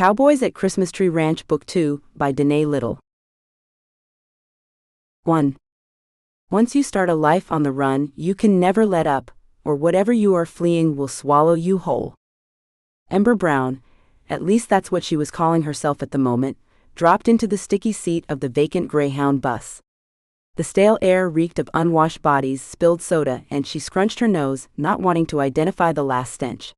Cowboys at Christmas Tree Ranch Book 2 by Danae Little. 1. Once you start a life on the run, you can never let up, or whatever you are fleeing will swallow you whole. Ember Brown, at least that's what she was calling herself at the moment, dropped into the sticky seat of the vacant Greyhound bus. The stale air reeked of unwashed bodies, spilled soda, and she scrunched her nose, not wanting to identify the last stench.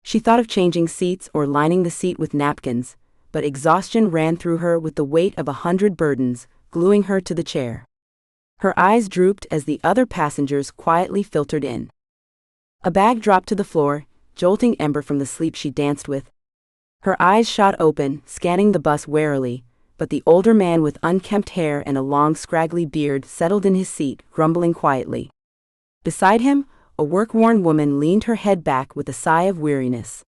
She thought of changing seats or lining the seat with napkins, but exhaustion ran through her with the weight of 100 burdens, gluing her to the chair. Her eyes drooped as the other passengers quietly filtered in. A bag dropped to the floor, jolting Ember from the sleep she danced with. Her eyes shot open, scanning the bus warily, but the older man with unkempt hair and a long scraggly beard settled in his seat, grumbling quietly. Beside him, a work-worn woman leaned her head back with a sigh of weariness.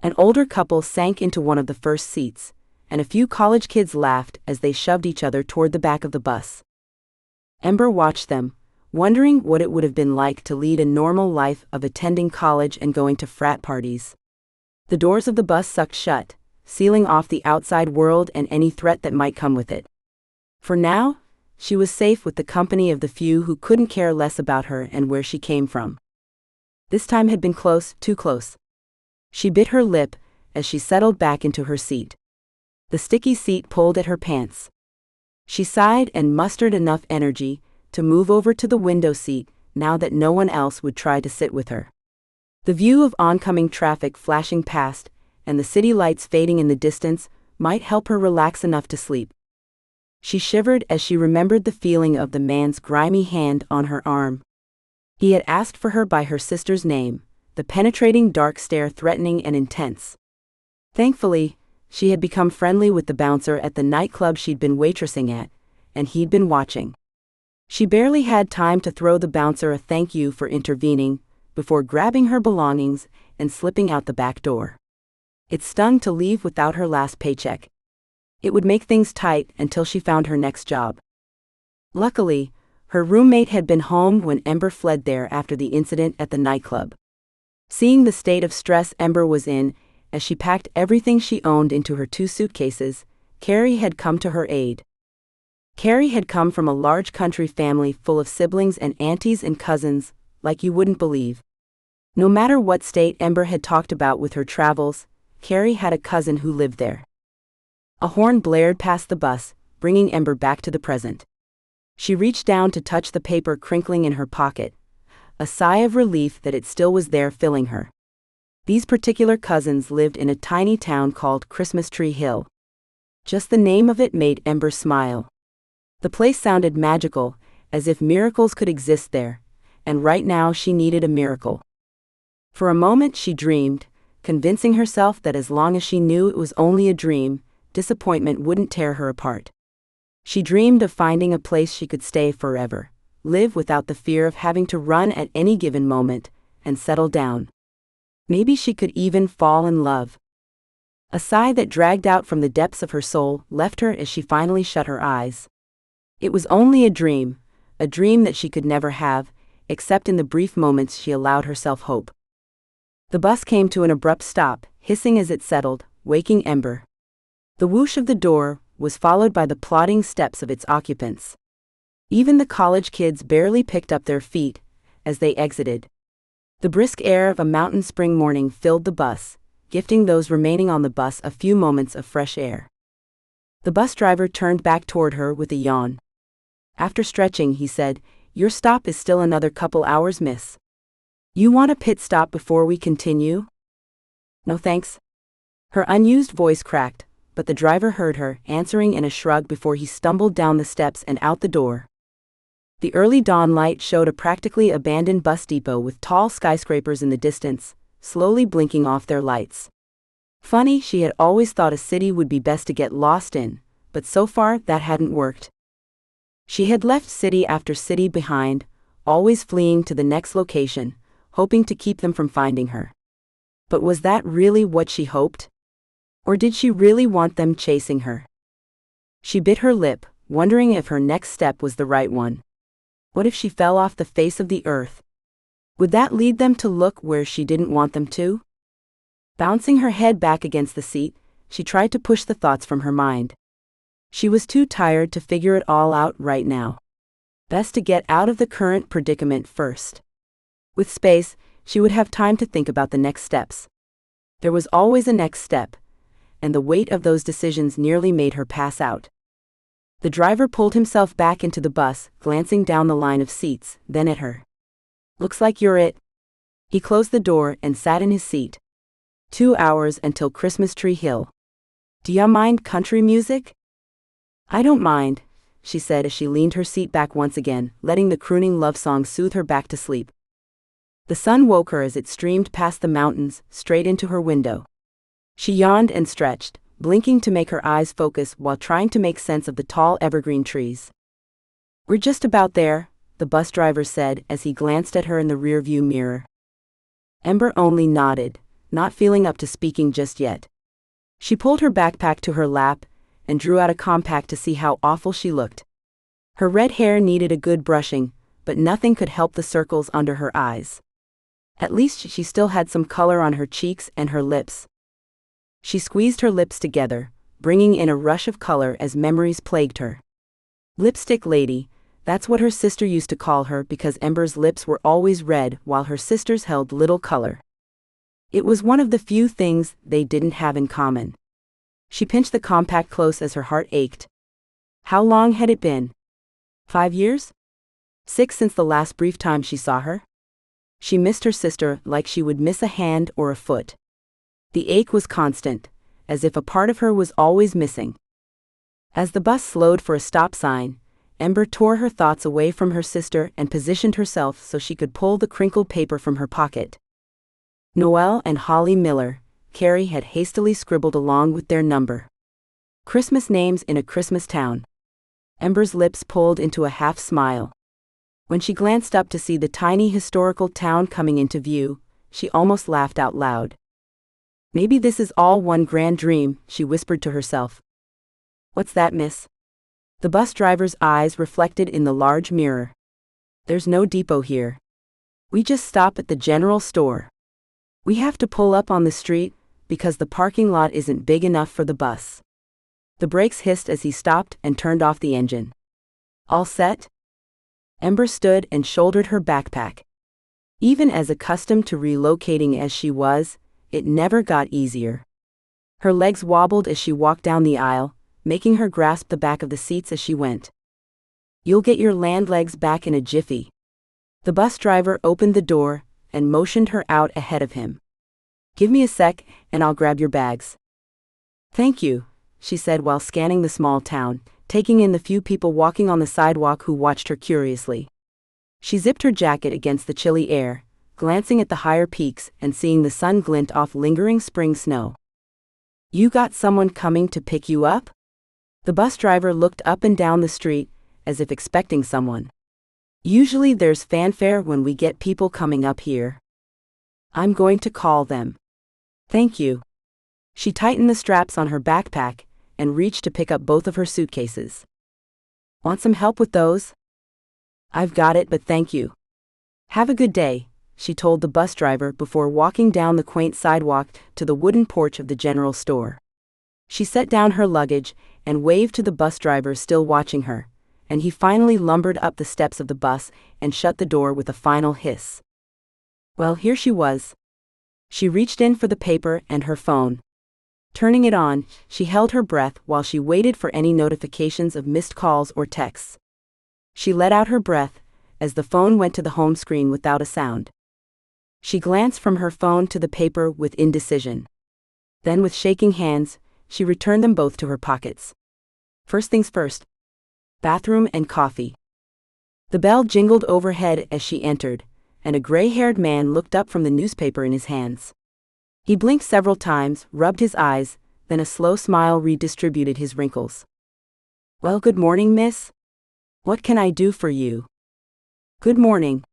An older couple sank into one of the first seats, and a few college kids laughed as they shoved each other toward the back of the bus. Ember watched them, wondering what it would have been like to lead a normal life of attending college and going to frat parties. The doors of the bus sucked shut, sealing off the outside world and any threat that might come with it. For now, she was safe with the company of the few who couldn't care less about her and where she came from. This time had been close, too close. She bit her lip as she settled back into her seat. The sticky seat pulled at her pants. She sighed and mustered enough energy to move over to the window seat now that no one else would try to sit with her. The view of oncoming traffic flashing past and the city lights fading in the distance might help her relax enough to sleep. She shivered as she remembered the feeling of the man's grimy hand on her arm. He had asked for her by her sister's name, the penetrating dark stare threatening and intense. Thankfully, she had become friendly with the bouncer at the nightclub she'd been waitressing at, and he'd been watching. She barely had time to throw the bouncer a thank you for intervening, before grabbing her belongings and slipping out the back door. It stung to leave without her last paycheck. It would make things tight until she found her next job. Luckily, her roommate had been home when Ember fled there after the incident at the nightclub. Seeing the state of stress Ember was in, as she packed everything she owned into her 2 suitcases, Carrie had come to her aid. Carrie had come from a large country family full of siblings and aunties and cousins, like you wouldn't believe. No matter what state Ember had talked about with her travels, Carrie had a cousin who lived there. A horn blared past the bus, bringing Ember back to the present. She reached down to touch the paper crinkling in her pocket, a sigh of relief that it still was there filling her. These particular cousins lived in a tiny town called Christmas Tree Hill. Just the name of it made Ember smile. The place sounded magical, as if miracles could exist there, and right now she needed a miracle. For a moment she dreamed, convincing herself that as long as she knew it was only a dream, disappointment wouldn't tear her apart. She dreamed of finding a place she could stay forever, live without the fear of having to run at any given moment, and settle down. Maybe she could even fall in love. A sigh that dragged out from the depths of her soul left her as she finally shut her eyes. It was only a dream that she could never have, except in the brief moments she allowed herself hope. The bus came to an abrupt stop, hissing as it settled, waking Ember. The whoosh of the door was followed by the plodding steps of its occupants. Even the college kids barely picked up their feet as they exited. The brisk air of a mountain spring morning filled the bus, gifting those remaining on the bus a few moments of fresh air. The bus driver turned back toward her with a yawn. After stretching, he said, "Your stop is still another couple hours, miss. You want a pit stop before we continue?" "No thanks." Her unused voice cracked, but the driver heard her, answering in a shrug before he stumbled down the steps and out the door. The early dawn light showed a practically abandoned bus depot with tall skyscrapers in the distance, slowly blinking off their lights. Funny, she had always thought a city would be best to get lost in, but so far that hadn't worked. She had left city after city behind, always fleeing to the next location, hoping to keep them from finding her. But was that really what she hoped? Or did she really want them chasing her? She bit her lip, wondering if her next step was the right one. What if she fell off the face of the earth? Would that lead them to look where she didn't want them to? Bouncing her head back against the seat, she tried to push the thoughts from her mind. She was too tired to figure it all out right now. Best to get out of the current predicament first. With space, she would have time to think about the next steps. There was always a next step, and the weight of those decisions nearly made her pass out. The driver pulled himself back into the bus, glancing down the line of seats, then at her. "Looks like you're it." He closed the door and sat in his seat. 2 hours until Christmas Tree Hill. "Do ya mind country music?" "I don't mind," she said as she leaned her seat back once again, letting the crooning love song soothe her back to sleep. The sun woke her as it streamed past the mountains, straight into her window. She yawned and stretched, blinking to make her eyes focus while trying to make sense of the tall evergreen trees. "We're just about there," the bus driver said as he glanced at her in the rearview mirror. Ember only nodded, not feeling up to speaking just yet. She pulled her backpack to her lap and drew out a compact to see how awful she looked. Her red hair needed a good brushing, but nothing could help the circles under her eyes. At least she still had some color on her cheeks and her lips. She squeezed her lips together, bringing in a rush of color as memories plagued her. Lipstick lady, that's what her sister used to call her because Ember's lips were always red while her sister's held little color. It was one of the few things they didn't have in common. She pinched the compact close as her heart ached. How long had it been? 5 years? 6 since the last brief time she saw her? She missed her sister like she would miss a hand or a foot. The ache was constant, as if a part of her was always missing. As the bus slowed for a stop sign, Ember tore her thoughts away from her sister and positioned herself so she could pull the crinkled paper from her pocket. Noel and Holly Miller, Carrie had hastily scribbled along with their number. Christmas names in a Christmas town. Ember's lips pulled into a half smile. When she glanced up to see the tiny historical town coming into view, she almost laughed out loud. Maybe this is all one grand dream, she whispered to herself. "What's that, miss?" The bus driver's eyes reflected in the large mirror. "There's no depot here. We just stop at the general store. We have to pull up on the street, because the parking lot isn't big enough for the bus." The brakes hissed as he stopped and turned off the engine. "All set?" Ember stood and shouldered her backpack. Even as accustomed to relocating as she was, it never got easier. Her legs wobbled as she walked down the aisle, making her grasp the back of the seats as she went. "You'll get your land legs back in a jiffy." The bus driver opened the door and motioned her out ahead of him. "Give me a sec, and I'll grab your bags." "Thank you," she said while scanning the small town, taking in the few people walking on the sidewalk who watched her curiously. She zipped her jacket against the chilly air, glancing at the higher peaks and seeing the sun glint off lingering spring snow. "You got someone coming to pick you up?" The bus driver looked up and down the street, as if expecting someone. "Usually there's fanfare when we get people coming up here. I'm going to call them." "Thank you." She tightened the straps on her backpack and reached to pick up both of her suitcases. "Want some help with those?" "I've got it, but thank you." "Have a good day," she told the bus driver before walking down the quaint sidewalk to the wooden porch of the general store. She set down her luggage and waved to the bus driver still watching her, and he finally lumbered up the steps of the bus and shut the door with a final hiss. Well, here she was. She reached in for the paper and her phone. Turning it on, she held her breath while she waited for any notifications of missed calls or texts. She let out her breath as the phone went to the home screen without a sound. She glanced from her phone to the paper with indecision. Then with shaking hands, she returned them both to her pockets. First things first. Bathroom and coffee. The bell jingled overhead as she entered, and a gray-haired man looked up from the newspaper in his hands. He blinked several times, rubbed his eyes, then a slow smile redistributed his wrinkles. "Well, good morning, miss. What can I do for you?" "Good morning.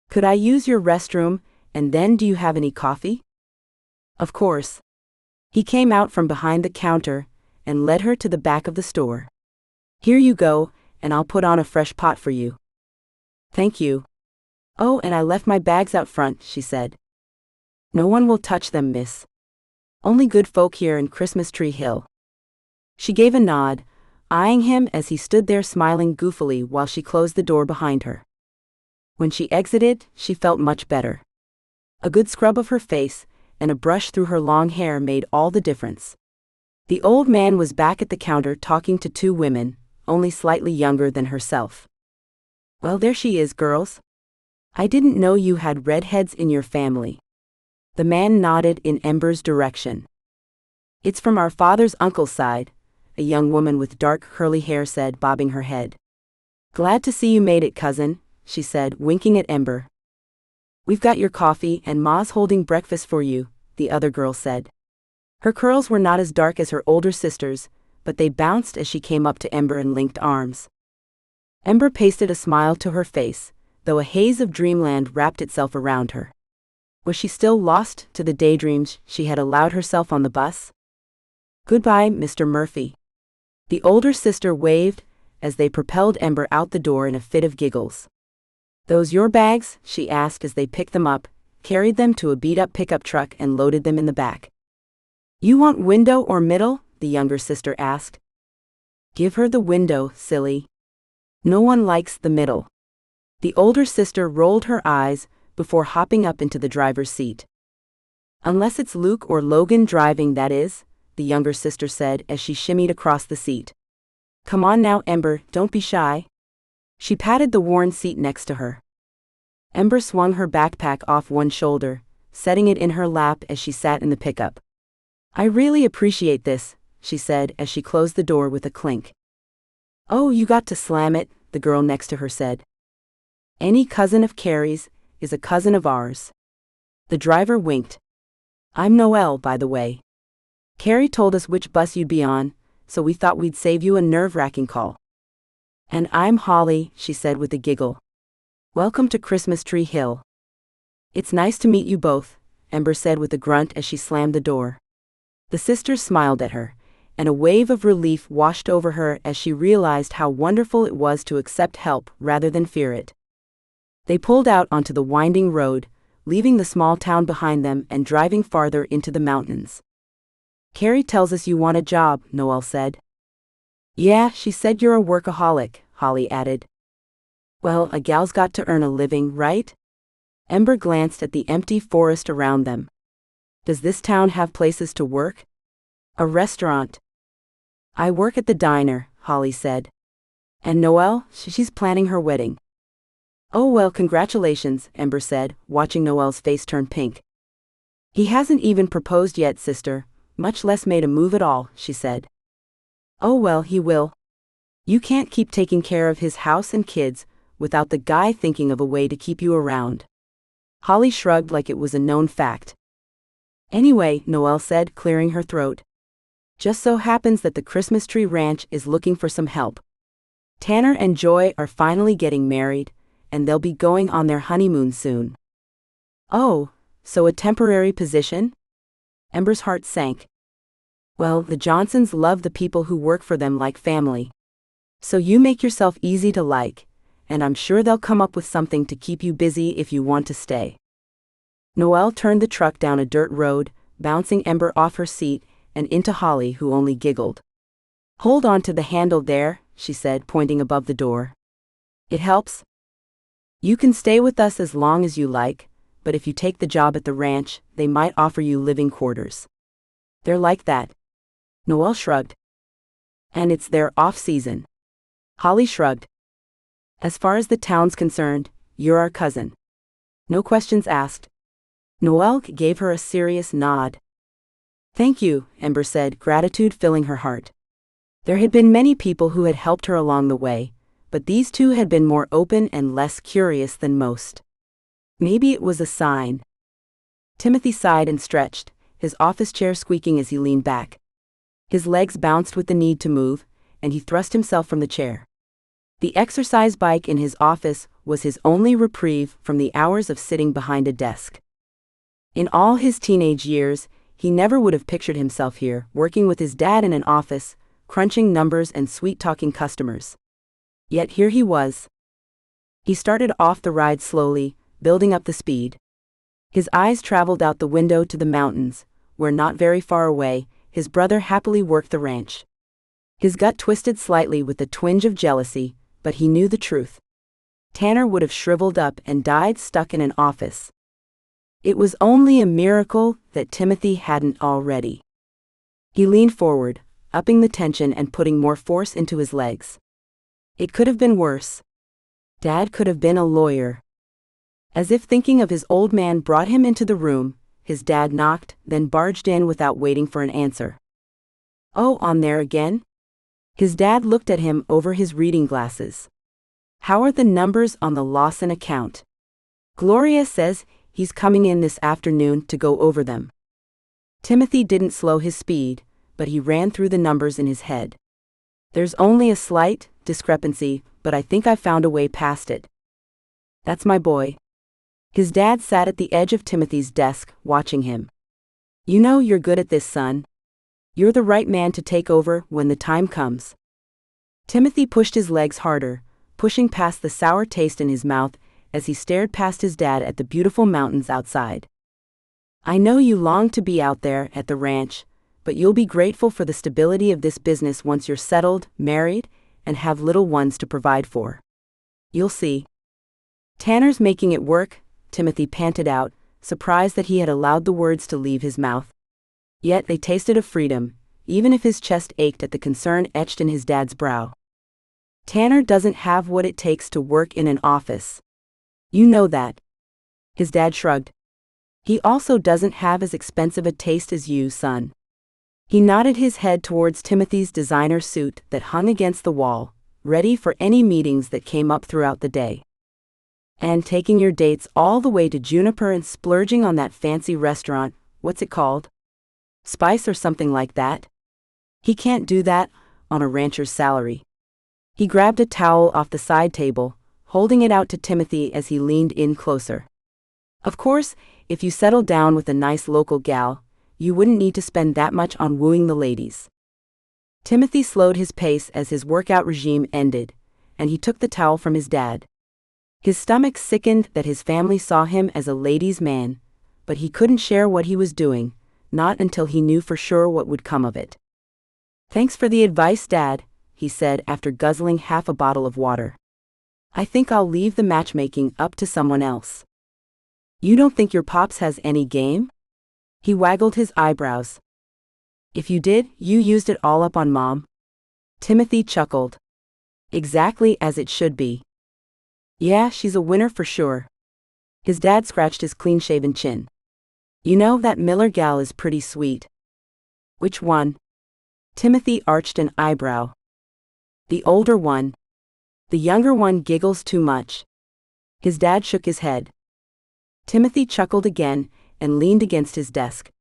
Could I use your restroom, and then do you have any coffee?" "Of course." He came out from behind the counter and led her to the back of the store. "Here you go, and I'll put on a fresh pot for you." "Thank you." "Oh, and I left my bags out front," she said. "No one will touch them, miss." Only good folk here in Christmas Tree Hill. She gave a nod, eyeing him as he stood there smiling goofily while she closed the door behind her. When she exited, she felt much better. A good scrub of her face and a brush through her long hair made all the difference. The old man was back at the counter talking to two women, only slightly younger than herself. Well, there she is, girls. I didn't know you had redheads in your family. The man nodded in Ember's direction. It's from our father's uncle's side, a young woman with dark curly hair said, bobbing her head. Glad to see you made it, cousin, she said, winking at Ember. We've got your coffee and Ma's holding breakfast for you, the other girl said. Her curls were not as dark as her older sister's, but they bounced as she came up to Ember and linked arms. Ember pasted a smile to her face, though a haze of dreamland wrapped itself around her. Was she still lost to the daydreams she had allowed herself on the bus? Goodbye, Mr. Murphy. The older sister waved as they propelled Ember out the door in a fit of giggles. Those your bags? She asked as they picked them up, carried them to a beat-up pickup truck and loaded them in the back. You want window or middle? The younger sister asked. Give her the window, silly. No one likes the middle. The older sister rolled her eyes before hopping up into the driver's seat. Unless it's Luke or Logan driving, that is, the younger sister said as she shimmied across the seat. Come on now, Ember, don't be shy. She patted the worn seat next to her. Ember swung her backpack off one shoulder, setting it in her lap as she sat in the pickup. I really appreciate this, she said as she closed the door with a clink. Oh, you got to slam it, the girl next to her said. Any cousin of Carrie's is a cousin of ours. The driver winked. I'm Noelle, by the way. Carrie told us which bus you'd be on, so we thought we'd save you a nerve-wracking call. And I'm Holly, she said with a giggle. Welcome to Christmas Tree Hill. It's nice to meet you both, Ember said with a grunt as she slammed the door. The sisters smiled at her, and a wave of relief washed over her as she realized how wonderful it was to accept help rather than fear it. They pulled out onto the winding road, leaving the small town behind them and driving farther into the mountains. Carrie tells us you want a job, Noelle said. Yeah, she said you're a workaholic, Holly added. Well, a gal's got to earn a living, right? Ember glanced at the empty forest around them. Does this town have places to work? A restaurant. I work at the diner, Holly said. And Noelle, she's planning her wedding. Oh well, congratulations, Ember said, watching Noelle's face turn pink. He hasn't even proposed yet, sister, much less made a move at all, she said. Oh well, he will. You can't keep taking care of his house and kids without the guy thinking of a way to keep you around. Holly shrugged like it was a known fact. Anyway, Noelle said, clearing her throat. Just so happens that the Christmas Tree Ranch is looking for some help. Tanner and Joy are finally getting married, and they'll be going on their honeymoon soon. Oh, so a temporary position? Ember's heart sank. Well, the Johnsons love the people who work for them like family. So you make yourself easy to like, and I'm sure they'll come up with something to keep you busy if you want to stay. Noelle turned the truck down a dirt road, bouncing Ember off her seat and into Holly, who only giggled. Hold on to the handle there, she said, pointing above the door. It helps. You can stay with us as long as you like, but if you take the job at the ranch, they might offer you living quarters. They're like that. Noelle shrugged. And it's their off-season. Holly shrugged. As far as the town's concerned, you're our cousin. No questions asked. Noelle gave her a serious nod. Thank you, Ember said, gratitude filling her heart. There had been many people who had helped her along the way, but these two had been more open and less curious than most. Maybe it was a sign. Timothy sighed and stretched, his office chair squeaking as he leaned back. His legs bounced with the need to move, and he thrust himself from the chair. The exercise bike in his office was his only reprieve from the hours of sitting behind a desk. In all his teenage years, he never would have pictured himself here, working with his dad in an office, crunching numbers and sweet-talking customers. Yet here he was. He started off the ride slowly, building up the speed. His eyes traveled out the window to the mountains, where not very far away, his brother happily worked the ranch. His gut twisted slightly with a twinge of jealousy, but he knew the truth. Tanner would have shriveled up and died stuck in an office. It was only a miracle that Timothy hadn't already. He leaned forward, upping the tension and putting more force into his legs. It could have been worse. Dad could have been a lawyer. As if thinking of his old man brought him into the room, his dad knocked, then barged in without waiting for an answer. "Oh, on there again?" His dad looked at him over his reading glasses. "How are the numbers on the Lawson account?" "Gloria says he's coming in this afternoon to go over them." Timothy didn't slow his speed, but he ran through the numbers in his head. "There's only a slight discrepancy, but I think I've found a way past it." "That's my boy." His dad sat at the edge of Timothy's desk, watching him. "You know you're good at this, son. You're the right man to take over when the time comes." Timothy pushed his legs harder, pushing past the sour taste in his mouth as he stared past his dad at the beautiful mountains outside. "I know you long to be out there at the ranch, but you'll be grateful for the stability of this business once you're settled, married, and have little ones to provide for. You'll see." "Tanner's making it work," Timothy panted out, surprised that he had allowed the words to leave his mouth. Yet they tasted of freedom, even if his chest ached at the concern etched in his dad's brow. "Tanner doesn't have what it takes to work in an office. You know that." His dad shrugged. "He also doesn't have as expensive a taste as you, son." He nodded his head towards Timothy's designer suit that hung against the wall, ready for any meetings that came up throughout the day. "And taking your dates all the way to Juniper and splurging on that fancy restaurant, what's it called? Spice or something like that? He can't do that on a rancher's salary." He grabbed a towel off the side table, holding it out to Timothy as he leaned in closer. "Of course, if you settled down with a nice local gal, you wouldn't need to spend that much on wooing the ladies." Timothy slowed his pace as his workout regime ended, and he took the towel from his dad. His stomach sickened that his family saw him as a ladies' man, but he couldn't share what he was doing, not until he knew for sure what would come of it. "Thanks for the advice, Dad," he said after guzzling half a bottle of water. "I think I'll leave the matchmaking up to someone else." "You don't think your pops has any game?" He waggled his eyebrows. "If you did, you used it all up on Mom." Timothy chuckled. "Exactly as it should be. Yeah, she's a winner for sure." His dad scratched his clean-shaven chin. "You know, that Miller gal is pretty sweet." "Which one?" Timothy arched an eyebrow. "The older one. The younger one giggles too much." His dad shook his head. Timothy chuckled again and leaned against his desk.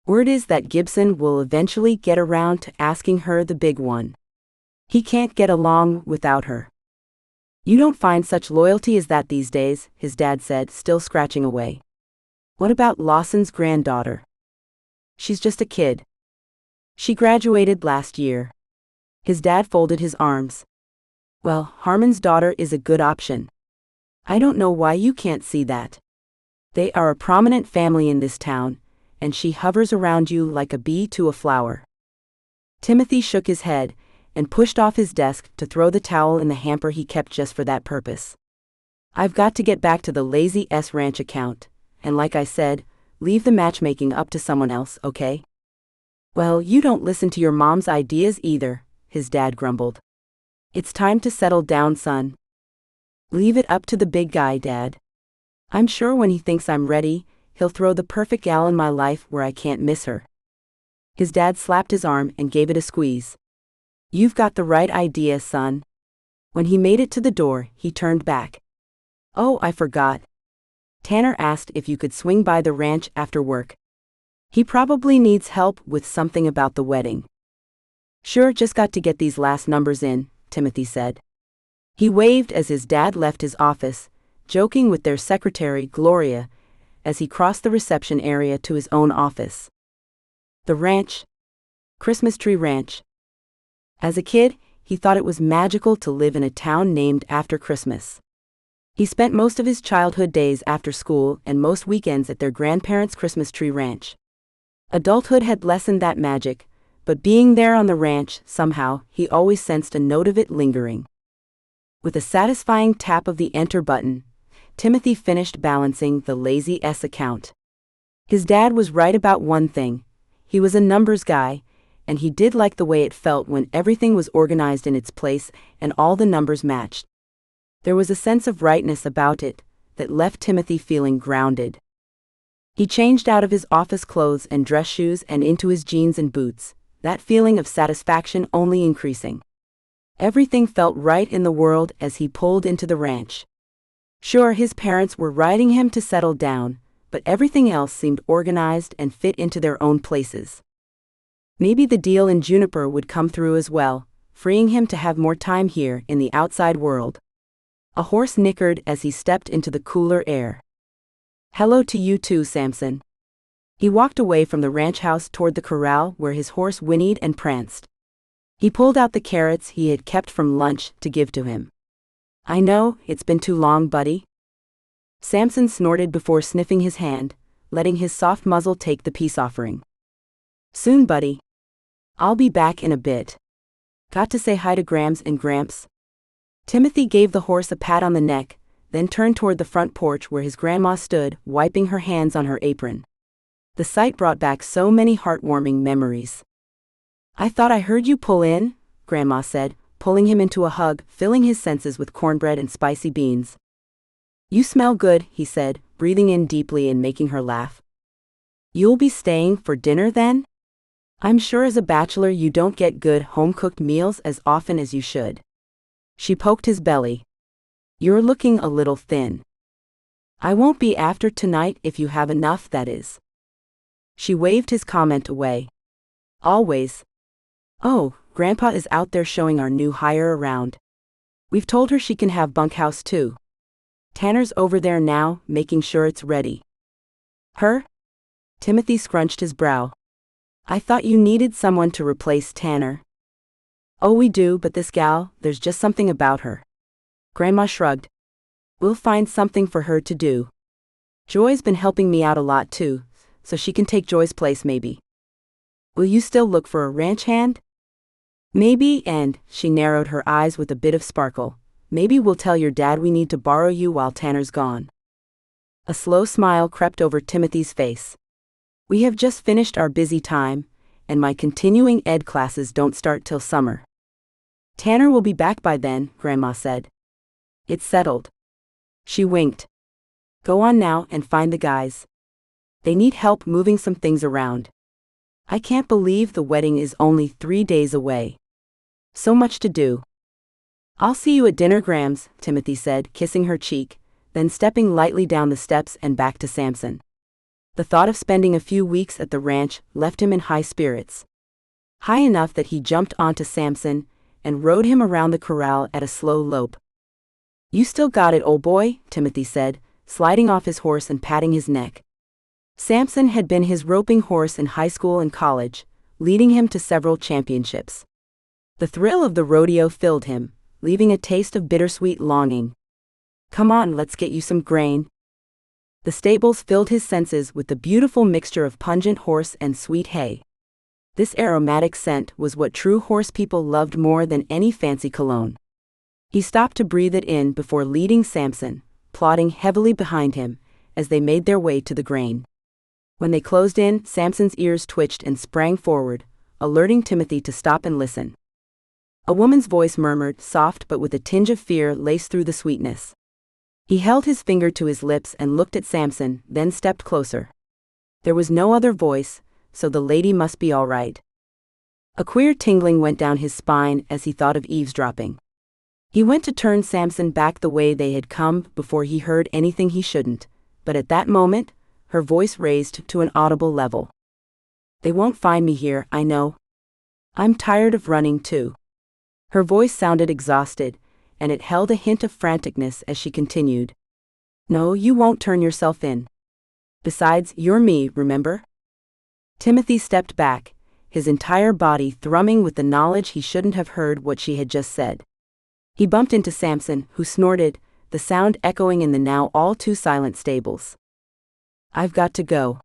"Word is that Gibson will eventually get around to asking her the big one. He can't get along without her." "You don't find such loyalty as that these days," his dad said, still scratching away. "What about Lawson's granddaughter?" "She's just a kid. She graduated last year." His dad folded his arms. "Well, Harmon's daughter is a good option. I don't know why you can't see that. They are a prominent family in this town, and she hovers around you like a bee to a flower." Timothy shook his head and pushed off his desk to throw the towel in the hamper he kept just for that purpose. "I've got to get back to the Lazy S Ranch account, and like I said, leave the matchmaking up to someone else, okay?" "Well, you don't listen to your mom's ideas either," his dad grumbled. "It's time to settle down, son." "Leave it up to the big guy, Dad. I'm sure when he thinks I'm ready, he'll throw the perfect gal in my life where I can't miss her." His dad slapped his arm and gave it a squeeze. "You've got the right idea, son." When he made it to the door, he turned back. "Oh, I forgot. Tanner asked if you could swing by the ranch after work. He probably needs help with something about the wedding." "Sure, just got to get these last numbers in," Timothy said. He waved as his dad left his office, joking with their secretary, Gloria, as he crossed the reception area to his own office. The ranch. Christmas Tree Ranch. As a kid, he thought it was magical to live in a town named after Christmas. He spent most of his childhood days after school and most weekends at their grandparents' Christmas Tree Ranch. Adulthood had lessened that magic, but being there on the ranch, somehow, he always sensed a note of it lingering. With a satisfying tap of the enter button, Timothy finished balancing the lazy S account. His dad was right about one thing. He was a numbers guy, and he did like the way it felt when everything was organized in its place and all the numbers matched. There was a sense of rightness about it that left Timothy feeling grounded. He changed out of his office clothes and dress shoes and into his jeans and boots, that feeling of satisfaction only increasing. Everything felt right in the world as he pulled into the ranch. Sure, his parents were riding him to settle down, but everything else seemed organized and fit into their own places. Maybe the deal in Juniper would come through as well, freeing him to have more time here in the outside world. A horse nickered as he stepped into the cooler air. "Hello to you too, Samson." He walked away from the ranch house toward the corral where his horse whinnied and pranced. He pulled out the carrots he had kept from lunch to give to him. "I know, it's been too long, buddy." Samson snorted before sniffing his hand, letting his soft muzzle take the peace offering. "Soon, buddy. I'll be back in a bit. Got to say hi to Grams and Gramps." Timothy gave the horse a pat on the neck, then turned toward the front porch where his grandma stood, wiping her hands on her apron. The sight brought back so many heartwarming memories. "I thought I heard you pull in," Grandma said, pulling him into a hug, filling his senses with cornbread and spicy beans. "You smell good," he said, breathing in deeply and making her laugh. "You'll be staying for dinner then? I'm sure as a bachelor you don't get good home-cooked meals as often as you should." She poked his belly. "You're looking a little thin." "I won't be after tonight if you have enough, that is." She waved his comment away. "Always." "Oh, Grandpa is out there showing our new hire around. We've told her she can have bunkhouse too. Tanner's over there now, making sure it's ready." "Her?" Timothy scrunched his brow. "I thought you needed someone to replace Tanner." "Oh, we do, but this gal, there's just something about her." Grandma shrugged. "We'll find something for her to do. Joy's been helping me out a lot too, so she can take Joy's place maybe." "Will you still look for a ranch hand?" "Maybe," and she narrowed her eyes with a bit of sparkle. "Maybe we'll tell your dad we need to borrow you while Tanner's gone." A slow smile crept over Timothy's face. "We have just finished our busy time, and my continuing ed classes don't start till summer." "Tanner will be back by then," Grandma said. "It's settled." She winked. "Go on now and find the guys. They need help moving some things around. I can't believe the wedding is only 3 days away. So much to do." "I'll see you at dinner, Grams," Timothy said, kissing her cheek, then stepping lightly down the steps and back to Samson. The thought of spending a few weeks at the ranch left him in high spirits. High enough that he jumped onto Samson and rode him around the corral at a slow lope. "You still got it, old boy," Timothy said, sliding off his horse and patting his neck. Samson had been his roping horse in high school and college, leading him to several championships. The thrill of the rodeo filled him, leaving a taste of bittersweet longing. "Come on, let's get you some grain." The stables filled his senses with the beautiful mixture of pungent horse and sweet hay. This aromatic scent was what true horse people loved more than any fancy cologne. He stopped to breathe it in before leading Samson, plodding heavily behind him, as they made their way to the grain. When they closed in, Samson's ears twitched and sprang forward, alerting Timothy to stop and listen. A woman's voice murmured, soft but with a tinge of fear laced through the sweetness. He held his finger to his lips and looked at Samson, then stepped closer. There was no other voice, so the lady must be all right. A queer tingling went down his spine as he thought of eavesdropping. He went to turn Samson back the way they had come before he heard anything he shouldn't, but at that moment, her voice raised to an audible level. "They won't find me here, I know. I'm tired of running too." Her voice sounded exhausted, and it held a hint of franticness as she continued. "No, you won't turn yourself in. Besides, you're me, remember?" Timothy stepped back, his entire body thrumming with the knowledge he shouldn't have heard what she had just said. He bumped into Samson, who snorted, the sound echoing in the now all too silent stables. "I've got to go."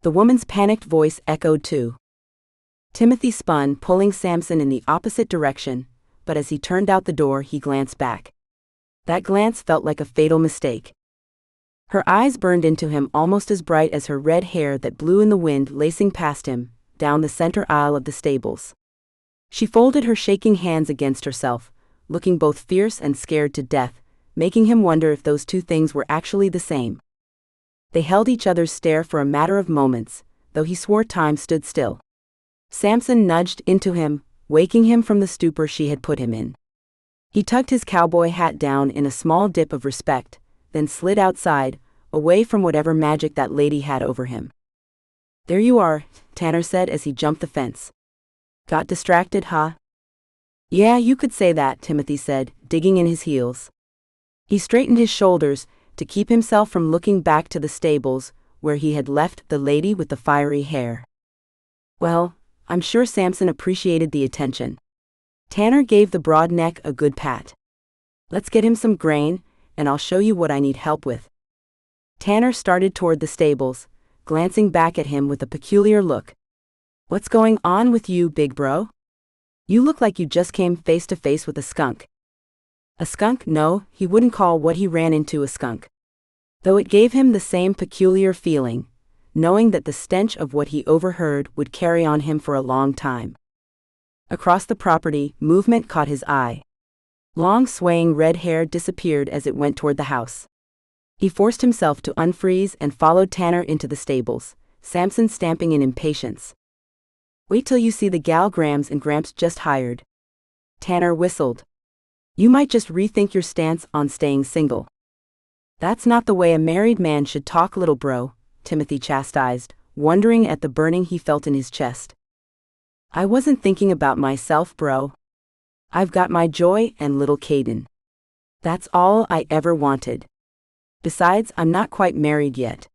The woman's panicked voice echoed too. Timothy spun, pulling Samson in the opposite direction, but as he turned out the door, he glanced back. That glance felt like a fatal mistake. Her eyes burned into him almost as bright as her red hair that blew in the wind, lacing past him, down the center aisle of the stables. She folded her shaking hands against herself, looking both fierce and scared to death, making him wonder if those two things were actually the same. They held each other's stare for a matter of moments, though he swore time stood still. Samson nudged into him, waking him from the stupor she had put him in. He tugged his cowboy hat down in a small dip of respect, then slid outside, away from whatever magic that lady had over him. "There you are," Tanner said as he jumped the fence. "Got distracted, huh?" "Yeah, you could say that," Timothy said, digging in his heels. He straightened his shoulders to keep himself from looking back to the stables, where he had left the lady with the fiery hair. "Well, I'm sure Samson appreciated the attention." Tanner gave the broad neck a good pat. "Let's get him some grain, and I'll show you what I need help with." Tanner started toward the stables, glancing back at him with a peculiar look. "What's going on with you, big bro? You look like you just came face to face with a skunk." A skunk? No, he wouldn't call what he ran into a skunk. Though it gave him the same peculiar feeling, knowing that the stench of what he overheard would carry on him for a long time. Across the property, movement caught his eye. Long swaying red hair disappeared as it went toward the house. He forced himself to unfreeze and followed Tanner into the stables, Samson stamping in impatience. "Wait till you see the gal Grams and Gramps just hired." Tanner whistled. "You might just rethink your stance on staying single." "That's not the way a married man should talk, little bro," Timothy chastised, wondering at the burning he felt in his chest. "I wasn't thinking about myself, bro. I've got my Joy and little Caden. That's all I ever wanted. Besides, I'm not quite married yet."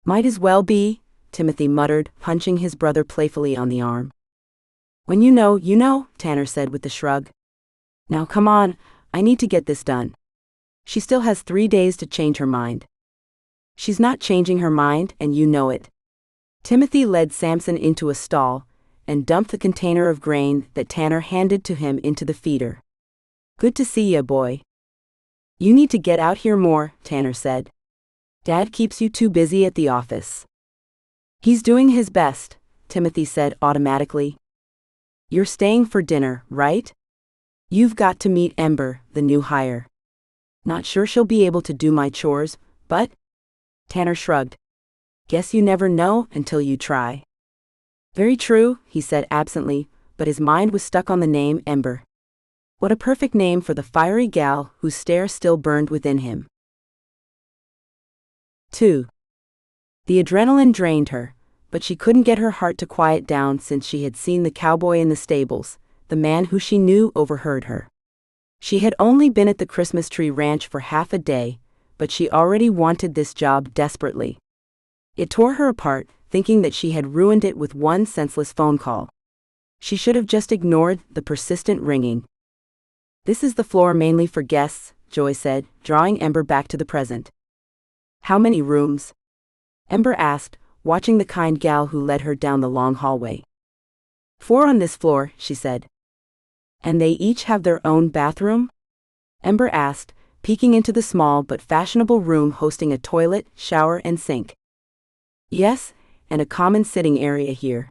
"Might as well be," Timothy muttered, punching his brother playfully on the arm. "When you know," Tanner said with a shrug. "Now come on, I need to get this done. She still has 3 days to change her mind." "She's not changing her mind, and you know it." Timothy led Samson into a stall and dumped the container of grain that Tanner handed to him into the feeder. "Good to see ya, boy." "You need to get out here more," Tanner said. "Dad keeps you too busy at the office." "He's doing his best," Timothy said automatically. "You're staying for dinner, right? You've got to meet Ember, the new hire." "Not sure she'll be able to do my chores, but..." Tanner shrugged. "Guess you never know until you try." "Very true," he said absently, but his mind was stuck on the name Ember. What a perfect name for the fiery gal whose stare still burned within him. 2. The adrenaline drained her, but she couldn't get her heart to quiet down since she had seen the cowboy in the stables, the man who she knew overheard her. She had only been at the Christmas tree ranch for half a day, but she already wanted this job desperately. It tore her apart, thinking that she had ruined it with one senseless phone call. She should have just ignored the persistent ringing. "This is the floor mainly for guests," Joy said, drawing Ember back to the present. "How many rooms?" Ember asked, watching the kind gal who led her down the long hallway. "4 on this floor," she said. "And they each have their own bathroom?" Ember asked, peeking into the small but fashionable room hosting a toilet, shower, and sink. "Yes, and a common sitting area here."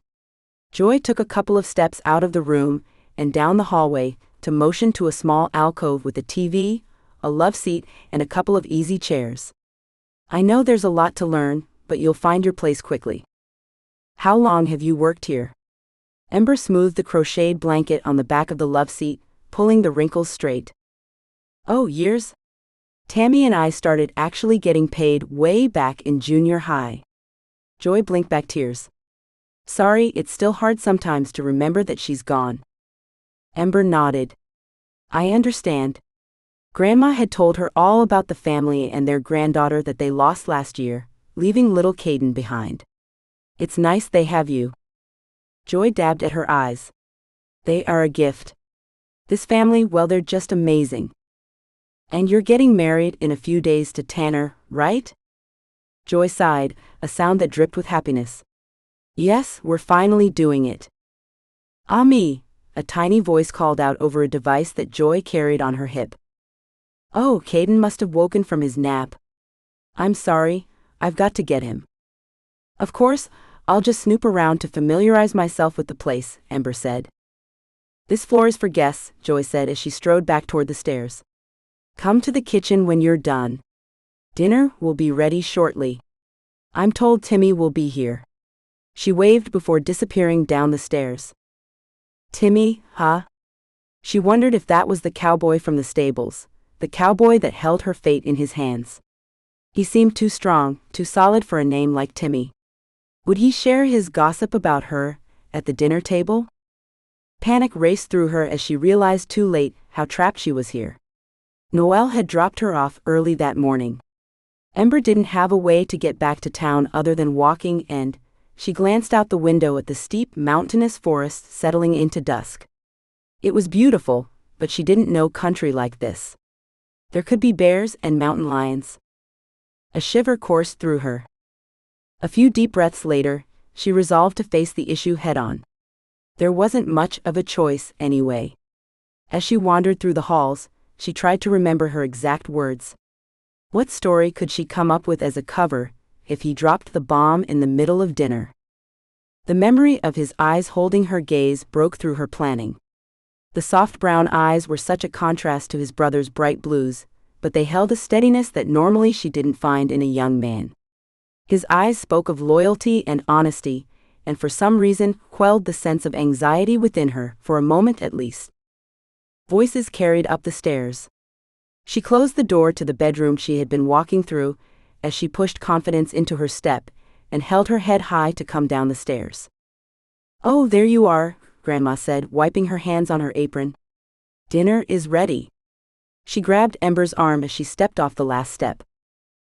Joy took a couple of steps out of the room and down the hallway to motion to a small alcove with a TV, a love seat, and a couple of easy chairs. "I know there's a lot to learn, but you'll find your place quickly." "How long have you worked here?" Ember smoothed the crocheted blanket on the back of the love seat, pulling the wrinkles straight. "Oh, years. Tammy and I started actually getting paid way back in junior high." Joy blinked back tears. "Sorry, it's still hard sometimes to remember that she's gone." Ember nodded. "I understand. Grandma had told her all about the family and their granddaughter that they lost last year, leaving little Caden behind. It's nice they have you." Joy dabbed at her eyes. "They are a gift. This family, well, they're just amazing. And you're getting married in a few days to Tanner, right?" Joy sighed, a sound that dripped with happiness. Yes, we're finally doing it. Ah me, a tiny voice called out over a device that Joy carried on her hip. Oh, Caden must have woken from his nap. I'm sorry, I've got to get him. Of course, I'll just snoop around to familiarize myself with the place, Ember said. This floor is for guests, Joy said as she strode back toward the stairs. Come to the kitchen when you're done. Dinner will be ready shortly. I'm told Timmy will be here. She waved before disappearing down the stairs. Timmy, huh? She wondered if that was the cowboy from the stables, the cowboy that held her fate in his hands. He seemed too strong, too solid for a name like Timmy. Would he share his gossip about her at the dinner table? Panic raced through her as she realized too late how trapped she was here. Noelle had dropped her off early that morning. Ember didn't have a way to get back to town other than walking, and she glanced out the window at the steep, mountainous forest settling into dusk. It was beautiful, but she didn't know country like this. There could be bears and mountain lions. A shiver coursed through her. A few deep breaths later, she resolved to face the issue head-on. There wasn't much of a choice, anyway. As she wandered through the halls, she tried to remember her exact words. What story could she come up with as a cover if he dropped the bomb in the middle of dinner? The memory of his eyes holding her gaze broke through her planning. The soft brown eyes were such a contrast to his brother's bright blues, but they held a steadiness that normally she didn't find in a young man. His eyes spoke of loyalty and honesty, and for some reason quelled the sense of anxiety within her, for a moment at least. Voices carried up the stairs. She closed the door to the bedroom she had been walking through as she pushed confidence into her step and held her head high to come down the stairs. Oh, there you are, Grandma said, wiping her hands on her apron. Dinner is ready. She grabbed Ember's arm as she stepped off the last step.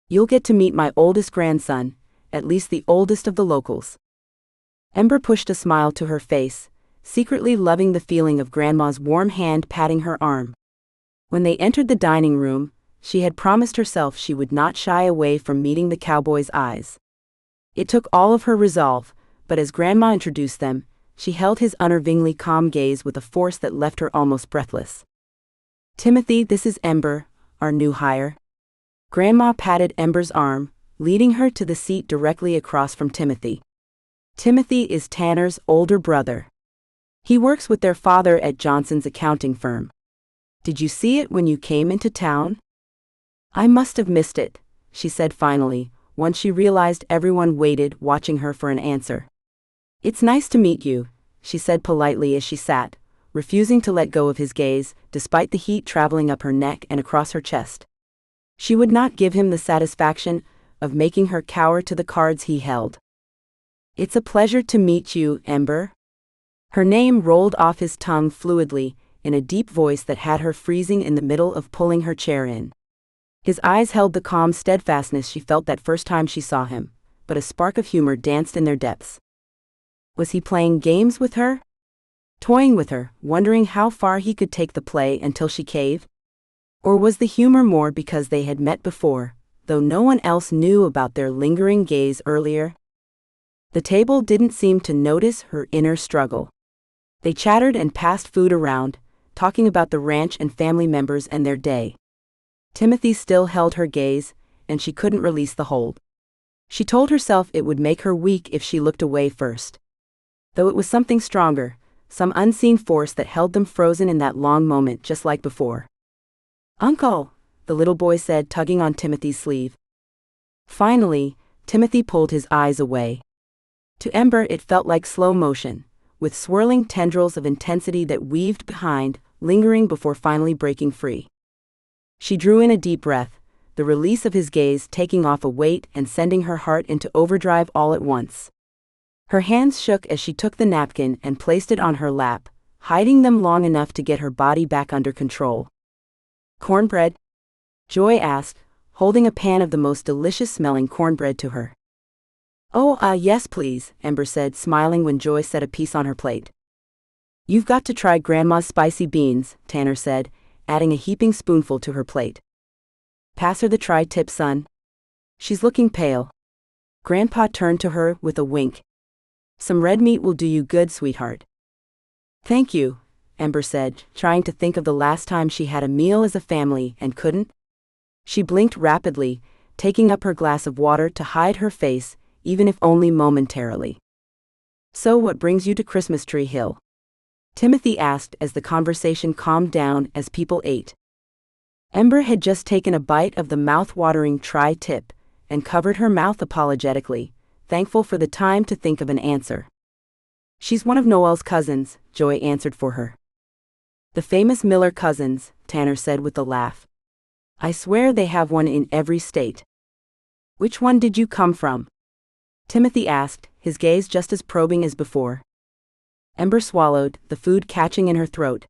You'll get to meet my oldest grandson, at least the oldest of the locals. Ember pushed a smile to her face, secretly loving the feeling of Grandma's warm hand patting her arm. When they entered the dining room, she had promised herself she would not shy away from meeting the cowboy's eyes. It took all of her resolve, but as Grandma introduced them, she held his unnervingly calm gaze with a force that left her almost breathless. Timothy, this is Ember, our new hire. Grandma patted Ember's arm, leading her to the seat directly across from Timothy. Timothy is Tanner's older brother. He works with their father at Johnson's accounting firm. Did you see it when you came into town? I must have missed it, she said finally, once she realized everyone waited, watching her for an answer. It's nice to meet you, she said politely as she sat, refusing to let go of his gaze, despite the heat traveling up her neck and across her chest. She would not give him the satisfaction of making her cower to the cards he held. It's a pleasure to meet you, Ember. Her name rolled off his tongue fluidly, in a deep voice that had her freezing in the middle of pulling her chair in. His eyes held the calm steadfastness she felt that first time she saw him, but a spark of humor danced in their depths. Was he playing games with her? Toying with her, wondering how far he could take the play until she caved? Or was the humor more because they had met before, though no one else knew about their lingering gaze earlier? The table didn't seem to notice her inner struggle. They chattered and passed food around, talking about the ranch and family members and their day. Timothy still held her gaze, and she couldn't release the hold. She told herself it would make her weak if she looked away first. Though it was something stronger, some unseen force that held them frozen in that long moment just like before. Uncle, the little boy said, tugging on Timothy's sleeve. Finally, Timothy pulled his eyes away. To Ember it felt like slow motion, with swirling tendrils of intensity that weaved behind, lingering before finally breaking free. She drew in a deep breath, the release of his gaze taking off a weight and sending her heart into overdrive all at once. Her hands shook as she took the napkin and placed it on her lap, hiding them long enough to get her body back under control. Cornbread? Joy asked, holding a pan of the most delicious-smelling cornbread to her. Oh, yes please, Ember said, smiling when Joy set a piece on her plate. You've got to try Grandma's spicy beans, Tanner said, adding a heaping spoonful to her plate. Pass her the tri-tip, son. She's looking pale. Grandpa turned to her with a wink. Some red meat will do you good, sweetheart. Thank you, Ember said, trying to think of the last time she had a meal as a family and couldn't. She blinked rapidly, taking up her glass of water to hide her face, even if only momentarily. So what brings you to Christmas Tree Hill? Timothy asked as the conversation calmed down as people ate. Ember had just taken a bite of the mouth-watering tri-tip and covered her mouth apologetically, thankful for the time to think of an answer. She's one of Noel's cousins, Joy answered for her. The famous Miller cousins, Tanner said with a laugh. I swear they have one in every state. Which one did you come from? Timothy asked, his gaze just as probing as before. Ember swallowed, the food catching in her throat.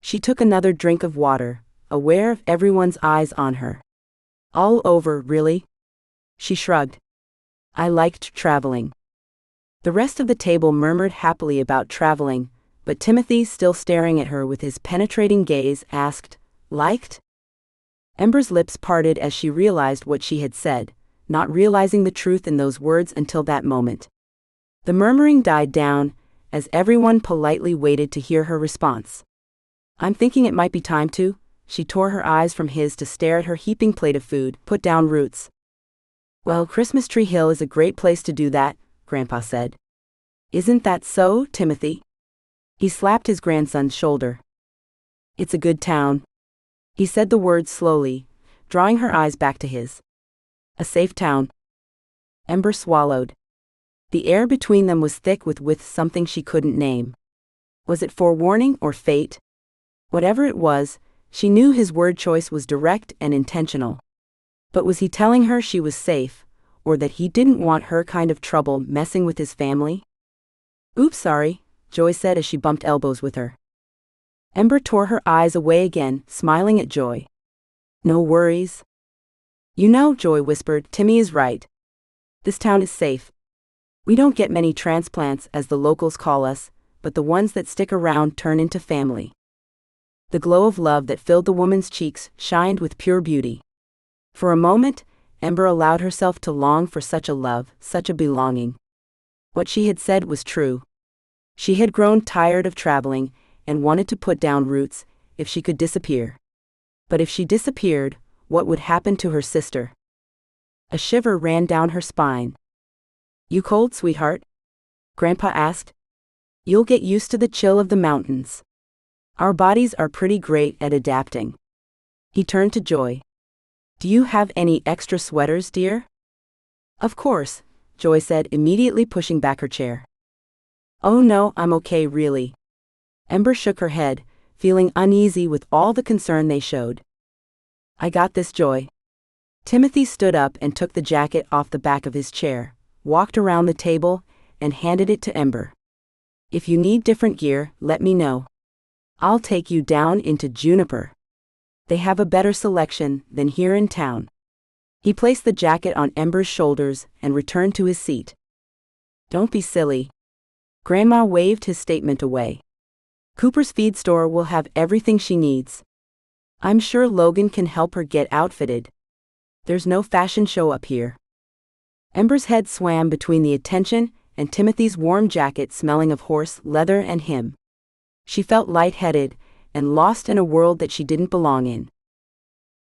She took another drink of water, aware of everyone's eyes on her. All over, really? She shrugged. I liked traveling. The rest of the table murmured happily about traveling, but Timothy, still staring at her with his penetrating gaze, asked, Liked? Ember's lips parted as she realized what she had said, not realizing the truth in those words until that moment. The murmuring died down, as everyone politely waited to hear her response. I'm thinking it might be time to. She tore her eyes from his to stare at her heaping plate of food, put down roots. Well, Christmas Tree Hill is a great place to do that, Grandpa said. Isn't that so, Timothy? He slapped his grandson's shoulder. It's a good town. He said the words slowly, drawing her eyes back to his. A safe town. Ember swallowed. The air between them was thick with something she couldn't name. Was it forewarning or fate? Whatever it was, she knew his word choice was direct and intentional. But was he telling her she was safe, or that he didn't want her kind of trouble messing with his family? Oops, sorry, Joy said as she bumped elbows with her. Ember tore her eyes away again, smiling at Joy. No worries. You know, Joy whispered, Timmy is right. This town is safe. We don't get many transplants, as the locals call us, but the ones that stick around turn into family. The glow of love that filled the woman's cheeks shined with pure beauty. For a moment, Ember allowed herself to long for such a love, such a belonging. What she had said was true. She had grown tired of traveling and wanted to put down roots if she could disappear. But if she disappeared, what would happen to her sister? A shiver ran down her spine. You cold, sweetheart? Grandpa asked. You'll get used to the chill of the mountains. Our bodies are pretty great at adapting. He turned to Joy. Do you have any extra sweaters, dear? Of course, Joy said, immediately pushing back her chair. Oh no, I'm okay really. Ember shook her head, feeling uneasy with all the concern they showed. I got this, Joy. Timothy stood up and took the jacket off the back of his chair, walked around the table, and handed it to Ember. If you need different gear, let me know. I'll take you down into Juniper. They have a better selection than here in town. He placed the jacket on Ember's shoulders and returned to his seat. Don't be silly. Grandma waved his statement away. Cooper's feed store will have everything she needs. I'm sure Logan can help her get outfitted. There's no fashion show up here. Ember's head swam between the attention and Timothy's warm jacket smelling of horse leather and him. She felt lightheaded and lost in a world that she didn't belong in.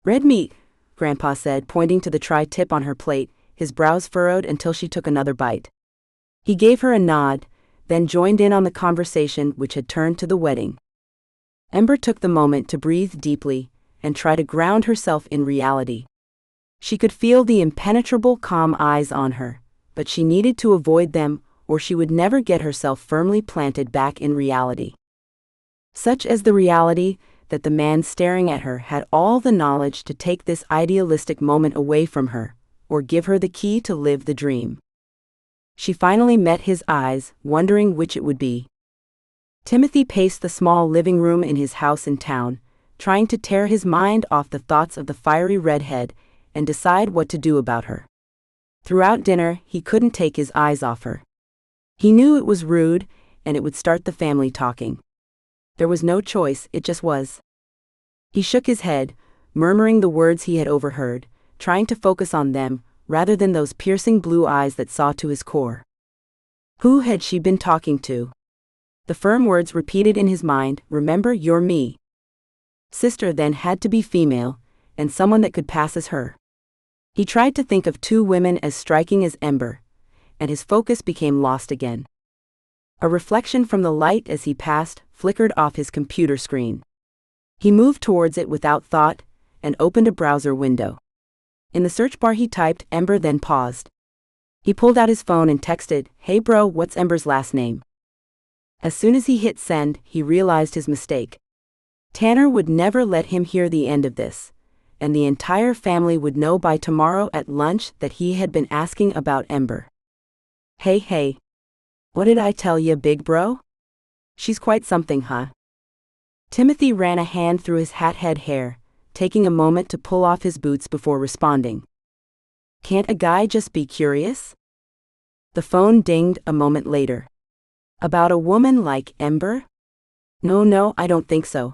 Red meat, Grandpa said, pointing to the tri-tip on her plate, his brows furrowed until she took another bite. He gave her a nod, then joined in on the conversation which had turned to the wedding. Ember took the moment to breathe deeply and try to ground herself in reality. She could feel the impenetrable calm eyes on her, but she needed to avoid them or she would never get herself firmly planted back in reality. Such as the reality that the man staring at her had all the knowledge to take this idealistic moment away from her, or give her the key to live the dream. She finally met his eyes, wondering which it would be. Timothy paced the small living room in his house in town, trying to tear his mind off the thoughts of the fiery redhead and decide what to do about her. Throughout dinner, he couldn't take his eyes off her. He knew it was rude, and it would start the family talking. There was no choice, it just was. He shook his head, murmuring the words he had overheard, trying to focus on them, rather than those piercing blue eyes that saw to his core. Who had she been talking to? The firm words repeated in his mind, "Remember, you're me." Sister then had to be female, and someone that could pass as her. He tried to think of two women as striking as Ember, and his focus became lost again. A reflection from the light as he passed flickered off his computer screen. He moved towards it without thought and opened a browser window. In the search bar he typed Ember, then paused. He pulled out his phone and texted, "Hey bro, what's Ember's last name?" As soon as he hit send, he realized his mistake. Tanner would never let him hear the end of this, and the entire family would know by tomorrow at lunch that he had been asking about Ember. Hey, what did I tell ya, big bro? She's quite something, huh? Timothy ran a hand through his hat-head hair, taking a moment to pull off his boots before responding. Can't a guy just be curious? The phone dinged a moment later. About a woman like Ember? No, I don't think so.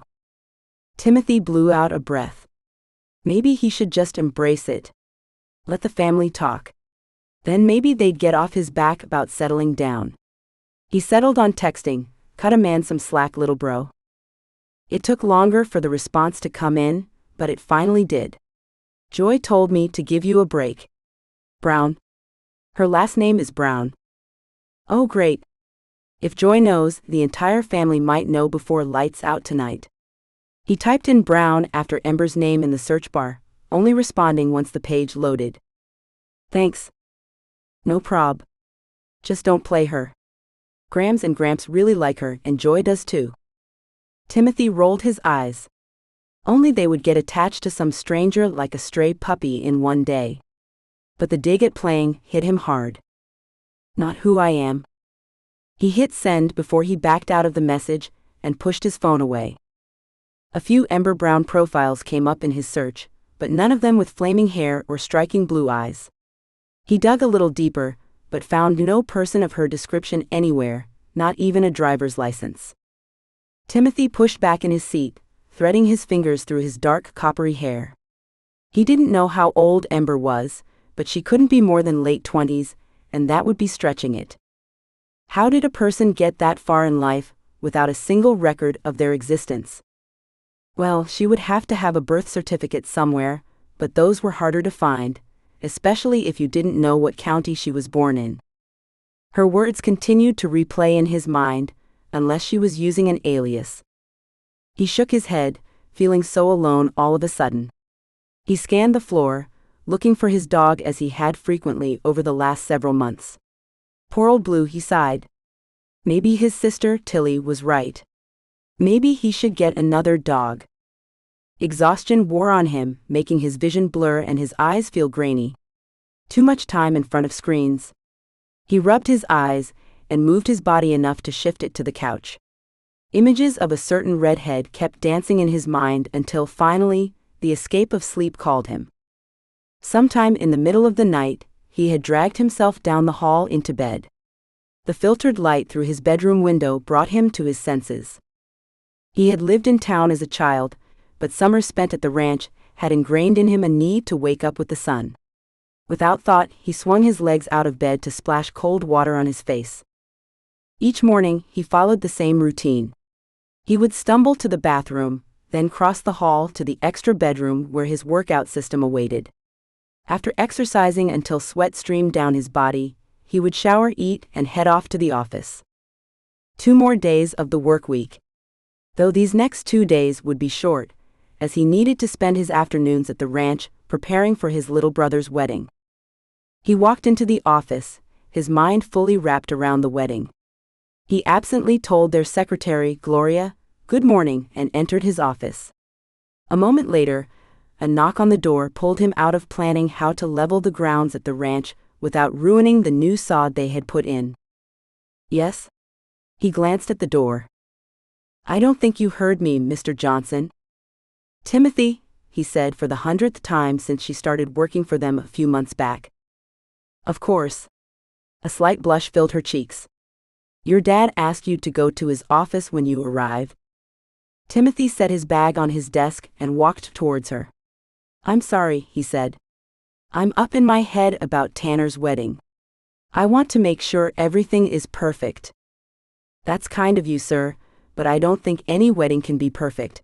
Timothy blew out a breath. Maybe he should just embrace it. Let the family talk. Then maybe they'd get off his back about settling down. He settled on texting, "Cut a man some slack, little bro." It took longer for the response to come in, but it finally did. Joy told me to give you a break. Brown. Her last name is Brown. Oh great. If Joy knows, the entire family might know before lights out tonight. He typed in Brown after Ember's name in the search bar, only responding once the page loaded. Thanks. No prob. Just don't play her. Grams and Gramps really like her, and Joy does too. Timothy rolled his eyes. Only they would get attached to some stranger like a stray puppy in one day. But the dig at playing hit him hard. Not who I am. He hit send before he backed out of the message and pushed his phone away. A few Ember Brown profiles came up in his search, but none of them with flaming hair or striking blue eyes. He dug a little deeper, but found no person of her description anywhere, not even a driver's license. Timothy pushed back in his seat, threading his fingers through his dark coppery hair. He didn't know how old Ember was, but she couldn't be more than late 20s, and that would be stretching it. How did a person get that far in life without a single record of their existence? Well, she would have to have a birth certificate somewhere, but those were harder to find, especially if you didn't know what county she was born in. Her words continued to replay in his mind, unless she was using an alias. He shook his head, feeling so alone all of a sudden. He scanned the floor, looking for his dog as he had frequently over the last several months. Poor old Blue, he sighed. Maybe his sister, Tilly, was right. Maybe he should get another dog. Exhaustion wore on him, making his vision blur and his eyes feel grainy. Too much time in front of screens. He rubbed his eyes and moved his body enough to shift it to the couch. Images of a certain redhead kept dancing in his mind until finally, the escape of sleep called him. Sometime in the middle of the night, he had dragged himself down the hall into bed. The filtered light through his bedroom window brought him to his senses. He had lived in town as a child, but summers spent at the ranch had ingrained in him a need to wake up with the sun. Without thought, he swung his legs out of bed to splash cold water on his face. Each morning, he followed the same routine. He would stumble to the bathroom, then cross the hall to the extra bedroom where his workout system awaited. After exercising until sweat streamed down his body, he would shower, eat, and head off to the office. 2 more days of the work week. Though these next 2 days would be short, as he needed to spend his afternoons at the ranch preparing for his little brother's wedding. He walked into the office, his mind fully wrapped around the wedding. He absently told their secretary, Gloria, "Good morning," and entered his office. A moment later, a knock on the door pulled him out of planning how to level the grounds at the ranch without ruining the new sod they had put in. Yes? He glanced at the door. I don't think you heard me, Mr. Johnson. Timothy, he said for the 100th time since she started working for them a few months back. Of course. A slight blush filled her cheeks. Your dad asked you to go to his office when you arrived. Timothy set his bag on his desk and walked towards her. I'm sorry, he said. I'm up in my head about Tanner's wedding. I want to make sure everything is perfect. That's kind of you, sir, but I don't think any wedding can be perfect.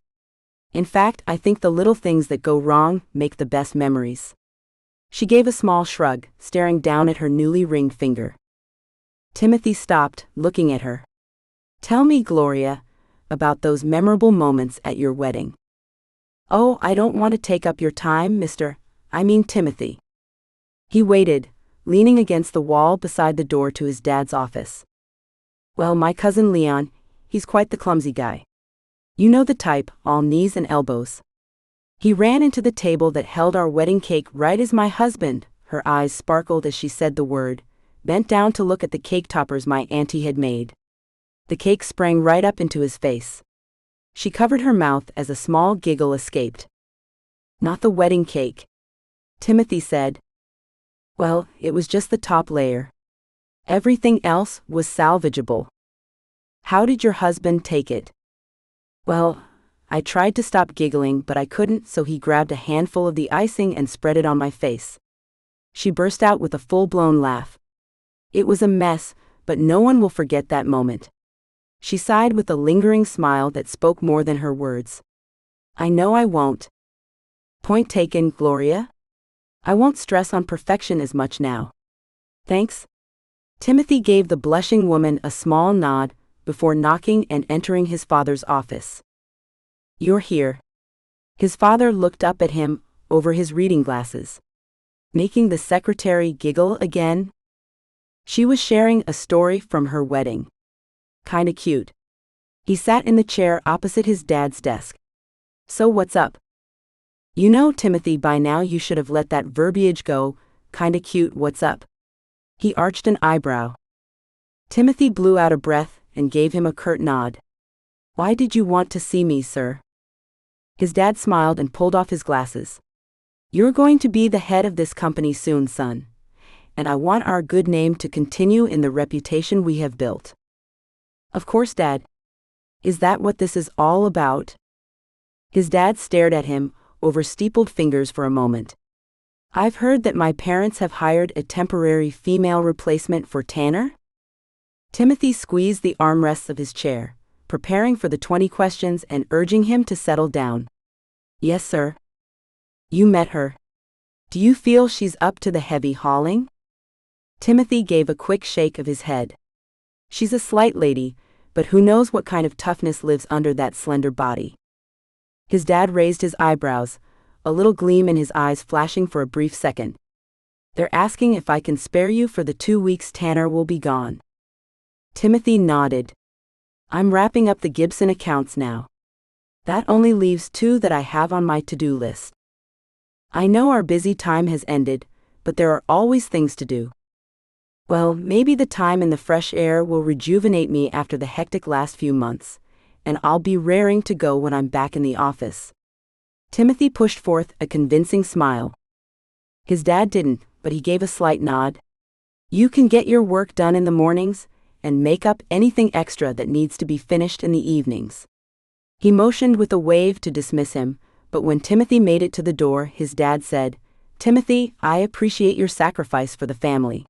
In fact, I think the little things that go wrong make the best memories. She gave a small shrug, staring down at her newly ringed finger. Timothy stopped, looking at her. Tell me, Gloria, about those memorable moments at your wedding. Oh, I don't want to take up your time, Timothy. He waited, leaning against the wall beside the door to his dad's office. Well, my cousin Leon, he's quite the clumsy guy. You know the type, all knees and elbows. He ran into the table that held our wedding cake right as my husband, her eyes sparkled as she said the word, bent down to look at the cake toppers my auntie had made. The cake sprang right up into his face. She covered her mouth as a small giggle escaped. Not the wedding cake, Timothy said. Well, it was just the top layer. Everything else was salvageable. How did your husband take it? Well, I tried to stop giggling, but I couldn't, so he grabbed a handful of the icing and spread it on my face. She burst out with a full-blown laugh. It was a mess, but no one will forget that moment. She sighed with a lingering smile that spoke more than her words. I know I won't. Point taken, Gloria. I won't stress on perfection as much now. Thanks. Timothy gave the blushing woman a small nod before knocking and entering his father's office. You're here. His father looked up at him over his reading glasses. Making the secretary giggle again? She was sharing a story from her wedding. Kinda cute. He sat in the chair opposite his dad's desk. So what's up? You know, Timothy, by now you should have let that verbiage go. Kinda cute, what's up? He arched an eyebrow. Timothy blew out a breath and gave him a curt nod. Why did you want to see me, sir? His dad smiled and pulled off his glasses. You're going to be the head of this company soon, son. And I want our good name to continue in the reputation we have built. Of course, Dad. Is that what this is all about? His dad stared at him over steepled fingers for a moment. I've heard that my parents have hired a temporary female replacement for Tanner? Timothy squeezed the armrests of his chair, preparing for the 20 questions and urging him to settle down. Yes, sir. You met her. Do you feel she's up to the heavy hauling? Timothy gave a quick shake of his head. She's a slight lady, but who knows what kind of toughness lives under that slender body. His dad raised his eyebrows, a little gleam in his eyes flashing for a brief second. They're asking if I can spare you for the 2 weeks Tanner will be gone. Timothy nodded. I'm wrapping up the Gibson accounts now. That only leaves 2 that I have on my to-do list. I know our busy time has ended, but there are always things to do. Well, maybe the time in the fresh air will rejuvenate me after the hectic last few months, and I'll be raring to go when I'm back in the office. Timothy pushed forth a convincing smile. His dad didn't, but he gave a slight nod. You can get your work done in the mornings, and make up anything extra that needs to be finished in the evenings. He motioned with a wave to dismiss him, but when Timothy made it to the door, his dad said, Timothy, I appreciate your sacrifice for the family.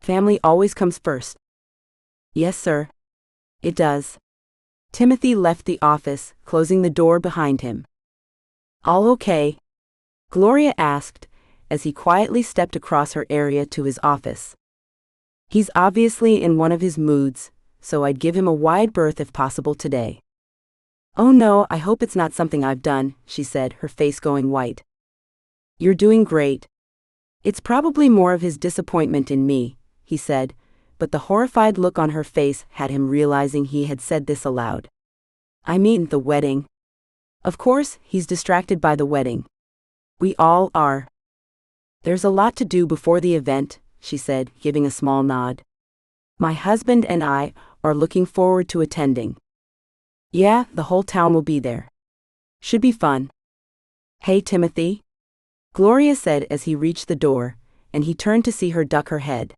Family always comes first. Yes, sir. It does. Timothy left the office, closing the door behind him. All okay? Gloria asked, as he quietly stepped across her area to his office. He's obviously in one of his moods, so I'd give him a wide berth if possible today. Oh no, I hope it's not something I've done, she said, her face going white. You're doing great. It's probably more of his disappointment in me, he said, but the horrified look on her face had him realizing he had said this aloud. I mean, the wedding. Of course, he's distracted by the wedding. We all are. There's a lot to do before the event, she said, giving a small nod. My husband and I are looking forward to attending. Yeah, the whole town will be there. Should be fun. Hey, Timothy? Gloria said as he reached the door, and he turned to see her duck her head.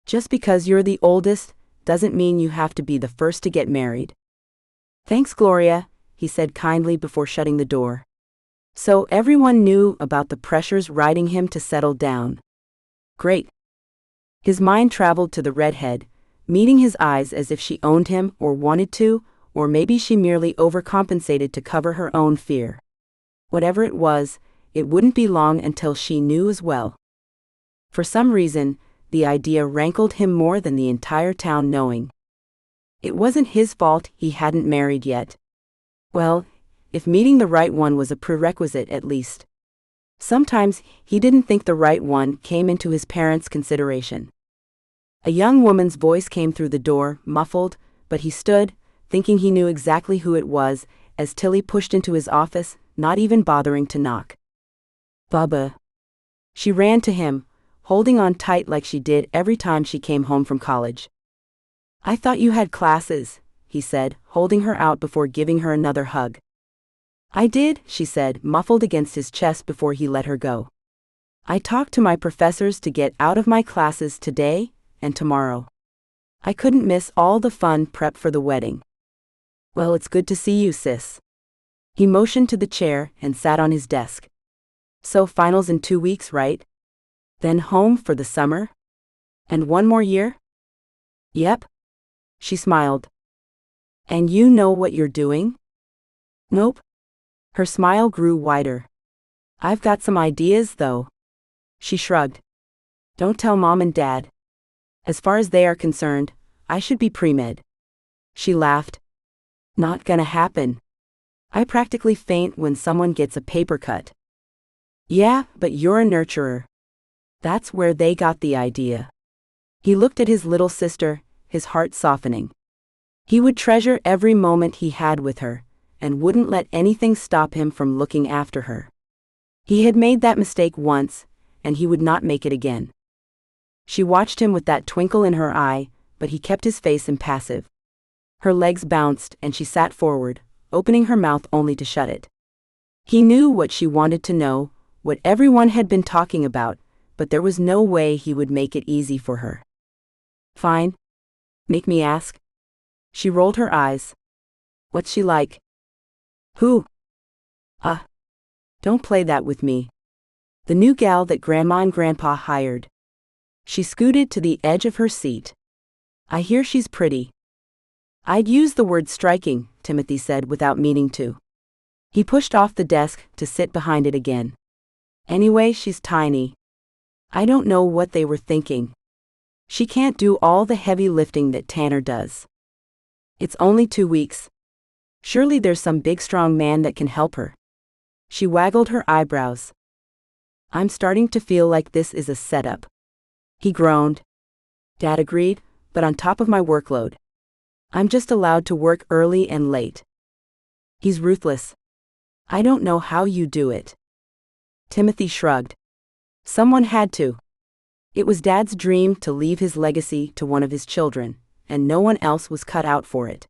Just because you're the oldest, doesn't mean you have to be the first to get married. Thanks, Gloria, he said kindly before shutting the door. So everyone knew about the pressures riding him to settle down. Great. His mind traveled to the redhead, meeting his eyes as if she owned him or wanted to, or maybe she merely overcompensated to cover her own fear. Whatever it was, it wouldn't be long until she knew as well. For some reason, the idea rankled him more than the entire town knowing. It wasn't his fault he hadn't married yet. Well, if meeting the right one was a prerequisite at least. Sometimes he didn't think the right one came into his parents' consideration. A young woman's voice came through the door, muffled, but he stood, thinking he knew exactly who it was, as Tilly pushed into his office, not even bothering to knock. Bubba. She ran to him, holding on tight like she did every time she came home from college. I thought you had classes, he said, holding her out before giving her another hug. I did, she said, muffled against his chest before he let her go. I talked to my professors to get out of my classes today and tomorrow. I couldn't miss all the fun prep for the wedding. Well, it's good to see you, sis. He motioned to the chair and sat on his desk. So finals in 2 weeks, right? Then home for the summer? And 1 more year? Yep. She smiled. And you know what you're doing? Nope. Her smile grew wider. I've got some ideas, though. She shrugged. Don't tell Mom and Dad. As far as they are concerned, I should be pre-med. She laughed. Not gonna happen. I practically faint when someone gets a paper cut. Yeah, but you're a nurturer. That's where they got the idea. He looked at his little sister, his heart softening. He would treasure every moment he had with her, and wouldn't let anything stop him from looking after her. He had made that mistake once, and he would not make it again. She watched him with that twinkle in her eye, but he kept his face impassive. Her legs bounced and she sat forward, opening her mouth only to shut it. He knew what she wanted to know, what everyone had been talking about, but there was no way he would make it easy for her. Fine. Make me ask. She rolled her eyes. What's she like? Who? Don't play that with me. The new gal that Grandma and Grandpa hired. She scooted to the edge of her seat. I hear she's pretty. I'd use the word striking, Timothy said without meaning to. He pushed off the desk to sit behind it again. Anyway, she's tiny. I don't know what they were thinking. She can't do all the heavy lifting that Tanner does. It's only 2 weeks. Surely there's some big strong man that can help her. She waggled her eyebrows. I'm starting to feel like this is a setup. He groaned. Dad agreed, but on top of my workload. I'm just allowed to work early and late. He's ruthless. I don't know how you do it. Timothy shrugged. Someone had to. It was Dad's dream to leave his legacy to one of his children, and no one else was cut out for it.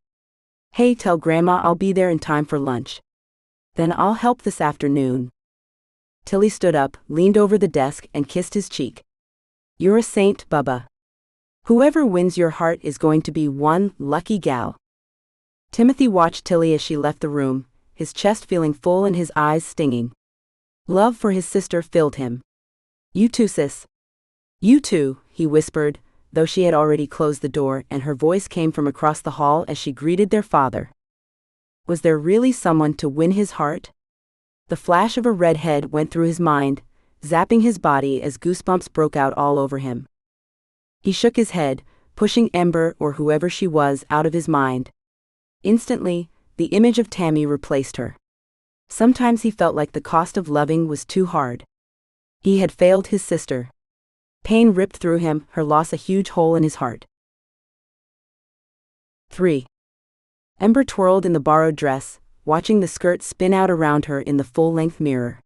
Hey, tell Grandma I'll be there in time for lunch. Then I'll help this afternoon. Tilly stood up, leaned over the desk, and kissed his cheek. You're a saint, Bubba. Whoever wins your heart is going to be one lucky gal. Timothy watched Tilly as she left the room, his chest feeling full and his eyes stinging. Love for his sister filled him. You too, sis. You too, he whispered, though she had already closed the door and her voice came from across the hall as she greeted their father. Was there really someone to win his heart? The flash of a redhead went through his mind, zapping his body as goosebumps broke out all over him. He shook his head, pushing Ember or whoever she was out of his mind. Instantly, the image of Tammy replaced her. Sometimes he felt like the cost of loving was too hard. He had failed his sister. Pain ripped through him, her loss a huge hole in his heart. 3. Ember twirled in the borrowed dress, watching the skirt spin out around her in the full-length mirror.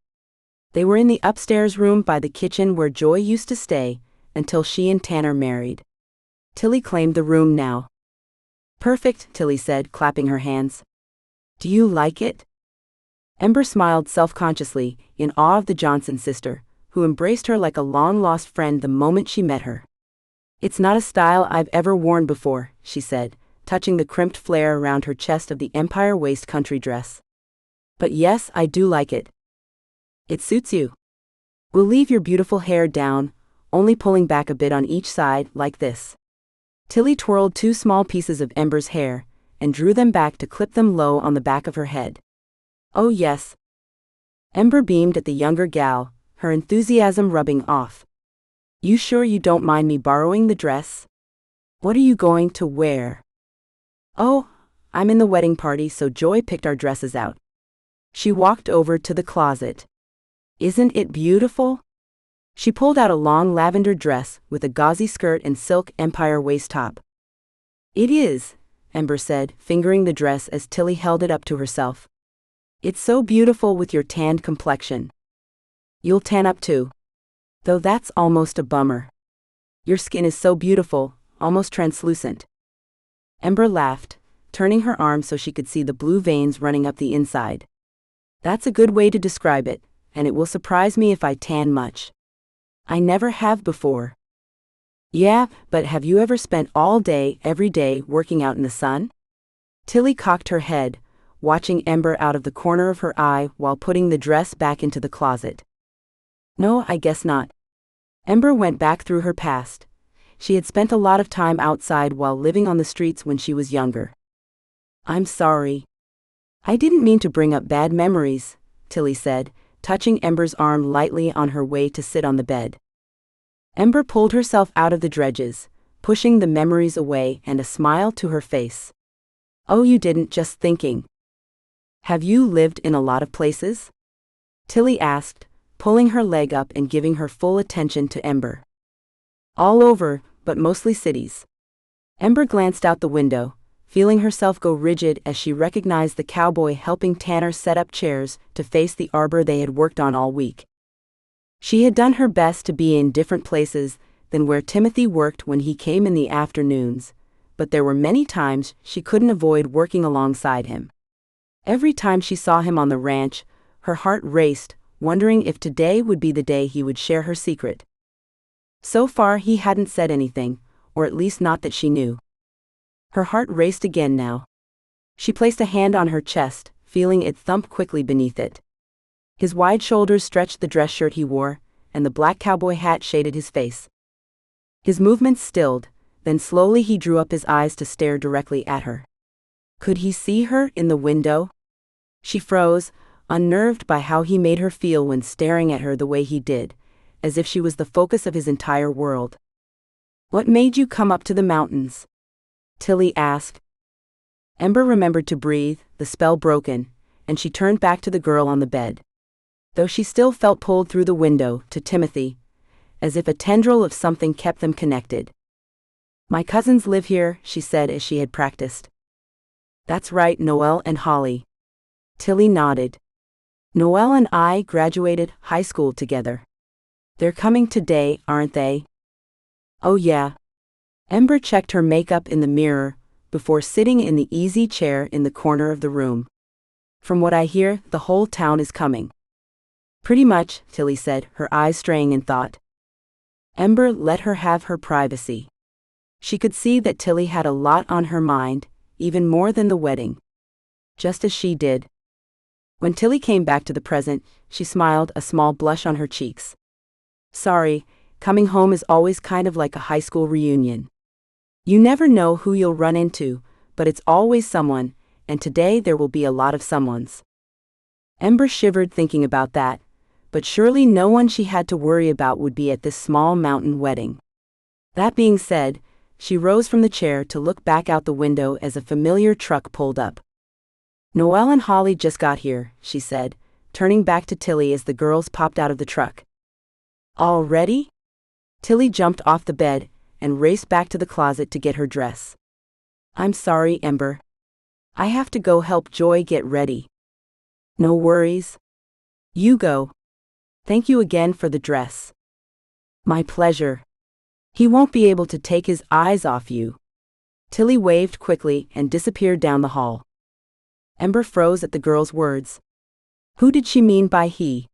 They were in the upstairs room by the kitchen where Joy used to stay, until she and Tanner married. Tilly claimed the room now. Perfect, Tilly said, clapping her hands. Do you like it? Ember smiled self-consciously, in awe of the Johnson sister, who embraced her like a long-lost friend the moment she met her. It's not a style I've ever worn before, she said, touching the crimped flare around her chest of the Empire Waist country dress. But yes, I do like it. It suits you. We'll leave your beautiful hair down, only pulling back a bit on each side, like this. Tilly twirled 2 small pieces of Ember's hair and drew them back to clip them low on the back of her head. Oh yes. Ember beamed at the younger gal, her enthusiasm rubbing off. You sure you don't mind me borrowing the dress? What are you going to wear? Oh, I'm in the wedding party, so Joy picked our dresses out. She walked over to the closet. Isn't it beautiful? She pulled out a long lavender dress with a gauzy skirt and silk empire waist top. It is, Ember said, fingering the dress as Tilly held it up to herself. It's so beautiful with your tanned complexion. You'll tan up too. Though that's almost a bummer. Your skin is so beautiful, almost translucent. Ember laughed, turning her arm so she could see the blue veins running up the inside. That's a good way to describe it, and it will surprise me if I tan much. I never have before. Yeah, but have you ever spent all day, every day, working out in the sun? Tilly cocked her head, watching Ember out of the corner of her eye while putting the dress back into the closet. No, I guess not. Ember went back through her past. She had spent a lot of time outside while living on the streets when she was younger. I'm sorry. I didn't mean to bring up bad memories, Tilly said, touching Ember's arm lightly on her way to sit on the bed. Ember pulled herself out of the dredges, pushing the memories away and a smile to her face. Oh, you didn't, just thinking. Have you lived in a lot of places? Tilly asked, pulling her leg up and giving her full attention to Ember. All over, but mostly cities. Ember glanced out the window, feeling herself go rigid as she recognized the cowboy helping Tanner set up chairs to face the arbor they had worked on all week. She had done her best to be in different places than where Timothy worked when he came in the afternoons, but there were many times she couldn't avoid working alongside him. Every time she saw him on the ranch, her heart raced, wondering if today would be the day he would share her secret. So far he hadn't said anything, or at least not that she knew. Her heart raced again now. She placed a hand on her chest, feeling it thump quickly beneath it. His wide shoulders stretched the dress shirt he wore, and the black cowboy hat shaded his face. His movements stilled, then slowly he drew up his eyes to stare directly at her. Could he see her in the window? She froze, unnerved by how he made her feel when staring at her the way he did, as if she was the focus of his entire world. What made you come up to the mountains? Tilly asked. Ember remembered to breathe, the spell broken, and she turned back to the girl on the bed. Though she still felt pulled through the window to Timothy, as if a tendril of something kept them connected. My cousins live here, she said as she had practiced. That's right, Noelle and Holly. Tilly nodded. Noelle and I graduated high school together. They're coming today, aren't they? Oh yeah. Ember checked her makeup in the mirror before sitting in the easy chair in the corner of the room. From what I hear, the whole town is coming. Pretty much, Tilly said, her eyes straying in thought. Ember let her have her privacy. She could see that Tilly had a lot on her mind, even more than the wedding. Just as she did. When Tilly came back to the present, she smiled, a small blush on her cheeks. Sorry, coming home is always kind of like a high school reunion. You never know who you'll run into, but it's always someone, and today there will be a lot of someones. Ember shivered thinking about that, but surely no one she had to worry about would be at this small mountain wedding. That being said, she rose from the chair to look back out the window as a familiar truck pulled up. Noelle and Holly just got here, she said, turning back to Tilly as the girls popped out of the truck. Already? Tilly jumped off the bed and raced back to the closet to get her dress. I'm sorry, Ember. I have to go help Joy get ready. No worries. You go. Thank you again for the dress. My pleasure. He won't be able to take his eyes off you. Tilly waved quickly and disappeared down the hall. Ember froze at the girl's words. Who did she mean by he?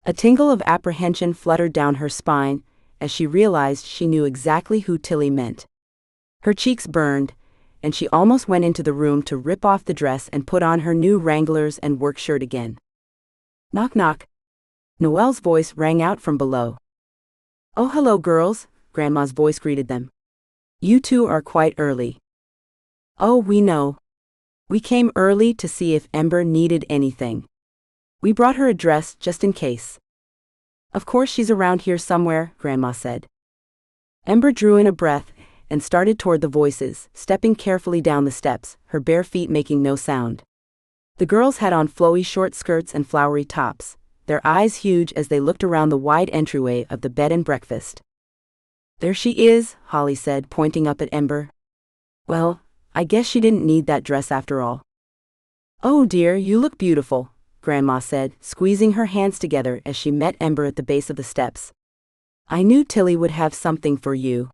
A tingle of apprehension fluttered down her spine as she realized she knew exactly who Tilly meant. Her cheeks burned, and she almost went into the room to rip off the dress and put on her new Wranglers and work shirt again. Knock knock. Noelle's voice rang out from below. "Oh, hello, girls," Grandma's voice greeted them. "You two are quite early." "Oh, we know. We came early to see if Ember needed anything. We brought her a dress just in case." "Of course she's around here somewhere," Grandma said. Ember drew in a breath and started toward the voices, stepping carefully down the steps, her bare feet making no sound. The girls had on flowy short skirts and flowery tops, their eyes huge as they looked around the wide entryway of the bed and breakfast. "There she is," Holly said, pointing up at Ember. "Well, I guess she didn't need that dress after all." "Oh dear, you look beautiful," Grandma said, squeezing her hands together as she met Ember at the base of the steps. "I knew Tilly would have something for you."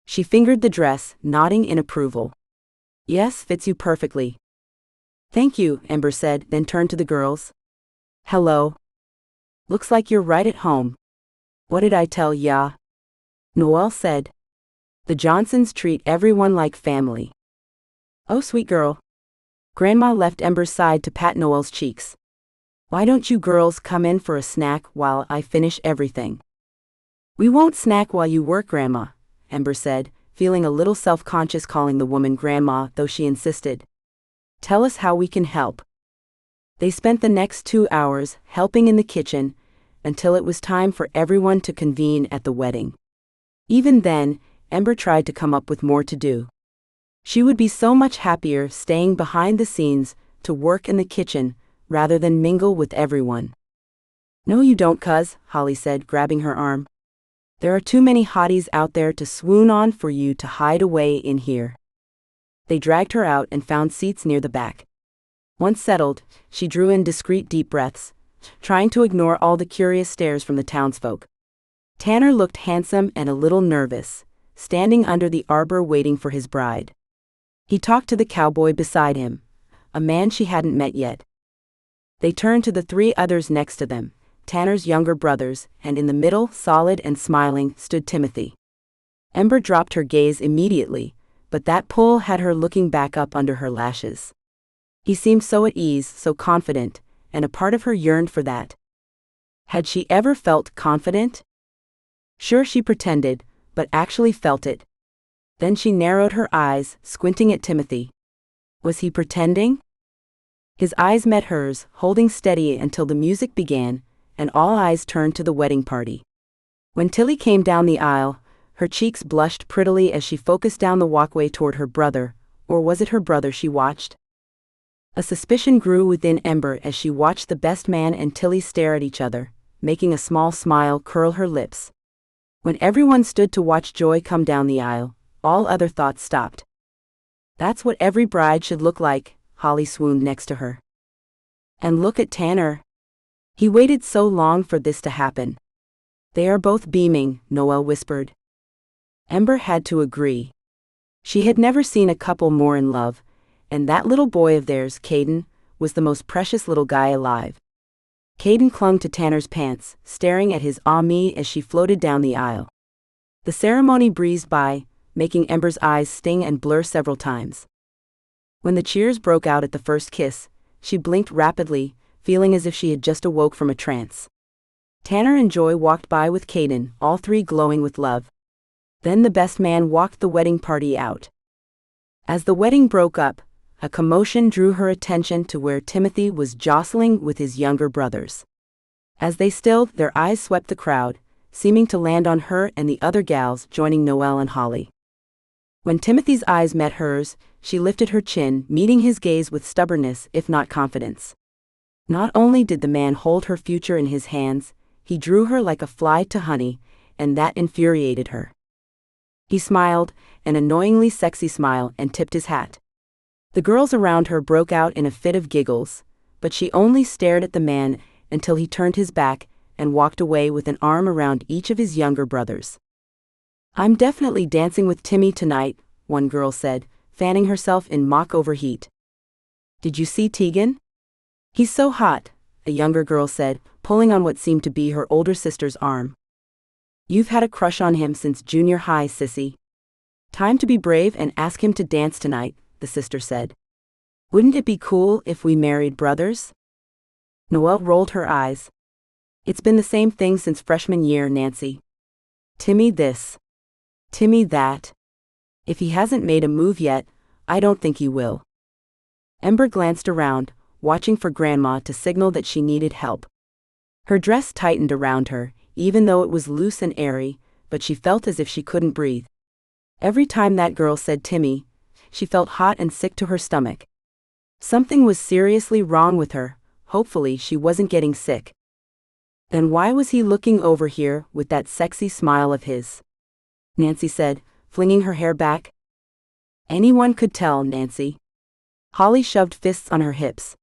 She fingered the dress, nodding in approval. "Yes, fits you perfectly." "Thank you," Ember said, then turned to the girls. "Hello. Looks like you're right at home. What did I tell ya?" Noelle said. "The Johnsons treat everyone like family." "Oh, sweet girl." Grandma left Ember's side to pat Noelle's cheeks. "Why don't you girls come in for a snack while I finish everything?" "We won't snack while you work, Grandma," Ember said, feeling a little self-conscious calling the woman Grandma, though she insisted. "Tell us how we can help." They spent the next 2 hours helping in the kitchen until it was time for everyone to convene at the wedding. Even then, Ember tried to come up with more to do. She would be so much happier staying behind the scenes to work in the kitchen rather than mingle with everyone. "No you don't, cuz," Holly said, grabbing her arm. "There are too many hotties out there to swoon on for you to hide away in here." They dragged her out and found seats near the back. Once settled, she drew in discreet deep breaths, trying to ignore all the curious stares from the townsfolk. Tanner looked handsome and a little nervous, standing under the arbor waiting for his bride. He talked to the cowboy beside him, a man she hadn't met yet. They turned to the 3 others next to them, Tanner's younger brothers, and in the middle, solid and smiling, stood Timothy. Ember dropped her gaze immediately, but that pull had her looking back up under her lashes. He seemed so at ease, so confident, and a part of her yearned for that. Had she ever felt confident? Sure, she pretended, but actually felt it. Then she narrowed her eyes, squinting at Timothy. Was he pretending? His eyes met hers, holding steady until the music began, and all eyes turned to the wedding party. When Tilly came down the aisle, her cheeks blushed prettily as she focused down the walkway toward her brother, or was it her brother she watched? A suspicion grew within Ember as she watched the best man and Tilly stare at each other, making a small smile curl her lips. When everyone stood to watch Joy come down the aisle, all other thoughts stopped. "That's what every bride should look like," Holly swooned next to her. "And look at Tanner. He waited so long for this to happen." "They are both beaming," Noelle whispered. Ember had to agree. She had never seen a couple more in love, and that little boy of theirs, Caden, was the most precious little guy alive. Caden clung to Tanner's pants, staring at his ah-me as she floated down the aisle. The ceremony breezed by, making Ember's eyes sting and blur several times. When the cheers broke out at the first kiss, she blinked rapidly, feeling as if she had just awoke from a trance. Tanner and Joy walked by with Caden, all 3 glowing with love. Then the best man walked the wedding party out. As the wedding broke up, a commotion drew her attention to where Timothy was jostling with his younger brothers. As they stilled, their eyes swept the crowd, seeming to land on her and the other gals joining Noelle and Holly. When Timothy's eyes met hers, she lifted her chin, meeting his gaze with stubbornness if not confidence. Not only did the man hold her future in his hands, he drew her like a fly to honey, and that infuriated her. He smiled, an annoyingly sexy smile, and tipped his hat. The girls around her broke out in a fit of giggles, but she only stared at the man until he turned his back and walked away with an arm around each of his younger brothers. "I'm definitely dancing with Timmy tonight," one girl said, fanning herself in mock overheat. "Did you see Tegan? He's so hot," a younger girl said, pulling on what seemed to be her older sister's arm. "You've had a crush on him since junior high, sissy. Time to be brave and ask him to dance tonight," the sister said. "Wouldn't it be cool if we married brothers?" Noelle rolled her eyes. It's been the same thing since freshman year, Nancy. Timmy this. Timmy that. If he hasn't made a move yet, I don't think he will. Ember glanced around, watching for Grandma to signal that she needed help. Her dress tightened around her, even though it was loose and airy, but she felt as if she couldn't breathe. Every time that girl said Timmy, she felt hot and sick to her stomach. Something was seriously wrong with her. Hopefully she wasn't getting sick. Then why was he looking over here with that sexy smile of his? Nancy said, flinging her hair back. Anyone could tell, Nancy. Holly shoved fists on her hips.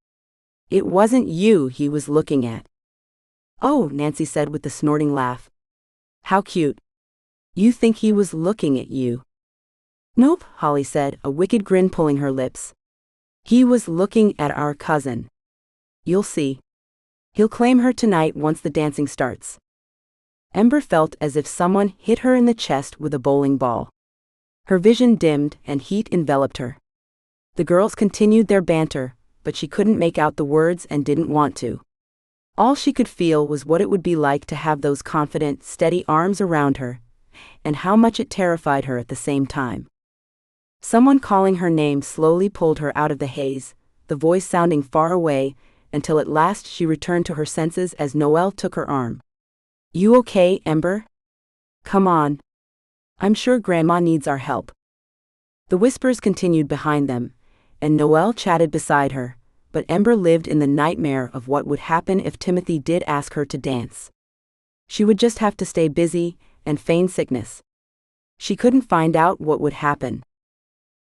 It wasn't you he was looking at. Oh, Nancy said with a snorting laugh. How cute. You think he was looking at you? Nope, Holly said, a wicked grin pulling her lips. He was looking at our cousin. You'll see. He'll claim her tonight once the dancing starts. Ember felt as if someone hit her in the chest with a bowling ball. Her vision dimmed and heat enveloped her. The girls continued their banter, but she couldn't make out the words and didn't want to. All she could feel was what it would be like to have those confident, steady arms around her, and how much it terrified her at the same time. Someone calling her name slowly pulled her out of the haze, the voice sounding far away, until at last she returned to her senses as Noelle took her arm. You okay, Ember? Come on. I'm sure Grandma needs our help. The whispers continued behind them, and Noelle chatted beside her, but Ember lived in the nightmare of what would happen if Timothy did ask her to dance. She would just have to stay busy and feign sickness. She couldn't find out what would happen.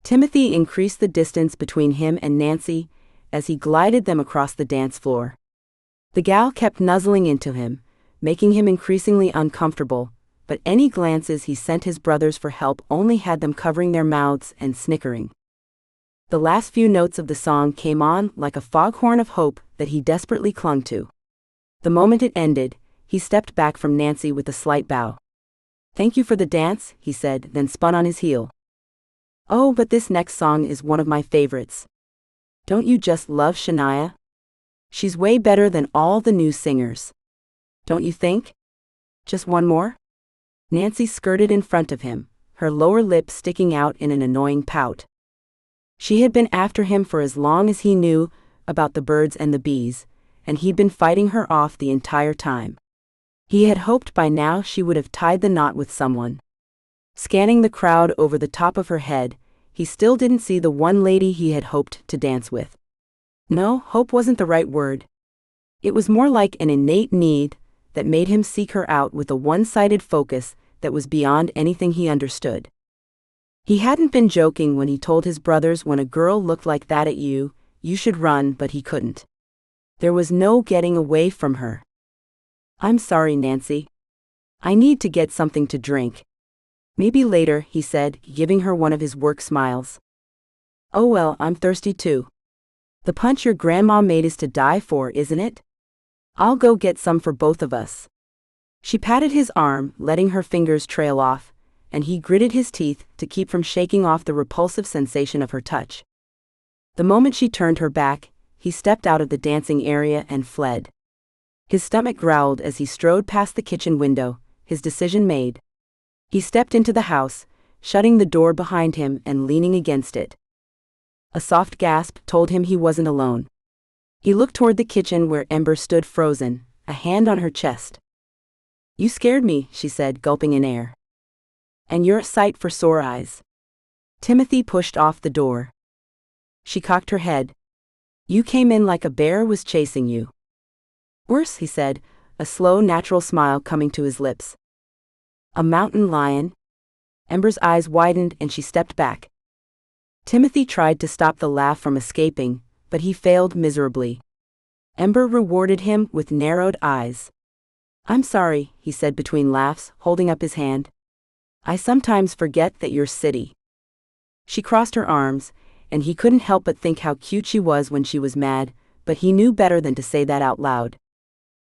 Timothy increased the distance between him and Nancy as he glided them across the dance floor. The gal kept nuzzling into him, making him increasingly uncomfortable, but any glances he sent his brothers for help only had them covering their mouths and snickering. The last few notes of the song came on like a foghorn of hope that he desperately clung to. The moment it ended, he stepped back from Nancy with a slight bow. Thank you for the dance, he said, then spun on his heel. Oh, but this next song is one of my favorites. Don't you just love Shania? She's way better than all the new singers. Don't you think? Just one more? Nancy skirted in front of him, her lower lip sticking out in an annoying pout. She had been after him for as long as he knew about the birds and the bees, and he'd been fighting her off the entire time. He had hoped by now she would have tied the knot with someone. Scanning the crowd over the top of her head, he still didn't see the one lady he had hoped to dance with. No, hope wasn't the right word. It was more like an innate need that made him seek her out with a one-sided focus that was beyond anything he understood. He hadn't been joking when he told his brothers when a girl looked like that at you, you should run, but he couldn't. There was no getting away from her. I'm sorry, Nancy. I need to get something to drink. Maybe later, he said, giving her one of his work smiles. Oh well, I'm thirsty too. The punch your grandma made is to die for, isn't it? I'll go get some for both of us. She patted his arm, letting her fingers trail off, and he gritted his teeth to keep from shaking off the repulsive sensation of her touch. The moment she turned her back, he stepped out of the dancing area and fled. His stomach growled as he strode past the kitchen window, his decision made. He stepped into the house, shutting the door behind him and leaning against it. A soft gasp told him he wasn't alone. He looked toward the kitchen where Ember stood frozen, a hand on her chest. You scared me, she said, gulping in air. And you're a sight for sore eyes. Timothy pushed off the door. She cocked her head. You came in like a bear was chasing you. Worse, he said, a slow, natural smile coming to his lips. A mountain lion? Ember's eyes widened and she stepped back. Timothy tried to stop the laugh from escaping, but he failed miserably. Ember rewarded him with narrowed eyes. I'm sorry, he said between laughs, holding up his hand. I sometimes forget that you're city. She crossed her arms, and he couldn't help but think how cute she was when she was mad, but he knew better than to say that out loud.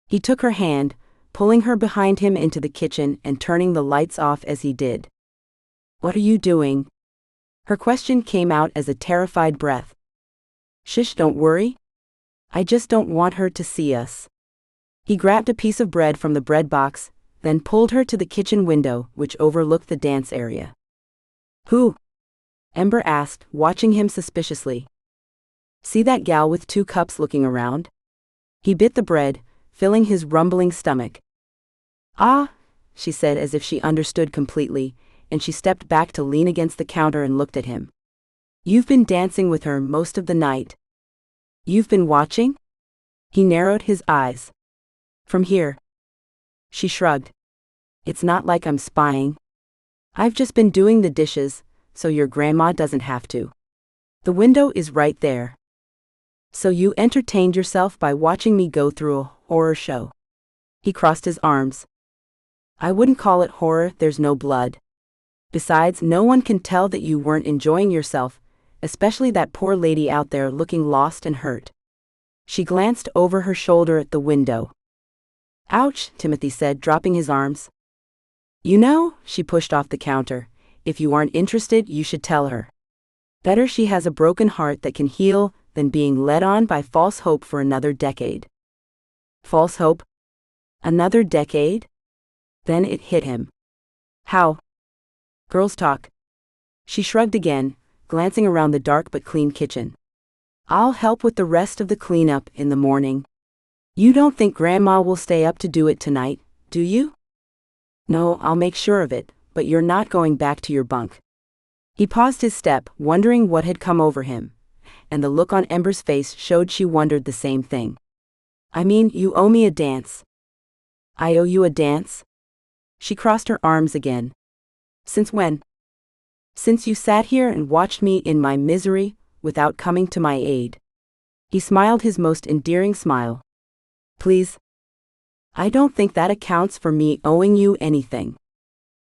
He took her hand, pulling her behind him into the kitchen and turning the lights off as he did. What are you doing? Her question came out as a terrified breath. Shush, don't worry. I just don't want her to see us. He grabbed a piece of bread from the bread box, then pulled her to the kitchen window, which overlooked the dance area. Who? Ember asked, watching him suspiciously. See that gal with 2 cups looking around? He bit the bread, filling his rumbling stomach. Ah, she said as if she understood completely, and she stepped back to lean against the counter and looked at him. You've been dancing with her most of the night. You've been watching? He narrowed his eyes. From here. She shrugged. It's not like I'm spying. I've just been doing the dishes, so your grandma doesn't have to. The window is right there. So you entertained yourself by watching me go through a horror show. He crossed his arms. I wouldn't call it horror, there's no blood. Besides, no one can tell that you weren't enjoying yourself, especially that poor lady out there looking lost and hurt. She glanced over her shoulder at the window. Ouch, Timothy said, dropping his arms. You know, she pushed off the counter, if you aren't interested, you should tell her. Better she has a broken heart that can heal than being led on by false hope for another decade. False hope? Another decade? Then it hit him. How? Girls talk. She shrugged again, glancing around the dark but clean kitchen. I'll help with the rest of the cleanup in the morning. You don't think Grandma will stay up to do it tonight, do you? No, I'll make sure of it, but you're not going back to your bunk. He paused his step, wondering what had come over him, and the look on Ember's face showed she wondered the same thing. I mean, you owe me a dance. I owe you a dance? She crossed her arms again. Since when? Since you sat here and watched me in my misery, without coming to my aid. He smiled his most endearing smile. Please? I don't think that accounts for me owing you anything.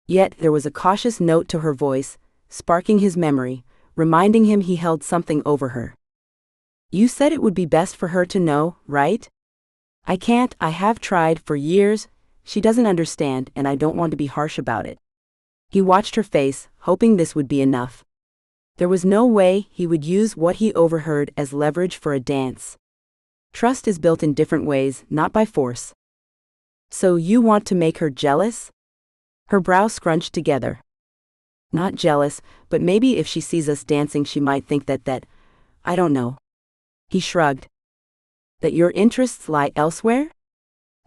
Yet there was a cautious note to her voice, sparking his memory, reminding him he held something over her. You said it would be best for her to know, right? I can't, I have tried for years, she doesn't understand and I don't want to be harsh about it. He watched her face, hoping this would be enough. There was no way he would use what he overheard as leverage for a dance. Trust is built in different ways, not by force. So you want to make her jealous? Her brow scrunched together. Not jealous, but maybe if she sees us dancing she might think that, I don't know. He shrugged. That your interests lie elsewhere?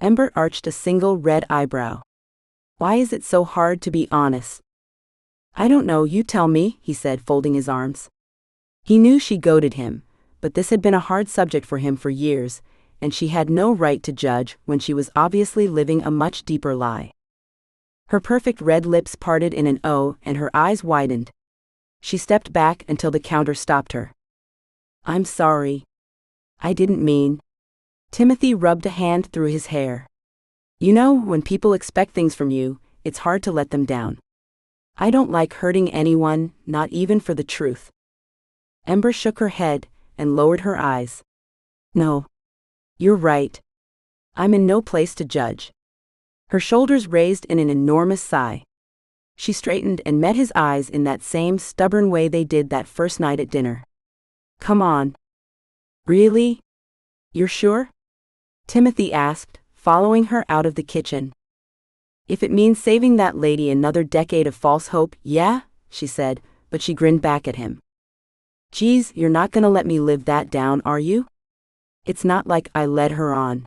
Ember arched a single red eyebrow. Why is it so hard to be honest? I don't know, you tell me, he said, folding his arms. He knew she goaded him, but this had been a hard subject for him for years, and she had no right to judge when she was obviously living a much deeper lie. Her perfect red lips parted in an O and her eyes widened. She stepped back until the counter stopped her. I'm sorry. I didn't mean. Timothy rubbed a hand through his hair. You know, when people expect things from you, it's hard to let them down. I don't like hurting anyone, not even for the truth. Ember shook her head and lowered her eyes. No. You're right. I'm in no place to judge. Her shoulders raised in an enormous sigh. She straightened and met his eyes in that same stubborn way they did that first night at dinner. Come on. Really? You're sure? Timothy asked, following her out of the kitchen. If it means saving that lady another decade of false hope, yeah, she said, but she grinned back at him. Geez, you're not gonna let me live that down, are you? It's not like I led her on.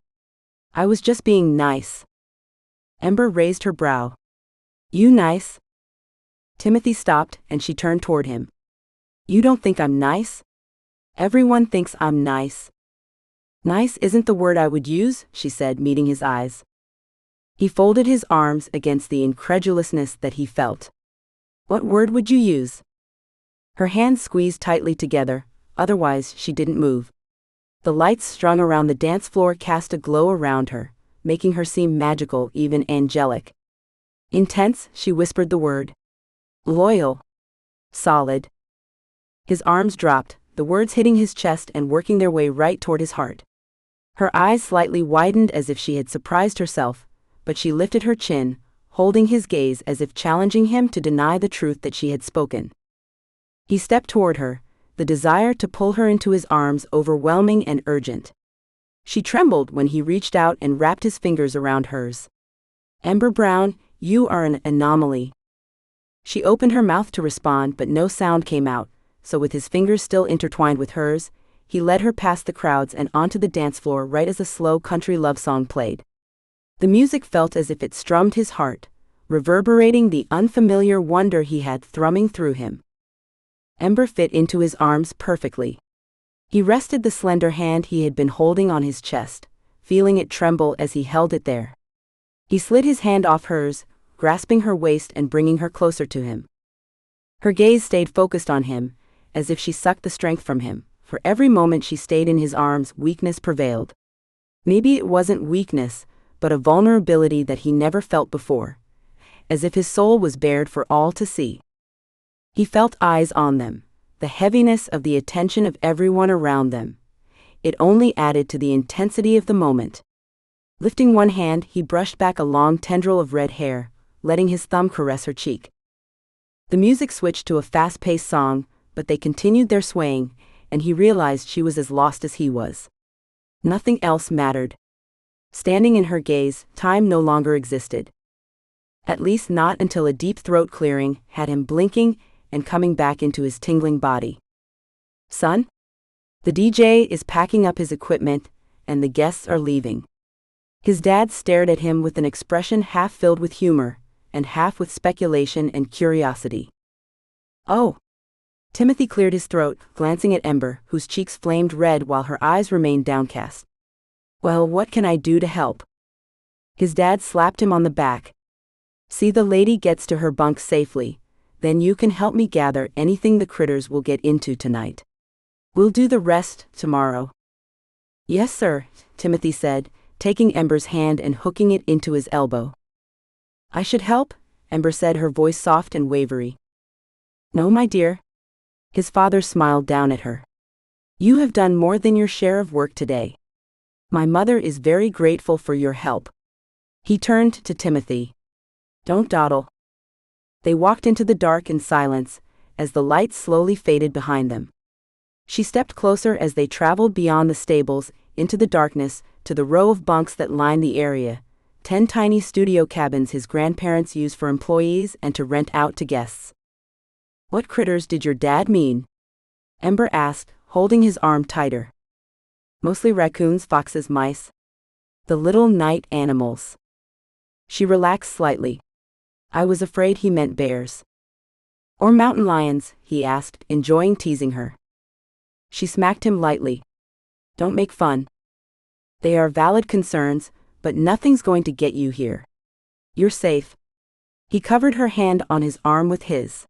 I was just being nice. Ember raised her brow. You nice? Timothy stopped and she turned toward him. You don't think I'm nice? Everyone thinks I'm nice. Nice isn't the word I would use, she said, meeting his eyes. He folded his arms against the incredulousness that he felt. What word would you use? Her hands squeezed tightly together, otherwise she didn't move. The lights strung around the dance floor cast a glow around her, making her seem magical, even angelic. Intense, she whispered the word. Loyal. Solid. His arms dropped, the words hitting his chest and working their way right toward his heart. Her eyes slightly widened as if she had surprised herself, but she lifted her chin, holding his gaze as if challenging him to deny the truth that she had spoken. He stepped toward her, the desire to pull her into his arms overwhelming and urgent. She trembled when he reached out and wrapped his fingers around hers. Ember Brown, you are an anomaly. She opened her mouth to respond, but no sound came out, so with his fingers still intertwined with hers, he led her past the crowds and onto the dance floor right as a slow country love song played. The music felt as if it strummed his heart, reverberating the unfamiliar wonder he had thrumming through him. Ember fit into his arms perfectly. He rested the slender hand he had been holding on his chest, feeling it tremble as he held it there. He slid his hand off hers, grasping her waist and bringing her closer to him. Her gaze stayed focused on him, as if she sucked the strength from him. For every moment she stayed in his arms, weakness prevailed. Maybe it wasn't weakness, but a vulnerability that he never felt before, as if his soul was bared for all to see. He felt eyes on them, the heaviness of the attention of everyone around them. It only added to the intensity of the moment. Lifting one hand, he brushed back a long tendril of red hair, letting his thumb caress her cheek. The music switched to a fast-paced song, but they continued their swaying, and he realized she was as lost as he was. Nothing else mattered. Standing in her gaze, time no longer existed. At least not until a deep throat clearing had him blinking and coming back into his tingling body. Son? The DJ is packing up his equipment, and the guests are leaving. His dad stared at him with an expression half filled with humor, and half with speculation and curiosity. Oh! Timothy cleared his throat, glancing at Ember, whose cheeks flamed red while her eyes remained downcast. Well, what can I do to help? His dad slapped him on the back. See the lady gets to her bunk safely, then you can help me gather anything the critters will get into tonight. We'll do the rest tomorrow. Yes, sir, Timothy said, taking Ember's hand and hooking it into his elbow. I should help, Ember said, her voice soft and wavery. No, my dear. His father smiled down at her. You have done more than your share of work today. My mother is very grateful for your help. He turned to Timothy. Don't dawdle. They walked into the dark in silence, as the lights slowly faded behind them. She stepped closer as they traveled beyond the stables, into the darkness, to the row of bunks that lined the area, 10 tiny studio cabins his grandparents used for employees and to rent out to guests. What critters did your dad mean? Ember asked, holding his arm tighter. Mostly raccoons, foxes, mice. The little night animals. She relaxed slightly. I was afraid he meant bears. Or mountain lions, he asked, enjoying teasing her. She smacked him lightly. Don't make fun. They are valid concerns, but nothing's going to get you here. You're safe. He covered her hand on his arm with his.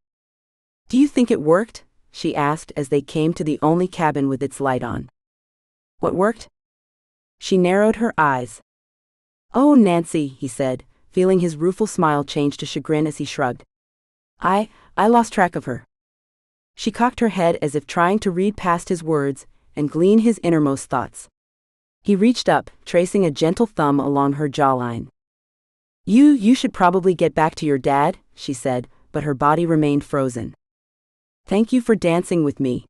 Do you think it worked? She asked as they came to the only cabin with its light on. What worked? She narrowed her eyes. Oh, Nancy, he said, feeling his rueful smile change to chagrin as he shrugged. I lost track of her. She cocked her head as if trying to read past his words and glean his innermost thoughts. He reached up, tracing a gentle thumb along her jawline. You should probably get back to your dad, she said, but her body remained frozen. Thank you for dancing with me.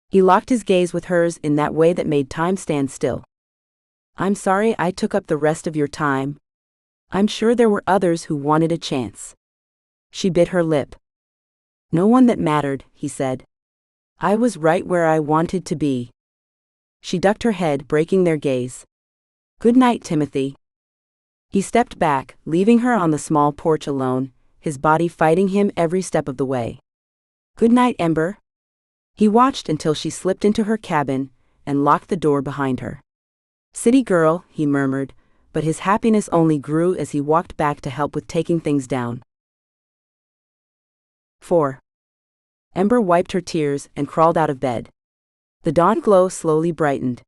He locked his gaze with hers in that way that made time stand still. I'm sorry I took up the rest of your time. I'm sure there were others who wanted a chance. She bit her lip. No one that mattered, he said. I was right where I wanted to be. She ducked her head, breaking their gaze. Good night, Timothy. He stepped back, leaving her on the small porch alone, his body fighting him every step of the way. Good night, Ember. He watched until she slipped into her cabin and locked the door behind her. City girl, he murmured, but his happiness only grew as he walked back to help with taking things down. 4. Ember wiped her tears and crawled out of bed. The dawn glow slowly brightened.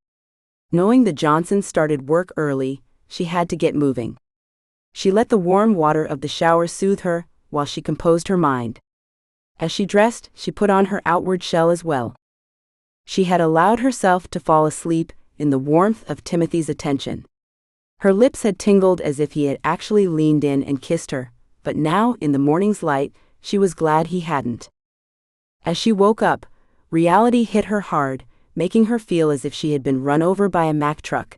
Knowing the Johnsons started work early, she had to get moving. She let the warm water of the shower soothe her while she composed her mind. As she dressed, she put on her outward shell as well. She had allowed herself to fall asleep in the warmth of Timothy's attention. Her lips had tingled as if he had actually leaned in and kissed her, but now, in the morning's light, she was glad he hadn't. As she woke up, reality hit her hard, making her feel as if she had been run over by a Mack truck.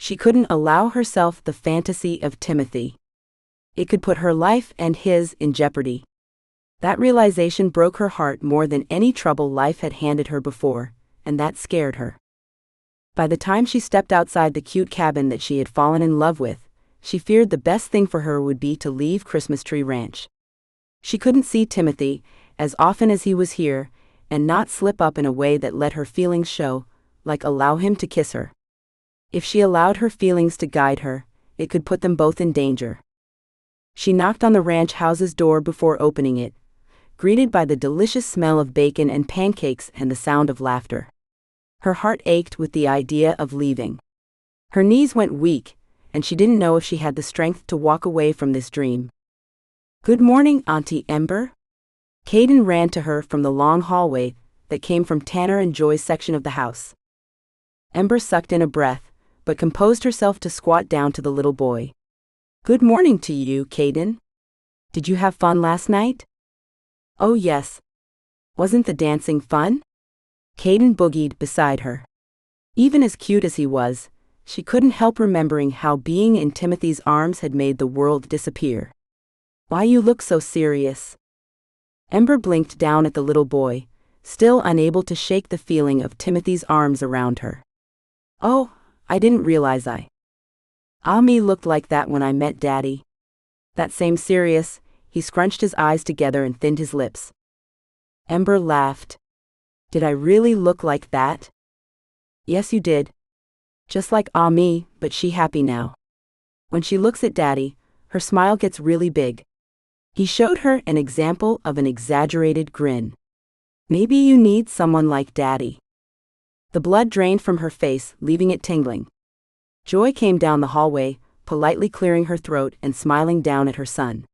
She couldn't allow herself the fantasy of Timothy. It could put her life and his in jeopardy. That realization broke her heart more than any trouble life had handed her before, and that scared her. By the time she stepped outside the cute cabin that she had fallen in love with, she feared the best thing for her would be to leave Christmas Tree Ranch. She couldn't see Timothy as often as he was here, and not slip up in a way that let her feelings show, like allow him to kiss her. If she allowed her feelings to guide her, it could put them both in danger. She knocked on the ranch house's door before opening it, greeted by the delicious smell of bacon and pancakes and the sound of laughter. Her heart ached with the idea of leaving. Her knees went weak, and she didn't know if she had the strength to walk away from this dream. "Good morning, Auntie Ember." Caden ran to her from the long hallway that came from Tanner and Joy's section of the house. Ember sucked in a breath, but composed herself to squat down to the little boy. "Good morning to you, Caden. Did you have fun last night?" "Oh yes. Wasn't the dancing fun?" Caden boogied beside her. Even as cute as he was, she couldn't help remembering how being in Timothy's arms had made the world disappear. "Why you look so serious?" Ember blinked down at the little boy, still unable to shake the feeling of Timothy's arms around her. "Oh, I didn't realize me looked like that when I met Daddy." "That same serious?" He scrunched his eyes together and thinned his lips. Ember laughed. "Did I really look like that?" "Yes, you did. Just like me, but she happy now. When she looks at Daddy, her smile gets really big." He showed her an example of an exaggerated grin. "Maybe you need someone like Daddy." The blood drained from her face, leaving it tingling. Joy came down the hallway, politely clearing her throat and smiling down at her son.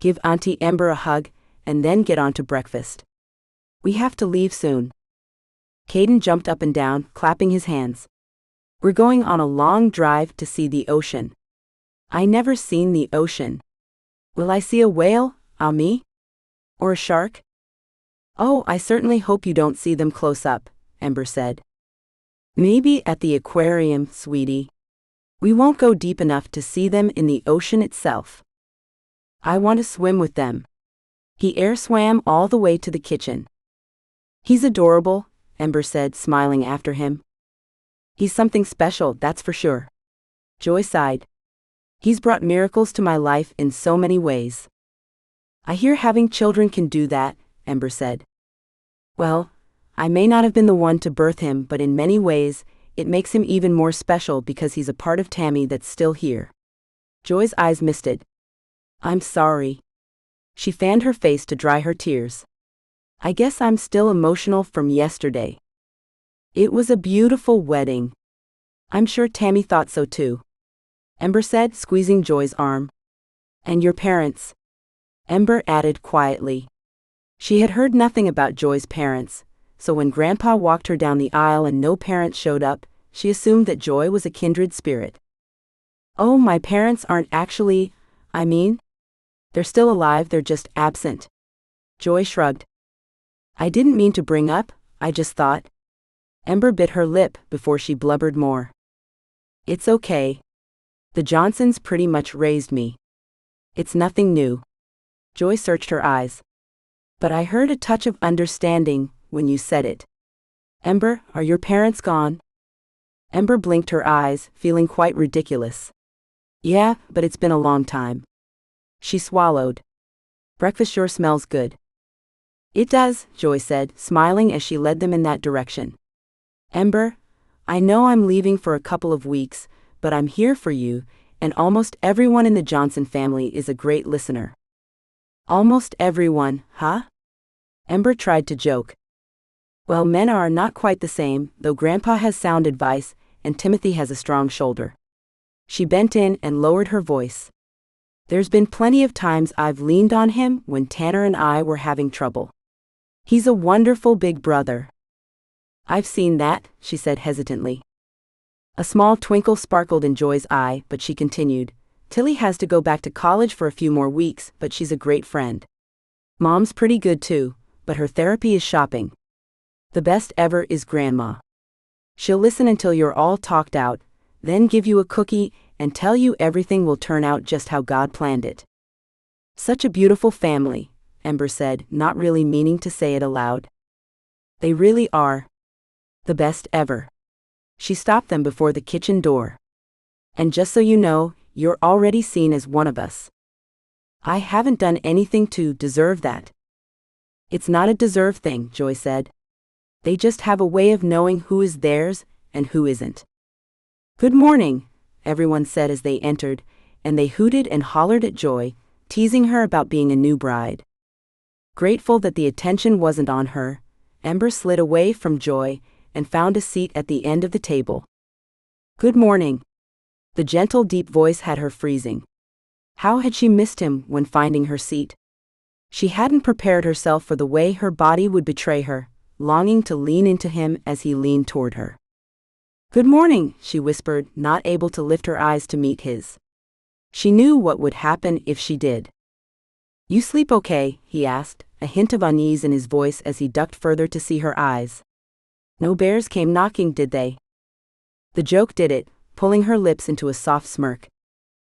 "Give Auntie Ember a hug, and then get on to breakfast. We have to leave soon." Caden jumped up and down, clapping his hands. "We're going on a long drive to see the ocean." "I never seen the ocean." "Will I see a whale, me? Or a shark?" "Oh, I certainly hope you don't see them close up," Ember said. "Maybe at the aquarium, sweetie. We won't go deep enough to see them in the ocean itself." "I want to swim with them." He air swam all the way to the kitchen. "He's adorable," Ember said, smiling after him. "He's something special, that's for sure." Joy sighed. "He's brought miracles to my life in so many ways." "I hear having children can do that," Ember said. "Well, I may not have been the one to birth him, but in many ways, it makes him even more special because he's a part of Tammy that's still here." Joy's eyes misted. "I'm sorry." She fanned her face to dry her tears. "I guess I'm still emotional from yesterday. It was a beautiful wedding." "I'm sure Tammy thought so too," Ember said, squeezing Joy's arm. "And your parents," Ember added quietly. She had heard nothing about Joy's parents, so when Grandpa walked her down the aisle and no parents showed up, she assumed that Joy was a kindred spirit. "Oh, my parents aren't actually, they're still alive, they're just absent." Joy shrugged. "I didn't mean to bring up, I just thought." Ember bit her lip before she blubbered more. "It's okay. The Johnsons pretty much raised me. It's nothing new." Joy searched her eyes. "But I heard a touch of understanding when you said it." "Ember, are your parents gone?" Ember blinked her eyes, feeling quite ridiculous. "Yeah, but it's been a long time." She swallowed. "Breakfast sure smells good." "It does," Joy said, smiling as she led them in that direction. "Ember, I know I'm leaving for a couple of weeks, but I'm here for you, and almost everyone in the Johnson family is a great listener." "Almost everyone, huh?" Ember tried to joke. "Well, men are not quite the same, though Grandpa has sound advice, and Timothy has a strong shoulder." She bent in and lowered her voice. "There's been plenty of times I've leaned on him when Tanner and I were having trouble. He's a wonderful big brother." "I've seen that," she said hesitantly. A small twinkle sparkled in Joy's eye, but she continued, "Tilly has to go back to college for a few more weeks, but she's a great friend. Mom's pretty good too, but her therapy is shopping. The best ever is Grandma. She'll listen until you're all talked out, then give you a cookie and tell you everything will turn out just how God planned it. Such a beautiful family, Ember said, not really meaning to say it aloud. They really are. The best ever. She stopped them before the kitchen door. And just so you know, you're already seen as one of us. I haven't done anything to deserve that. It's not a deserve thing, Joy said. They just have a way of knowing who is theirs and who isn't. Good morning, everyone said as they entered, and they hooted and hollered at Joy, teasing her about being a new bride. Grateful that the attention wasn't on her, Ember slid away from Joy and found a seat at the end of the table. Good morning. The gentle, deep voice had her freezing. How had she missed him when finding her seat? She hadn't prepared herself for the way her body would betray her, longing to lean into him as he leaned toward her. Good morning, she whispered, not able to lift her eyes to meet his. She knew what would happen if she did. You sleep okay? He asked, a hint of unease in his voice as he ducked further to see her eyes. No bears came knocking, did they? The joke did it, pulling her lips into a soft smirk.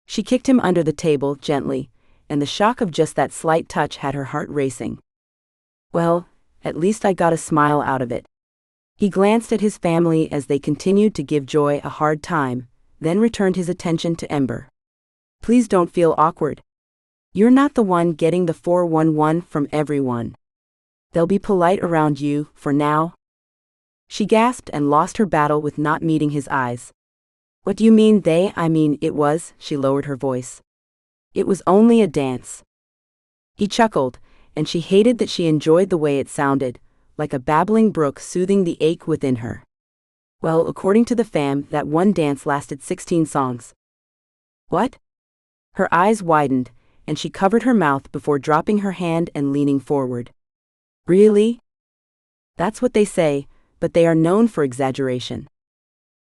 She kicked him under the table gently, and the shock of just that slight touch had her heart racing. Well, at least I got a smile out of it. He glanced at his family as they continued to give Joy a hard time, then returned his attention to Ember. Please don't feel awkward. You're not the one getting the 411 from everyone. They'll be polite around you, for now. She gasped and lost her battle with not meeting his eyes. What do you mean they? I mean it was, she lowered her voice. It was only a dance. He chuckled, and she hated that she enjoyed the way it sounded, like a babbling brook soothing the ache within her. Well, according to the fam, that one dance lasted 16 songs. What? Her eyes widened, and she covered her mouth before dropping her hand and leaning forward. Really? That's what they say, but they are known for exaggeration.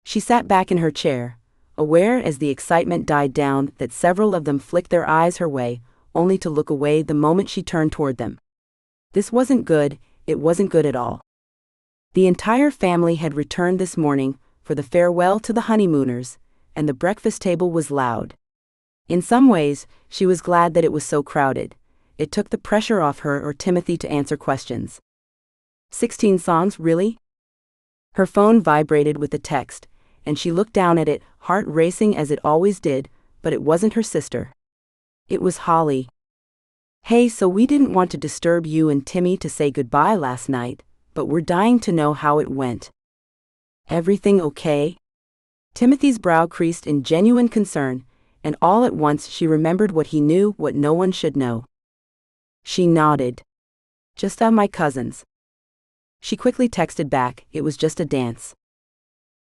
She sat back in her chair, aware as the excitement died down that several of them flicked their eyes her way, only to look away the moment she turned toward them. This wasn't good, it wasn't good at all. The entire family had returned this morning for the farewell to the honeymooners, and the breakfast table was loud. In some ways, she was glad that it was so crowded. It took the pressure off her or Timothy to answer questions. 16 songs, really? Her phone vibrated with a text, and she looked down at it, heart racing as it always did, but it wasn't her sister. It was Holly. Hey, so we didn't want to disturb you and Timmy to say goodbye last night, but we're dying to know how it went. Everything okay? Timothy's brow creased in genuine concern, and all at once she remembered what he knew, what no one should know. She nodded. Just my cousins. She quickly texted back, it was just a dance.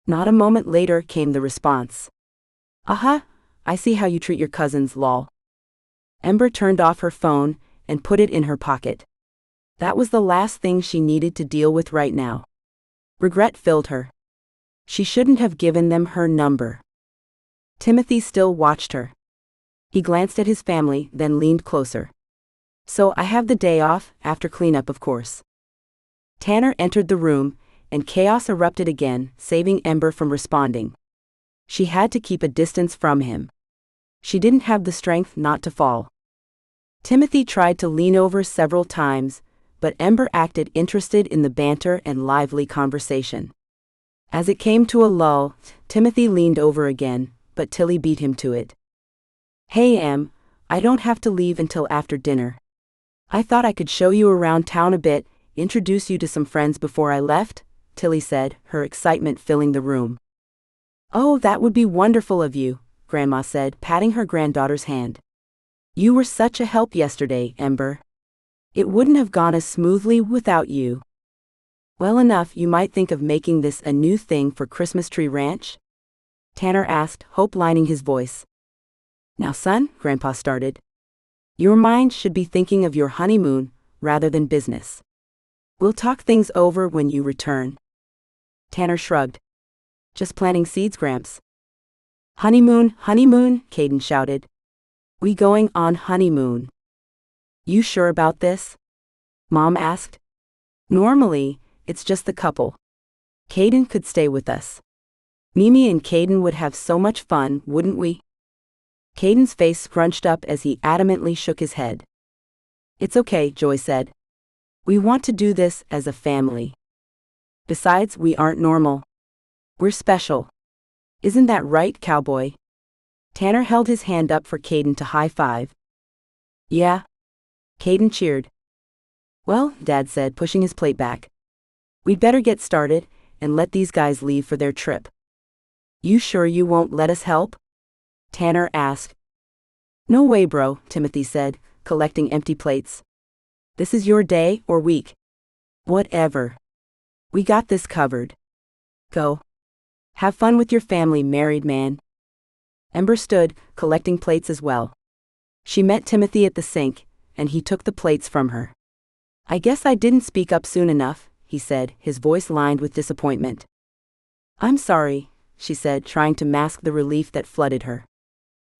Not a moment later came the response. I see how you treat your cousins, lol. Ember turned off her phone and put it in her pocket. That was the last thing she needed to deal with right now. Regret filled her. She shouldn't have given them her number. Timothy still watched her. He glanced at his family, then leaned closer. So I have the day off, after cleanup of course. Tanner entered the room, and chaos erupted again, saving Ember from responding. She had to keep a distance from him. She didn't have the strength not to fall. Timothy tried to lean over several times, but Ember acted interested in the banter and lively conversation. As it came to a lull, Timothy leaned over again, but Tilly beat him to it. Hey Em, I don't have to leave until after dinner. I thought I could show you around town a bit, introduce you to some friends before I left, Tilly said, her excitement filling the room. Oh, that would be wonderful of you, Grandma said, patting her granddaughter's hand. You were such a help yesterday, Ember. It wouldn't have gone as smoothly without you. Well enough, you might think of making this a new thing for Christmas Tree Ranch? Tanner asked, hope lining his voice. Now son, Grandpa started. Your mind should be thinking of your honeymoon, rather than business. We'll talk things over when you return. Tanner shrugged. Just planting seeds, Gramps. Honeymoon, Caden shouted. We going on honeymoon. You sure about this? Mom asked. Normally, it's just the couple. Caden could stay with us. Mimi and Caden would have so much fun, wouldn't we? Caden's face scrunched up as he adamantly shook his head. It's okay, Joy said. We want to do this as a family. Besides, we aren't normal. We're special. Isn't that right, Cowboy? Tanner held his hand up for Caden to high-five. Yeah. Caden cheered. Well, Dad said, pushing his plate back. We'd better get started and let these guys leave for their trip. You sure you won't let us help? Tanner asked. No way, bro, Timothy said, collecting empty plates. This is your day or week. Whatever. We got this covered. Go. Have fun with your family, married man. Ember stood, collecting plates as well. She met Timothy at the sink, and he took the plates from her. I guess I didn't speak up soon enough, he said, his voice lined with disappointment. I'm sorry, she said, trying to mask the relief that flooded her.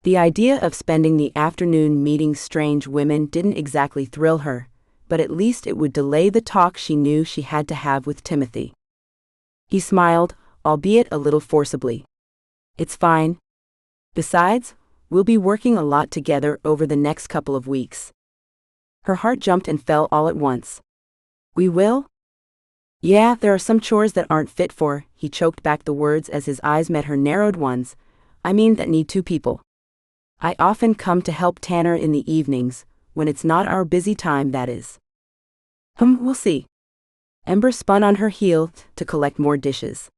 The idea of spending the afternoon meeting strange women didn't exactly thrill her, but at least it would delay the talk she knew she had to have with Timothy. He smiled, albeit a little forcibly. It's fine. Besides, we'll be working a lot together over the next couple of weeks. Her heart jumped and fell all at once. We will? Yeah, there are some chores that aren't fit for, he choked back the words as his eyes met her narrowed ones. I mean that need two people. I often come to help Tanner in the evenings, when it's not our busy time, that is. We'll see. Ember spun on her heel to collect more dishes.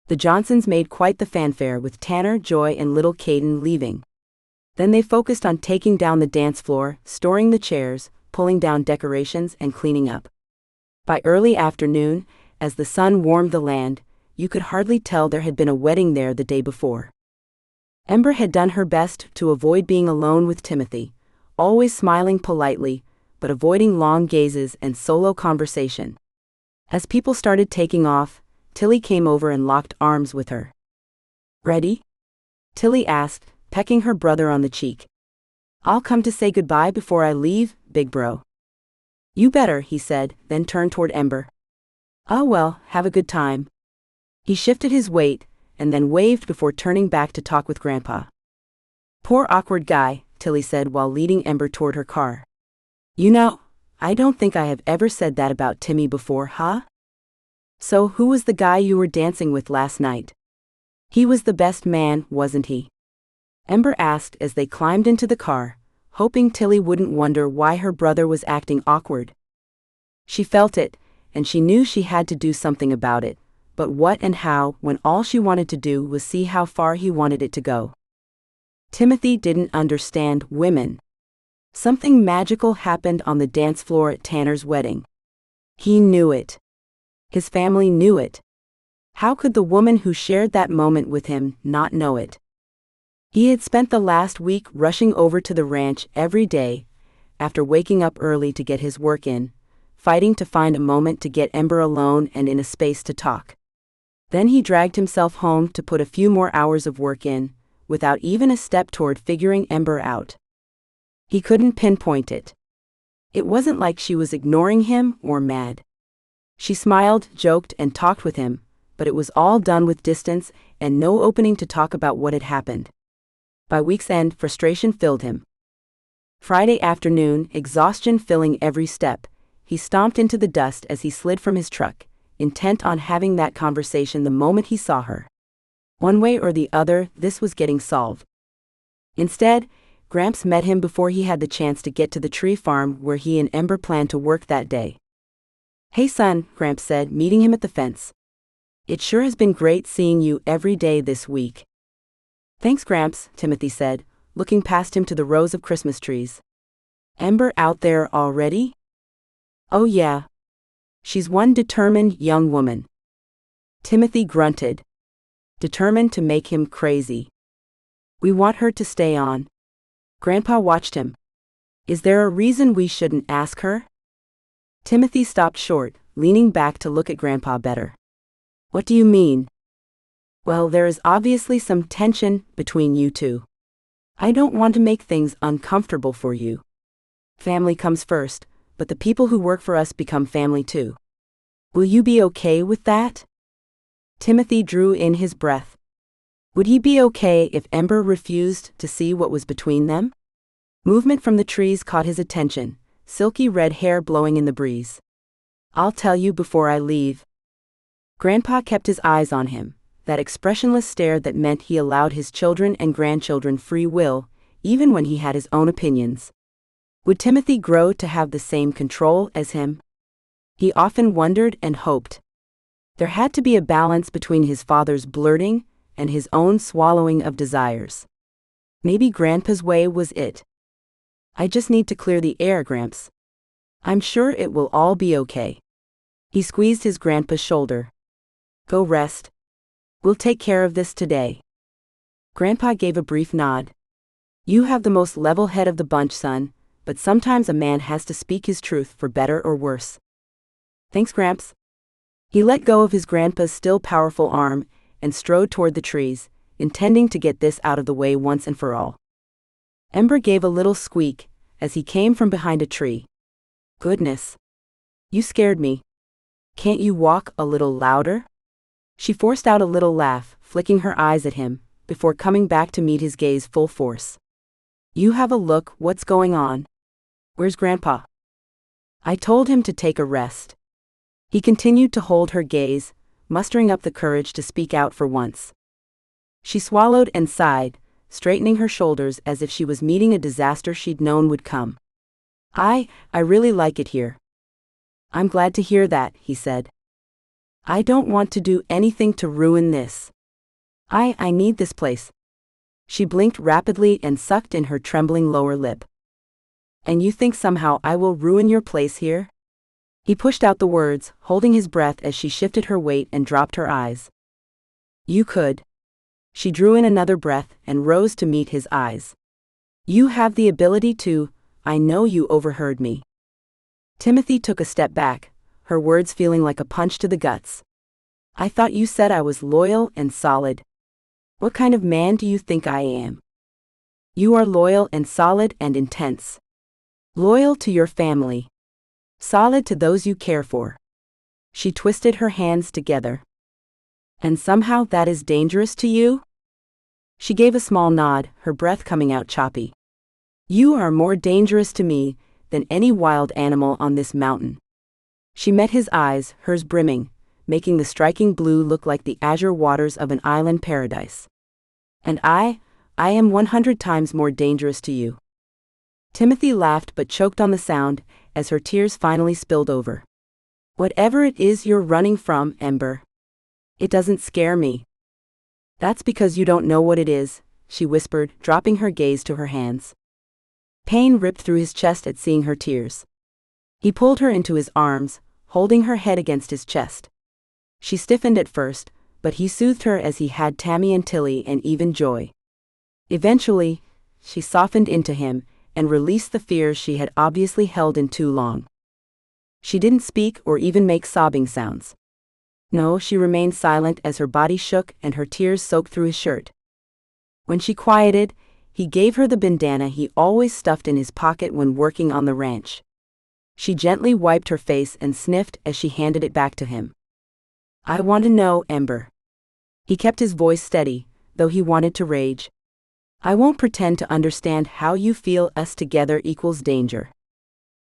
The Johnsons made quite the fanfare with Tanner, Joy, and little Caden leaving. Then they focused on taking down the dance floor, storing the chairs, pulling down decorations, and cleaning up. By early afternoon, as the sun warmed the land, you could hardly tell there had been a wedding there the day before. Ember had done her best to avoid being alone with Timothy, always smiling politely, but avoiding long gazes and solo conversation. As people started taking off, Tilly came over and locked arms with her. Ready? Tilly asked, pecking her brother on the cheek. I'll come to say goodbye before I leave, big bro. You better, he said, then turned toward Ember. Oh well, have a good time. He shifted his weight, and then waved before turning back to talk with Grandpa. Poor awkward guy, Tilly said while leading Ember toward her car. You know, I don't think I have ever said that about Timmy before, huh? So who was the guy you were dancing with last night? He was the best man, wasn't he? Ember asked as they climbed into the car, hoping Tilly wouldn't wonder why her brother was acting awkward. She felt it, and she knew she had to do something about it, but what and how when all she wanted to do was see how far he wanted it to go. Timothy didn't understand women. Something magical happened on the dance floor at Tanner's wedding. He knew it. His family knew it. How could the woman who shared that moment with him not know it? He had spent the last week rushing over to the ranch every day, after waking up early to get his work in, fighting to find a moment to get Ember alone and in a space to talk. Then he dragged himself home to put a few more hours of work in, without even a step toward figuring Ember out. He couldn't pinpoint it. It wasn't like she was ignoring him or mad. She smiled, joked, and talked with him, but it was all done with distance and no opening to talk about what had happened. By week's end, frustration filled him. Friday afternoon, exhaustion filling every step, he stomped into the dust as he slid from his truck, intent on having that conversation the moment he saw her. One way or the other, this was getting solved. Instead, Gramps met him before he had the chance to get to the tree farm where he and Ember planned to work that day. Hey son, Gramps said, meeting him at the fence. It sure has been great seeing you every day this week. Thanks, Gramps, Timothy said, looking past him to the rows of Christmas trees. Ember out there already? Oh yeah. She's one determined young woman. Timothy grunted. Determined to make him crazy. We want her to stay on. Grandpa watched him. Is there a reason we shouldn't ask her? Timothy stopped short, leaning back to look at Grandpa better. What do you mean? Well, there is obviously some tension between you two. I don't want to make things uncomfortable for you. Family comes first, but the people who work for us become family too. Will you be okay with that? Timothy drew in his breath. Would he be okay if Ember refused to see what was between them? Movement from the trees caught his attention, silky red hair blowing in the breeze. I'll tell you before I leave. Grandpa kept his eyes on him, that expressionless stare that meant he allowed his children and grandchildren free will, even when he had his own opinions. Would Timothy grow to have the same control as him? He often wondered and hoped. There had to be a balance between his father's blurting and his own swallowing of desires. Maybe Grandpa's way was it. I just need to clear the air, Gramps. I'm sure it will all be okay. He squeezed his grandpa's shoulder. Go rest. We'll take care of this today. Grandpa gave a brief nod. You have the most level head of the bunch, son, but sometimes a man has to speak his truth for better or worse. Thanks, Gramps. He let go of his grandpa's still powerful arm and strode toward the trees, intending to get this out of the way once and for all. Ember gave a little squeak as he came from behind a tree. Goodness. You scared me. Can't you walk a little louder? She forced out a little laugh, flicking her eyes at him, before coming back to meet his gaze full force. You have a look, what's going on? Where's Grandpa? I told him to take a rest. He continued to hold her gaze, mustering up the courage to speak out for once. She swallowed and sighed, straightening her shoulders as if she was meeting a disaster she'd known would come. I really like it here. I'm glad to hear that, he said. I don't want to do anything to ruin this. I need this place. She blinked rapidly and sucked in her trembling lower lip. And you think somehow I will ruin your place here? He pushed out the words, holding his breath as she shifted her weight and dropped her eyes. You could. She drew in another breath and rose to meet his eyes. You have the ability to. I know you overheard me. Timothy took a step back, her words feeling like a punch to the guts. I thought you said I was loyal and solid. What kind of man do you think I am? You are loyal and solid and intense. Loyal to your family. Solid to those you care for. She twisted her hands together. And somehow that is dangerous to you? She gave a small nod, her breath coming out choppy. You are more dangerous to me than any wild animal on this mountain. She met his eyes, hers brimming, making the striking blue look like the azure waters of an island paradise. And I am 100 times more dangerous to you. Timothy laughed but choked on the sound as her tears finally spilled over. Whatever it is you're running from, Ember. It doesn't scare me. That's because you don't know what it is, she whispered, dropping her gaze to her hands. Pain ripped through his chest at seeing her tears. He pulled her into his arms, holding her head against his chest. She stiffened at first, but he soothed her as he had Tammy and Tilly and even Joy. Eventually, she softened into him and released the fears she had obviously held in too long. She didn't speak or even make sobbing sounds. No, she remained silent as her body shook and her tears soaked through his shirt. When she quieted, he gave her the bandana he always stuffed in his pocket when working on the ranch. She gently wiped her face and sniffed as she handed it back to him. I want to know, Ember. He kept his voice steady, though he wanted to rage. I won't pretend to understand how you feel us together equals danger.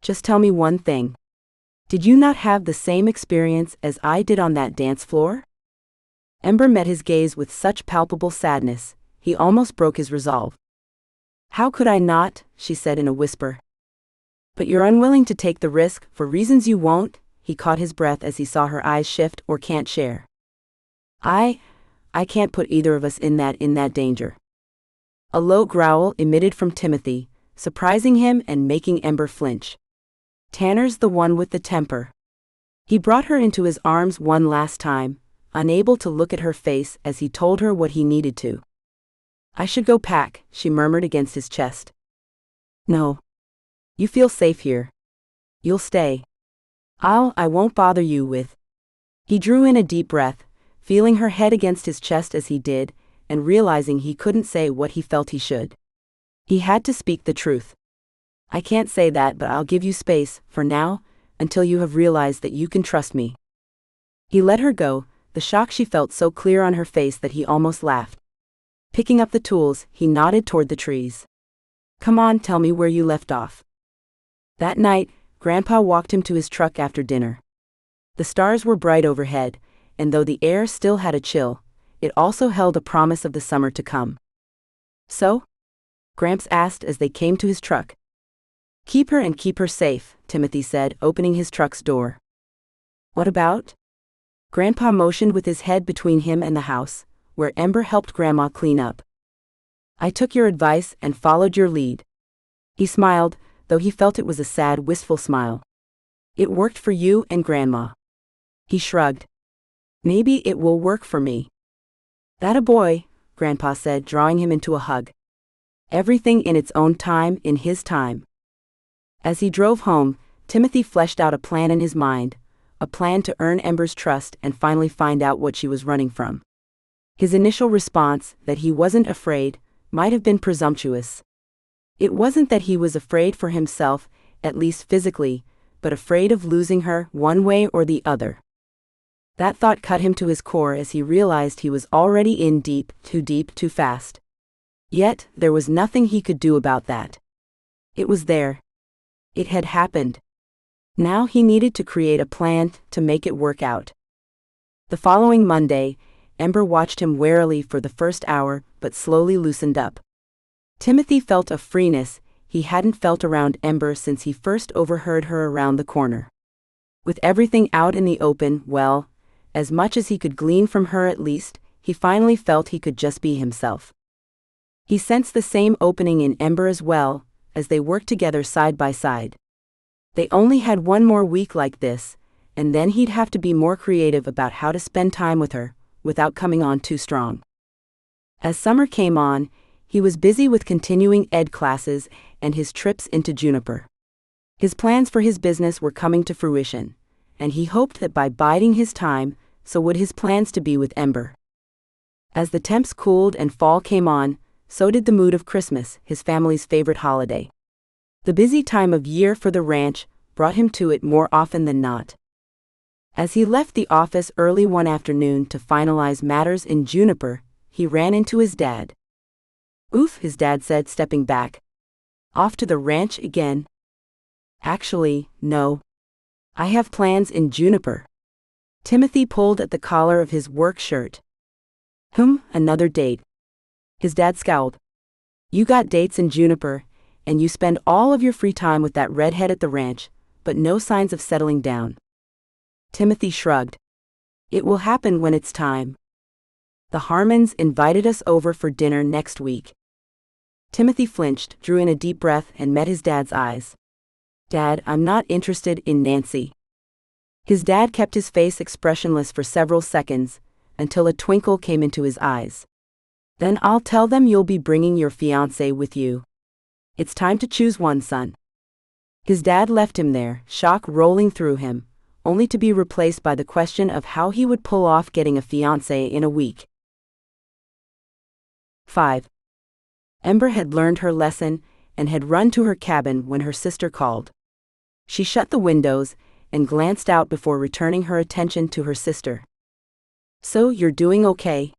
Just tell me one thing. Did you not have the same experience as I did on that dance floor? Ember met his gaze with such palpable sadness, he almost broke his resolve. How could I not, she said in a whisper. But you're unwilling to take the risk for reasons you won't, he caught his breath as he saw her eyes shift or can't share. I can't put either of us in that danger. A low growl emitted from Timothy, surprising him and making Ember flinch. Tanner's the one with the temper. He brought her into his arms one last time, unable to look at her face as he told her what he needed to. I should go pack, she murmured against his chest. No. You feel safe here. You'll stay. I won't bother you with. He drew in a deep breath, feeling her head against his chest as he did, and realizing he couldn't say what he felt he should. He had to speak the truth. I can't say that, but I'll give you space, for now, until you have realized that you can trust me. He let her go, the shock she felt so clear on her face that he almost laughed. Picking up the tools, he nodded toward the trees. "Come on, tell me where you left off." That night, Grandpa walked him to his truck after dinner. The stars were bright overhead, and though the air still had a chill, it also held a promise of the summer to come. "So?" Gramps asked as they came to his truck. "Keep her and keep her safe," Timothy said, opening his truck's door. "What about?" Grandpa motioned with his head between him and the house, where Ember helped Grandma clean up. "I took your advice and followed your lead." He smiled, though he felt it was a sad, wistful smile. "It worked for you and Grandma." He shrugged. "Maybe it will work for me." "That a boy," Grandpa said, drawing him into a hug. "Everything in its own time, in his time." As he drove home, Timothy fleshed out a plan in his mind, a plan to earn Ember's trust and finally find out what she was running from. His initial response, that he wasn't afraid, might have been presumptuous. It wasn't that he was afraid for himself, at least physically, but afraid of losing her one way or the other. That thought cut him to his core as he realized he was already in deep, too fast. Yet, there was nothing he could do about that. It was there. It had happened. Now he needed to create a plan to make it work out. The following Monday, Ember watched him warily for the first hour, but slowly loosened up. Timothy felt a freeness he hadn't felt around Ember since he first overheard her around the corner. With everything out in the open, well, as much as he could glean from her at least, he finally felt he could just be himself. He sensed the same opening in Ember as well, as they worked together side by side. They only had one more week like this, and then he'd have to be more creative about how to spend time with her, without coming on too strong. As summer came on, he was busy with continuing ed classes and his trips into Juniper. His plans for his business were coming to fruition, and he hoped that by biding his time, so would his plans to be with Ember. As the temps cooled and fall came on, so did the mood of Christmas, his family's favorite holiday. The busy time of year for the ranch brought him to it more often than not. As he left the office early one afternoon to finalize matters in Juniper, he ran into his dad. "Oof," his dad said, stepping back. "Off to the ranch again?" "Actually, no. I have plans in Juniper." Timothy pulled at the collar of his work shirt. Another date." His dad scowled. "You got dates in Juniper, and you spend all of your free time with that redhead at the ranch, but no signs of settling down." Timothy shrugged. "It will happen when it's time. The Harmons invited us over for dinner next week." Timothy flinched, drew in a deep breath, and met his dad's eyes. "Dad, I'm not interested in Nancy." His dad kept his face expressionless for several seconds, until a twinkle came into his eyes. "Then I'll tell them you'll be bringing your fiancée with you. It's time to choose one, son." His dad left him there, shock rolling through him, only to be replaced by the question of how he would pull off getting a fiancée in a week. 5. Ember had learned her lesson and had run to her cabin when her sister called. She shut the windows and glanced out before returning her attention to her sister. "So you're doing okay?"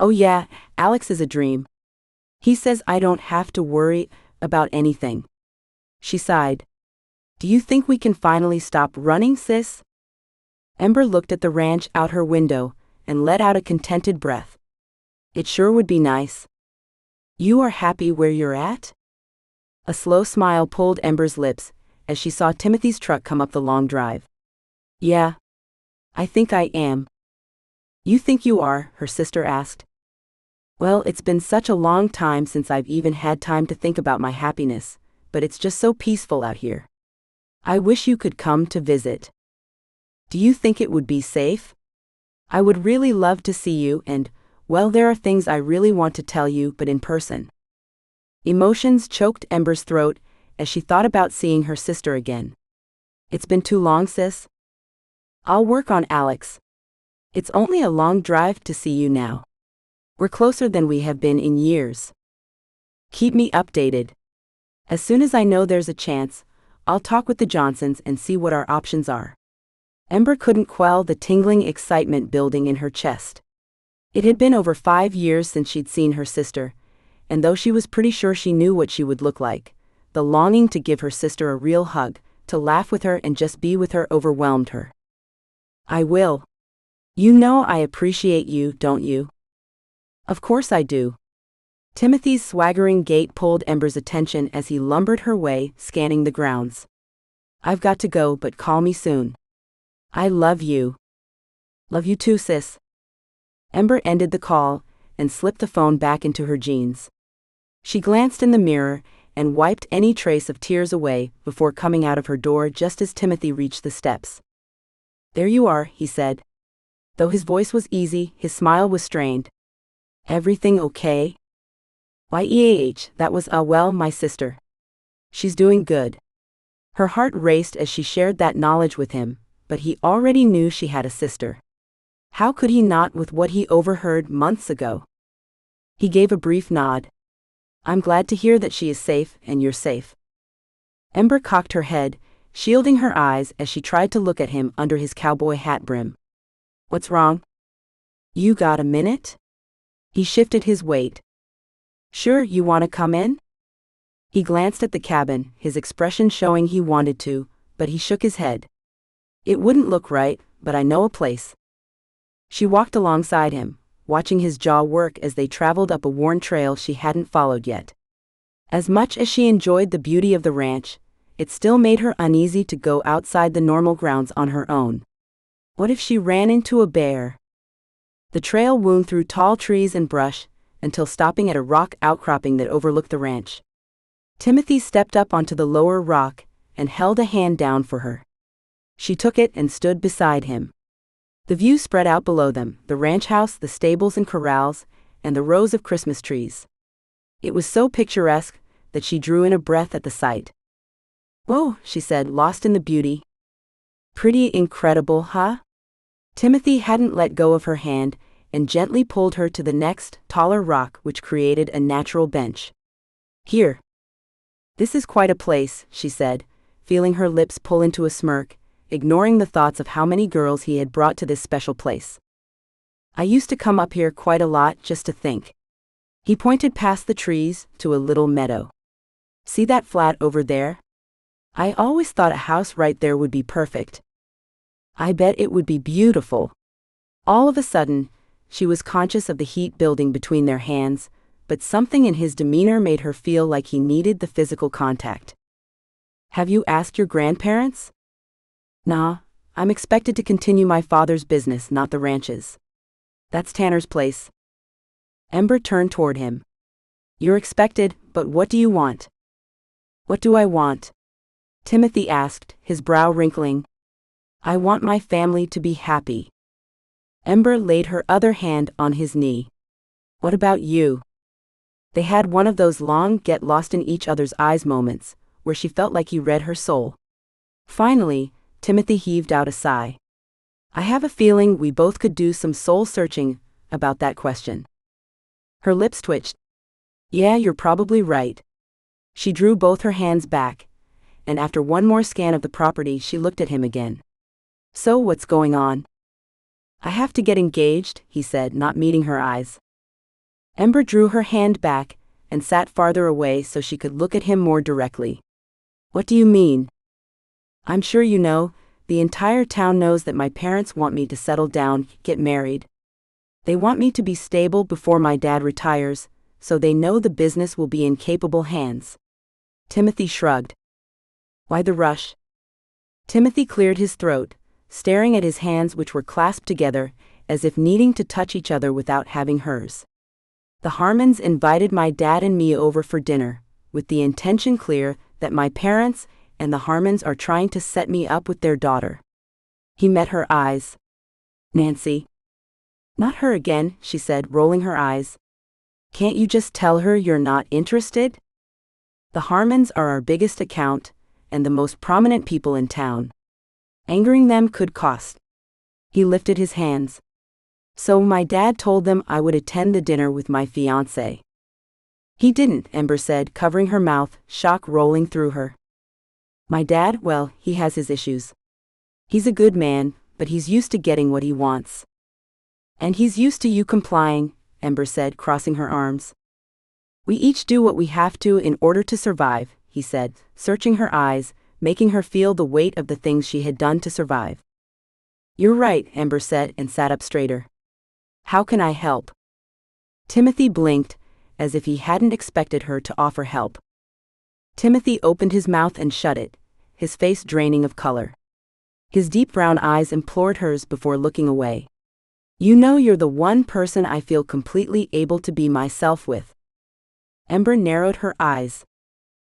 "Oh yeah, Alex is a dream. He says I don't have to worry about anything." She sighed. "Do you think we can finally stop running, sis?" Ember looked at the ranch out her window and let out a contented breath. "It sure would be nice." "You are happy where you're at?" A slow smile pulled Ember's lips as she saw Timothy's truck come up the long drive. "Yeah. I think I am." "You think you are?" her sister asked. "Well, it's been such a long time since I've even had time to think about my happiness, but it's just so peaceful out here. I wish you could come to visit." "Do you think it would be safe?" "I would really love to see you and, well, there are things I really want to tell you, but in person." Emotions choked Ember's throat as she thought about seeing her sister again. "It's been too long, sis." "I'll work on Alex. It's only a long drive to see you now. We're closer than we have been in years. Keep me updated. As soon as I know there's a chance, I'll talk with the Johnsons and see what our options are." Ember couldn't quell the tingling excitement building in her chest. It had been over 5 years since she'd seen her sister, and though she was pretty sure she knew what she would look like, the longing to give her sister a real hug, to laugh with her and just be with her overwhelmed her. "I will. You know I appreciate you, don't you?" "Of course I do." Timothy's swaggering gait pulled Ember's attention as he lumbered her way, scanning the grounds. "I've got to go, but call me soon." "I love you." "Love you too, sis." Ember ended the call and slipped the phone back into her jeans. She glanced in the mirror and wiped any trace of tears away before coming out of her door just as Timothy reached the steps. "There you are," he said. Though his voice was easy, his smile was strained. "Everything okay?" That was well, my sister. She's doing good." Her heart raced as she shared that knowledge with him, but he already knew she had a sister. How could he not with what he overheard months ago? He gave a brief nod. "I'm glad to hear that she is safe and you're safe." Ember cocked her head, shielding her eyes as she tried to look at him under his cowboy hat brim. "What's wrong?" "You got a minute?" He shifted his weight. "Sure, you want to come in?" He glanced at the cabin, his expression showing he wanted to, but he shook his head. "It wouldn't look right, but I know a place." She walked alongside him, watching his jaw work as they traveled up a worn trail she hadn't followed yet. As much as she enjoyed the beauty of the ranch, it still made her uneasy to go outside the normal grounds on her own. What if she ran into a bear? The trail wound through tall trees and brush, until stopping at a rock outcropping that overlooked the ranch. Timothy stepped up onto the lower rock and held a hand down for her. She took it and stood beside him. The view spread out below them, the ranch house, the stables and corrals, and the rows of Christmas trees. It was so picturesque that she drew in a breath at the sight. "Whoa," she said, lost in the beauty. "Pretty incredible, huh?" Timothy hadn't let go of her hand and gently pulled her to the next, taller rock which created a natural bench. "Here. This is quite a place," she said, feeling her lips pull into a smirk, ignoring the thoughts of how many girls he had brought to this special place. "I used to come up here quite a lot just to think." He pointed past the trees to a little meadow. "See that flat over there? I always thought a house right there would be perfect. I bet it would be beautiful." All of a sudden, she was conscious of the heat building between their hands, but something in his demeanor made her feel like he needed the physical contact. "Have you asked your grandparents?" "Nah, I'm expected to continue my father's business, not the ranch's." "That's Tanner's place." Ember turned toward him. "You're expected, but what do you want?" "What do I want?" Timothy asked, his brow wrinkling. "I want my family to be happy." Ember laid her other hand on his knee. "What about you?" They had one of those long, get lost in each other's eyes moments, where she felt like he read her soul. Finally, Timothy heaved out a sigh. "I have a feeling we both could do some soul-searching about that question." Her lips twitched. "Yeah, you're probably right." She drew both her hands back, and after one more scan of the property she looked at him again. "So what's going on?" "I have to get engaged," he said, not meeting her eyes. Ember drew her hand back and sat farther away so she could look at him more directly. "What do you mean?" "I'm sure you know, the entire town knows that my parents want me to settle down, get married. They want me to be stable before my dad retires, so they know the business will be in capable hands." Timothy shrugged. "Why the rush?" Timothy cleared his throat, staring at his hands which were clasped together, as if needing to touch each other without having hers. "The Harmons invited my dad and me over for dinner, with the intention clear that my parents and the Harmons are trying to set me up with their daughter." He met her eyes. "Nancy." "Not her again," she said, rolling her eyes. "Can't you just tell her you're not interested? The Harmons are our biggest account, and the most prominent people in town. Angering them could cost." He lifted his hands. "So my dad told them I would attend the dinner with my fiancé." "He didn't," Ember said, covering her mouth, shock rolling through her. "My dad, well, he has his issues." He's a good man, but he's used to getting what he wants. And he's used to you complying, Ember said, crossing her arms. We each do what we have to in order to survive, he said, searching her eyes, making her feel the weight of the things she had done to survive. You're right, Ember said and sat up straighter. How can I help? Timothy blinked, as if he hadn't expected her to offer help. Timothy opened his mouth and shut it, his face draining of color. His deep brown eyes implored hers before looking away. You know you're the one person I feel completely able to be myself with. Ember narrowed her eyes.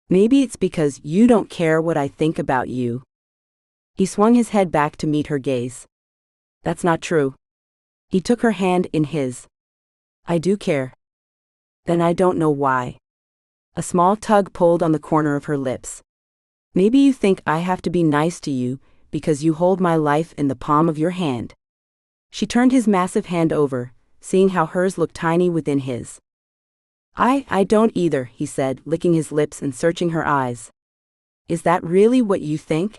Maybe it's because you don't care what I think about you. He swung his head back to meet her gaze. That's not true. He took her hand in his. I do care. Then I don't know why. A small tug pulled on the corner of her lips. Maybe you think I have to be nice to you because you hold my life in the palm of your hand. She turned his massive hand over, seeing how hers looked tiny within his. I don't either, he said, licking his lips and searching her eyes. Is that really what you think?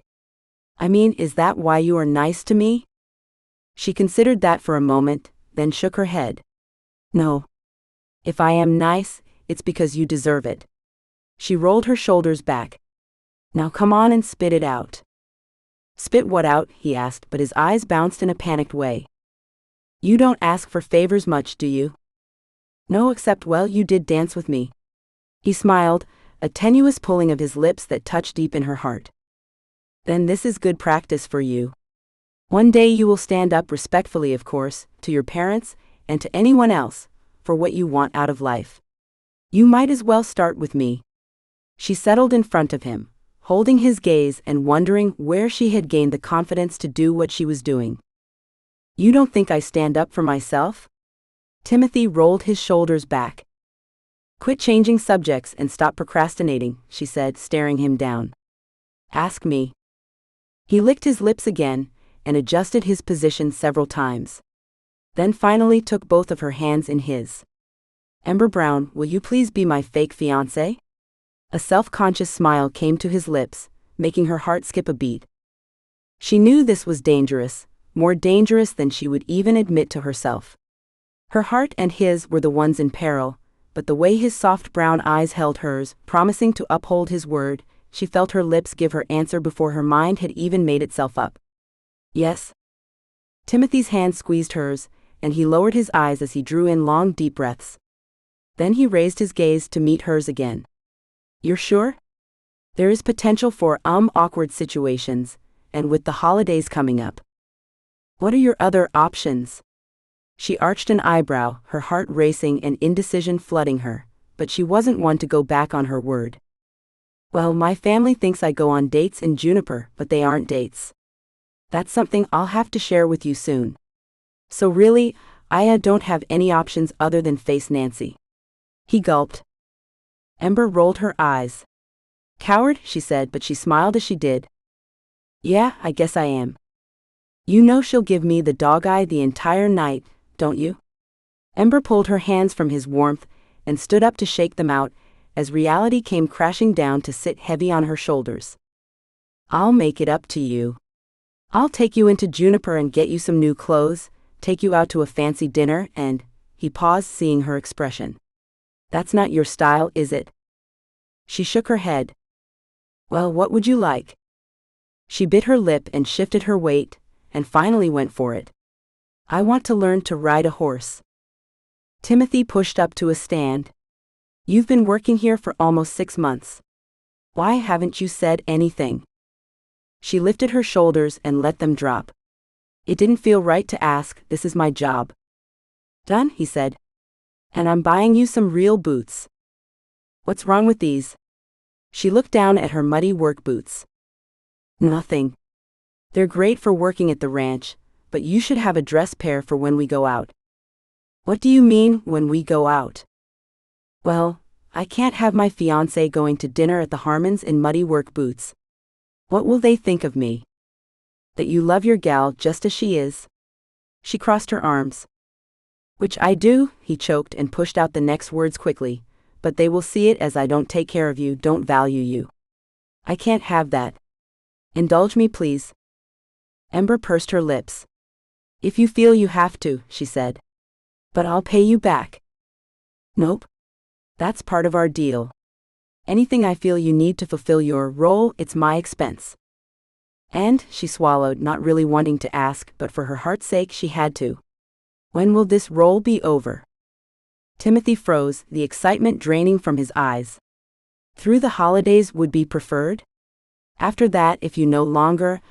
I mean, is that why you are nice to me? She considered that for a moment, then shook her head. No. If I am nice, it's because you deserve it. She rolled her shoulders back. Now come on and spit it out. Spit what out? He asked, but his eyes bounced in a panicked way. You don't ask for favors much, do you? No, except, well, you did dance with me. He smiled, a tenuous pulling of his lips that touched deep in her heart. Then this is good practice for you. One day you will stand up respectfully, of course, to your parents, and to anyone else, for what you want out of life. You might as well start with me. She settled in front of him, holding his gaze and wondering where she had gained the confidence to do what she was doing. You don't think I stand up for myself? Timothy rolled his shoulders back. Quit changing subjects and stop procrastinating, she said, staring him down. Ask me. He licked his lips again and adjusted his position several times. Then finally took both of her hands in his. Ember Brown, will you please be my fake fiancé? A self-conscious smile came to his lips, making her heart skip a beat. She knew this was dangerous, more dangerous than she would even admit to herself. Her heart and his were the ones in peril, but the way his soft brown eyes held hers, promising to uphold his word, she felt her lips give her answer before her mind had even made itself up. Yes. Timothy's hand squeezed hers, and he lowered his eyes as he drew in long, deep breaths. Then he raised his gaze to meet hers again. You're sure? There is potential for awkward situations, and with the holidays coming up. What are your other options? She arched an eyebrow, her heart racing and indecision flooding her, but she wasn't one to go back on her word. Well, my family thinks I go on dates in Juniper, but they aren't dates. That's something I'll have to share with you soon. So really, I don't have any options other than face Nancy. He gulped. Ember rolled her eyes. Coward, she said, but she smiled as she did. Yeah, I guess I am. You know she'll give me the dog eye the entire night, don't you? Ember pulled her hands from his warmth and stood up to shake them out, as reality came crashing down to sit heavy on her shoulders. I'll make it up to you. I'll take you into Juniper and get you some new clothes, take you out to a fancy dinner, and, he paused, seeing her expression. That's not your style, is it? She shook her head. Well, what would you like? She bit her lip and shifted her weight, and finally went for it. I want to learn to ride a horse. Timothy pushed up to a stand. You've been working here for almost 6 months. Why haven't you said anything? She lifted her shoulders and let them drop. It didn't feel right to ask, this is my job. Done, he said. And I'm buying you some real boots. What's wrong with these? She looked down at her muddy work boots. Nothing. They're great for working at the ranch, but you should have a dress pair for when we go out. What do you mean, when we go out? Well, I can't have my fiancé going to dinner at the Harmons in muddy work boots. What will they think of me? That you love your gal just as she is? She crossed her arms. Which I do, he choked and pushed out the next words quickly, but they will see it as I don't take care of you, don't value you. I can't have that. Indulge me, please. Ember pursed her lips. If you feel you have to, she said. But I'll pay you back. Nope. That's part of our deal. Anything I feel you need to fulfill your role, it's my expense. And, she swallowed, not really wanting to ask, but for her heart's sake she had to. When will this role be over? Timothy froze, the excitement draining from his eyes. Through the holidays would be preferred? After that, if you no longer,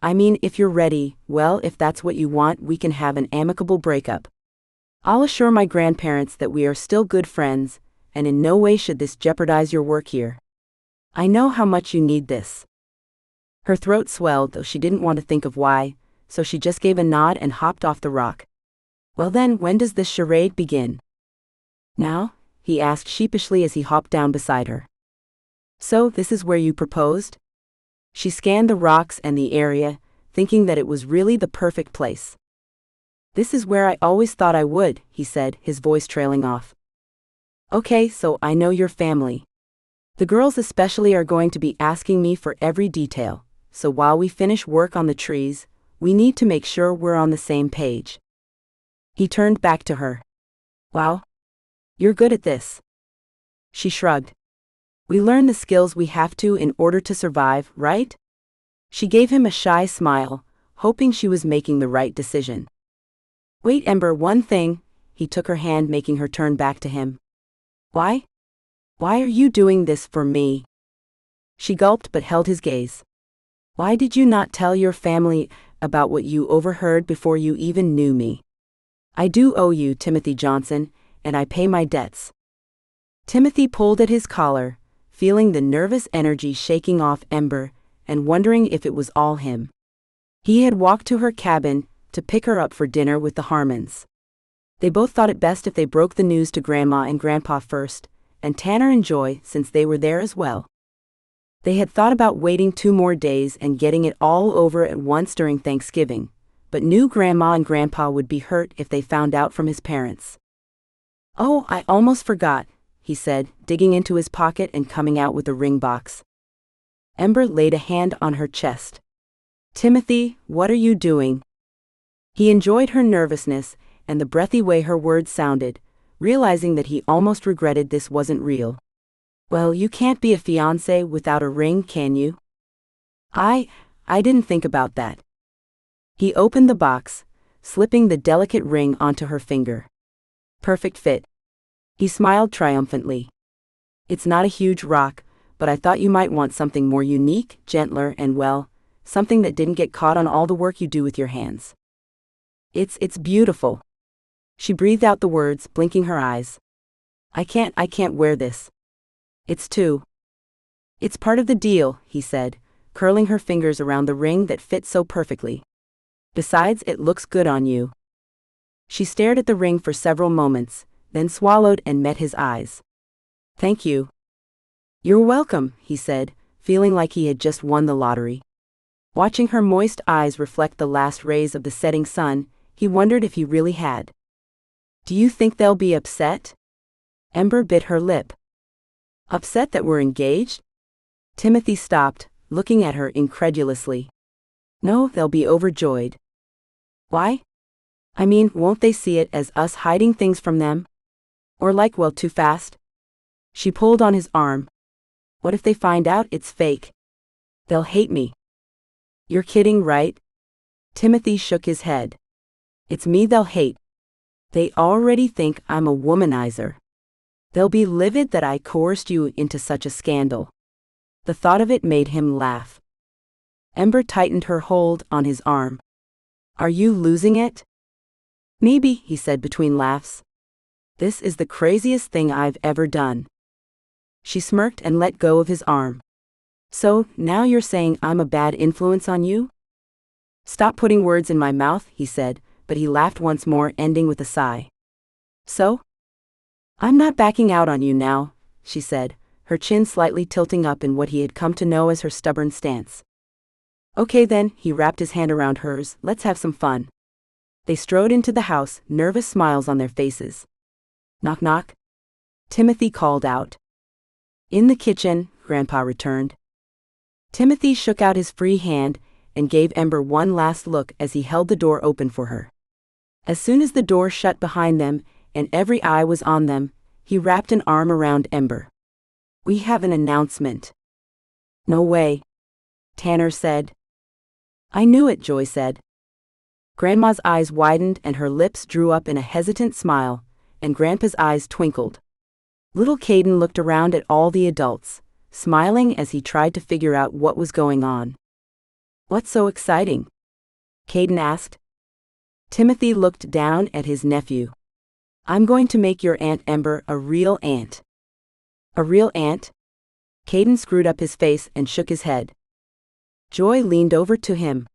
if you're ready, well, if that's what you want, we can have an amicable breakup. I'll assure my grandparents that we are still good friends, and in no way should this jeopardize your work here. I know how much you need this. Her throat swelled, though she didn't want to think of why, so she just gave a nod and hopped off the rock. Well then, when does this charade begin? Now? He asked sheepishly as he hopped down beside her. So, this is where you proposed? She scanned the rocks and the area, thinking that it was really the perfect place. This is where I always thought I would, he said, his voice trailing off. Okay, so I know your family. The girls especially are going to be asking me for every detail, so while we finish work on the trees, we need to make sure we're on the same page. He turned back to her. Wow. You're good at this. She shrugged. We learn the skills we have to in order to survive, right? She gave him a shy smile, hoping she was making the right decision. Wait, Ember, one thing. He took her hand, making her turn back to him. Why? Why are you doing this for me? She gulped but held his gaze. Why did you not tell your family about what you overheard before you even knew me? I do owe you, Timothy Johnson, and I pay my debts. Timothy pulled at his collar, feeling the nervous energy shaking off Ember, and wondering if it was all him. He had walked to her cabin to pick her up for dinner with the Harmons. They both thought it best if they broke the news to Grandma and Grandpa first, and Tanner and Joy, since they were there as well. They had thought about waiting 2 more days and getting it all over at once during Thanksgiving, but knew Grandma and Grandpa would be hurt if they found out from his parents. Oh, I almost forgot, he said, digging into his pocket and coming out with a ring box. Ember laid a hand on her chest. Timothy, what are you doing? He enjoyed her nervousness and the breathy way her words sounded, realizing that he almost regretted this wasn't real. Well, you can't be a fiancé without a ring, can you? I didn't think about that. He opened the box, slipping the delicate ring onto her finger. Perfect fit. He smiled triumphantly. It's not a huge rock, but I thought you might want something more unique, gentler, and well, something that didn't get caught on all the work you do with your hands. It's beautiful. She breathed out the words, blinking her eyes. I can't wear this. It's part of the deal, he said, curling her fingers around the ring that fit so perfectly. Besides, it looks good on you. She stared at the ring for several moments, then swallowed and met his eyes. Thank you. You're welcome, he said, feeling like he had just won the lottery. Watching her moist eyes reflect the last rays of the setting sun, he wondered if he really had. Do you think they'll be upset? Ember bit her lip. Upset that we're engaged? Timothy stopped, looking at her incredulously. No, they'll be overjoyed. Why? Won't they see it as us hiding things from them? Or like, well, too fast? She pulled on his arm. What if they find out it's fake? They'll hate me. You're kidding, right? Timothy shook his head. It's me they'll hate. They already think I'm a womanizer. They'll be livid that I coerced you into such a scandal. The thought of it made him laugh. Ember tightened her hold on his arm. Are you losing it? Maybe, he said between laughs. This is the craziest thing I've ever done. She smirked and let go of his arm. So, now you're saying I'm a bad influence on you? Stop putting words in my mouth, he said, but he laughed once more, ending with a sigh. So? I'm not backing out on you now, she said, her chin slightly tilting up in what he had come to know as her stubborn stance. Okay then, he wrapped his hand around hers, let's have some fun. They strode into the house, nervous smiles on their faces. Knock knock. Timothy called out. In the kitchen, Grandpa returned. Timothy shook out his free hand and gave Ember one last look as he held the door open for her. As soon as the door shut behind them, and every eye was on them, he wrapped an arm around Ember. "We have an announcement." "No way," Tanner said. "I knew it," Joy said. Grandma's eyes widened and her lips drew up in a hesitant smile, and Grandpa's eyes twinkled. Little Caden looked around at all the adults, smiling as he tried to figure out what was going on. "What's so exciting?" Caden asked. Timothy looked down at his nephew. "I'm going to make your Aunt Ember a real aunt." "A real aunt?" Caden screwed up his face and shook his head. Joy leaned over to him.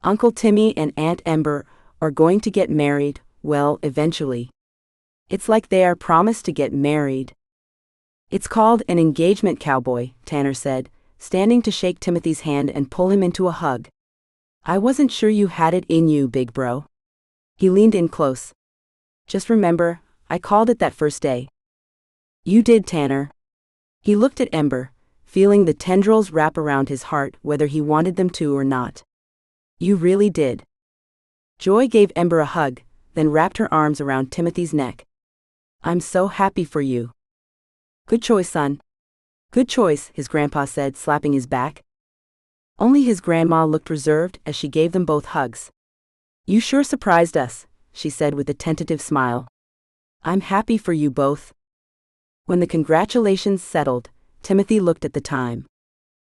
"Uncle Timmy and Aunt Ember are going to get married, well, eventually. It's like they are promised to get married." "It's called an engagement, Cowboy," Tanner said, standing to shake Timothy's hand and pull him into a hug. "I wasn't sure you had it in you, big bro." He leaned in close. "Just remember, I called it that first day." "You did, Tanner." He looked at Ember, feeling the tendrils wrap around his heart whether he wanted them to or not. "You really did." Joy gave Ember a hug, then wrapped her arms around Timothy's neck. "I'm so happy for you." "Good choice, son." "Good choice," his grandpa said, slapping his back. Only his grandma looked reserved as she gave them both hugs. "You sure surprised us," she said with a tentative smile. "I'm happy for you both." When the congratulations settled, Timothy looked at the time.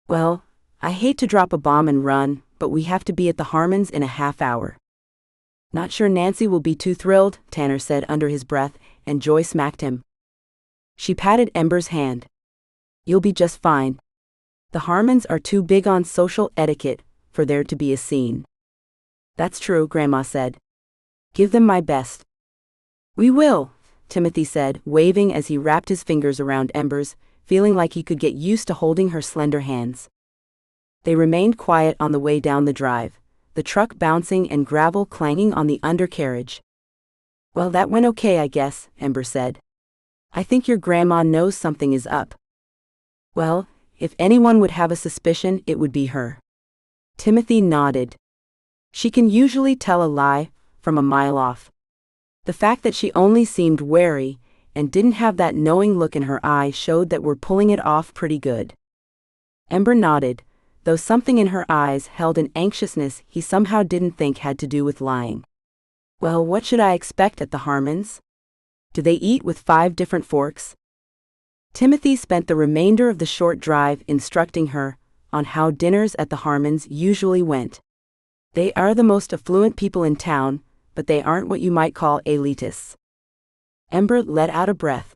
"Well, I hate to drop a bomb and run, but we have to be at the Harmons in a half hour." "Not sure Nancy will be too thrilled," Tanner said under his breath, and Joy smacked him. She patted Ember's hand. "You'll be just fine. The Harmons are too big on social etiquette for there to be a scene." "That's true," Grandma said. "Give them my best." "We will," Timothy said, waving as he wrapped his fingers around Ember's, feeling like he could get used to holding her slender hands. They remained quiet on the way down the drive, the truck bouncing and gravel clanging on the undercarriage. "Well, that went okay, I guess," Ember said. "I think your grandma knows something is up." "Well, if anyone would have a suspicion, it would be her." Timothy nodded. "She can usually tell a lie from a mile off." The fact that she only seemed wary and didn't have that knowing look in her eye showed that we're pulling it off pretty good. Ember nodded, though something in her eyes held an anxiousness he somehow didn't think had to do with lying. "Well, what should I expect at the Harmons? Do they eat with 5 different forks?" Timothy spent the remainder of the short drive instructing her on how dinners at the Harmons usually went. "They are the most affluent people in town, but they aren't what you might call elitists." Ember let out a breath.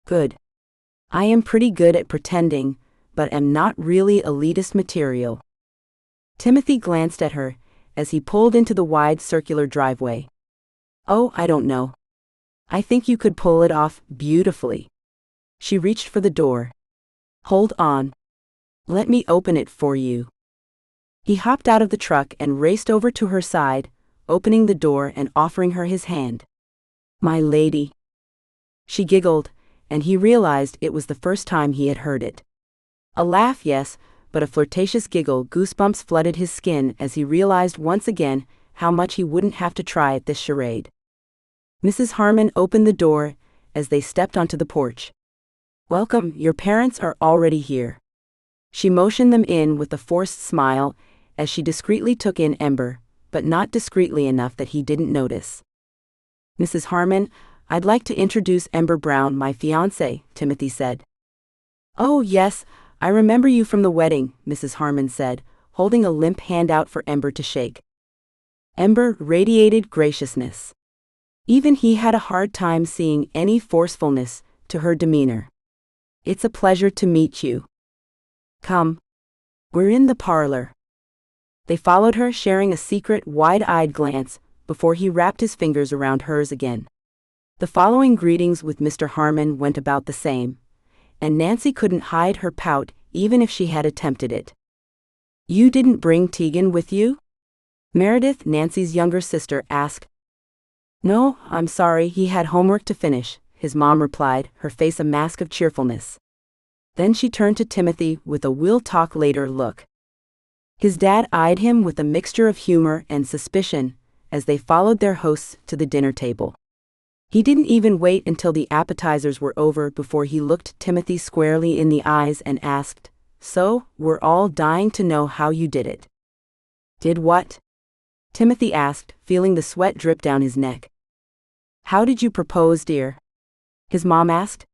"Good. I am pretty good at pretending, but am not really elitist material." Timothy glanced at her as he pulled into the wide circular driveway. "Oh, I don't know. I think you could pull it off beautifully." She reached for the door. "Hold on. Let me open it for you." He hopped out of the truck and raced over to her side, opening the door and offering her his hand. "My lady." She giggled, and he realized it was the first time he had heard it. A laugh, yes, but a flirtatious giggle. Goosebumps flooded his skin as he realized once again how much he wouldn't have to try at this charade. Mrs. Harmon opened the door as they stepped onto the porch. "Welcome, your parents are already here." She motioned them in with a forced smile as she discreetly took in Ember, but not discreetly enough that he didn't notice. "Mrs. Harmon, I'd like to introduce Ember Brown, my fiancé," Timothy said. "Oh, yes, I remember you from the wedding," Mrs. Harmon said, holding a limp hand out for Ember to shake. Ember radiated graciousness. Even he had a hard time seeing any forcefulness to her demeanor. "It's a pleasure to meet you. Come. We're in the parlor." They followed her, sharing a secret, wide-eyed glance before he wrapped his fingers around hers again. The following greetings with Mr. Harmon went about the same, and Nancy couldn't hide her pout even if she had attempted it. "You didn't bring Tegan with you?" Meredith, Nancy's younger sister, asked. "No, I'm sorry, he had homework to finish," his mom replied, her face a mask of cheerfulness. Then she turned to Timothy with a "we'll talk later" look. His dad eyed him with a mixture of humor and suspicion as they followed their hosts to the dinner table. He didn't even wait until the appetizers were over before he looked Timothy squarely in the eyes and asked, "So, we're all dying to know how you did it." "Did what?" Timothy asked, feeling the sweat drip down his neck. "How did you propose, dear?" his mom asked.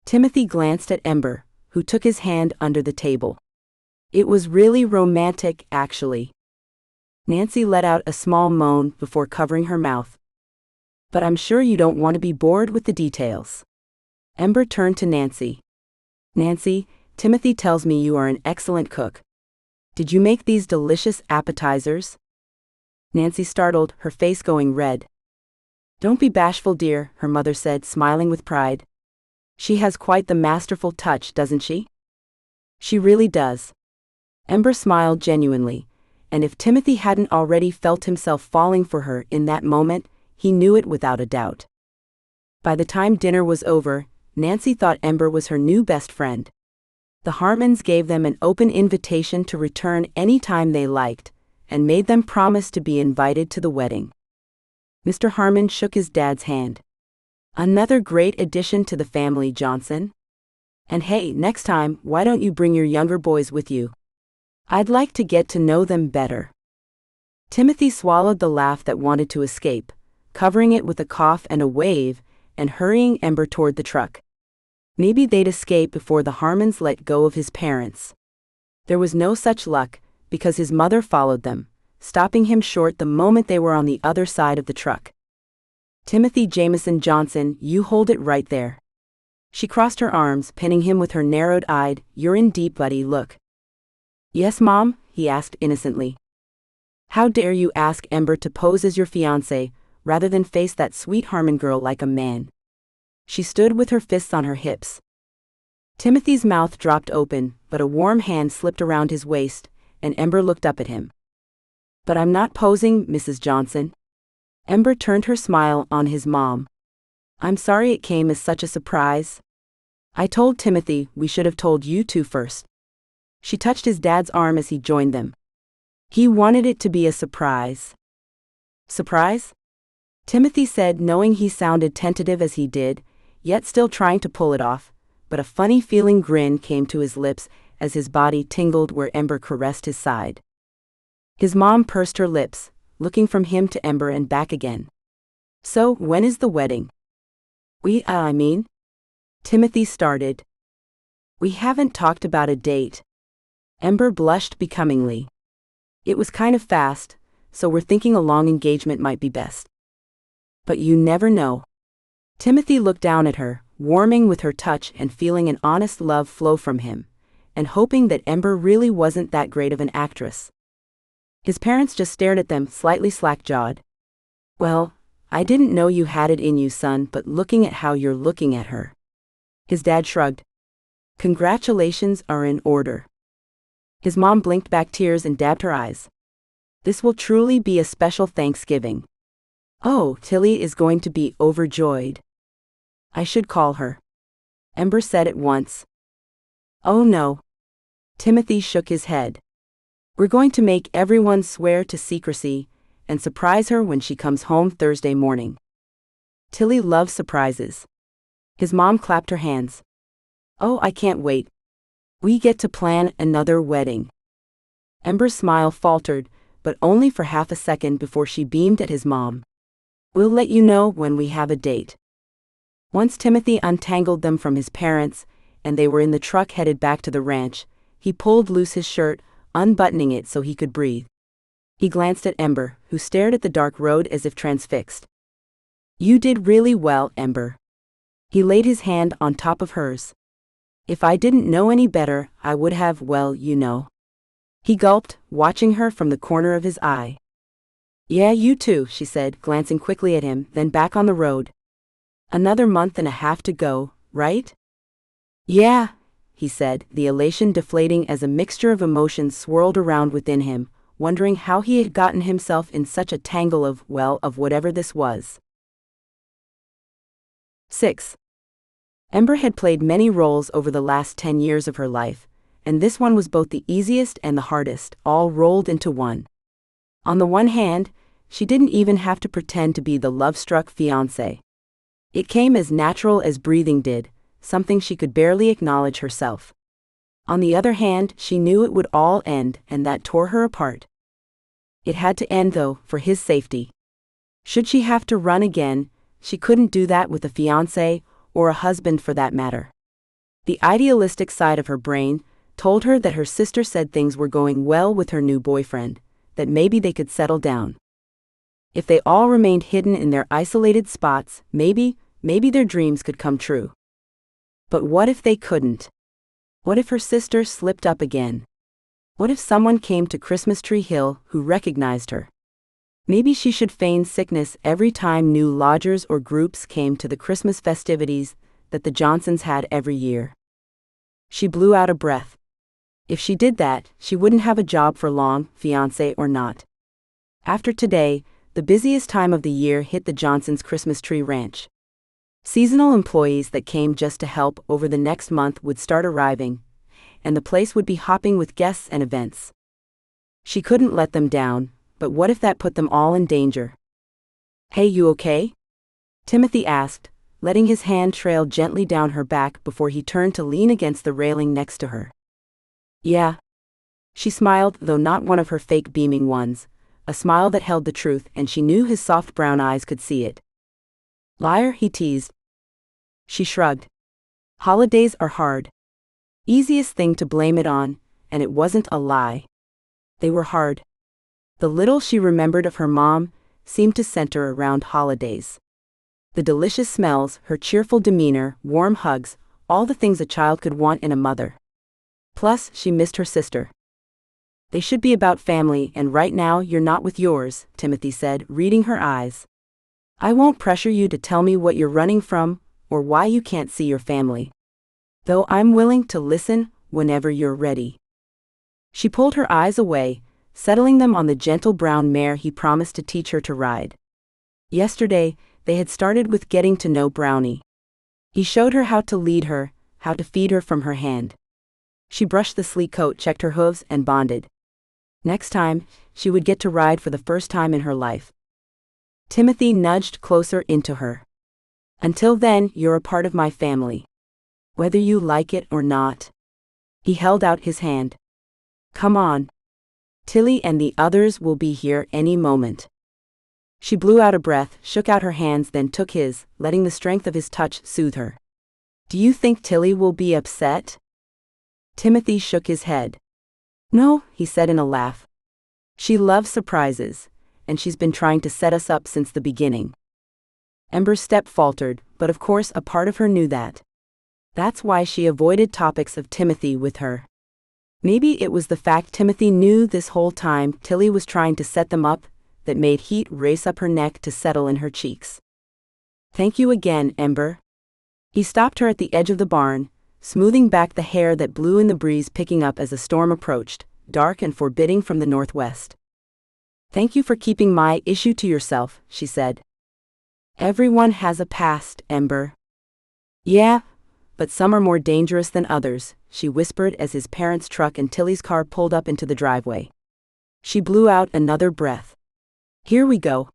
Timothy glanced at Ember, who took his hand under the table. "It was really romantic, actually." Nancy let out a small moan before covering her mouth. "But I'm sure you don't want to be bored with the details." Ember turned to Nancy. "Nancy, Timothy tells me you are an excellent cook. Did you make these delicious appetizers?" Nancy startled, her face going red. "Don't be bashful, dear," her mother said, smiling with pride. "She has quite the masterful touch, doesn't she?" "She really does." Ember smiled genuinely, and if Timothy hadn't already felt himself falling for her in that moment, he knew it without a doubt. By the time dinner was over, Nancy thought Ember was her new best friend. The Harmons gave them an open invitation to return any time they liked, and made them promise to be invited to the wedding. Mr. Harmon shook his dad's hand. "Another great addition to the family, Johnson. And hey, next time, why don't you bring your younger boys with you? I'd like to get to know them better." Timothy swallowed the laugh that wanted to escape, covering it with a cough and a wave, and hurrying Ember toward the truck. Maybe they'd escape before the Harmons let go of his parents. There was no such luck, because his mother followed them, stopping him short the moment they were on the other side of the truck. "Timothy Jameson Johnson, you hold it right there." She crossed her arms, pinning him with her narrowed-eyed, "You're in deep, buddy" look. "Yes, Mom?" he asked innocently. "How dare you ask Ember to pose as your fiancé, rather than face that sweet Harmon girl like a man?" She stood with her fists on her hips. Timothy's mouth dropped open, but a warm hand slipped around his waist, and Ember looked up at him. "But I'm not posing, Mrs. Johnson." Ember turned her smile on his mom. "I'm sorry it came as such a surprise. I told Timothy we should have told you two first." She touched his dad's arm as he joined them. "He wanted it to be a surprise." "Surprise?" Timothy said, knowing he sounded tentative as he did, yet still trying to pull it off, but a funny feeling grin came to his lips as his body tingled where Ember caressed his side. His mom pursed her lips, looking from him to Ember and back again. "So, when is the wedding?" I mean?" Timothy started. "We haven't talked about a date." Ember blushed becomingly. "It was kind of fast, so we're thinking a long engagement might be best. But you never know." Timothy looked down at her, warming with her touch and feeling an honest love flow from him, and hoping that Ember really wasn't that great of an actress. His parents just stared at them, slightly slack-jawed. "Well, I didn't know you had it in you, son, but looking at how you're looking at her." His dad shrugged. "Congratulations are in order." His mom blinked back tears and dabbed her eyes. "This will truly be a special Thanksgiving. Oh, Tilly is going to be overjoyed." "I should call her," Ember said at once. "Oh no." Timothy shook his head. "We're going to make everyone swear to secrecy and surprise her when she comes home Thursday morning. Tilly loves surprises." His mom clapped her hands. "Oh, I can't wait. We get to plan another wedding." Ember's smile faltered, but only for half a second before she beamed at his mom. "We'll let you know when we have a date." Once Timothy untangled them from his parents, and they were in the truck headed back to the ranch, he pulled loose his shirt, unbuttoning it so he could breathe. He glanced at Ember, who stared at the dark road as if transfixed. "You did really well, Ember." He laid his hand on top of hers. "If I didn't know any better, I would have, well, you know." He gulped, watching her from the corner of his eye. "Yeah, you too," she said, glancing quickly at him, then back on the road. "Another month and a half to go, right?" "Yeah," he said, the elation deflating as a mixture of emotions swirled around within him, wondering how he had gotten himself in such a tangle of, well, of whatever this was. 6. Ember had played many roles over the last 10 years of her life, and this one was both the easiest and the hardest, all rolled into one. On the one hand, she didn't even have to pretend to be the love-struck fiancé. It came as natural as breathing did, something she could barely acknowledge herself. On the other hand, she knew it would all end, and that tore her apart. It had to end though, for his safety. Should she have to run again, she couldn't do that with a fiancé, or a husband for that matter. The idealistic side of her brain told her that her sister said things were going well with her new boyfriend, that maybe they could settle down. If they all remained hidden in their isolated spots, maybe their dreams could come true. But what if they couldn't? What if her sister slipped up again? What if someone came to Christmas Tree Hill who recognized her? Maybe she should feign sickness every time new lodgers or groups came to the Christmas festivities that the Johnsons had every year. She blew out a breath. If she did that, she wouldn't have a job for long, fiancé or not. After today, the busiest time of the year hit the Johnsons' Christmas tree ranch. Seasonal employees that came just to help over the next month would start arriving, and the place would be hopping with guests and events. She couldn't let them down, but what if that put them all in danger? "Hey, you okay?" Timothy asked, letting his hand trail gently down her back before he turned to lean against the railing next to her. "Yeah." She smiled, though not one of her fake beaming ones, a smile that held the truth, and she knew his soft brown eyes could see it. "Liar," he teased. She shrugged. "Holidays are hard." Easiest thing to blame it on, and it wasn't a lie. They were hard. The little she remembered of her mom seemed to center around holidays. The delicious smells, her cheerful demeanor, warm hugs, all the things a child could want in a mother. Plus, she missed her sister. "They should be about family, and right now you're not with yours," Timothy said, reading her eyes. "I won't pressure you to tell me what you're running from, or why you can't see your family. Though I'm willing to listen whenever you're ready." She pulled her eyes away, settling them on the gentle brown mare he promised to teach her to ride. Yesterday, they had started with getting to know Brownie. He showed her how to lead her, how to feed her from her hand. She brushed the sleek coat, checked her hooves, and bonded. Next time, she would get to ride for the first time in her life. Timothy nudged closer into her. "Until then, you're a part of my family. Whether you like it or not." He held out his hand. "Come on. Tilly and the others will be here any moment." She blew out a breath, shook out her hands, then took his, letting the strength of his touch soothe her. "Do you think Tilly will be upset?" Timothy shook his head. "No," he said in a laugh. "She loves surprises, and she's been trying to set us up since the beginning." Ember's step faltered, but of course a part of her knew that. That's why she avoided topics of Timothy with her. Maybe it was the fact Timothy knew this whole time Tilly was trying to set them up that made heat race up her neck to settle in her cheeks. "Thank you again, Ember." He stopped her at the edge of the barn, smoothing back the hair that blew in the breeze, picking up as a storm approached, dark and forbidding from the northwest. "Thank you for keeping my issue to yourself," she said. "Everyone has a past, Ember." "Yeah, but some are more dangerous than others," she whispered as his parents' truck and Tilly's car pulled up into the driveway. She blew out another breath. "Here we go."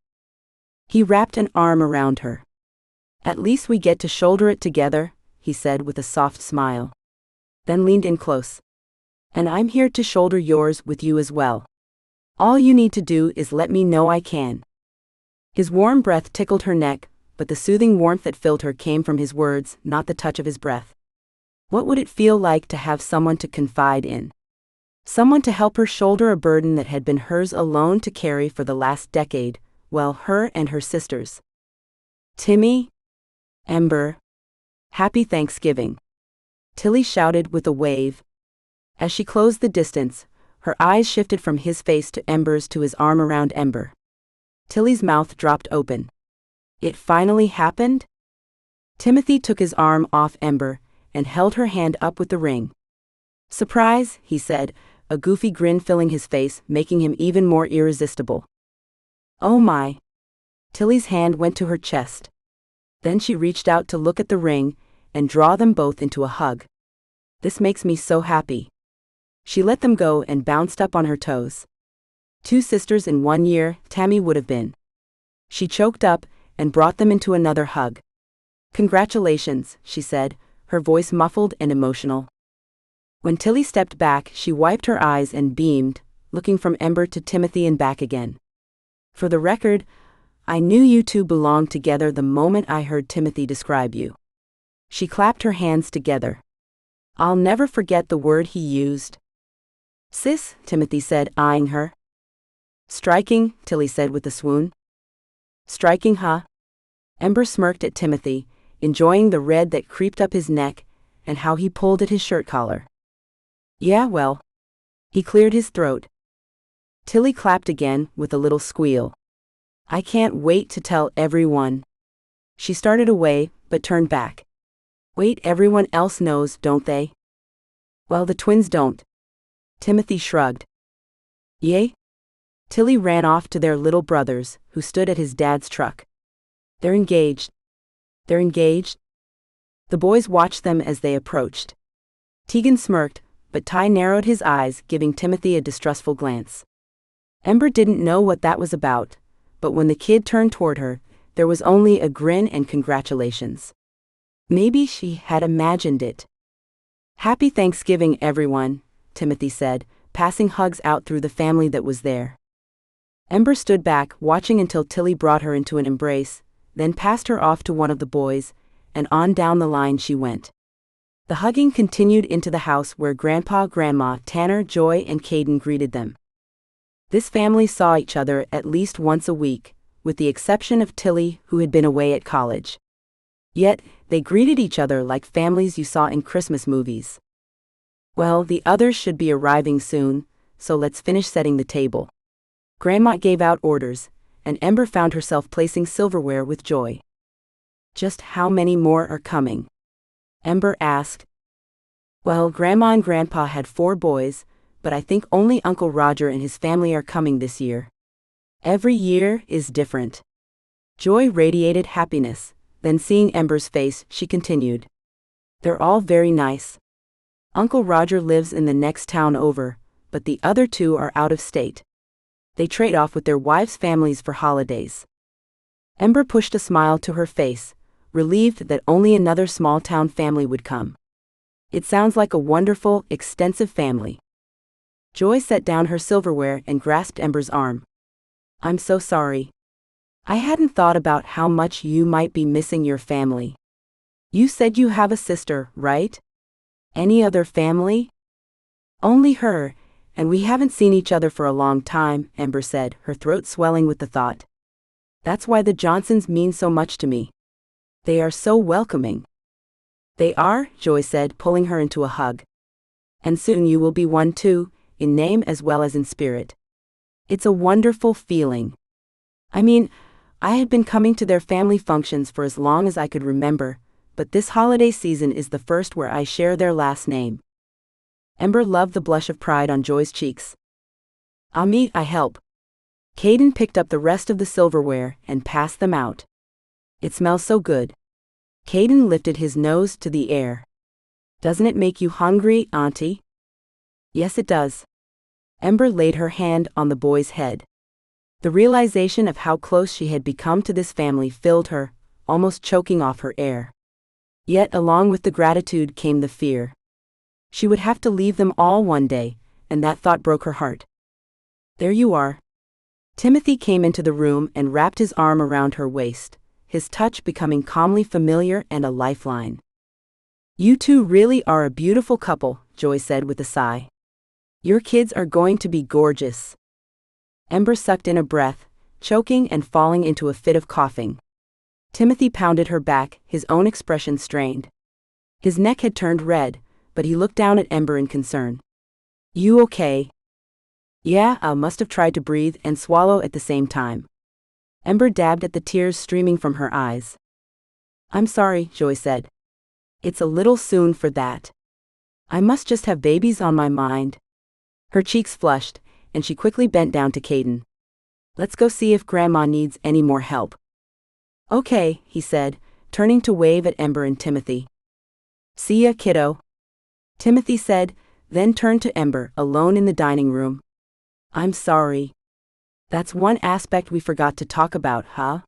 He wrapped an arm around her. "At least we get to shoulder it together," he said with a soft smile. Then leaned in close. "And I'm here to shoulder yours with you as well. All you need to do is let me know I can." His warm breath tickled her neck, but the soothing warmth that filled her came from his words, not the touch of his breath. What would it feel like to have someone to confide in? Someone to help her shoulder a burden that had been hers alone to carry for the last decade, well, her and her sisters. "Timmy? Ember? Happy Thanksgiving," Tilly shouted with a wave. As she closed the distance, her eyes shifted from his face to Ember's, to his arm around Ember. Tilly's mouth dropped open. It finally happened? Timothy took his arm off Ember and held her hand up with the ring. "Surprise," he said, a goofy grin filling his face, making him even more irresistible. "Oh my." Tilly's hand went to her chest. Then she reached out to look at the ring and draw them both into a hug. "This makes me so happy." She let them go and bounced up on her toes. 2 sisters in 1 year, Tammy would have been. She choked up and brought them into another hug. "Congratulations," she said, her voice muffled and emotional. When Tilly stepped back, she wiped her eyes and beamed, looking from Ember to Timothy and back again. "For the record, I knew you two belonged together the moment I heard Timothy describe you." She clapped her hands together. "I'll never forget the word he used." "Sis," Timothy said, eyeing her. "Striking," Tilly said with a swoon. "Striking, huh?" Ember smirked at Timothy, enjoying the red that creeped up his neck and how he pulled at his shirt collar. "Yeah, well." He cleared his throat. Tilly clapped again with a little squeal. "I can't wait to tell everyone." She started away, but turned back. "Wait, everyone else knows, don't they?" "Well, the twins don't." Timothy shrugged. "Yay?" Tilly ran off to their little brothers, who stood at his dad's truck. "They're engaged." "They're engaged?" The boys watched them as they approached. Tegan smirked, but Ty narrowed his eyes, giving Timothy a distrustful glance. Ember didn't know what that was about, but when the kid turned toward her, there was only a grin and congratulations. Maybe she had imagined it. "Happy Thanksgiving, everyone," Timothy said, passing hugs out through the family that was there. Ember stood back, watching until Tilly brought her into an embrace, then passed her off to one of the boys, and on down the line she went. The hugging continued into the house where Grandpa, Grandma, Tanner, Joy, and Caden greeted them. This family saw each other at least once a week, with the exception of Tilly, who had been away at college. Yet, they greeted each other like families you saw in Christmas movies. "Well, the others should be arriving soon, so let's finish setting the table." Grandma gave out orders, and Ember found herself placing silverware with Joy. "Just how many more are coming?" Ember asked. "Well, Grandma and Grandpa had 4 boys, but I think only Uncle Roger and his family are coming this year. Every year is different." Joy radiated happiness, then seeing Ember's face, she continued. "They're all very nice. Uncle Roger lives in the next town over, but the other 2 are out of state. They trade off with their wives' families for holidays." Ember pushed a smile to her face, relieved that only another small-town family would come. "It sounds like a wonderful, extensive family." Joy set down her silverware and grasped Ember's arm. "I'm so sorry. I hadn't thought about how much you might be missing your family. You said you have a sister, right? Any other family?" "Only her, and we haven't seen each other for a long time," Ember said, her throat swelling with the thought. "That's why the Johnsons mean so much to me. They are so welcoming." "They are," Joy said, pulling her into a hug. "And soon you will be one too, in name as well as in spirit. It's a wonderful feeling. I mean, I had been coming to their family functions for as long as I could remember, but this holiday season is the first where I share their last name." Ember loved the blush of pride on Joy's cheeks. I help." Caden picked up the rest of the silverware and passed them out. "It smells so good." Caden lifted his nose to the air. "Doesn't it make you hungry, Auntie?" "Yes, it does." Ember laid her hand on the boy's head. The realization of how close she had become to this family filled her, almost choking off her air. Yet along with the gratitude came the fear. She would have to leave them all one day, and that thought broke her heart. "There you are." Timothy came into the room and wrapped his arm around her waist, his touch becoming calmly familiar and a lifeline. "You two really are a beautiful couple," Joy said with a sigh. "Your kids are going to be gorgeous." Ember sucked in a breath, choking and falling into a fit of coughing. Timothy pounded her back, his own expression strained. His neck had turned red, but he looked down at Ember in concern. "You okay?" "Yeah, I must have tried to breathe and swallow at the same time." Ember dabbed at the tears streaming from her eyes. "I'm sorry," Joy said. "It's a little soon for that. I must just have babies on my mind." Her cheeks flushed, and she quickly bent down to Caden. "Let's go see if Grandma needs any more help." "Okay," he said, turning to wave at Ember and Timothy. "See ya, kiddo," Timothy said, then turned to Ember, alone in the dining room. I'm sorry. That's one aspect we forgot to talk about, huh?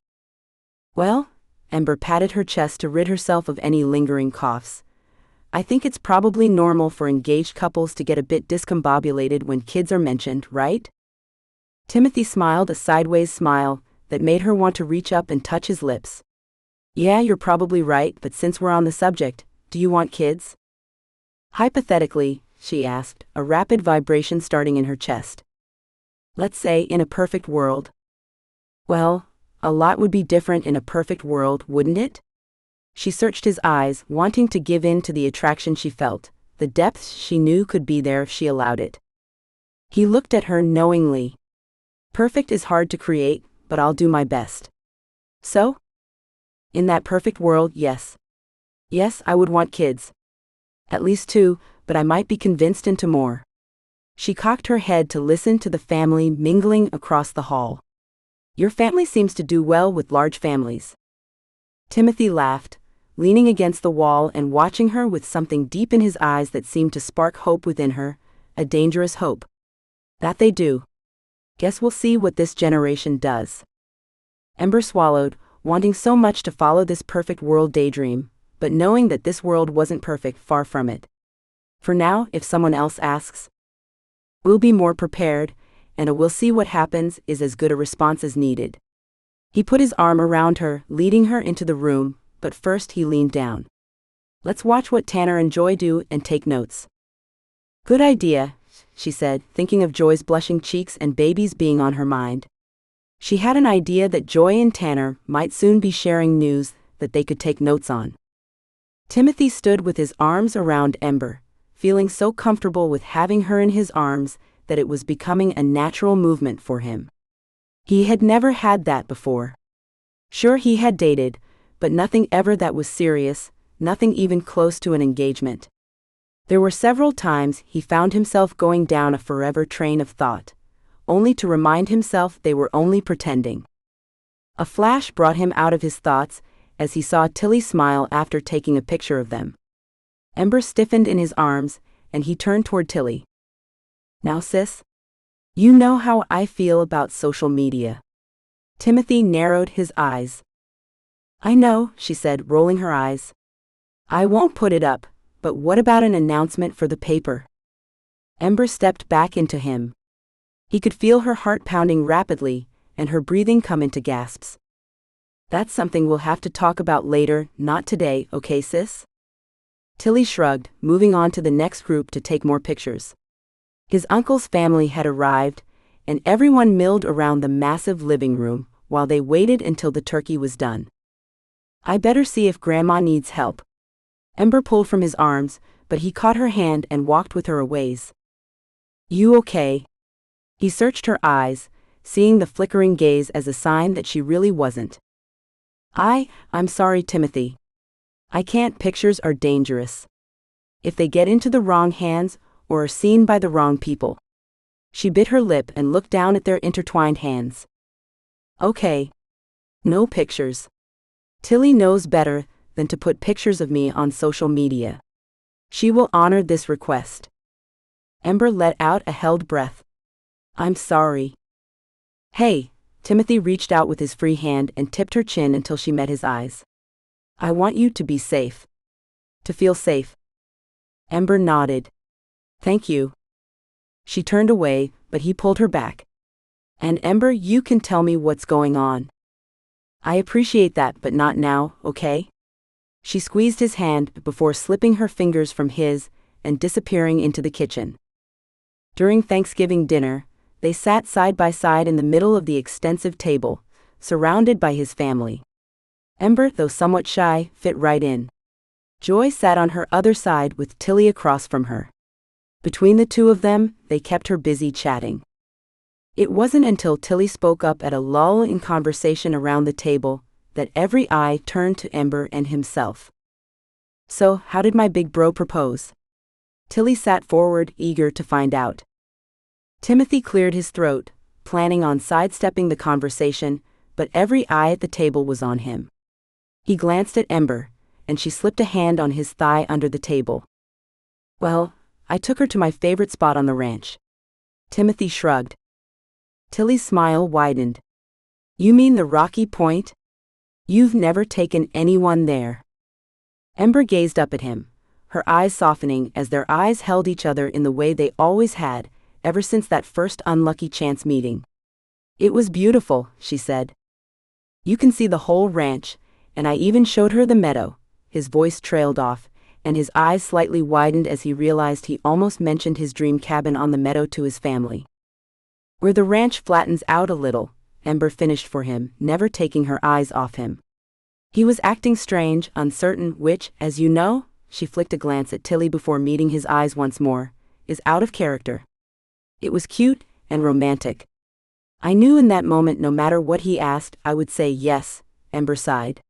Well, Ember patted her chest to rid herself of any lingering coughs. I think it's probably normal for engaged couples to get a bit discombobulated when kids are mentioned, right? Timothy smiled a sideways smile that made her want to reach up and touch his lips. Yeah, you're probably right, but since we're on the subject, do you want kids? Hypothetically, she asked, a rapid vibration starting in her chest. Let's say in a perfect world. Well, a lot would be different in a perfect world, wouldn't it? She searched his eyes, wanting to give in to the attraction she felt, the depths she knew could be there if she allowed it. He looked at her knowingly. Perfect is hard to create, but I'll do my best. So? In that perfect world, yes. Yes, I would want kids. At least 2, but I might be convinced into more. She cocked her head to listen to the family mingling across the hall. Your family seems to do well with large families. Timothy laughed, leaning against the wall and watching her with something deep in his eyes that seemed to spark hope within her, a dangerous hope. That they do. Guess we'll see what this generation does. Ember swallowed, wanting so much to follow this perfect world daydream, but knowing that this world wasn't perfect, far from it. For now, if someone else asks, we'll be more prepared, and a we'll see what happens is as good a response as needed. He put his arm around her, leading her into the room, but first he leaned down. Let's watch what Tanner and Joy do and take notes. Good idea, she said, thinking of Joy's blushing cheeks and babies being on her mind. She had an idea that Joy and Tanner might soon be sharing news that they could take notes on. Timothy stood with his arms around Ember, feeling so comfortable with having her in his arms that it was becoming a natural movement for him. He had never had that before. Sure, he had dated, but nothing ever that was serious, nothing even close to an engagement. There were several times he found himself going down a forever train of thought, only to remind himself they were only pretending. A flash brought him out of his thoughts as he saw Tilly smile after taking a picture of them. Ember stiffened in his arms, and he turned toward Tilly. Now sis? You know how I feel about social media. Timothy narrowed his eyes. I know, she said, rolling her eyes. I won't put it up, but what about an announcement for the paper? Ember stepped back into him. He could feel her heart pounding rapidly, and her breathing come into gasps. That's something we'll have to talk about later, not today, okay sis? Tilly shrugged, moving on to the next group to take more pictures. His uncle's family had arrived, and everyone milled around the massive living room while they waited until the turkey was done. I better see if Grandma needs help. Ember pulled from his arms, but he caught her hand and walked with her a ways. You okay? He searched her eyes, seeing the flickering gaze as a sign that she really wasn't. I'm sorry, Timothy. I can't. Pictures are dangerous. If they get into the wrong hands, or are seen by the wrong people. She bit her lip and looked down at their intertwined hands. Okay. No pictures. Tilly knows better than to put pictures of me on social media. She will honor this request. Ember let out a held breath. I'm sorry. Hey, Timothy reached out with his free hand and tipped her chin until she met his eyes. I want you to be safe. To feel safe. Ember nodded. Thank you. She turned away, but he pulled her back. And Ember, you can tell me what's going on. I appreciate that, but not now, okay? She squeezed his hand before slipping her fingers from his and disappearing into the kitchen. During Thanksgiving dinner, they sat side by side in the middle of the extensive table, surrounded by his family. Ember, though somewhat shy, fit right in. Joy sat on her other side with Tilly across from her. Between the two of them, they kept her busy chatting. It wasn't until Tilly spoke up at a lull in conversation around the table that every eye turned to Ember and himself. So, how did my big bro propose? Tilly sat forward, eager to find out. Timothy cleared his throat, planning on sidestepping the conversation, but every eye at the table was on him. He glanced at Ember, and she slipped a hand on his thigh under the table. Well, I took her to my favorite spot on the ranch. Timothy shrugged. Tilly's smile widened. You mean the Rocky Point? You've never taken anyone there. Ember gazed up at him, her eyes softening as their eyes held each other in the way they always had, ever since that first unlucky chance meeting. It was beautiful, she said. You can see the whole ranch, and I even showed her the meadow. His voice trailed off, and his eyes slightly widened as he realized he almost mentioned his dream cabin on the meadow to his family. Where the ranch flattens out a little, Ember finished for him, never taking her eyes off him. He was acting strange, uncertain, which, as you know, she flicked a glance at Tilly before meeting his eyes once more, is out of character. It was cute and romantic. I knew in that moment no matter what he asked, I would say yes, Ember sighed.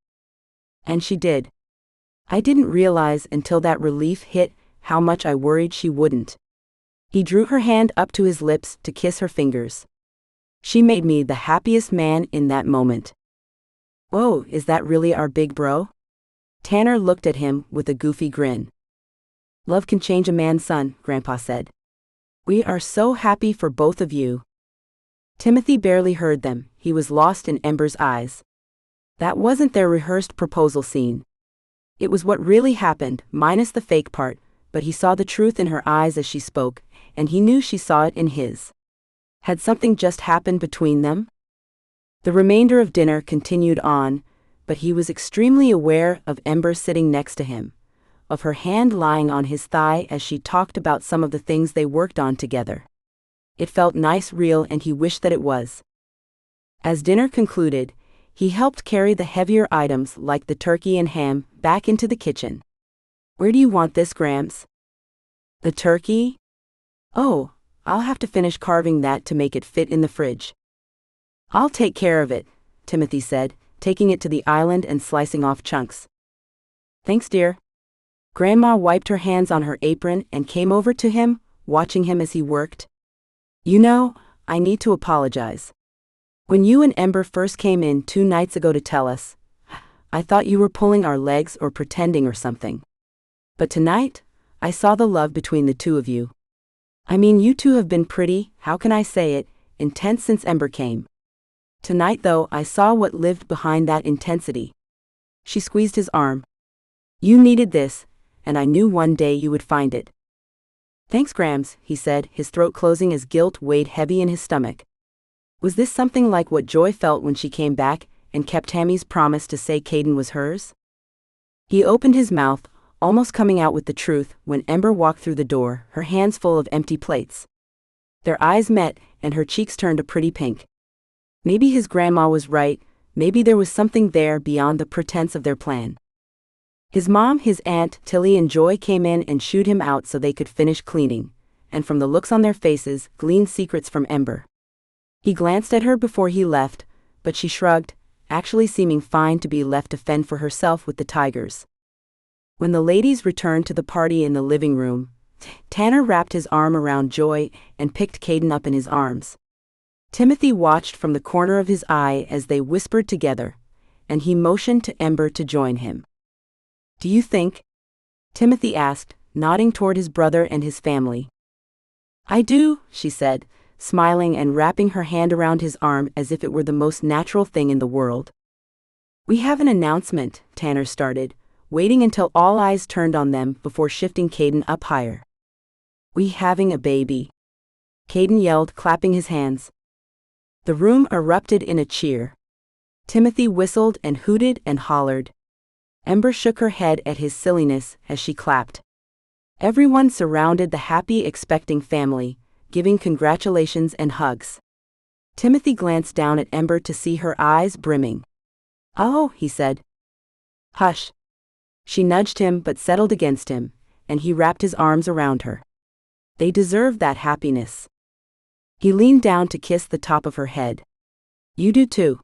And she did. I didn't realize until that relief hit how much I worried she wouldn't. He drew her hand up to his lips to kiss her fingers. She made me the happiest man in that moment. Whoa, is that really our big bro? Tanner looked at him with a goofy grin. Love can change a man's son, Grandpa said. We are so happy for both of you. Timothy barely heard them, he was lost in Ember's eyes. That wasn't their rehearsed proposal scene. It was what really happened, minus the fake part, but he saw the truth in her eyes as she spoke, and he knew she saw it in his. Had something just happened between them? The remainder of dinner continued on, but he was extremely aware of Ember sitting next to him, of her hand lying on his thigh as she talked about some of the things they worked on together. It felt nice, real, and he wished that it was. As dinner concluded, he helped carry the heavier items like the turkey and ham back into the kitchen. Where do you want this, Gramps? The turkey? Oh, I'll have to finish carving that to make it fit in the fridge. I'll take care of it, Timothy said, taking it to the island and slicing off chunks. Thanks, dear. Grandma wiped her hands on her apron and came over to him, watching him as he worked. You know, I need to apologize. When you and Ember first came in 2 nights ago to tell us, I thought you were pulling our legs or pretending or something. But tonight, I saw the love between the two of you. I mean, you two have been pretty, how can I say it, intense since Ember came. Tonight, though, I saw what lived behind that intensity. She squeezed his arm. You needed this, and I knew one day you would find it. Thanks, Grams, he said, his throat closing as guilt weighed heavy in his stomach. Was this something like what Joy felt when she came back and kept Tammy's promise to say Caden was hers? He opened his mouth, almost coming out with the truth, when Ember walked through the door, her hands full of empty plates. Their eyes met, and her cheeks turned a pretty pink. Maybe his grandma was right, maybe there was something there beyond the pretense of their plan. His mom, his aunt, Tilly and Joy came in and shooed him out so they could finish cleaning, and from the looks on their faces, gleaned secrets from Ember. He glanced at her before he left, but she shrugged, actually seeming fine to be left to fend for herself with the tigers. When the ladies returned to the party in the living room, Tanner wrapped his arm around Joy and picked Caden up in his arms. Timothy watched from the corner of his eye as they whispered together, and he motioned to Ember to join him. Do you think? Timothy asked, nodding toward his brother and his family. I do, she said, smiling and wrapping her hand around his arm as if it were the most natural thing in the world. We have an announcement, Tanner started, waiting until all eyes turned on them before shifting Caden up higher. We having a baby. Caden yelled, clapping his hands. The room erupted in a cheer. Timothy whistled and hooted and hollered. Ember shook her head at his silliness as she clapped. Everyone surrounded the happy, expecting family, giving congratulations and hugs. Timothy glanced down at Ember to see her eyes brimming. Oh, he said. Hush. She nudged him but settled against him, and he wrapped his arms around her. They deserve that happiness. He leaned down to kiss the top of her head. You do too.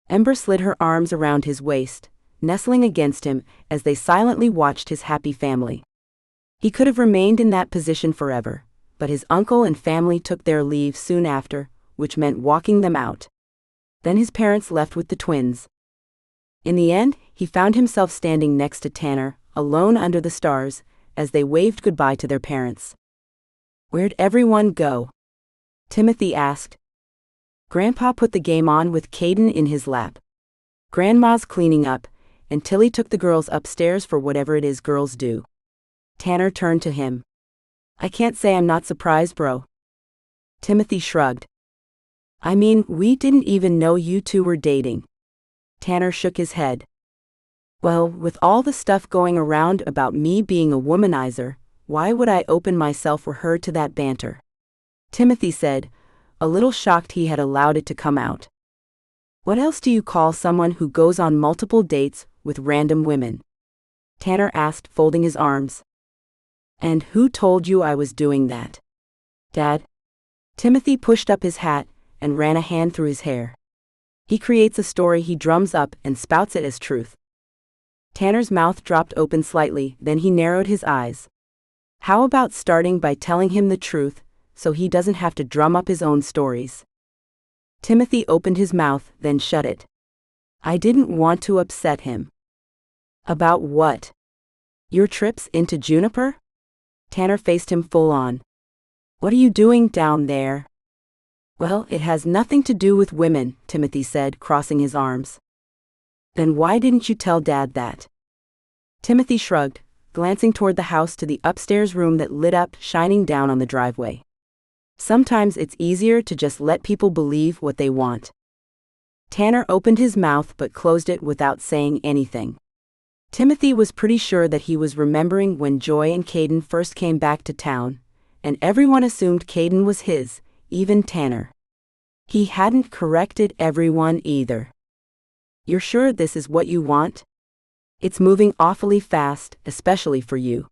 Ember slid her arms around his waist, nestling against him as they silently watched his happy family. He could have remained in that position forever, but his uncle and family took their leave soon after, which meant walking them out. Then his parents left with the twins. In the end, he found himself standing next to Tanner, alone under the stars, as they waved goodbye to their parents. "Where'd everyone go?" Timothy asked. Grandpa put the game on with Caden in his lap. Grandma's cleaning up, and Tilly took the girls upstairs for whatever it is girls do. Tanner turned to him. "I can't say I'm not surprised, bro." Timothy shrugged. "I mean, we didn't even know you two were dating." Tanner shook his head. "Well, with all the stuff going around about me being a womanizer, why would I open myself or her to that banter?" Timothy said, a little shocked he had allowed it to come out. "What else do you call someone who goes on multiple dates with random women?" Tanner asked, folding his arms. "And who told you I was doing that?" "Dad." Timothy pushed up his hat and ran a hand through his hair. "He creates a story he drums up and spouts it as truth." Tanner's mouth dropped open slightly, then he narrowed his eyes. "How about starting by telling him the truth, so he doesn't have to drum up his own stories?" Timothy opened his mouth, then shut it. "I didn't want to upset him." "About what? Your trips into Juniper?" Tanner faced him full on. "What are you doing down there?" "Well, it has nothing to do with women," Timothy said, crossing his arms. "Then why didn't you tell Dad that?" Timothy shrugged, glancing toward the house to the upstairs room that lit up, shining down on the driveway. "Sometimes it's easier to just let people believe what they want." Tanner opened his mouth but closed it without saying anything. Timothy was pretty sure that he was remembering when Joy and Caden first came back to town, and everyone assumed Caden was his, even Tanner. He hadn't corrected everyone either. "You're sure this is what you want? It's moving awfully fast, especially for you."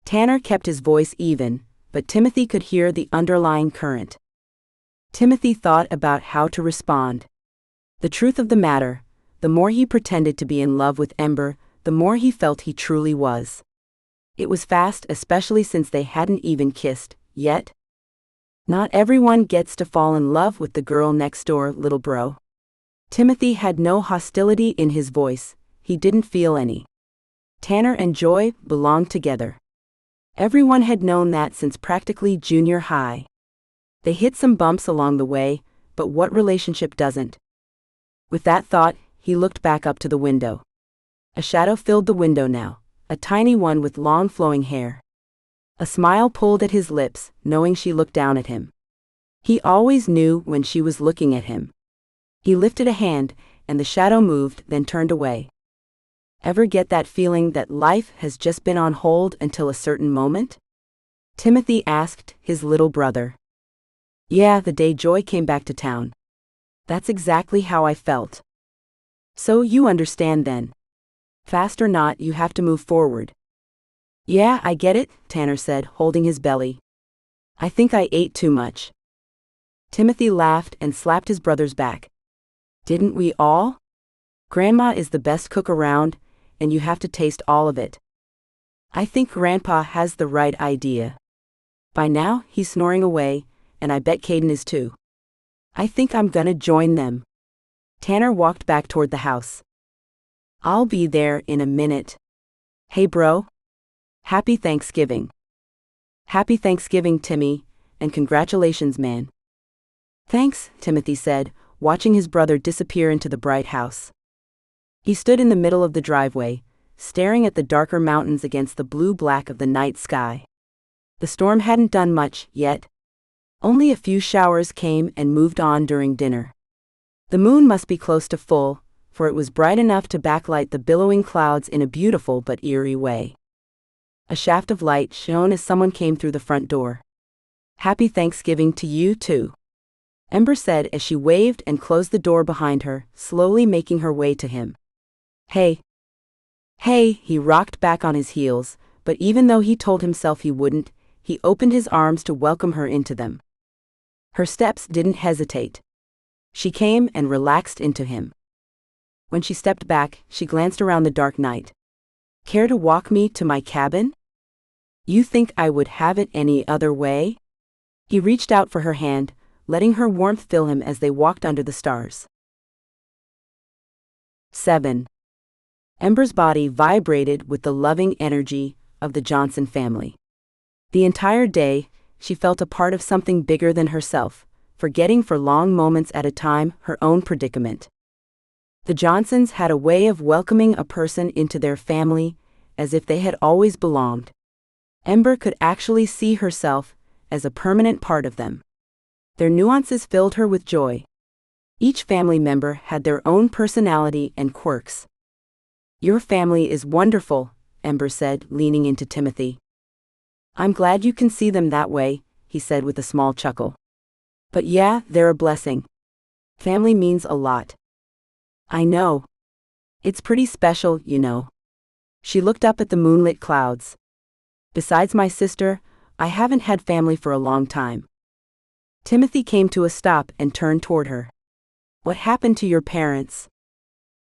Tanner kept his voice even, but Timothy could hear the underlying current. Timothy thought about how to respond. The truth of the matter, the more he pretended to be in love with Ember, the more he felt he truly was. It was fast, especially since they hadn't even kissed, yet. "Not everyone gets to fall in love with the girl next door, little bro." Timothy had no hostility in his voice, he didn't feel any. Tanner and Joy belonged together. Everyone had known that since practically junior high. They hit some bumps along the way, but what relationship doesn't? With that thought, he looked back up to the window. A shadow filled the window now, a tiny one with long flowing hair. A smile pulled at his lips, knowing she looked down at him. He always knew when she was looking at him. He lifted a hand, and the shadow moved, then turned away. Ever get that feeling that life has just been on hold until a certain moment? Timothy asked his little brother. "Yeah, the day Joy came back to town. That's exactly how I felt." "So you understand then. Fast or not, you have to move forward." "Yeah, I get it," Tanner said, holding his belly. "I think I ate too much." Timothy laughed and slapped his brother's back. "Didn't we all? Grandma is the best cook around, and you have to taste all of it. I think Grandpa has the right idea. By now, he's snoring away, and I bet Caden is too. I think I'm gonna join them." Tanner walked back toward the house. "I'll be there in a minute. Hey bro. Happy Thanksgiving." "Happy Thanksgiving, Timmy, and congratulations, man." "Thanks," Timothy said, watching his brother disappear into the bright house. He stood in the middle of the driveway, staring at the darker mountains against the blue-black of the night sky. The storm hadn't done much yet. Only a few showers came and moved on during dinner. The moon must be close to full, for it was bright enough to backlight the billowing clouds in a beautiful but eerie way. A shaft of light shone as someone came through the front door. "Happy Thanksgiving to you too," Ember said as she waved and closed the door behind her, slowly making her way to him. "Hey." "Hey," he rocked back on his heels, but even though he told himself he wouldn't, he opened his arms to welcome her into them. Her steps didn't hesitate. She came and relaxed into him. When she stepped back, she glanced around the dark night. "Care to walk me to my cabin? You think I would have it any other way?" He reached out for her hand, letting her warmth fill him as they walked under the stars. 7. Ember's body vibrated with the loving energy, of the Johnson family. The entire day, she felt a part of something bigger than herself, forgetting for long moments at a time her own predicament. The Johnsons had a way of welcoming a person into their family, as if they had always belonged. Ember could actually see herself as a permanent part of them. Their nuances filled her with joy. Each family member had their own personality and quirks. "Your family is wonderful," Ember said, leaning into Timothy. "I'm glad you can see them that way," he said with a small chuckle. "But yeah, they're a blessing. Family means a lot." "I know. It's pretty special, you know." She looked up at the moonlit clouds. "Besides my sister, I haven't had family for a long time." Timothy came to a stop and turned toward her. "What happened to your parents?"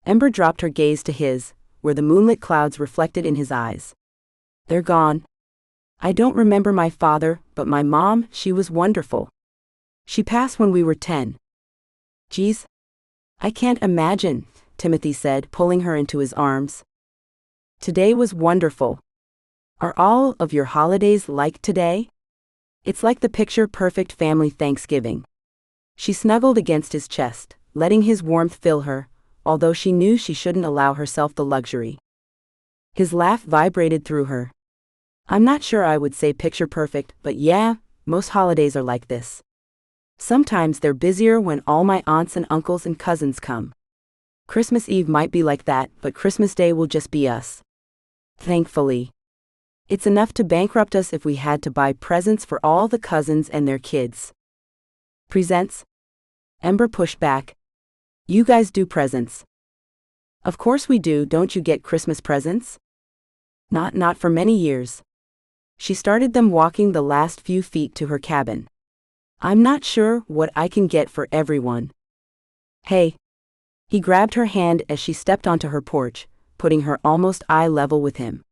Ember dropped her gaze to his, where the moonlit clouds reflected in his eyes. "They're gone. I don't remember my father, but my mom, she was wonderful. She passed when we were 10. Geez. I can't imagine," Timothy said, pulling her into his arms. "Today was wonderful. Are all of your holidays like today? It's like the picture-perfect family Thanksgiving." She snuggled against his chest, letting his warmth fill her, although she knew she shouldn't allow herself the luxury. His laugh vibrated through her. "I'm not sure I would say picture-perfect, but yeah, most holidays are like this. Sometimes they're busier when all my aunts and uncles and cousins come. Christmas Eve might be like that, but Christmas Day will just be us. Thankfully. It's enough to bankrupt us if we had to buy presents for all the cousins and their kids." "Presents?" Ember pushed back. "You guys do presents." "Of course we do. Don't you get Christmas presents?" Not for many years." She started them walking the last few feet to her cabin. "I'm not sure what I can get for everyone." "Hey." He grabbed her hand as she stepped onto her porch, putting her almost eye level with him.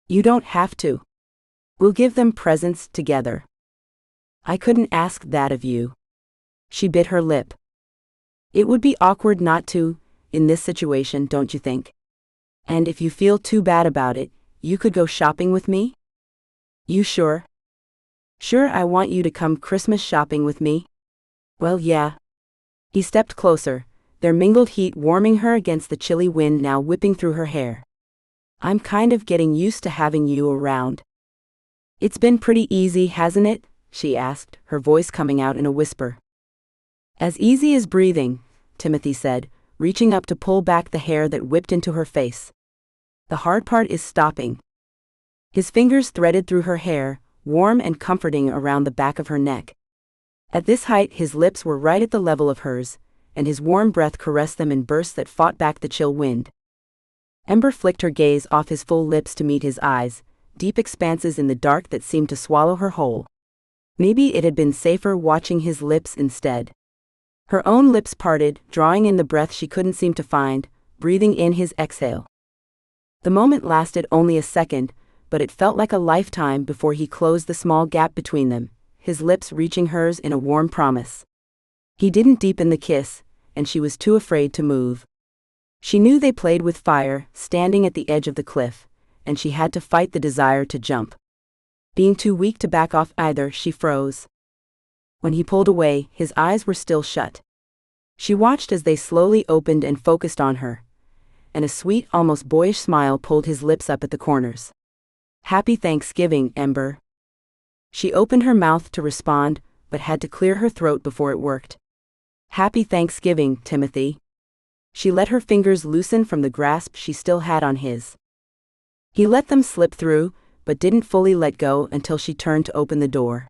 "You don't have to. We'll give them presents together." "I couldn't ask that of you." She bit her lip. "It would be awkward not to, in this situation, don't you think? And if you feel too bad about it, you could go shopping with me?" "You sure?" "Sure, I want you to come Christmas shopping with me." "Well, yeah." He stepped closer, their mingled heat warming her against the chilly wind now whipping through her hair. "I'm kind of getting used to having you around." "It's been pretty easy, hasn't it?" she asked, her voice coming out in a whisper. "As easy as breathing," Timothy said, reaching up to pull back the hair that whipped into her face. "The hard part is stopping." His fingers threaded through her hair, warm and comforting around the back of her neck. At this height his lips were right at the level of hers, and his warm breath caressed them in bursts that fought back the chill wind. Ember flicked her gaze off his full lips to meet his eyes, deep expanses in the dark that seemed to swallow her whole. Maybe it had been safer watching his lips instead. Her own lips parted, drawing in the breath she couldn't seem to find, breathing in his exhale. The moment lasted only a second, but it felt like a lifetime before he closed the small gap between them, his lips reaching hers in a warm promise. He didn't deepen the kiss, and she was too afraid to move. She knew they played with fire, standing at the edge of the cliff, and she had to fight the desire to jump. Being too weak to back off either, she froze. When he pulled away, his eyes were still shut. She watched as they slowly opened and focused on her, and a sweet, almost boyish smile pulled his lips up at the corners. "Happy Thanksgiving, Ember." She opened her mouth to respond, but had to clear her throat before it worked. "Happy Thanksgiving, Timothy." She let her fingers loosen from the grasp she still had on his. He let them slip through, but didn't fully let go until she turned to open the door.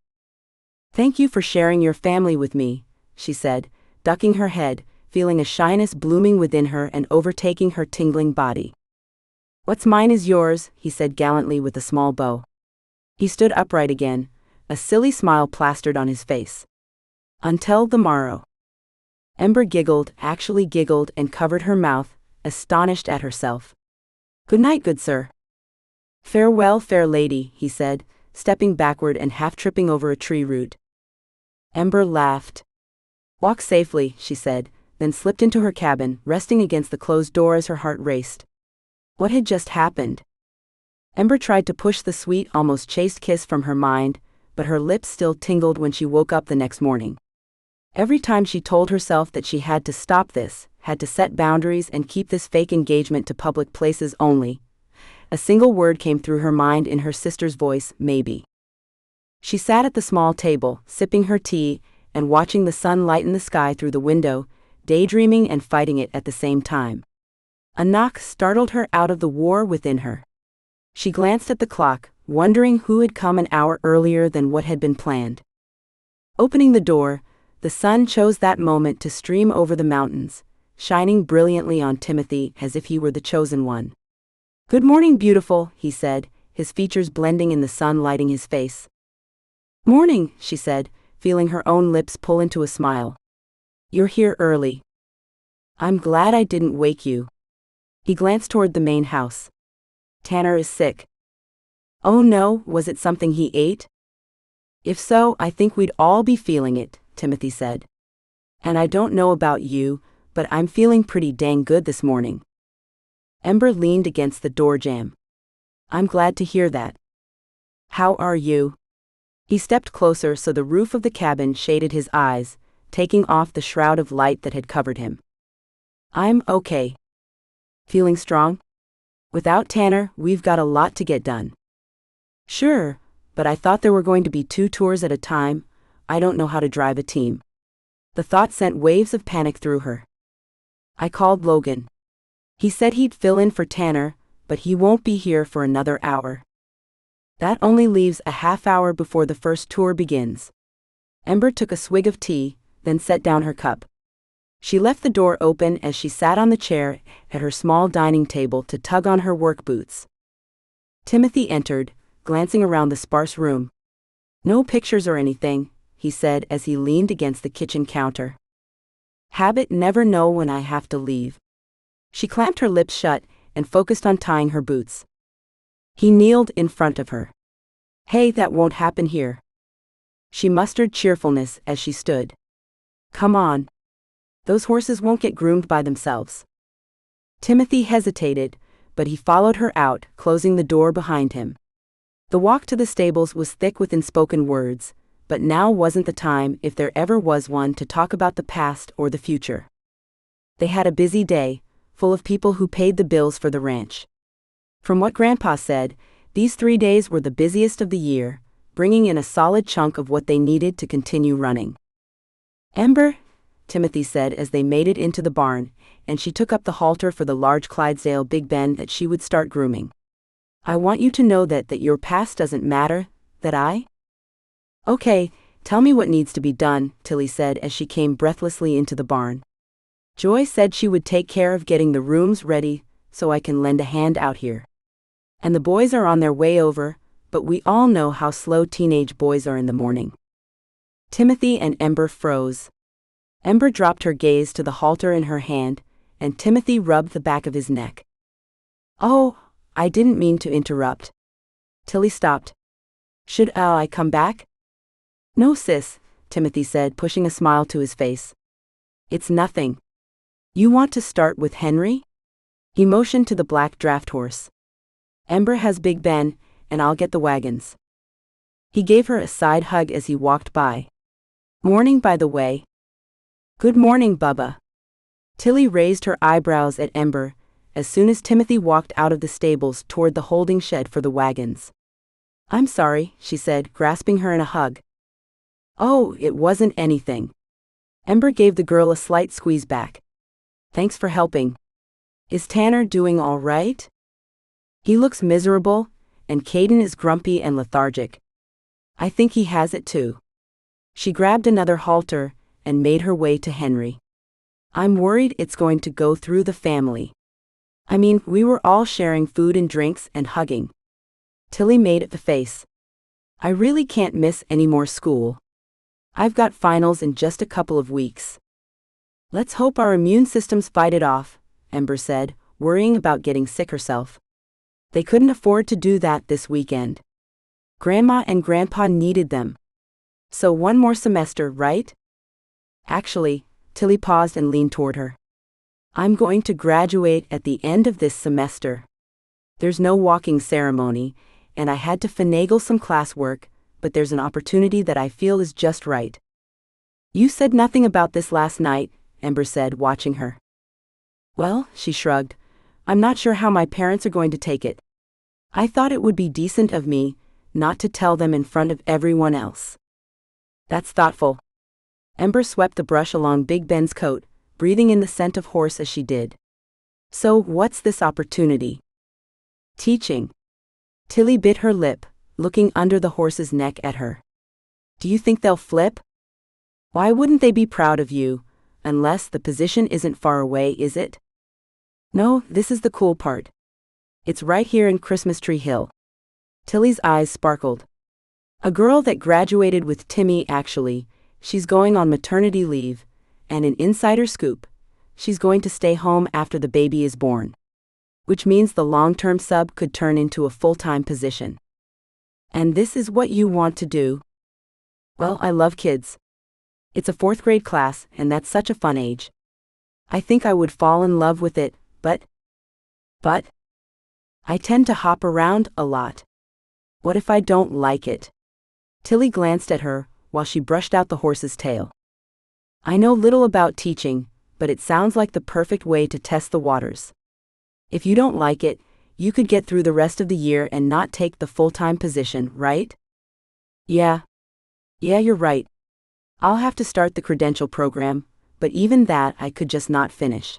"Thank you for sharing your family with me," she said, ducking her head, feeling a shyness blooming within her and overtaking her tingling body. "What's mine is yours," he said gallantly with a small bow. He stood upright again, a silly smile plastered on his face. "Until the morrow." Ember giggled, actually giggled, and covered her mouth, astonished at herself. "Good night, good sir." "Farewell, fair lady," he said, stepping backward and half tripping over a tree root. Ember laughed. "Walk safely," she said, then slipped into her cabin, resting against the closed door as her heart raced. What had just happened? Ember tried to push the sweet, almost chaste kiss from her mind, but her lips still tingled when she woke up the next morning. Every time she told herself that she had to stop this, had to set boundaries and keep this fake engagement to public places only, a single word came through her mind in her sister's voice, maybe. She sat at the small table, sipping her tea and watching the sun lighten the sky through the window, daydreaming and fighting it at the same time. A knock startled her out of the war within her. She glanced at the clock, wondering who had come an hour earlier than what had been planned. Opening the door, the sun chose that moment to stream over the mountains, shining brilliantly on Timothy as if he were the chosen one. "Good morning, beautiful," he said, his features blending in the sun lighting his face. "Morning," she said, feeling her own lips pull into a smile. "You're here early. I'm glad I didn't wake you." He glanced toward the main house. "Tanner is sick." "Oh no, was it something he ate?" "If so, I think we'd all be feeling it," Timothy said. "And I don't know about you, but I'm feeling pretty dang good this morning." Ember leaned against the door jamb. "I'm glad to hear that. How are you?" He stepped closer so the roof of the cabin shaded his eyes, taking off the shroud of light that had covered him. "I'm okay." "Feeling strong?" "Without Tanner, we've got a lot to get done." "Sure, but I thought there were going to be 2 tours at a time. I don't know how to drive a team." The thought sent waves of panic through her. "I called Logan. He said he'd fill in for Tanner, but he won't be here for another hour. That only leaves a half hour before the first tour begins." Ember took a swig of tea, then set down her cup. She left the door open as she sat on the chair at her small dining table to tug on her work boots. Timothy entered, glancing around the sparse room. "No pictures or anything," he said as he leaned against the kitchen counter. "Habit, never know when I have to leave." She clamped her lips shut and focused on tying her boots. He kneeled in front of her. "Hey, that won't happen here." She mustered cheerfulness as she stood. "Come on. Those horses won't get groomed by themselves." Timothy hesitated, but he followed her out, closing the door behind him. The walk to the stables was thick with unspoken words, but now wasn't the time, if there ever was one, to talk about the past or the future. They had a busy day, full of people who paid the bills for the ranch. From what Grandpa said, these 3 days were the busiest of the year, bringing in a solid chunk of what they needed to continue running. "Ember," Timothy said as they made it into the barn, and she took up the halter for the large Clydesdale Big Ben that she would start grooming. "I want you to know that your past doesn't matter, that I—" "Okay, tell me what needs to be done," Tilly said as she came breathlessly into the barn. "Joy said she would take care of getting the rooms ready so I can lend a hand out here. And the boys are on their way over, but we all know how slow teenage boys are in the morning." Timothy and Ember froze. Ember dropped her gaze to the halter in her hand, and Timothy rubbed the back of his neck. "Oh, I didn't mean to interrupt." Tilly stopped. "Should I come back?" "No, sis," Timothy said, pushing a smile to his face. "It's nothing. You want to start with Henry?" He motioned to the black draft horse. "Ember has Big Ben, and I'll get the wagons." He gave her a side hug as he walked by. "Morning, by the way." "Good morning, Bubba." Tilly raised her eyebrows at Ember as soon as Timothy walked out of the stables toward the holding shed for the wagons. "I'm sorry," she said, grasping her in a hug. "Oh, it wasn't anything." Ember gave the girl a slight squeeze back. "Thanks for helping. Is Tanner doing all right?" "He looks miserable, and Caden is grumpy and lethargic. I think he has it too." She grabbed another halter and made her way to Henry. "I'm worried it's going to go through the family. I mean, we were all sharing food and drinks and hugging." Tilly made the face. "I really can't miss any more school. I've got finals in just a couple of weeks." "Let's hope our immune systems fight it off," Ember said, worrying about getting sick herself. They couldn't afford to do that this weekend. Grandma and Grandpa needed them. So one more semester, right? "Actually," Tilly paused and leaned toward her. "I'm going to graduate at the end of this semester." There's no walking ceremony, and I had to finagle some classwork, but there's an opportunity that I feel is just right. You said nothing about this last night, Ember said, watching her. Well, she shrugged, I'm not sure how my parents are going to take it. I thought it would be decent of me not to tell them in front of everyone else. That's thoughtful. Ember swept the brush along Big Ben's coat, breathing in the scent of horse as she did. So, what's this opportunity? Teaching. Tilly bit her lip, looking under the horse's neck at her. Do you think they'll flip? Why wouldn't they be proud of you, unless the position isn't far away, is it? No, this is the cool part. It's right here in Christmas Tree Hill. Tilly's eyes sparkled. A girl that graduated with Timmy, actually. She's going on maternity leave, and an insider scoop. She's going to stay home after the baby is born. Which means the long-term sub could turn into a full-time position. And this is what you want to do? Well, I love kids. It's a 4th grade class, and that's such a fun age. I think I would fall in love with it, but I tend to hop around a lot. What if I don't like it? Tilly glanced at her while she brushed out the horse's tail. I know little about teaching, but it sounds like the perfect way to test the waters. If you don't like it, you could get through the rest of the year and not take the full-time position, right? Yeah, you're right. I'll have to start the credential program, but even that I could just not finish.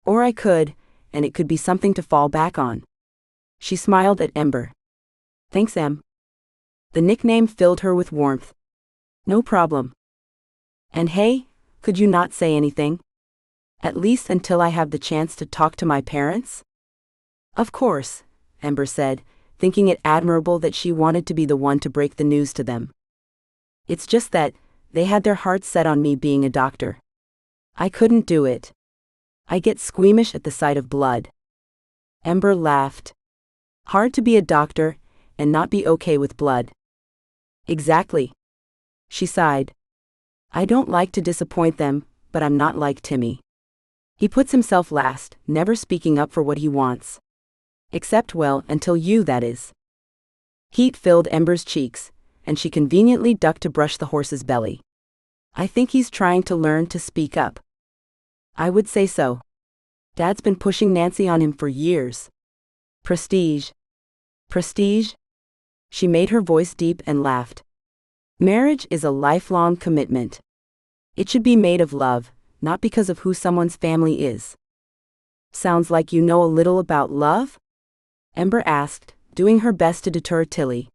Or I could, and it could be something to fall back on. She smiled at Ember. Thanks, Em. The nickname filled her with warmth. No problem. And hey, could you not say anything? At least until I have the chance to talk to my parents? Of course, Ember said, thinking it admirable that she wanted to be the one to break the news to them. It's just that they had their hearts set on me being a doctor. I couldn't do it. I get squeamish at the sight of blood. Ember laughed. Hard to be a doctor and not be okay with blood. Exactly. She sighed. I don't like to disappoint them, but I'm not like Timmy. He puts himself last, never speaking up for what he wants. Except, well, until you, that is. Heat filled Ember's cheeks, and she conveniently ducked to brush the horse's belly. I think he's trying to learn to speak up. I would say so. Dad's been pushing Nancy on him for years. Prestige. Prestige? She made her voice deep and laughed. Marriage is a lifelong commitment. It should be made of love, not because of who someone's family is. Sounds like you know a little about love? Ember asked, doing her best to deter Tilly.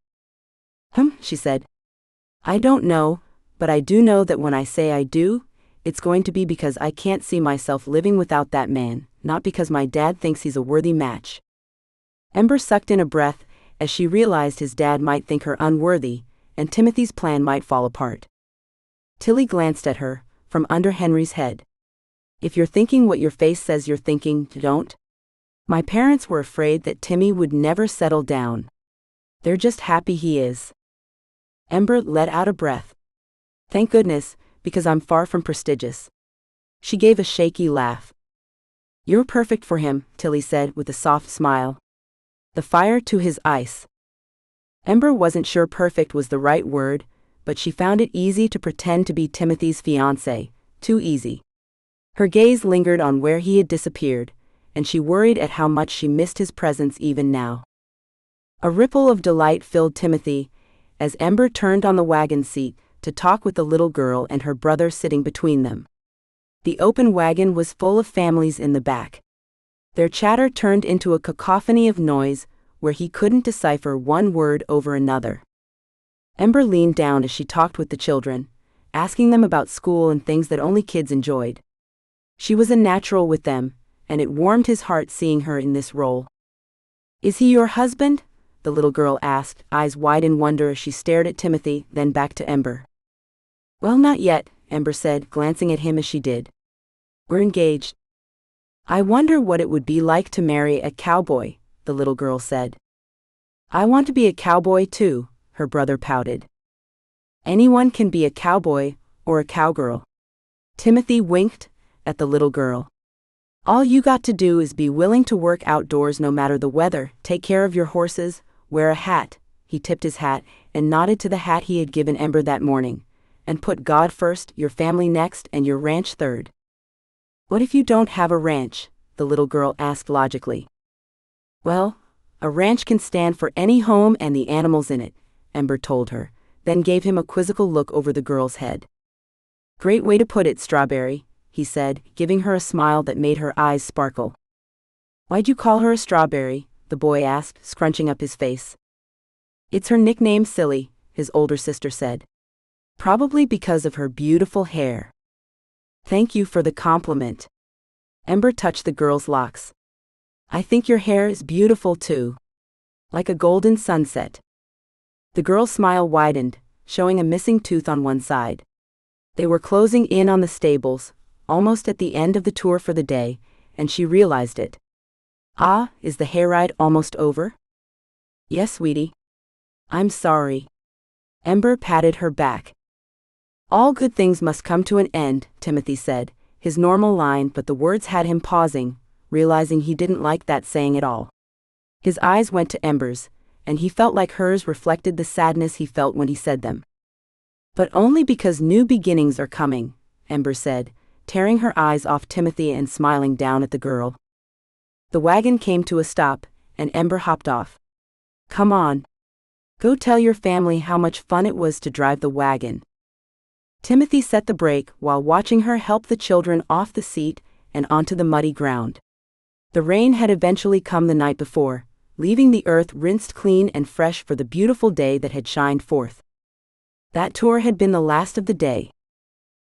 She said. I don't know, but I do know that when I say I do, it's going to be because I can't see myself living without that man, not because my dad thinks he's a worthy match. Ember sucked in a breath as she realized his dad might think her unworthy, and Timothy's plan might fall apart. Tilly glanced at her, from under Henry's head. If you're thinking what your face says you're thinking, don't. My parents were afraid that Timmy would never settle down. They're just happy he is. Ember let out a breath. Thank goodness, because I'm far from prestigious. She gave a shaky laugh. You're perfect for him, Tilly said with a soft smile. The fire to his ice. Ember wasn't sure perfect was the right word, but she found it easy to pretend to be Timothy's fiancé, too easy. Her gaze lingered on where he had disappeared, and she worried at how much she missed his presence even now. A ripple of delight filled Timothy, as Ember turned on the wagon seat to talk with the little girl and her brother sitting between them. The open wagon was full of families in the back. Their chatter turned into a cacophony of noise where he couldn't decipher one word over another. Ember leaned down as she talked with the children, asking them about school and things that only kids enjoyed. She was a natural with them, and it warmed his heart seeing her in this role. Is he your husband? The little girl asked, eyes wide in wonder as she stared at Timothy, then back to Ember. Well, not yet, Ember said, glancing at him as she did. We're engaged. I wonder what it would be like to marry a cowboy, the little girl said. I want to be a cowboy too, her brother pouted. Anyone can be a cowboy, or a cowgirl. Timothy winked at the little girl. All you got to do is be willing to work outdoors no matter the weather, take care of your horses, wear a hat. He tipped his hat and nodded to the hat he had given Ember that morning. And put God first, your family next, and your ranch third. What if you don't have a ranch? The little girl asked logically. Well, a ranch can stand for any home and the animals in it, Ember told her, then gave him a quizzical look over the girl's head. Great way to put it, Strawberry, he said, giving her a smile that made her eyes sparkle. Why'd you call her a strawberry? The boy asked, scrunching up his face. It's her nickname, silly, his older sister said. Probably because of her beautiful hair. Thank you for the compliment. Ember touched the girl's locks. I think your hair is beautiful too. Like a golden sunset. The girl's smile widened, showing a missing tooth on one side. They were closing in on the stables, almost at the end of the tour for the day, and she realized it. Ah, is the hayride almost over? Yes, sweetie. I'm sorry. Ember patted her back. All good things must come to an end, Timothy said, his normal line, but the words had him pausing, realizing he didn't like that saying at all. His eyes went to Ember's, and he felt like hers reflected the sadness he felt when he said them. But only because new beginnings are coming, Ember said, tearing her eyes off Timothy and smiling down at the girl. The wagon came to a stop, and Ember hopped off. Come on. Go tell your family how much fun it was to drive the wagon. Timothy set the brake while watching her help the children off the seat and onto the muddy ground. The rain had eventually come the night before, leaving the earth rinsed clean and fresh for the beautiful day that had shined forth. That tour had been the last of the day.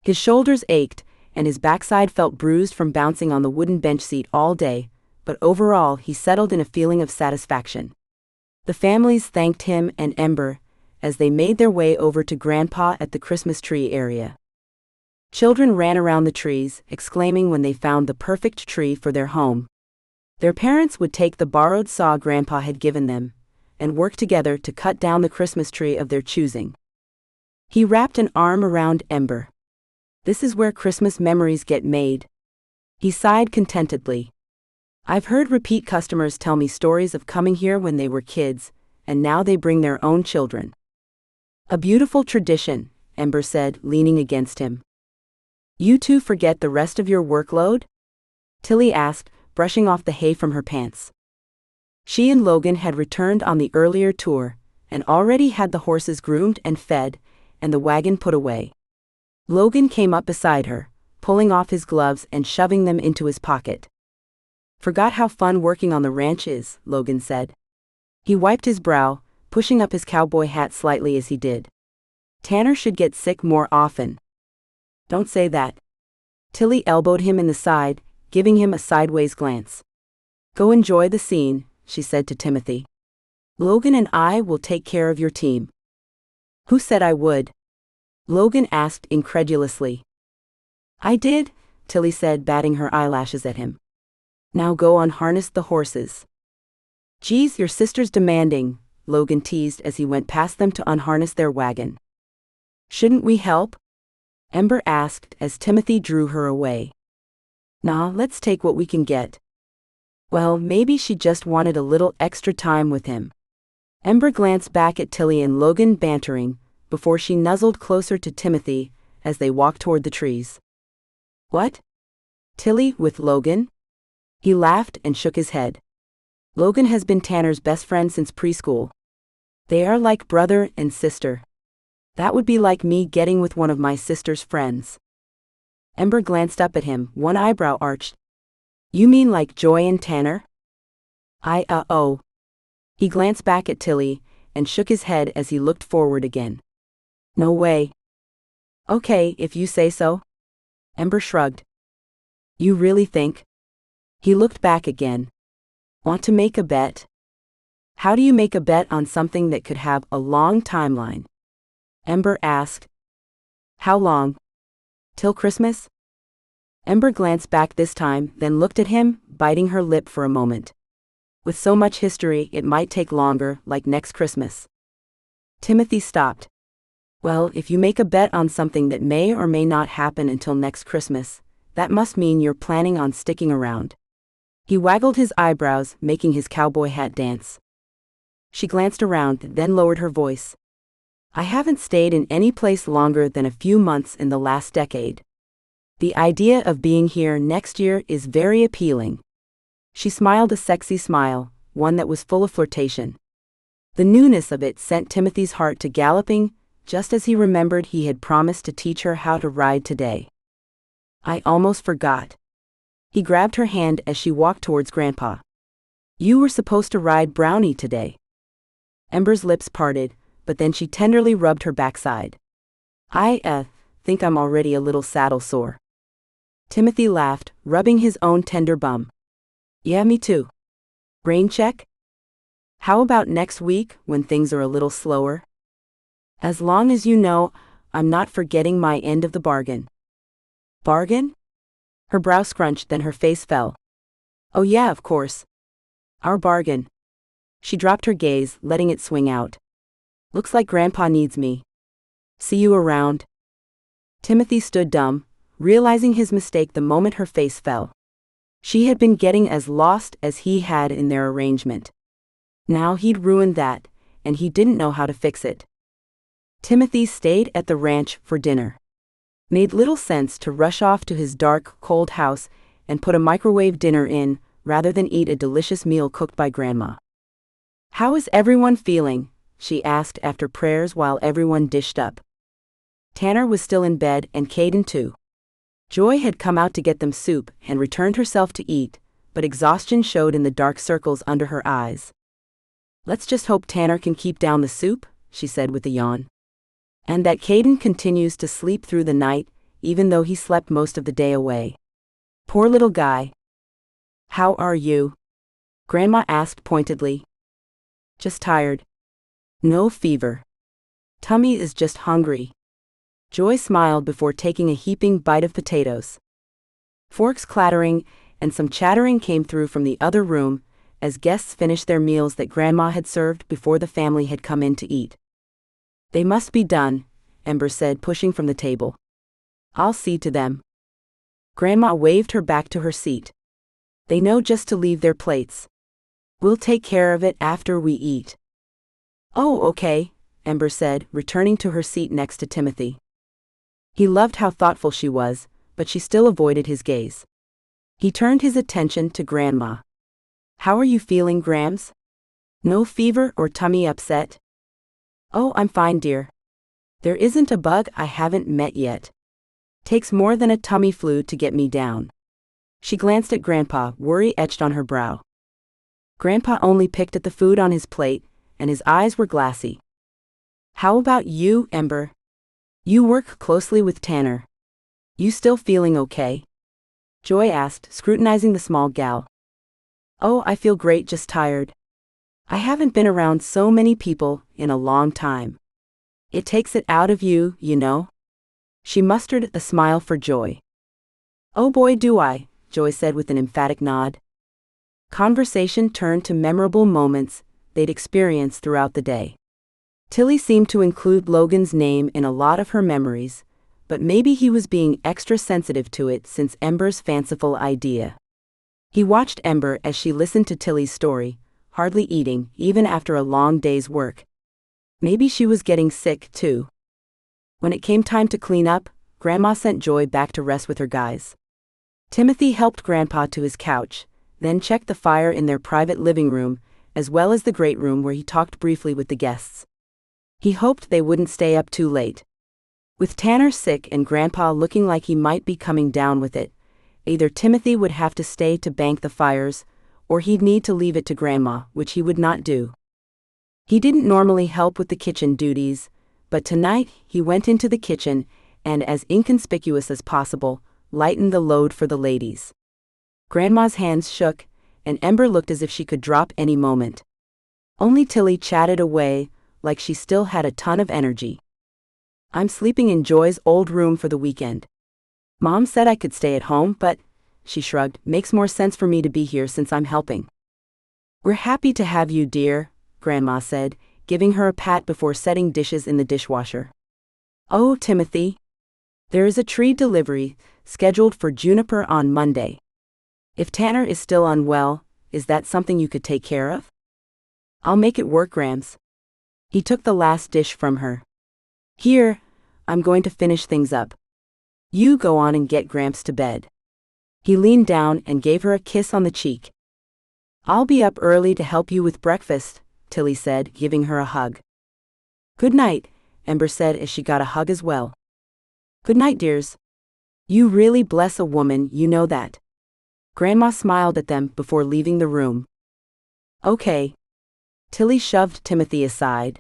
His shoulders ached, and his backside felt bruised from bouncing on the wooden bench seat all day, but overall he settled in a feeling of satisfaction. The families thanked him and Ember as they made their way over to Grandpa at the Christmas tree area. Children ran around the trees, exclaiming when they found the perfect tree for their home. Their parents would take the borrowed saw Grandpa had given them and work together to cut down the Christmas tree of their choosing. He wrapped an arm around Ember. This is where Christmas memories get made. He sighed contentedly. I've heard repeat customers tell me stories of coming here when they were kids, and now they bring their own children. A beautiful tradition, Ember said, leaning against him. You two forget the rest of your workload? Tilly asked, brushing off the hay from her pants. She and Logan had returned on the earlier tour, and already had the horses groomed and fed, and the wagon put away. Logan came up beside her, pulling off his gloves and shoving them into his pocket. Forgot how fun working on the ranch is, Logan said. He wiped his brow, pushing up his cowboy hat slightly as he did. Tanner should get sick more often. Don't say that. Tilly elbowed him in the side, giving him a sideways glance. Go enjoy the scene, she said to Timothy. Logan and I will take care of your team. Who said I would? Logan asked incredulously. I did, Tilly said, batting her eyelashes at him. Now go unharness the horses. Geez, your sister's demanding, Logan teased as he went past them to unharness their wagon. Shouldn't we help? Ember asked as Timothy drew her away. Nah, let's take what we can get. Well, maybe she just wanted a little extra time with him. Ember glanced back at Tilly and Logan bantering, before she nuzzled closer to Timothy as they walked toward the trees. What? Tilly with Logan? He laughed and shook his head. Logan has been Tanner's best friend since preschool. They are like brother and sister. That would be like me getting with one of my sister's friends. Ember glanced up at him, one eyebrow arched. You mean like Joy and Tanner? Oh. He glanced back at Tilly and shook his head as he looked forward again. No way. Okay, if you say so. Ember shrugged. You really think? He looked back again. Want to make a bet? How do you make a bet on something that could have a long timeline? Ember asked. How long? Till Christmas? Ember glanced back this time, then looked at him, biting her lip for a moment. With so much history, it might take longer, like next Christmas. Timothy stopped. Well, if you make a bet on something that may or may not happen until next Christmas, That must mean you're planning on sticking around. He waggled his eyebrows, making his cowboy hat dance. She glanced around, then lowered her voice. I haven't stayed in any place longer than a few months in the last decade. The idea of being here next year is very appealing. She smiled a sexy smile, one that was full of flirtation. The newness of it sent Timothy's heart to galloping, just as he remembered he had promised to teach her how to ride today. I almost forgot. He grabbed her hand as she walked towards Grandpa. You were supposed to ride Brownie today. Ember's lips parted, but then she tenderly rubbed her backside. I think I'm already a little saddle sore. Timothy laughed, rubbing his own tender bum. Yeah, me too. Rain check? How about next week, when things are a little slower? As long as you know, I'm not forgetting my end of the bargain. Bargain? Her brow scrunched, then her face fell. Oh yeah, of course. Our bargain. She dropped her gaze, letting it swing out. Looks like Grandpa needs me. See you around. Timothy stood dumb, realizing his mistake the moment her face fell. She had been getting as lost as he had in their arrangement. Now he'd ruined that, and he didn't know how to fix it. Timothy stayed at the ranch for dinner. Made little sense to rush off to his dark, cold house and put a microwave dinner in, rather than eat a delicious meal cooked by Grandma. How is everyone feeling? She asked after prayers while everyone dished up. Tanner was still in bed and Caden too. Joy had come out to get them soup and returned herself to eat, but exhaustion showed in the dark circles under her eyes. Let's just hope Tanner can keep down the soup, she said with a yawn. And that Caden continues to sleep through the night, even though he slept most of the day away. Poor little guy. How are you? Grandma asked pointedly. Just tired. No fever. Tummy is just hungry. Joy smiled before taking a heaping bite of potatoes. Forks clattering and some chattering came through from the other room as guests finished their meals that Grandma had served before the family had come in to eat. They must be done, Ember said, pushing from the table. I'll see to them. Grandma waved her back to her seat. They know just to leave their plates. We'll take care of it after we eat. Oh, okay, Ember said, returning to her seat next to Timothy. He loved how thoughtful she was, but she still avoided his gaze. He turned his attention to Grandma. How are you feeling, Grams? No fever or tummy upset? Oh, I'm fine, dear. There isn't a bug I haven't met yet. Takes more than a tummy flu to get me down. She glanced at Grandpa, worry etched on her brow. Grandpa only picked at the food on his plate, and his eyes were glassy. How about you, Ember? You work closely with Tanner. You still feeling okay? Joy asked, scrutinizing the small gal. Oh, I feel great, just tired. I haven't been around so many people in a long time. It takes it out of you, you know. She mustered a smile for Joy. Oh boy do I, Joy said with an emphatic nod. Conversation turned to memorable moments they'd experienced throughout the day. Tilly seemed to include Logan's name in a lot of her memories, but maybe he was being extra sensitive to it since Ember's fanciful idea. He watched Ember as she listened to Tilly's story, hardly eating, even after a long day's work. Maybe she was getting sick, too. When it came time to clean up, Grandma sent Joy back to rest with her guys. Timothy helped Grandpa to his couch, then checked the fire in their private living room, as well as the great room where he talked briefly with the guests. He hoped they wouldn't stay up too late. With Tanner sick and Grandpa looking like he might be coming down with it, either Timothy would have to stay to bank the fires, or he'd need to leave it to Grandma, which he would not do. He didn't normally help with the kitchen duties, but tonight he went into the kitchen and, as inconspicuous as possible, lightened the load for the ladies. Grandma's hands shook, and Ember looked as if she could drop any moment. Only Tilly chatted away, like she still had a ton of energy. I'm sleeping in Joy's old room for the weekend. Mom said I could stay at home, but, she shrugged, makes more sense for me to be here since I'm helping. We're happy to have you, dear, Grandma said, giving her a pat before setting dishes in the dishwasher. Oh, Timothy. There is a tree delivery scheduled for Juniper on Monday. If Tanner is still unwell, is that something you could take care of? I'll make it work, Grams. He took the last dish from her. Here, I'm going to finish things up. You go on and get Gramps to bed. He leaned down and gave her a kiss on the cheek. I'll be up early to help you with breakfast, Tilly said, giving her a hug. Good night, Ember said as she got a hug as well. Good night, dears. You really bless a woman, you know that. Grandma smiled at them before leaving the room. Okay. Tilly shoved Timothy aside.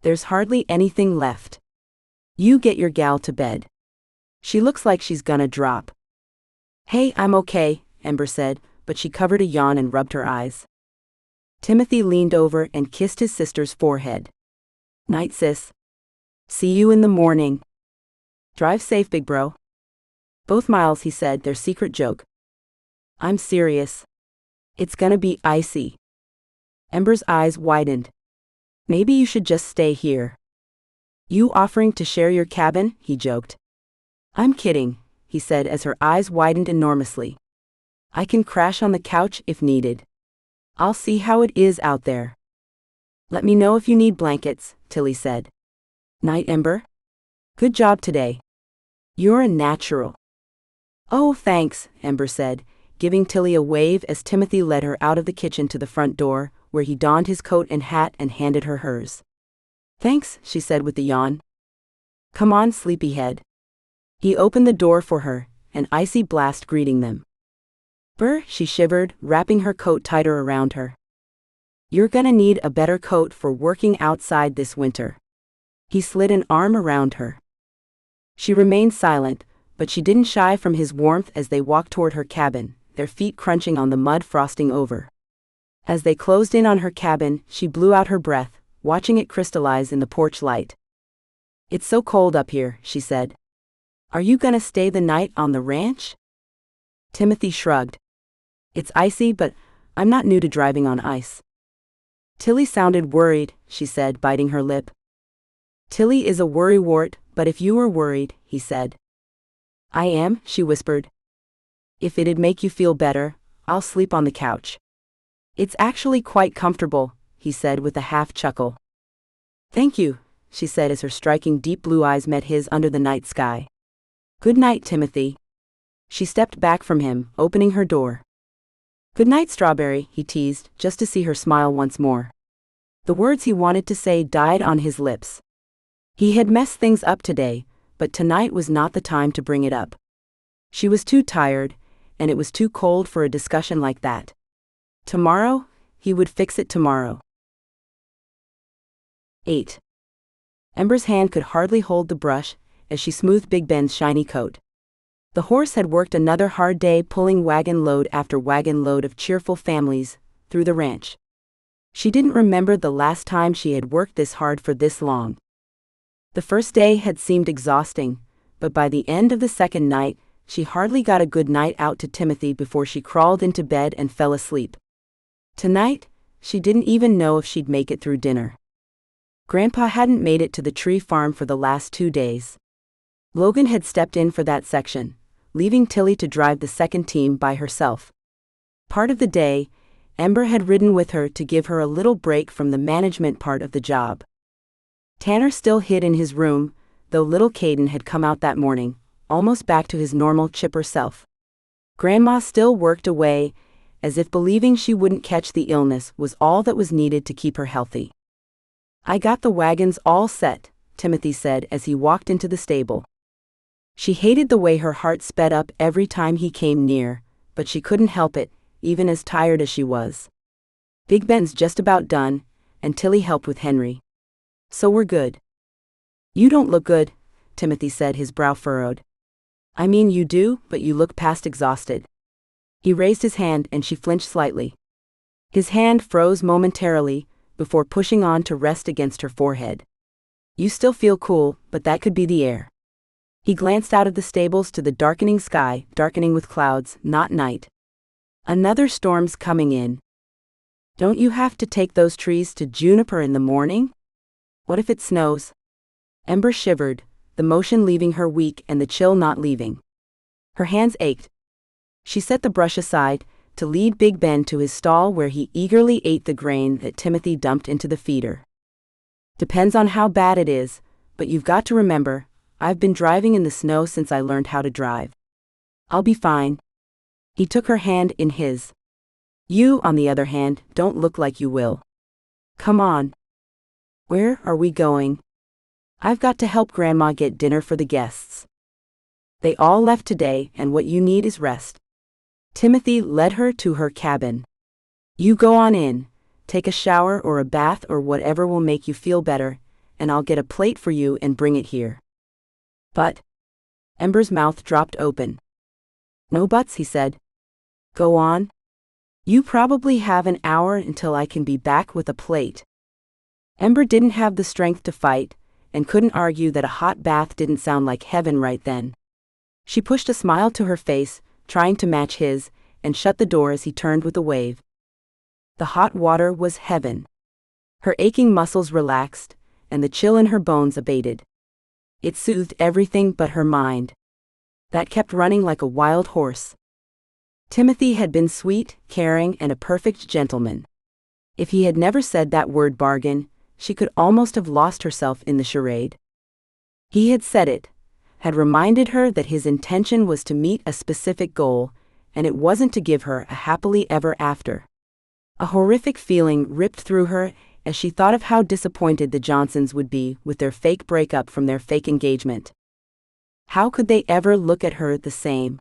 There's hardly anything left. You get your gal to bed. She looks like she's gonna drop. Hey, I'm okay, Ember said, but she covered a yawn and rubbed her eyes. Timothy leaned over and kissed his sister's forehead. Night, sis. See you in the morning. Drive safe, big bro. Both miles, he said, their secret joke. I'm serious. It's gonna be icy. Ember's eyes widened. Maybe you should just stay here. You offering to share your cabin? He joked. I'm kidding, he said as her eyes widened enormously. I can crash on the couch if needed. I'll see how it is out there. Let me know if you need blankets, Tilly said. Night, Ember. Good job today. You're a natural. Oh, thanks, Ember said, giving Tilly a wave as Timothy led her out of the kitchen to the front door, where he donned his coat and hat and handed her hers. Thanks, she said with a yawn. Come on, sleepyhead. He opened the door for her, an icy blast greeting them. Brr, she shivered, wrapping her coat tighter around her. You're gonna need a better coat for working outside this winter. He slid an arm around her. She remained silent, but she didn't shy from his warmth as they walked toward her cabin, their feet crunching on the mud frosting over. As they closed in on her cabin, she blew out her breath, watching it crystallize in the porch light. It's so cold up here, she said. Are you gonna stay the night on the ranch? Timothy shrugged. It's icy, but I'm not new to driving on ice. Tilly sounded worried, she said, biting her lip. Tilly is a worrywart, but if you were worried, he said. I am, she whispered. If it'd make you feel better, I'll sleep on the couch. It's actually quite comfortable, he said with a half chuckle. Thank you, she said as her striking deep blue eyes met his under the night sky. Good night, Timothy. She stepped back from him, opening her door. Good night, Strawberry, he teased, just to see her smile once more. The words he wanted to say died on his lips. He had messed things up today, but tonight was not the time to bring it up. She was too tired, and it was too cold for a discussion like that. Tomorrow, he would fix it tomorrow. 8. Ember's hand could hardly hold the brush as she smoothed Big Ben's shiny coat. The horse had worked another hard day pulling wagon load after wagon load of cheerful families through the ranch. She didn't remember the last time she had worked this hard for this long. The first day had seemed exhausting, but by the end of the second night, she hardly got a good night out to Timothy before she crawled into bed and fell asleep. Tonight, she didn't even know if she'd make it through dinner. Grandpa hadn't made it to the tree farm for the last 2 days. Logan had stepped in for that section, leaving Tilly to drive the second team by herself. Part of the day, Ember had ridden with her to give her a little break from the management part of the job. Tanner still hid in his room, though little Caden had come out that morning, almost back to his normal chipper self. Grandma still worked away, as if believing she wouldn't catch the illness was all that was needed to keep her healthy. I got the wagons all set, Timothy said as he walked into the stable. She hated the way her heart sped up every time he came near, but she couldn't help it, even as tired as she was. Big Ben's just about done, and Tilly helped with Henry. So we're good. You don't look good, Timothy said, his brow furrowed. I mean you do, but you look past exhausted. He raised his hand and she flinched slightly. His hand froze momentarily, before pushing on to rest against her forehead. You still feel cool, but that could be the air. He glanced out of the stables to the darkening sky, darkening with clouds, not night. Another storm's coming in. Don't you have to take those trees to Juniper in the morning? What if it snows? Ember shivered, the motion leaving her weak and the chill not leaving. Her hands ached. She set the brush aside to lead Big Ben to his stall where he eagerly ate the grain that Timothy dumped into the feeder. Depends on how bad it is, but you've got to remember, I've been driving in the snow since I learned how to drive. I'll be fine. He took her hand in his. You, on the other hand, don't look like you will. Come on. Where are we going? I've got to help Grandma get dinner for the guests. They all left today, and what you need is rest. Timothy led her to her cabin. You go on in, take a shower or a bath or whatever will make you feel better, and I'll get a plate for you and bring it here. But Ember's mouth dropped open. No buts, he said. Go on. You probably have an hour until I can be back with a plate. Ember didn't have the strength to fight, and couldn't argue that a hot bath didn't sound like heaven right then. She pushed a smile to her face, trying to match his, and shut the door as he turned with a wave. The hot water was heaven. Her aching muscles relaxed, and the chill in her bones abated. It soothed everything but her mind. That kept running like a wild horse. Timothy had been sweet, caring, and a perfect gentleman. If he had never said that word bargain, she could almost have lost herself in the charade. He had said it, had reminded her that his intention was to meet a specific goal, and it wasn't to give her a happily ever after. A horrific feeling ripped through her as she thought of how disappointed the Johnsons would be with their fake breakup from their fake engagement. How could they ever look at her the same?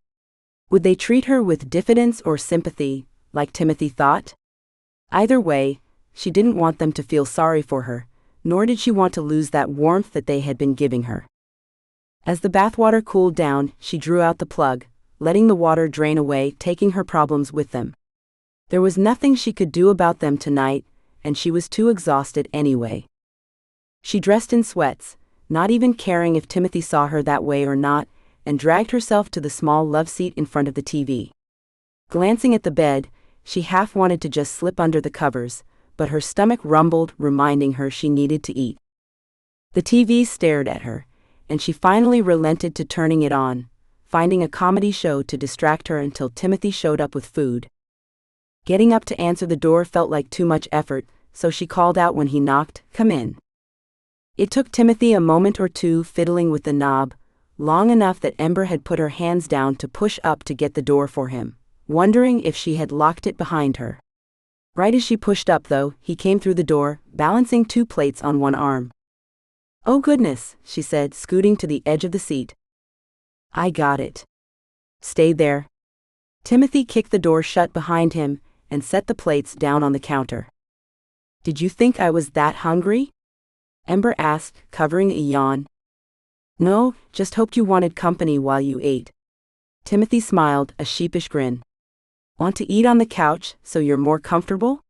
Would they treat her with diffidence or sympathy, like Timothy thought? Either way, she didn't want them to feel sorry for her, nor did she want to lose that warmth that they had been giving her. As the bathwater cooled down, she drew out the plug, letting the water drain away, taking her problems with them. There was nothing she could do about them tonight, and she was too exhausted anyway. She dressed in sweats, not even caring if Timothy saw her that way or not, and dragged herself to the small love seat in front of the TV. Glancing at the bed, she half wanted to just slip under the covers, but her stomach rumbled, reminding her she needed to eat. The TV stared at her, and she finally relented to turning it on, finding a comedy show to distract her until Timothy showed up with food. Getting up to answer the door felt like too much effort, so she called out when he knocked, "Come in." It took Timothy a moment or two fiddling with the knob, long enough that Ember had put her hands down to push up to get the door for him, wondering if she had locked it behind her. Right as she pushed up, though, he came through the door, balancing 2 plates on one arm. "Oh goodness," she said, scooting to the edge of the seat. "I got it. Stay there." Timothy kicked the door shut behind him and set the plates down on the counter. "Did you think I was that hungry?" Ember asked, covering a yawn. "No, just hoped you wanted company while you ate." Timothy smiled, a sheepish grin. "Want to eat on the couch so you're more comfortable?"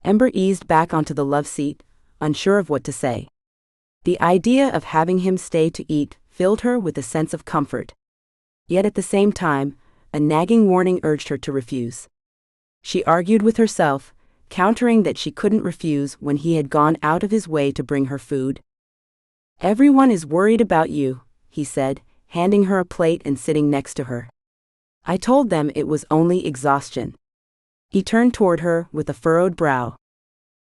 Ember eased back onto the love seat, unsure of what to say. The idea of having him stay to eat filled her with a sense of comfort. Yet at the same time, a nagging warning urged her to refuse. She argued with herself, countering that she couldn't refuse when he had gone out of his way to bring her food. "Everyone is worried about you," he said, handing her a plate and sitting next to her. "I told them it was only exhaustion." He turned toward her with a furrowed brow.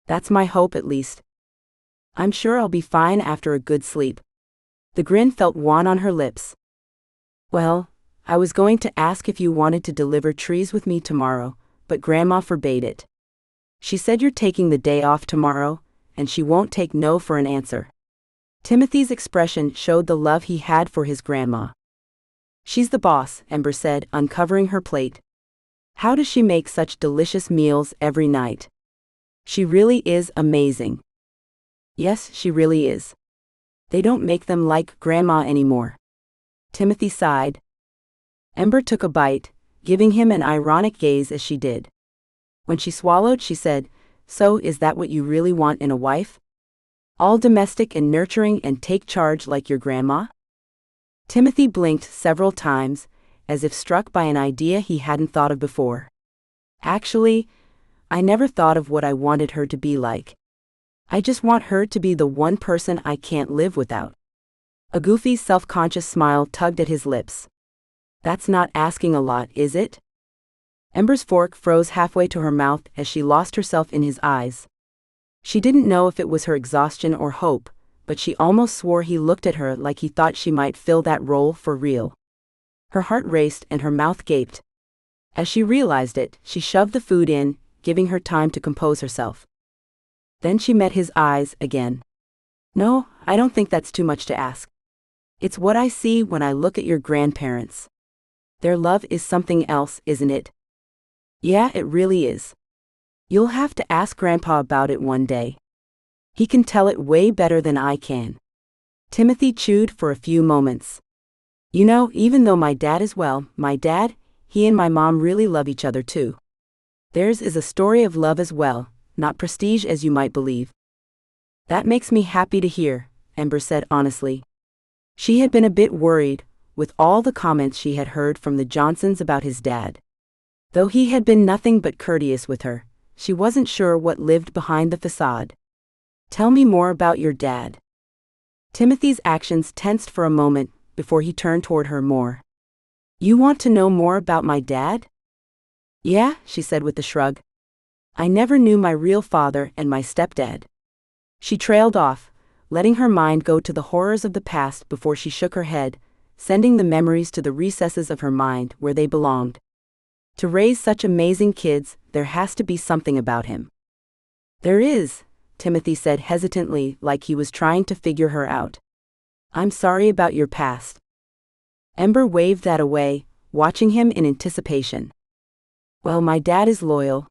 "That's my hope, at least. I'm sure I'll be fine after a good sleep." The grin felt wan on her lips. "Well, I was going to ask if you wanted to deliver trees with me tomorrow, but Grandma forbade it. She said you're taking the day off tomorrow, and she won't take no for an answer." Timothy's expression showed the love he had for his grandma. "She's the boss," Ember said, uncovering her plate. "How does she make such delicious meals every night? She really is amazing." "Yes, she really is. They don't make them like Grandma anymore." Timothy sighed. Ember took a bite, giving him an ironic gaze as she did. When she swallowed, she said, "So is that what you really want in a wife? All domestic and nurturing and take charge like your grandma?" Timothy blinked several times, as if struck by an idea he hadn't thought of before. "Actually, I never thought of what I wanted her to be like. I just want her to be the one person I can't live without." A goofy, self-conscious smile tugged at his lips. That's not asking a lot, is it? Ember's fork froze halfway to her mouth as she lost herself in his eyes. She didn't know if it was her exhaustion or hope, but she almost swore he looked at her like he thought she might fill that role for real. Her heart raced and her mouth gaped. As she realized it, she shoved the food in, giving her time to compose herself. Then she met his eyes again. No, I don't think that's too much to ask. It's what I see when I look at your grandparents. Their love is something else, isn't it? Yeah, it really is. You'll have to ask Grandpa about it one day. He can tell it way better than I can. Timothy chewed for a few moments. You know, even though my dad is well, my dad, he and my mom really love each other too. Theirs is a story of love as well, not prestige as you might believe. That makes me happy to hear, Ember said honestly. She had been a bit worried, with all the comments she had heard from the Johnsons about his dad. Though he had been nothing but courteous with her, she wasn't sure what lived behind the facade. Tell me more about your dad. Timothy's actions tensed for a moment before he turned toward her more. You want to know more about my dad? Yeah, she said with a shrug. I never knew my real father and my stepdad. She trailed off, letting her mind go to the horrors of the past before she shook her head, sending the memories to the recesses of her mind where they belonged. To raise such amazing kids, there has to be something about him. There is, Timothy said hesitantly, like he was trying to figure her out. I'm sorry about your past. Ember waved that away, watching him in anticipation. Well, my dad is loyal.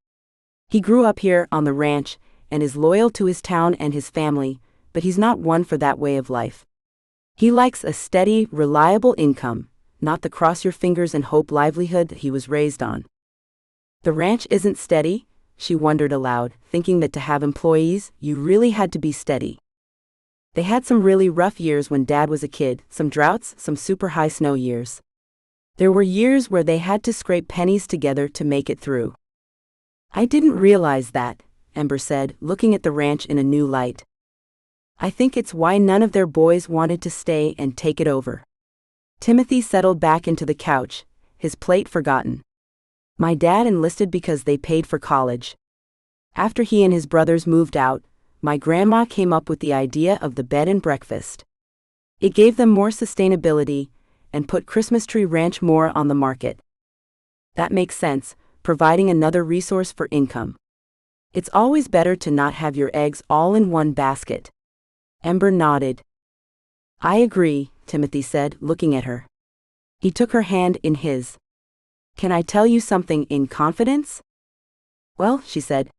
He grew up here on the ranch and is loyal to his town and his family, but he's not one for that way of life. He likes a steady, reliable income, not the cross-your-fingers-and-hope livelihood that he was raised on. The ranch isn't steady, she wondered aloud, thinking that to have employees, you really had to be steady. They had some really rough years when Dad was a kid, some droughts, some super high snow years. There were years where they had to scrape pennies together to make it through. I didn't realize that, Ember said, looking at the ranch in a new light. I think it's why none of their boys wanted to stay and take it over. Timothy settled back into the couch, his plate forgotten. My dad enlisted because they paid for college. After he and his brothers moved out, my grandma came up with the idea of the bed and breakfast. It gave them more sustainability and put Christmas Tree Ranch more on the market. That makes sense, providing another resource for income. It's always better to not have your eggs all in one basket. Ember nodded. I agree, Timothy said, looking at her. He took her hand in his. Can I tell you something in confidence? Well, she said.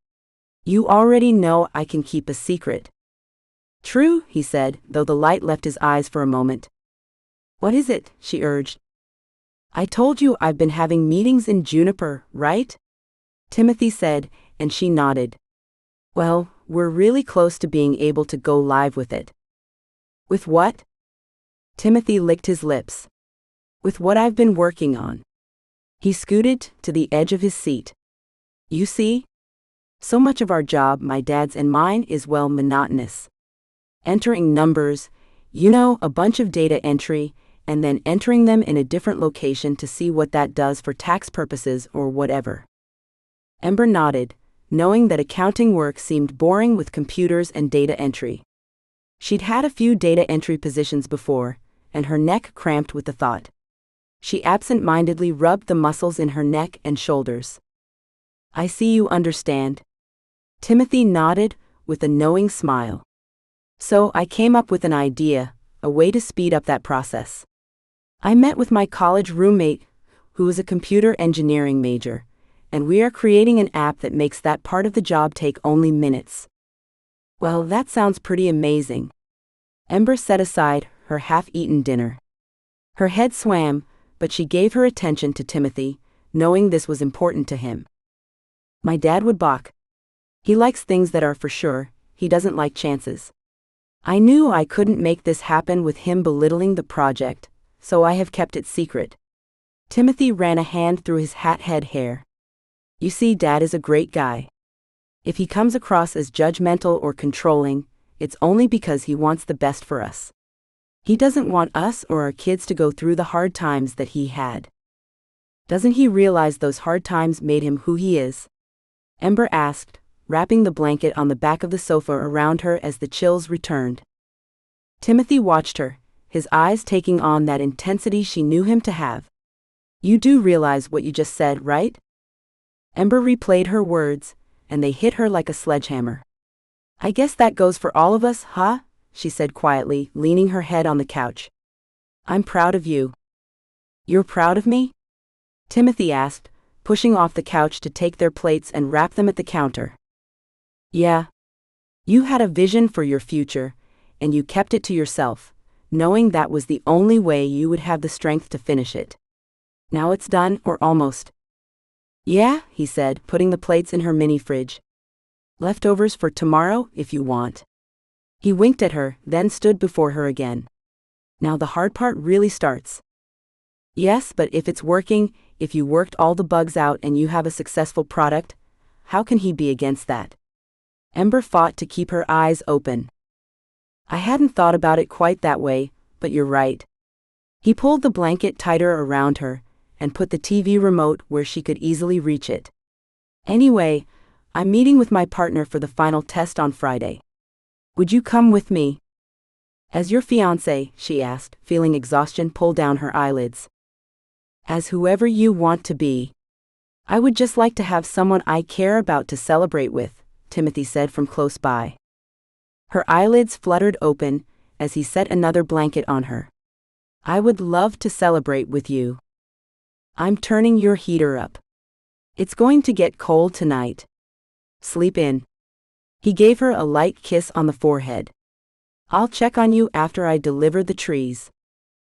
You already know I can keep a secret. True, he said, though the light left his eyes for a moment. What is it? She urged. I told you I've been having meetings in Juniper, right? Timothy said, and she nodded. Well, we're really close to being able to go live with it. With what? Timothy licked his lips. With what I've been working on. He scooted to the edge of his seat. You see? So much of our job, my dad's and mine, is well monotonous. Entering numbers, a bunch of data entry, and then entering them in a different location to see what that does for tax purposes or whatever. Ember nodded, knowing that accounting work seemed boring with computers and data entry. She'd had a few data entry positions before, and her neck cramped with the thought. She absent-mindedly rubbed the muscles in her neck and shoulders. I see you understand. Timothy nodded with a knowing smile. So I came up with an idea, a way to speed up that process. I met with my college roommate, who is a computer engineering major, and we are creating an app that makes that part of the job take only minutes. Well, that sounds pretty amazing. Ember set aside her half-eaten dinner. Her head swam, but she gave her attention to Timothy, knowing this was important to him. My dad would balk. He likes things that are for sure, he doesn't like chances. I knew I couldn't make this happen with him belittling the project, so I have kept it secret. Timothy ran a hand through his hat-head hair. You see, Dad is a great guy. If he comes across as judgmental or controlling, it's only because he wants the best for us. He doesn't want us or our kids to go through the hard times that he had. Doesn't he realize those hard times made him who he is? Ember asked, wrapping the blanket on the back of the sofa around her as the chills returned. Timothy watched her, his eyes taking on that intensity she knew him to have. You do realize what you just said, right? Ember replayed her words, and they hit her like a sledgehammer. I guess that goes for all of us, huh? She said quietly, leaning her head on the couch. I'm proud of you. You're proud of me? Timothy asked, pushing off the couch to take their plates and wrap them at the counter. Yeah. You had a vision for your future, and you kept it to yourself, knowing that was the only way you would have the strength to finish it. Now it's done, or almost. Yeah, he said, putting the plates in her mini fridge. Leftovers for tomorrow, if you want. He winked at her, then stood before her again. Now the hard part really starts. Yes, but if it's working, if you worked all the bugs out and you have a successful product, how can he be against that? Ember fought to keep her eyes open. I hadn't thought about it quite that way, but you're right. He pulled the blanket tighter around her, and put the TV remote where she could easily reach it. Anyway, I'm meeting with my partner for the final test on Friday. Would you come with me? As your fiancé, she asked, feeling exhaustion pull down her eyelids. As whoever you want to be. I would just like to have someone I care about to celebrate with, Timothy said from close by. Her eyelids fluttered open as he set another blanket on her. I would love to celebrate with you. I'm turning your heater up. It's going to get cold tonight. Sleep in. He gave her a light kiss on the forehead. I'll check on you after I deliver the trees.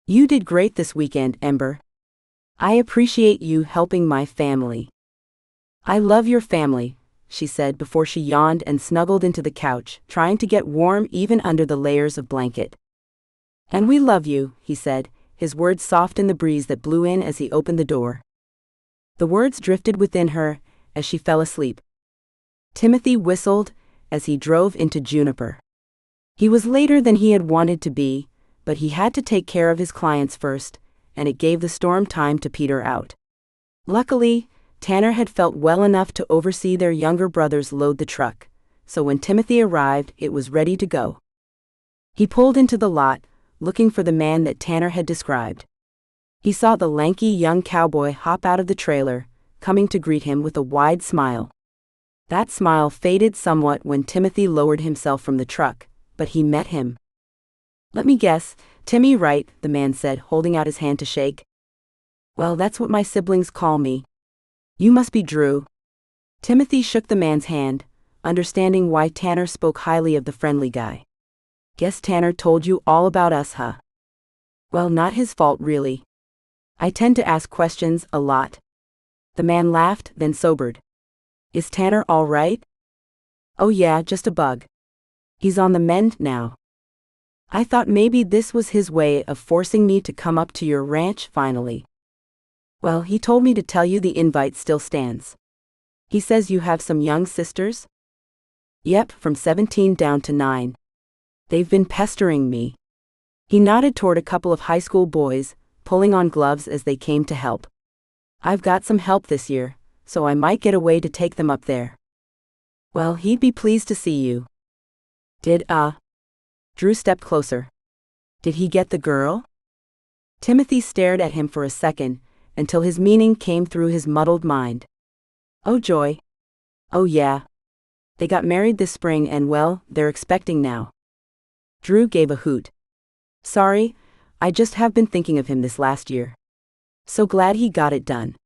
You did great this weekend, Ember. I appreciate you helping my family. I love your family, she said before she yawned and snuggled into the couch, trying to get warm even under the layers of blanket. And we love you, he said, his words soft in the breeze that blew in as he opened the door. The words drifted within her as she fell asleep. Timothy whistled as he drove into Juniper. He was later than he had wanted to be, but he had to take care of his clients first, and it gave the storm time to peter out. Luckily, Tanner had felt well enough to oversee their younger brothers load the truck, so when Timothy arrived, it was ready to go. He pulled into the lot, looking for the man that Tanner had described. He saw the lanky young cowboy hop out of the trailer, coming to greet him with a wide smile. That smile faded somewhat when Timothy lowered himself from the truck, but he met him. Let me guess, Timmy, right? The man said, holding out his hand to shake. Well, that's what my siblings call me. You must be Drew. Timothy shook the man's hand, understanding why Tanner spoke highly of the friendly guy. Guess Tanner told you all about us, huh? Well, not his fault, really. I tend to ask questions a lot. The man laughed, then sobered. Is Tanner all right? Oh yeah, just a bug. He's on the mend now. I thought maybe this was his way of forcing me to come up to your ranch finally. Well, he told me to tell you the invite still stands. He says you have some young sisters? Yep, from 17 down to 9. They've been pestering me. He nodded toward a couple of high school boys, pulling on gloves as they came to help. I've got some help this year, so I might get away to take them up there. Well, he'd be pleased to see you. Drew stepped closer. Did he get the girl? Timothy stared at him for a second, until his meaning came through his muddled mind. Oh joy. Oh yeah. They got married this spring and well, they're expecting now. Drew gave a hoot. Sorry, I just have been thinking of him this last year. So glad he got it done.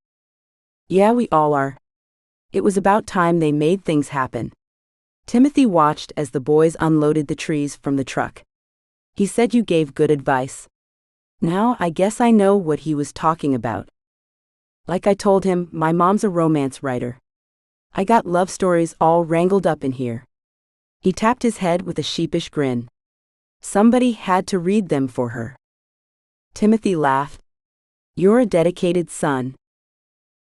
Yeah, we all are. It was about time they made things happen. Timothy watched as the boys unloaded the trees from the truck. He said you gave good advice. Now I guess I know what he was talking about. Like I told him, my mom's a romance writer. I got love stories all wrangled up in here. He tapped his head with a sheepish grin. Somebody had to read them for her. Timothy laughed. You're a dedicated son.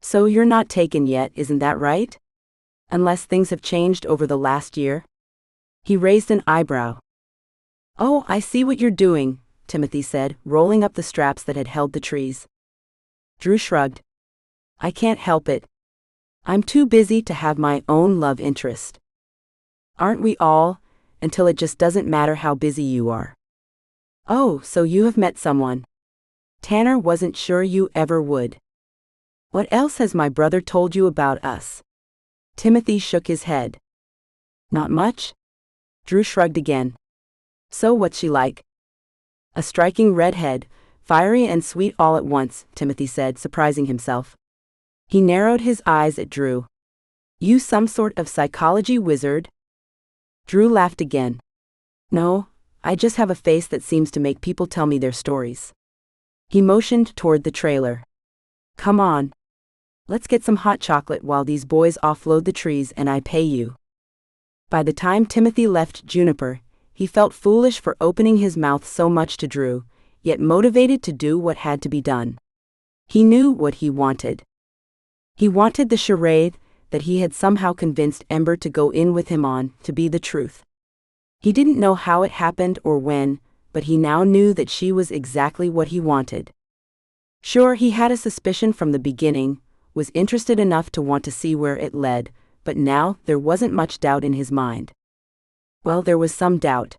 So you're not taken yet, isn't that right? Unless things have changed over the last year? He raised an eyebrow. Oh, I see what you're doing, Timothy said, rolling up the straps that had held the trees. Drew shrugged. I can't help it. I'm too busy to have my own love interest. Aren't we all, until it just doesn't matter how busy you are. Oh, so you have met someone. Tanner wasn't sure you ever would. What else has my brother told you about us? Timothy shook his head. Not much? Drew shrugged again. So what's she like? A striking redhead, fiery and sweet all at once, Timothy said, surprising himself. He narrowed his eyes at Drew. You some sort of psychology wizard? Drew laughed again. No, I just have a face that seems to make people tell me their stories. He motioned toward the trailer. Come on. Let's get some hot chocolate while these boys offload the trees and I pay you. By the time Timothy left Juniper, he felt foolish for opening his mouth so much to Drew, yet motivated to do what had to be done. He knew what he wanted. He wanted the charade that he had somehow convinced Ember to go in with him on to be the truth. He didn't know how it happened or when, but he now knew that she was exactly what he wanted. Sure, he had a suspicion from the beginning, was interested enough to want to see where it led, but now there wasn't much doubt in his mind. Well, there was some doubt.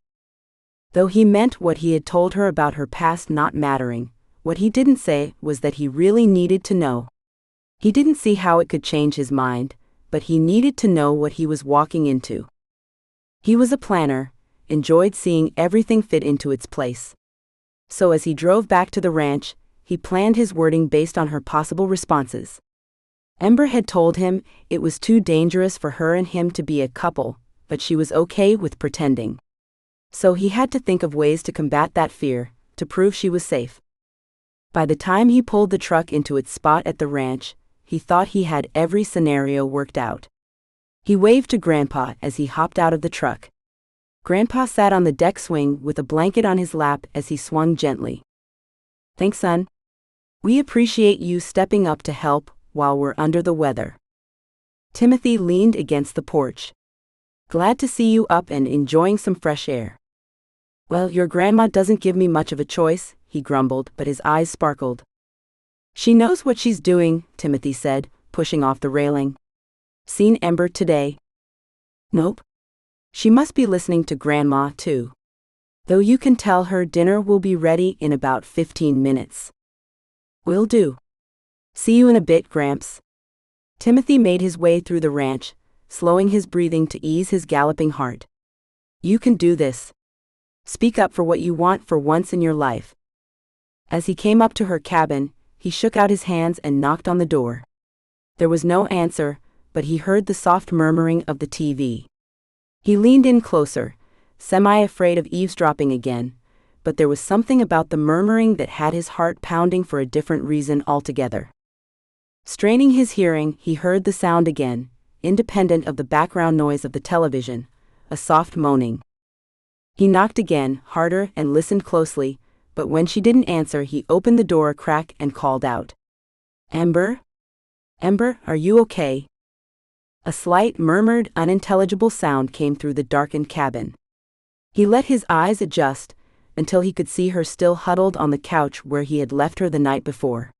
Though he meant what he had told her about her past not mattering, what he didn't say was that he really needed to know. He didn't see how it could change his mind, but he needed to know what he was walking into. He was a planner, enjoyed seeing everything fit into its place. So as he drove back to the ranch, he planned his wording based on her possible responses. Ember had told him it was too dangerous for her and him to be a couple, but she was okay with pretending. So he had to think of ways to combat that fear, to prove she was safe. By the time he pulled the truck into its spot at the ranch, he thought he had every scenario worked out. He waved to Grandpa as he hopped out of the truck. Grandpa sat on the deck swing with a blanket on his lap as he swung gently. Thanks, son. We appreciate you stepping up to help while we're under the weather. Timothy leaned against the porch. Glad to see you up and enjoying some fresh air. Well, your grandma doesn't give me much of a choice, he grumbled, but his eyes sparkled. She knows what she's doing, Timothy said, pushing off the railing. Seen Ember today? Nope. She must be listening to Grandma, too. Though you can tell her dinner will be ready in about 15 minutes. Will do. See you in a bit, Gramps. Timothy made his way through the ranch, slowing his breathing to ease his galloping heart. You can do this. Speak up for what you want for once in your life. As he came up to her cabin, he shook out his hands and knocked on the door. There was no answer, but he heard the soft murmuring of the TV. He leaned in closer, semi-afraid of eavesdropping again, but there was something about the murmuring that had his heart pounding for a different reason altogether. Straining his hearing, he heard the sound again, independent of the background noise of the television, a soft moaning. He knocked again, harder, and listened closely, but when she didn't answer, he opened the door a crack and called out. Ember? Ember, are you okay? A slight, murmured, unintelligible sound came through the darkened cabin. He let his eyes adjust, until he could see her still huddled on the couch where he had left her the night before.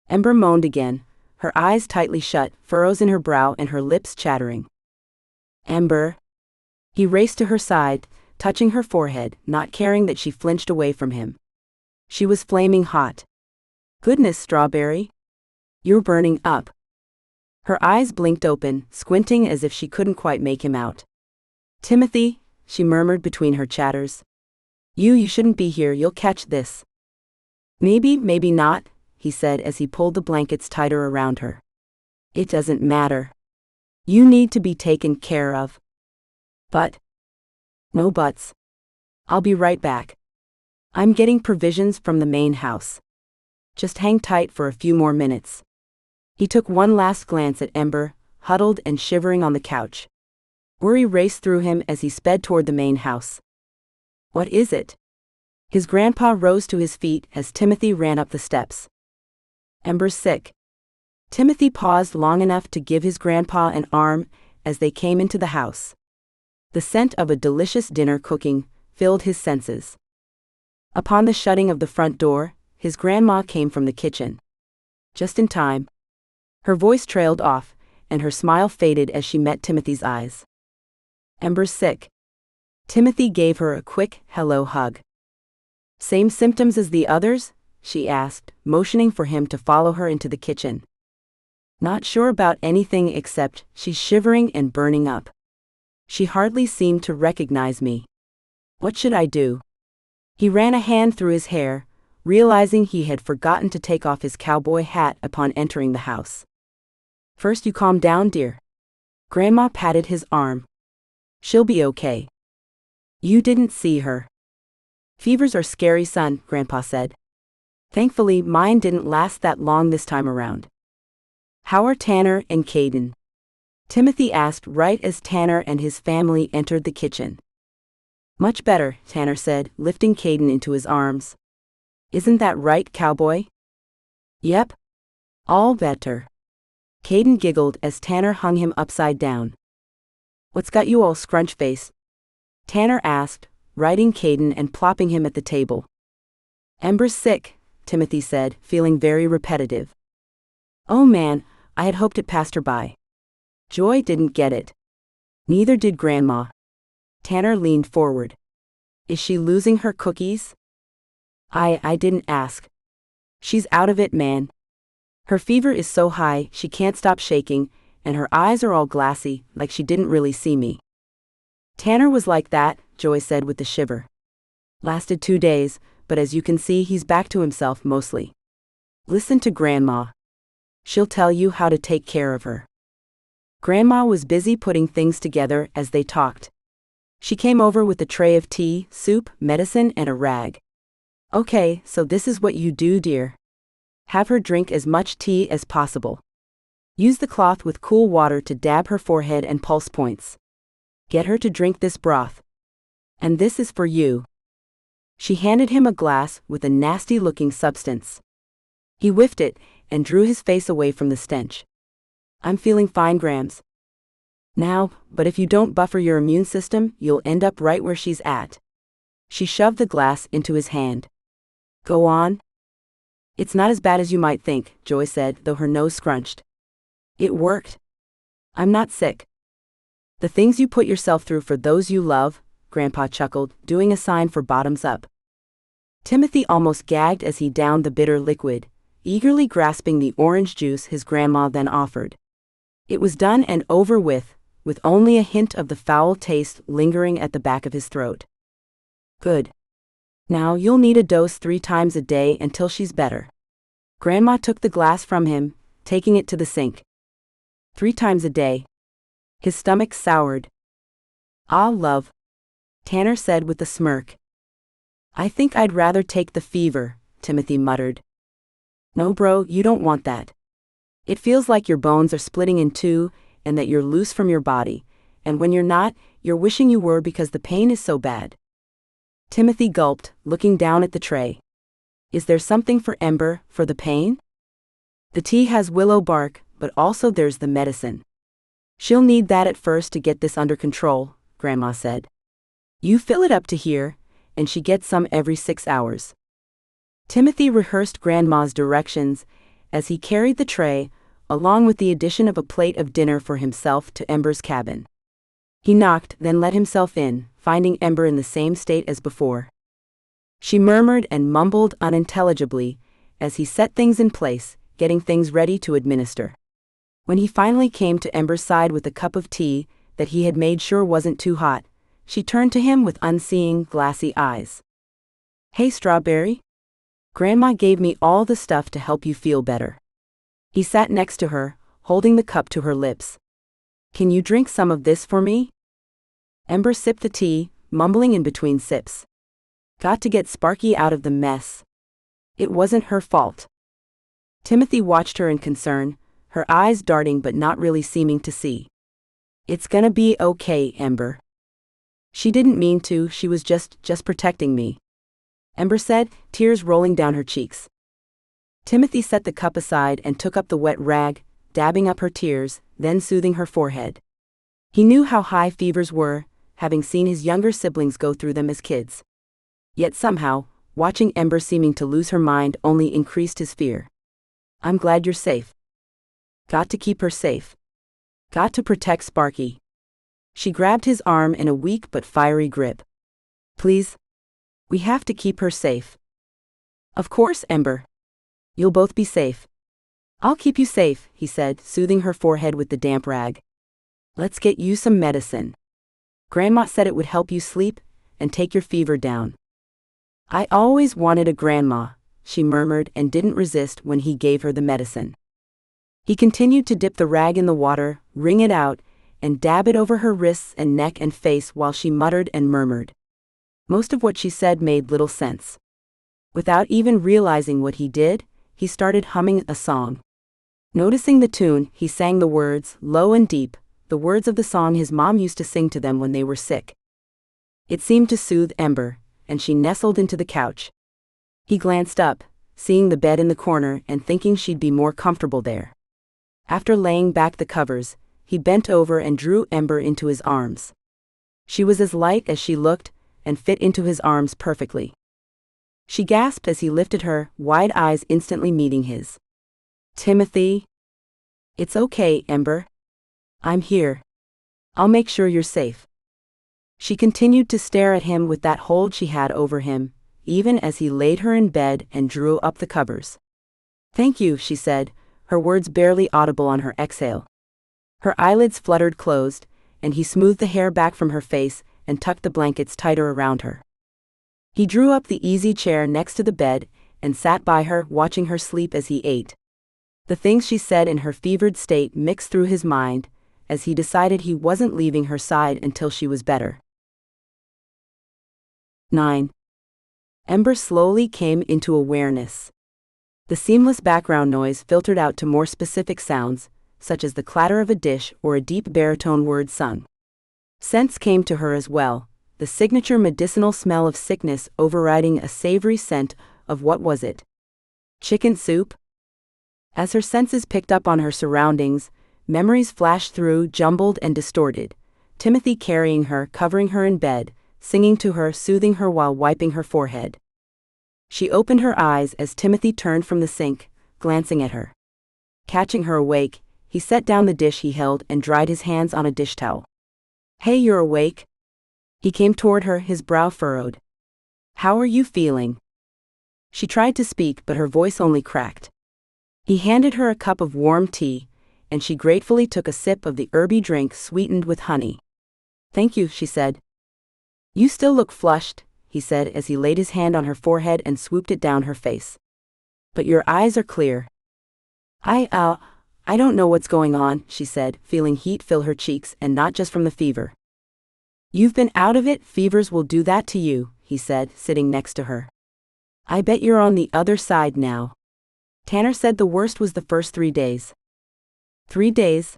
Ember moaned again, her eyes tightly shut, furrows in her brow and her lips chattering. Ember. He raced to her side, touching her forehead, not caring that she flinched away from him. She was flaming hot. Goodness, Strawberry. You're burning up. Her eyes blinked open, squinting as if she couldn't quite make him out. Timothy, she murmured between her chatters. You shouldn't be here, you'll catch this. Maybe, maybe not, he said as he pulled the blankets tighter around her. It doesn't matter. You need to be taken care of. But. No buts. I'll be right back. I'm getting provisions from the main house. Just hang tight for a few more minutes. He took one last glance at Ember, huddled and shivering on the couch. Worry raced through him as he sped toward the main house. What is it? His grandpa rose to his feet as Timothy ran up the steps. Ember's sick. Timothy paused long enough to give his grandpa an arm as they came into the house. The scent of a delicious dinner cooking filled his senses. Upon the shutting of the front door, his grandma came from the kitchen. Just in time. Her voice trailed off, and her smile faded as she met Timothy's eyes. "Ember's sick." Timothy gave her a quick, hello hug. "Same symptoms as the others?" she asked, motioning for him to follow her into the kitchen. "Not sure about anything except she's shivering and burning up. She hardly seemed to recognize me. What should I do?" He ran a hand through his hair, realizing he had forgotten to take off his cowboy hat upon entering the house. "First you calm down, dear." Grandma patted his arm. "She'll be okay. You didn't see her." "Fevers are scary, son," Grandpa said. "Thankfully, mine didn't last that long this time around." "How are Tanner and Caden?" Timothy asked right as Tanner and his family entered the kitchen. "Much better," Tanner said, lifting Caden into his arms. "Isn't that right, Cowboy?" "Yep. All better." Caden giggled as Tanner hung him upside down. "What's got you all scrunch-faced?" Tanner asked, righting Caden and plopping him at the table. "Ember's sick," Timothy said, feeling very repetitive. "Oh man, I had hoped it passed her by." Joy didn't get it. Neither did Grandma. Tanner leaned forward. "Is she losing her cookies?" I didn't ask." "She's out of it, man. Her fever is so high she can't stop shaking, and her eyes are all glassy, like she didn't really see me." "Tanner was like that," Joy said with a shiver. "Lasted 2 days, but as you can see he's back to himself mostly. Listen to Grandma. She'll tell you how to take care of her." Grandma was busy putting things together as they talked. She came over with a tray of tea, soup, medicine, and a rag. "Okay, so this is what you do, dear. Have her drink as much tea as possible. Use the cloth with cool water to dab her forehead and pulse points. Get her to drink this broth. And this is for you." She handed him a glass with a nasty-looking substance. He whiffed it and drew his face away from the stench. "I'm feeling fine, Grams. Now, but if you don't buffer your immune system, you'll end up right where she's at." She shoved the glass into his hand. "Go on." "It's not as bad as you might think," Joy said, though her nose scrunched. "It worked. I'm not sick." "The things you put yourself through for those you love," Grandpa chuckled, doing a sign for bottoms up. Timothy almost gagged as he downed the bitter liquid, eagerly grasping the orange juice his grandma then offered. It was done and over with only a hint of the foul taste lingering at the back of his throat. "Good. Now you'll need a dose 3 times a day until she's better." Grandma took the glass from him, taking it to the sink. 3 times a day. His stomach soured. "Ah, love," Tanner said with a smirk. "I think I'd rather take the fever," Timothy muttered. "No, bro, you don't want that. It feels like your bones are splitting in two and that you're loose from your body, and when you're not, you're wishing you were because the pain is so bad." Timothy gulped, looking down at the tray. "Is there something for Ember, for the pain?" "The tea has willow bark, but also there's the medicine. She'll need that at first to get this under control," Grandma said. "You fill it up to here, and she gets some every 6 hours." Timothy rehearsed Grandma's directions as he carried the tray, along with the addition of a plate of dinner for himself, to Ember's cabin. He knocked, then let himself in, finding Ember in the same state as before. She murmured and mumbled unintelligibly as he set things in place, getting things ready to administer. When he finally came to Ember's side with a cup of tea that he had made sure wasn't too hot, she turned to him with unseeing, glassy eyes. "Hey, Strawberry. Grandma gave me all the stuff to help you feel better." He sat next to her, holding the cup to her lips. "Can you drink some of this for me?" Ember sipped the tea, mumbling in between sips. "Got to get Sparky out of the mess. It wasn't her fault." Timothy watched her in concern, her eyes darting but not really seeming to see. "It's gonna be okay, Ember. She didn't mean to, she was just protecting me," Ember said, tears rolling down her cheeks. Timothy set the cup aside and took up the wet rag, dabbing up her tears, then soothing her forehead. He knew how high fevers were, having seen his younger siblings go through them as kids. Yet somehow, Watching Ember seeming to lose her mind only increased his fear. I'm glad you're safe. Got to keep her safe. Got to protect Sparky. She grabbed his arm in a weak but fiery grip. Please? We have to keep her safe. Of course, Ember. You'll both be safe. I'll keep you safe, he said, soothing her forehead with the damp rag. Let's get you some medicine. Grandma said it would help you sleep and take your fever down. I always wanted a grandma, she murmured and didn't resist when he gave her the medicine. He continued to dip the rag in the water, wring it out, and dab it over her wrists and neck and face while she muttered and murmured. Most of what she said made little sense. Without even realizing what he did, he started humming a song. Noticing the tune, he sang the words, low and deep, the words of the song his mom used to sing to them when they were sick. It seemed to soothe Ember, and she nestled into the couch. He glanced up, seeing the bed in the corner and thinking she'd be more comfortable there. After laying back the covers, he bent over and drew Ember into his arms. She was as light as she looked, and fit into his arms perfectly. She gasped as he lifted her, wide eyes instantly meeting his. Timothy? It's okay, Ember. I'm here. I'll make sure you're safe. She continued to stare at him with that hold she had over him, even as he laid her in bed and drew up the covers. Thank you, she said, her words barely audible on her exhale. Her eyelids fluttered closed, and he smoothed the hair back from her face and tucked the blankets tighter around her. He drew up the easy chair next to the bed and sat by her, watching her sleep as he ate. The things she said in her fevered state mixed through his mind, as he decided he wasn't leaving her side until she was better. 9. Ember slowly came into awareness. The seamless background noise filtered out to more specific sounds, such as the clatter of a dish or a deep baritone word sung. Scents came to her as well, the signature medicinal smell of sickness overriding a savory scent of what was it? Chicken soup? As her senses picked up on her surroundings, memories flashed through, jumbled and distorted. Timothy carrying her, covering her in bed, singing to her, soothing her while wiping her forehead. She opened her eyes as Timothy turned from the sink, glancing at her. Catching her awake, he set down the dish he held and dried his hands on a dish towel. Hey, you're awake? He came toward her, his brow furrowed. How are you feeling? She tried to speak, but her voice only cracked. He handed her a cup of warm tea, and she gratefully took a sip of the herby drink sweetened with honey. Thank you, she said. You still look flushed, he said as he laid his hand on her forehead and swooped it down her face. But your eyes are clear. I don't know what's going on, she said, feeling heat fill her cheeks and not just from the fever. You've been out of it, fevers will do that to you, he said, sitting next to her. I bet you're on the other side now. Tanner said the worst was the first 3 days. 3 days?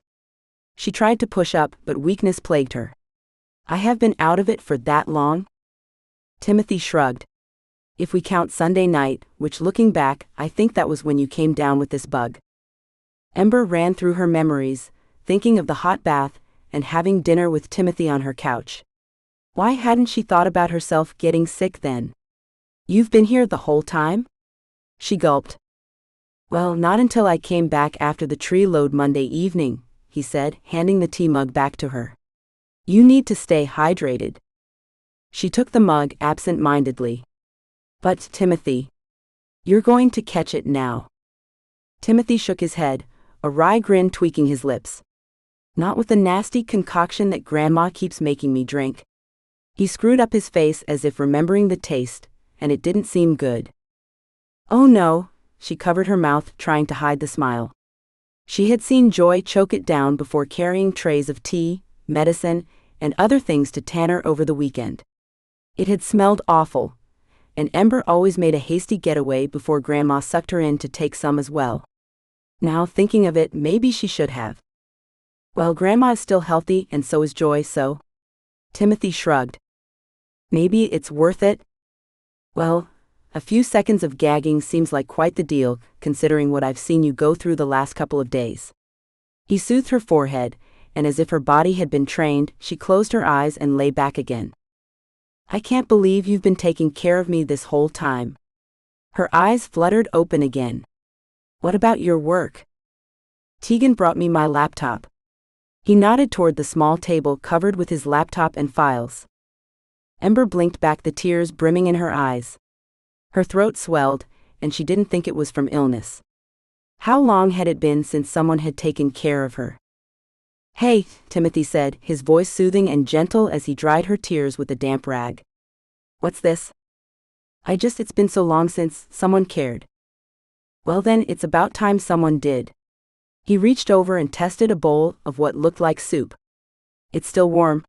She tried to push up, but weakness plagued her. I have been out of it for that long? Timothy shrugged. If we count Sunday night, which looking back, I think that was when you came down with this bug. Ember ran through her memories, thinking of the hot bath and having dinner with Timothy on her couch. Why hadn't she thought about herself getting sick then? You've been here the whole time? She gulped. Well, not until I came back after the tree load Monday evening, he said, handing the tea mug back to her. You need to stay hydrated. She took the mug absent-mindedly. But, Timothy, you're going to catch it now. Timothy shook his head, a wry grin tweaking his lips. Not with the nasty concoction that Grandma keeps making me drink. He screwed up his face as if remembering the taste, and it didn't seem good. Oh no, she covered her mouth, trying to hide the smile. She had seen Joy choke it down before carrying trays of tea, medicine, and other things to Tanner over the weekend. It had smelled awful, and Ember always made a hasty getaway before Grandma sucked her in to take some as well. Now thinking of it, maybe she should have. Well, Grandma is still healthy and so is Joy, so... Timothy shrugged. Maybe it's worth it? Well, a few seconds of gagging seems like quite the deal, considering what I've seen you go through the last couple of days. He soothed her forehead, and as if her body had been trained, she closed her eyes and lay back again. I can't believe you've been taking care of me this whole time. Her eyes fluttered open again. What about your work? Tegan brought me my laptop. He nodded toward the small table covered with his laptop and files. Ember blinked back, the tears brimming in her eyes. Her throat swelled, and she didn't think it was from illness. How long had it been since someone had taken care of her? Hey, Timothy said, his voice soothing and gentle as he dried her tears with a damp rag. What's this? It's been so long since someone cared. Well then, it's about time someone did. He reached over and tested a bowl of what looked like soup. It's still warm.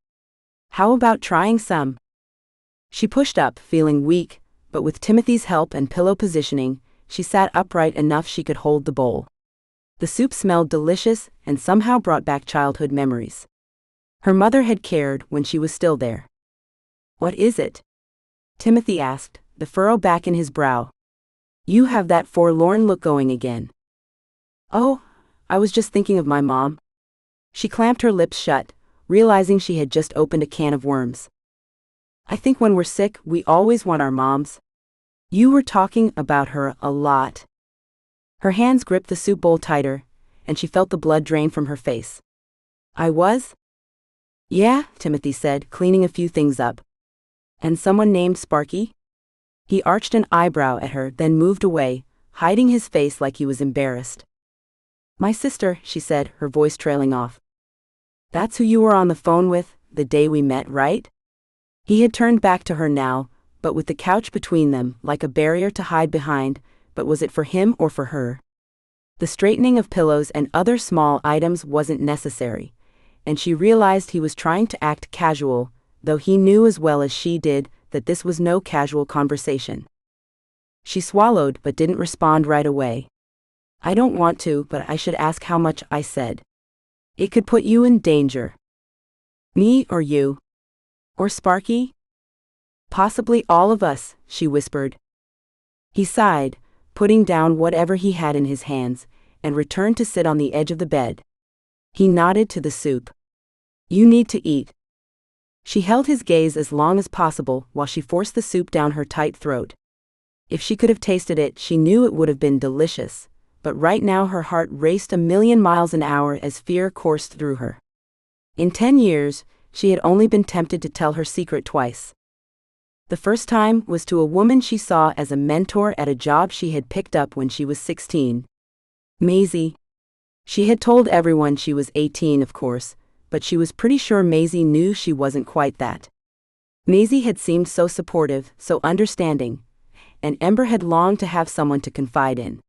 How about trying some? She pushed up, feeling weak, but with Timothy's help and pillow positioning, she sat upright enough she could hold the bowl. The soup smelled delicious and somehow brought back childhood memories. Her mother had cared when she was still there. What is it? Timothy asked, the furrow back in his brow. You have that forlorn look going again. Oh, I was just thinking of my mom. She clamped her lips shut, realizing she had just opened a can of worms. I think when we're sick, we always want our moms. You were talking about her a lot. Her hands gripped the soup bowl tighter, and she felt the blood drain from her face. I was? Yeah, Timothy said, cleaning a few things up. And someone named Sparky? He arched an eyebrow at her, then moved away, hiding his face like he was embarrassed. My sister, she said, her voice trailing off. That's who you were on the phone with, the day we met, right? He had turned back to her now, but with the couch between them, like a barrier to hide behind, but was it for him or for her? The straightening of pillows and other small items wasn't necessary, and she realized he was trying to act casual, though he knew as well as she did that this was no casual conversation. She swallowed but didn't respond right away. I don't want to, but I should ask how much, I said. It could put you in danger. Me or you? Or Sparky? Possibly all of us, she whispered. He sighed, putting down whatever he had in his hands, and returned to sit on the edge of the bed. He nodded to the soup. You need to eat. She held his gaze as long as possible while she forced the soup down her tight throat. If she could have tasted it, she knew it would have been delicious, but right now her heart raced 1,000,000 miles an hour as fear coursed through her. In 10 years, she had only been tempted to tell her secret twice. The first time was to a woman she saw as a mentor at a job she had picked up when she was 16. Maisie. She had told everyone she was 18, of course, but she was pretty sure Maisie knew she wasn't quite that. Maisie had seemed so supportive, so understanding, and Ember had longed to have someone to confide in.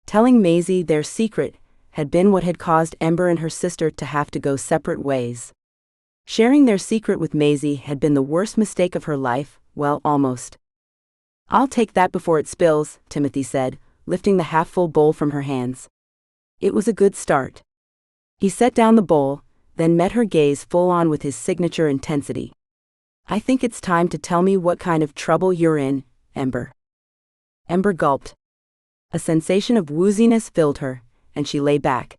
Telling Maisie their secret had been what had caused Ember and her sister to have to go separate ways. Sharing their secret with Maisie had been the worst mistake of her life, well, almost. I'll take that before it spills, Timothy said, lifting the half-full bowl from her hands. It was a good start. He set down the bowl, then met her gaze full-on with his signature intensity. I think it's time to tell me what kind of trouble you're in, Ember. Ember gulped. A sensation of wooziness filled her, and she lay back.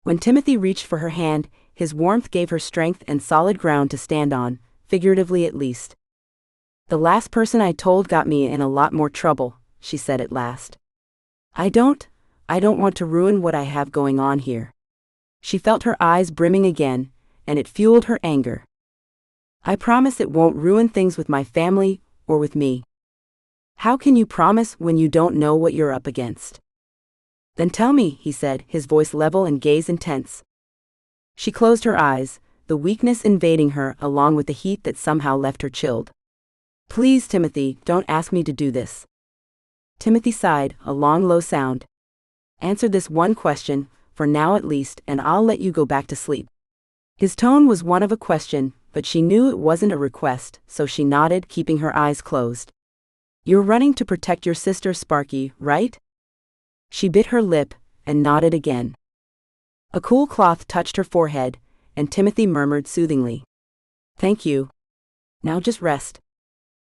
When Timothy reached for her hand, his warmth gave her strength and solid ground to stand on, figuratively at least. The last person I told got me in a lot more trouble, she said at last. I don't want to ruin what I have going on here. She felt her eyes brimming again, and it fueled her anger. I promise it won't ruin things with my family or with me. How can you promise when you don't know what you're up against? Then tell me, he said, his voice level and gaze intense. She closed her eyes, the weakness invading her along with the heat that somehow left her chilled. Please, Timothy, don't ask me to do this. Timothy sighed, a long, low sound. Answer this one question, for now at least, and I'll let you go back to sleep. His tone was one of a question, but she knew it wasn't a request, so she nodded, keeping her eyes closed. You're running to protect your sister Sparky, right? She bit her lip, and nodded again. A cool cloth touched her forehead, and Timothy murmured soothingly. Thank you. Now just rest.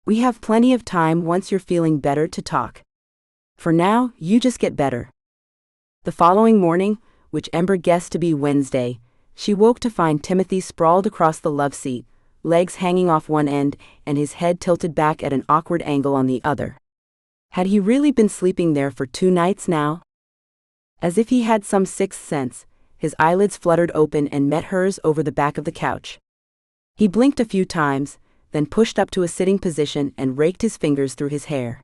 We have plenty of time once you're feeling better to talk. For now, you just get better. The following morning, which Ember guessed to be Wednesday, she woke to find Timothy sprawled across the love seat, legs hanging off one end and his head tilted back at an awkward angle on the other. Had he really been sleeping there for 2 nights now? As if he had some sixth sense, his eyelids fluttered open and met hers over the back of the couch. He blinked a few times, then pushed up to a sitting position and raked his fingers through his hair.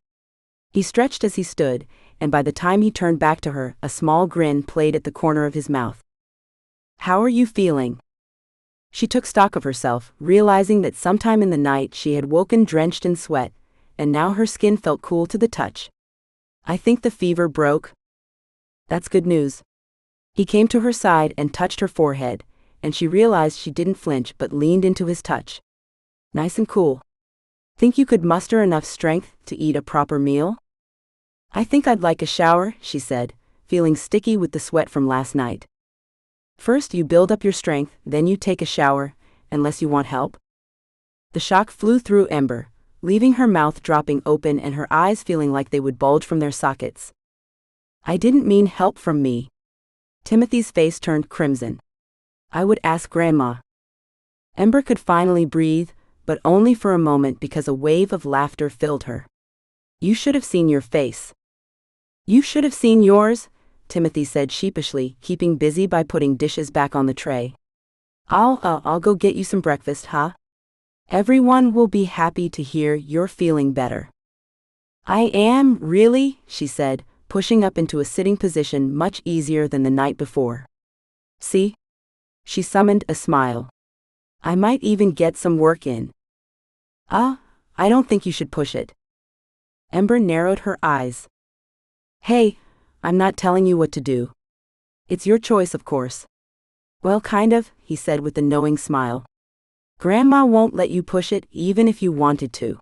He stretched as he stood, and by the time he turned back to her, a small grin played at the corner of his mouth. "How are you feeling?" She took stock of herself, realizing that sometime in the night she had woken drenched in sweat, and now her skin felt cool to the touch. "I think the fever broke." "That's good news." He came to her side and touched her forehead, and she realized she didn't flinch but leaned into his touch. "Nice and cool. Think you could muster enough strength to eat a proper meal?" "I think I'd like a shower," she said, feeling sticky with the sweat from last night. "First you build up your strength, then you take a shower, unless you want help." The shock flew through Ember, leaving her mouth dropping open and her eyes feeling like they would bulge from their sockets. "I didn't mean help from me." Timothy's face turned crimson. "I would ask Grandma." Ember could finally breathe, but only for a moment because a wave of laughter filled her. "You should have seen your face." "You should have seen yours," Timothy said sheepishly, keeping busy by putting dishes back on the tray. I'll go get you some breakfast, huh? Everyone will be happy to hear you're feeling better." "I am, really," she said, pushing up into a sitting position much easier than the night before. "See?" She summoned a smile. "I might even get some work in." I don't think you should push it." Ember narrowed her eyes. "Hey, I'm not telling you what to do. It's your choice, of course." "Well, kind of," he said with a knowing smile. "Grandma won't let you push it even if you wanted to."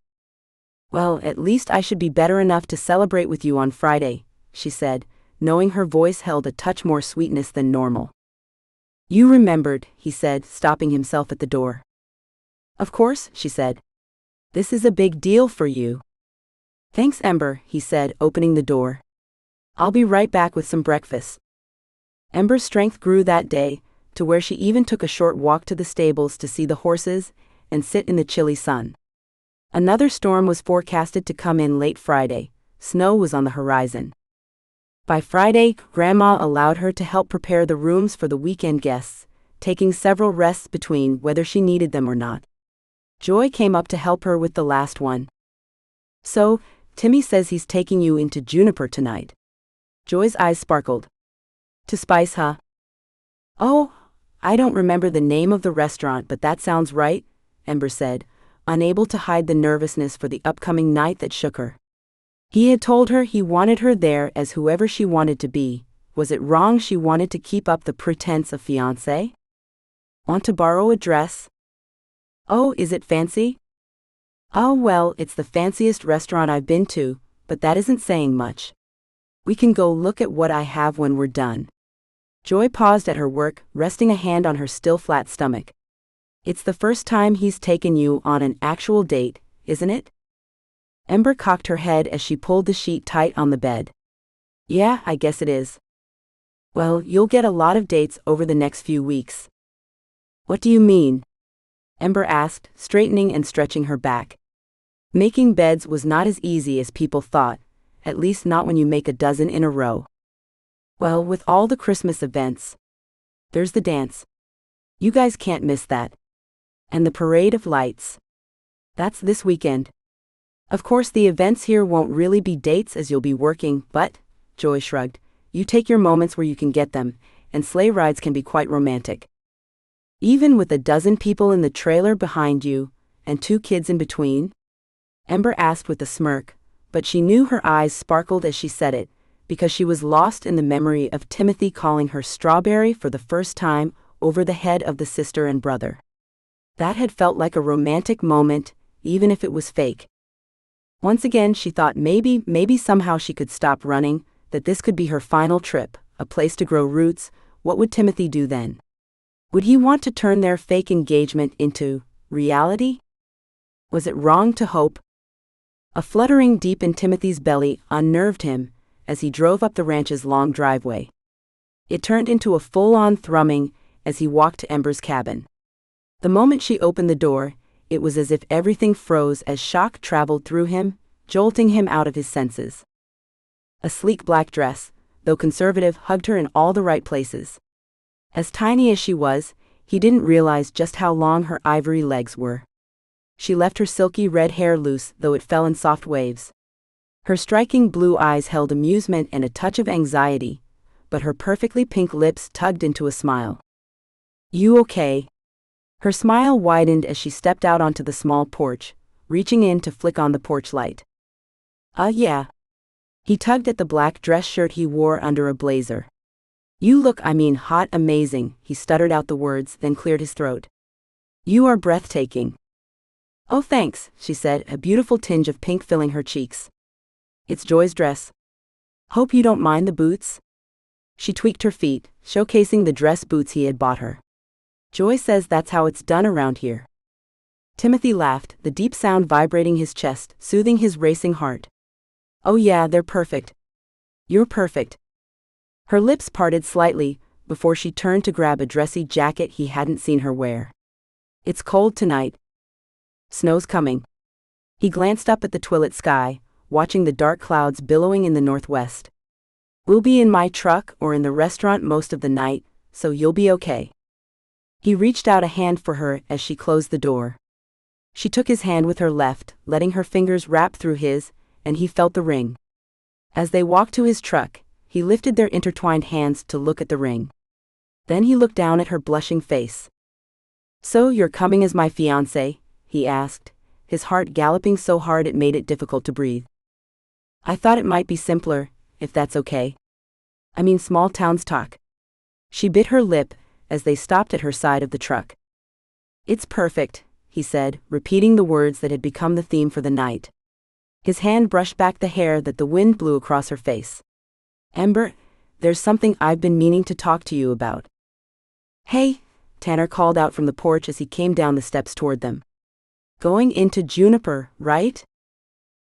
"Well, at least I should be better enough to celebrate with you on Friday," she said, knowing her voice held a touch more sweetness than normal. "You remembered," he said, stopping himself at the door. "Of course," she said. "This is a big deal for you." "Thanks, Ember," he said, opening the door. "I'll be right back with some breakfast." Ember's strength grew that day, to where she even took a short walk to the stables to see the horses and sit in the chilly sun. Another storm was forecasted to come in late Friday. Snow was on the horizon. By Friday, Grandma allowed her to help prepare the rooms for the weekend guests, taking several rests between whether she needed them or not. Joy came up to help her with the last one. "So, Timmy says he's taking you into Juniper tonight." Joy's eyes sparkled. "To Spice, huh?" "Oh, I don't remember the name of the restaurant, but that sounds right," Ember said, unable to hide the nervousness for the upcoming night that shook her. He had told her he wanted her there as whoever she wanted to be. Was it wrong she wanted to keep up the pretense of fiancé? "Want to borrow a dress?" "Oh, is it fancy?" "Oh well, it's the fanciest restaurant I've been to, but that isn't saying much. We can go look at what I have when we're done." Joy paused at her work, resting a hand on her still flat stomach. "It's the first time he's taken you on an actual date, isn't it?" Ember cocked her head as she pulled the sheet tight on the bed. "Yeah, I guess it is." "Well, you'll get a lot of dates over the next few weeks." "What do you mean?" Ember asked, straightening and stretching her back. Making beds was not as easy as people thought, at least not when you make a dozen in a row. "Well, with all the Christmas events. There's the dance. You guys can't miss that. And the parade of lights. That's this weekend. Of course the events here won't really be dates as you'll be working, but," Joy shrugged, "you take your moments where you can get them, and sleigh rides can be quite romantic. Even with a dozen people in the trailer behind you, and 2 kids in between?" Ember asked with a smirk, but she knew her eyes sparkled as she said it, because she was lost in the memory of Timothy calling her strawberry for the first time over the head of the sister and brother. That had felt like a romantic moment, even if it was fake. Once again she thought maybe somehow she could stop running, that this could be her final trip, a place to grow roots. What would Timothy do then? Would he want to turn their fake engagement into reality? Was it wrong to hope? A fluttering deep in Timothy's belly unnerved him as he drove up the ranch's long driveway. It turned into a full-on thrumming as he walked to Ember's cabin. The moment she opened the door, it was as if everything froze as shock traveled through him, jolting him out of his senses. A sleek black dress, though conservative, hugged her in all the right places. As tiny as she was, he didn't realize just how long her ivory legs were. She left her silky red hair loose, though it fell in soft waves. Her striking blue eyes held amusement and a touch of anxiety, but her perfectly pink lips tugged into a smile. "You okay?" Her smile widened as she stepped out onto the small porch, reaching in to flick on the porch light. Yeah." He tugged at the black dress shirt he wore under a blazer. "You look, hot, amazing," he stuttered out the words, then cleared his throat. "You are breathtaking." "Oh, thanks," she said, a beautiful tinge of pink filling her cheeks. "It's Joy's dress. Hope you don't mind the boots?" She tweaked her feet, showcasing the dress boots he had bought her. "Joy says that's how it's done around here." Timothy laughed, the deep sound vibrating his chest, soothing his racing heart. "Oh yeah, they're perfect. You're perfect." Her lips parted slightly, before she turned to grab a dressy jacket he hadn't seen her wear. "It's cold tonight. Snow's coming." He glanced up at the twilit sky, watching the dark clouds billowing in the northwest. "We'll be in my truck or in the restaurant most of the night, so you'll be okay." He reached out a hand for her as she closed the door. She took his hand with her left, letting her fingers wrap through his, and he felt the ring. As they walked to his truck, he lifted their intertwined hands to look at the ring. Then he looked down at her blushing face. "So you're coming as my fiancé?" he asked, his heart galloping so hard it made it difficult to breathe. "I thought it might be simpler, if that's okay. Small towns talk." She bit her lip as they stopped at her side of the truck. "It's perfect," he said, repeating the words that had become the theme for the night. His hand brushed back the hair that the wind blew across her face. "Ember, there's something I've been meaning to talk to you about." "Hey," Tanner called out from the porch as he came down the steps toward them. "Going into Juniper, right?"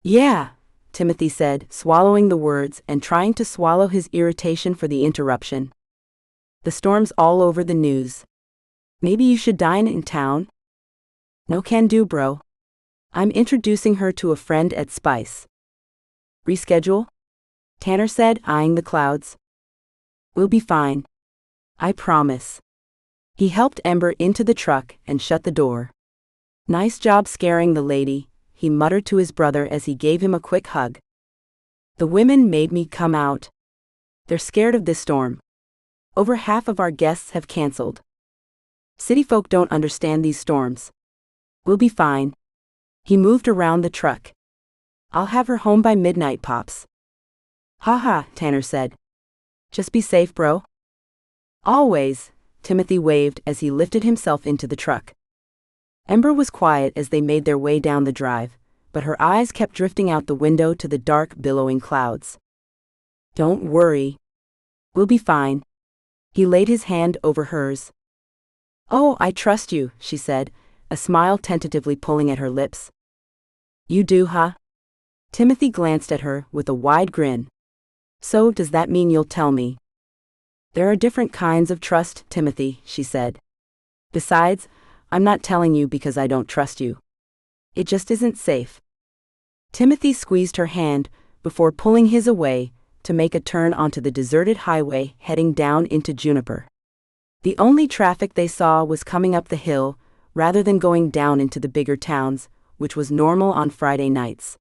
"Yeah," Timothy said, swallowing the words and trying to swallow his irritation for the interruption. "The storm's all over the news. Maybe you should dine in town?" "No can do, bro. I'm introducing her to a friend at Spice." "Reschedule?" Tanner said, eyeing the clouds. "We'll be fine. I promise." He helped Ember into the truck and shut the door. "Nice job scaring the lady," he muttered to his brother as he gave him a quick hug. "The women made me come out. They're scared of this storm. Over half of our guests have canceled. City folk don't understand these storms. We'll be fine." He moved around the truck. "I'll have her home by midnight, Pops." "Haha," Tanner said. "Just be safe, bro." "Always," Timothy waved as he lifted himself into the truck. Ember was quiet as they made their way down the drive, but her eyes kept drifting out the window to the dark, billowing clouds. "Don't worry. We'll be fine." He laid his hand over hers. "Oh, I trust you," she said, a smile tentatively pulling at her lips. "You do, huh?" Timothy glanced at her with a wide grin. "So does that mean you'll tell me?" "There are different kinds of trust, Timothy," she said. "Besides, I'm not telling you because I don't trust you. It just isn't safe." Timothy squeezed her hand before pulling his away to make a turn onto the deserted highway heading down into Juniper. The only traffic they saw was coming up the hill rather than going down into the bigger towns, which was normal on Friday nights.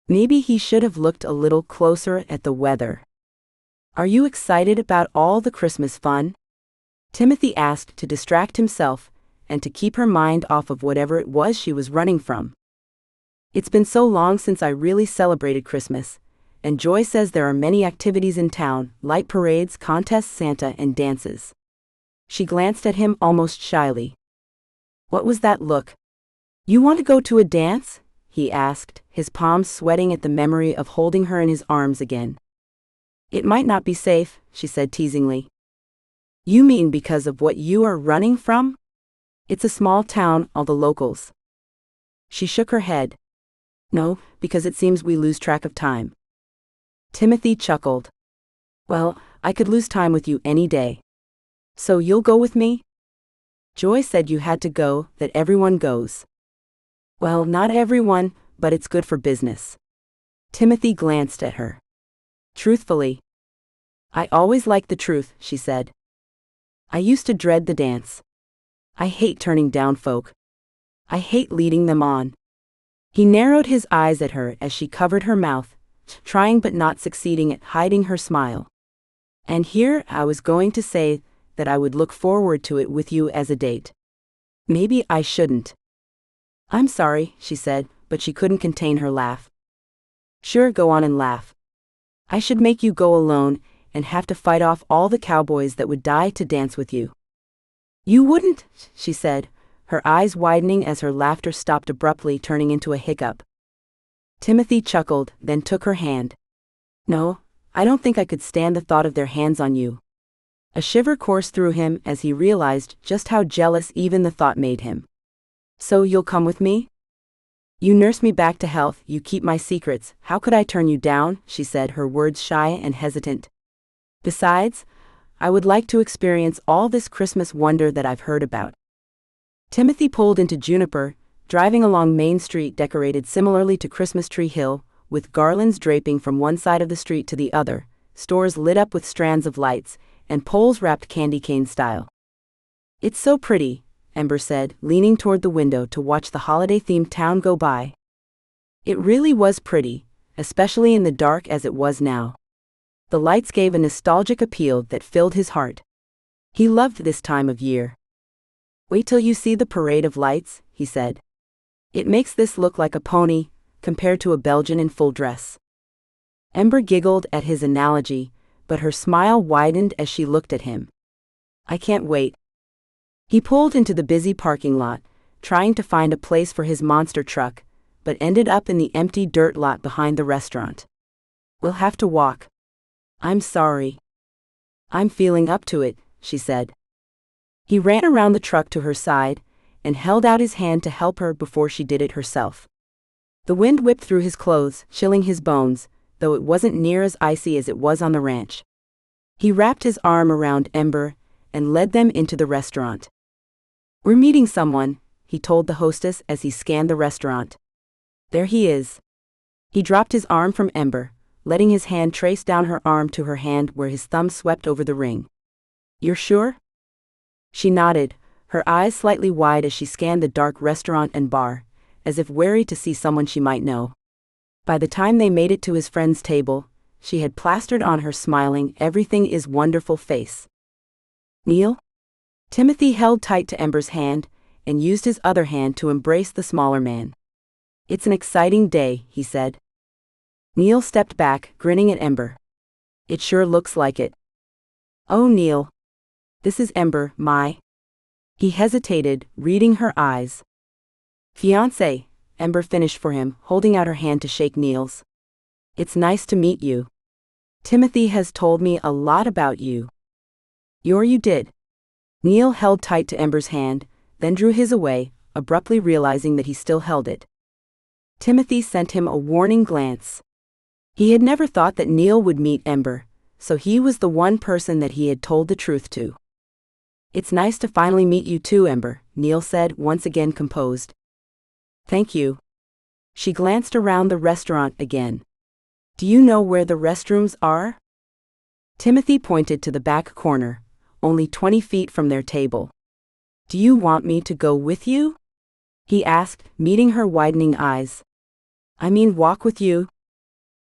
Maybe he should have looked a little closer at the weather. "Are you excited about all the Christmas fun?" Timothy asked to distract himself and to keep her mind off of whatever it was she was running from. "It's been so long since I really celebrated Christmas, and Joy says there are many activities in town, like parades, contests, Santa, and dances." She glanced at him almost shyly. "What was that look? You want to go to a dance?" he asked, his palms sweating at the memory of holding her in his arms again. "It might not be safe," she said teasingly. "You mean because of what you are running from? It's a small town, all the locals." She shook her head. "No, because it seems we lose track of time." Timothy chuckled. "Well, I could lose time with you any day. So you'll go with me?" "Joy said you had to go, that everyone goes." Well, not everyone, but it's good for business. Timothy glanced at her. Truthfully. I always liked the truth, she said. I used to dread the dance. I hate turning down folk. I hate leading them on. He narrowed his eyes at her as she covered her mouth, trying but not succeeding at hiding her smile. And here I was going to say that I would look forward to it with you as a date. Maybe I shouldn't. I'm sorry, she said, but she couldn't contain her laugh. Sure, go on and laugh. I should make you go alone and have to fight off all the cowboys that would die to dance with you. You wouldn't, she said, her eyes widening as her laughter stopped abruptly, turning into a hiccup. Timothy chuckled, then took her hand. No, I don't think I could stand the thought of their hands on you. A shiver coursed through him as he realized just how jealous even the thought made him. So you'll come with me? You nurse me back to health, you keep my secrets, how could I turn you down, she said, her words shy and hesitant. Besides, I would like to experience all this Christmas wonder that I've heard about. Timothy pulled into Juniper, driving along Main Street decorated similarly to Christmas Tree Hill, with garlands draping from one side of the street to the other, stores lit up with strands of lights, and poles wrapped candy cane style. It's so pretty, Ember said, leaning toward the window to watch the holiday-themed town go by. It really was pretty, especially in the dark as it was now. The lights gave a nostalgic appeal that filled his heart. He loved this time of year. Wait till you see the parade of lights, he said. It makes this look like a pony, compared to a Belgian in full dress. Ember giggled at his analogy, but her smile widened as she looked at him. I can't wait. He pulled into the busy parking lot, trying to find a place for his monster truck, but ended up in the empty dirt lot behind the restaurant. We'll have to walk. I'm sorry. I'm feeling up to it, she said. He ran around the truck to her side and held out his hand to help her before she did it herself. The wind whipped through his clothes, chilling his bones, though it wasn't near as icy as it was on the ranch. He wrapped his arm around Ember and led them into the restaurant. We're meeting someone, he told the hostess as he scanned the restaurant. There he is. He dropped his arm from Ember, letting his hand trace down her arm to her hand where his thumb swept over the ring. You're sure? She nodded, her eyes slightly wide as she scanned the dark restaurant and bar, as if wary to see someone she might know. By the time they made it to his friend's table, she had plastered on her smiling, everything is wonderful face. Neil? Timothy held tight to Ember's hand and used his other hand to embrace the smaller man. It's an exciting day, he said. Neil stepped back, grinning at Ember. It sure looks like it. Oh, Neil. This is Ember, my. He hesitated, reading her eyes. Fiancé, Ember finished for him, holding out her hand to shake Neil's. It's nice to meet you. Timothy has told me a lot about you. You did. Neil held tight to Ember's hand, then drew his away, abruptly realizing that he still held it. Timothy sent him a warning glance. He had never thought that Neil would meet Ember, so he was the one person that he had told the truth to. It's nice to finally meet you too, Ember, Neil said, once again composed. Thank you. She glanced around the restaurant again. Do you know where the restrooms are? Timothy pointed to the back corner, only 20 feet from their table. Do you want me to go with you? He asked, meeting her widening eyes. I mean, walk with you?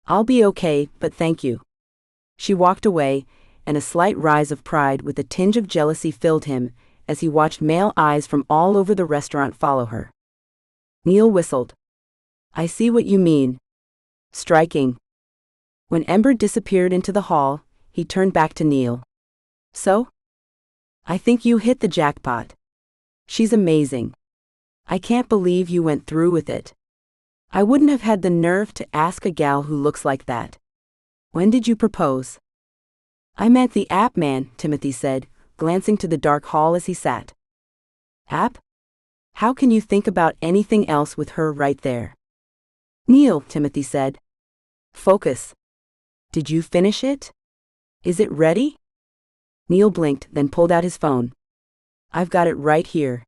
I'll be okay, but thank you. She walked away, and a slight rise of pride with a tinge of jealousy filled him as he watched male eyes from all over the restaurant follow her. Neil whistled. I see what you mean. Striking. When Ember disappeared into the hall, he turned back to Neil. So? I think you hit the jackpot. She's amazing. I can't believe you went through with it. I wouldn't have had the nerve to ask a gal who looks like that. When did you propose? I meant the app man, Timothy said, glancing to the dark hall as he sat. App? How can you think about anything else with her right there? Neil, Timothy said. Focus. Did you finish it? Is it ready? Neil blinked, then pulled out his phone. I've got it right here.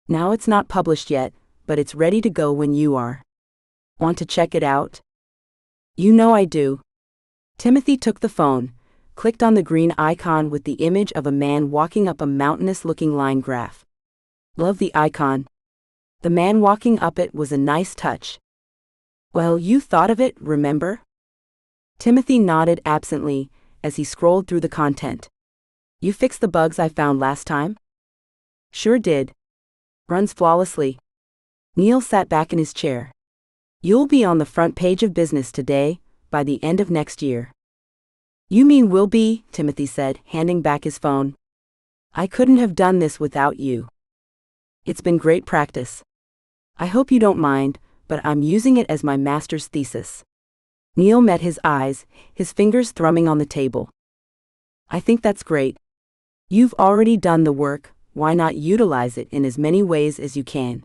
Now it's not published yet, but it's ready to go when you are. Want to check it out? You know I do. Timothy took the phone, clicked on the green icon with the image of a man walking up a mountainous-looking line graph. Love the icon. The man walking up it was a nice touch. Well, you thought of it, remember? Timothy nodded absently as he scrolled through the content. You fixed the bugs I found last time? Sure did. Runs flawlessly. Neil sat back in his chair. You'll be on the front page of business today, by the end of next year. You mean will be, Timothy said, handing back his phone. I couldn't have done this without you. It's been great practice. I hope you don't mind, but I'm using it as my master's thesis. Neil met his eyes, his fingers thrumming on the table. I think that's great. You've already done the work, why not utilize it in as many ways as you can?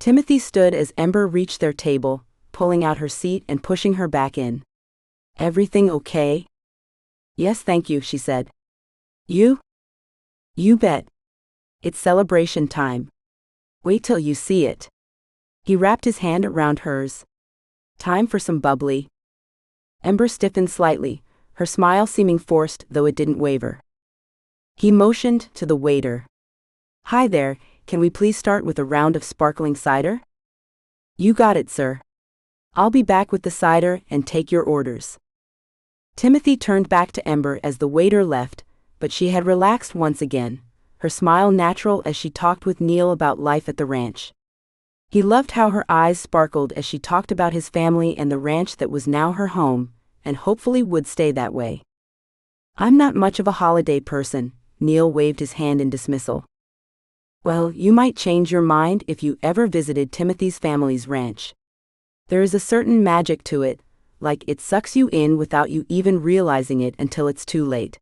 Timothy stood as Ember reached their table, pulling out her seat and pushing her back in. Everything okay? Yes, thank you, she said. You? You bet. It's celebration time. Wait till you see it. He wrapped his hand around hers. Time for some bubbly. Ember stiffened slightly, her smile seeming forced though it didn't waver. He motioned to the waiter. Hi there, can we please start with a round of sparkling cider? You got it, sir. I'll be back with the cider and take your orders. Timothy turned back to Ember as the waiter left, but she had relaxed once again, her smile natural as she talked with Neil about life at the ranch. He loved how her eyes sparkled as she talked about his family and the ranch that was now her home, and hopefully would stay that way. I'm not much of a holiday person, Neil waved his hand in dismissal. Well, you might change your mind if you ever visited Timothy's family's ranch. There is a certain magic to it, like it sucks you in without you even realizing it until it's too late.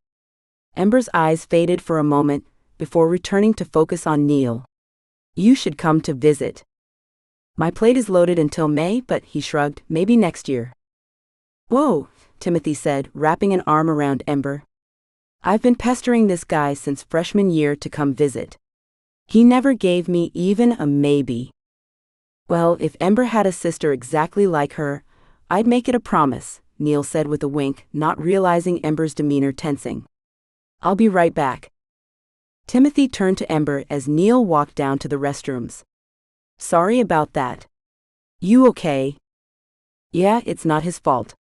Ember's eyes faded for a moment, before returning to focus on Neil. You should come to visit. My plate is loaded until May, but he shrugged, maybe next year. Whoa, Timothy said, wrapping an arm around Ember. I've been pestering this guy since freshman year to come visit. He never gave me even a maybe. Well, if Ember had a sister exactly like her, I'd make it a promise, Neil said with a wink, not realizing Ember's demeanor tensing. I'll be right back. Timothy turned to Ember as Neil walked down to the restrooms. Sorry about that. You okay? Yeah, it's not his fault.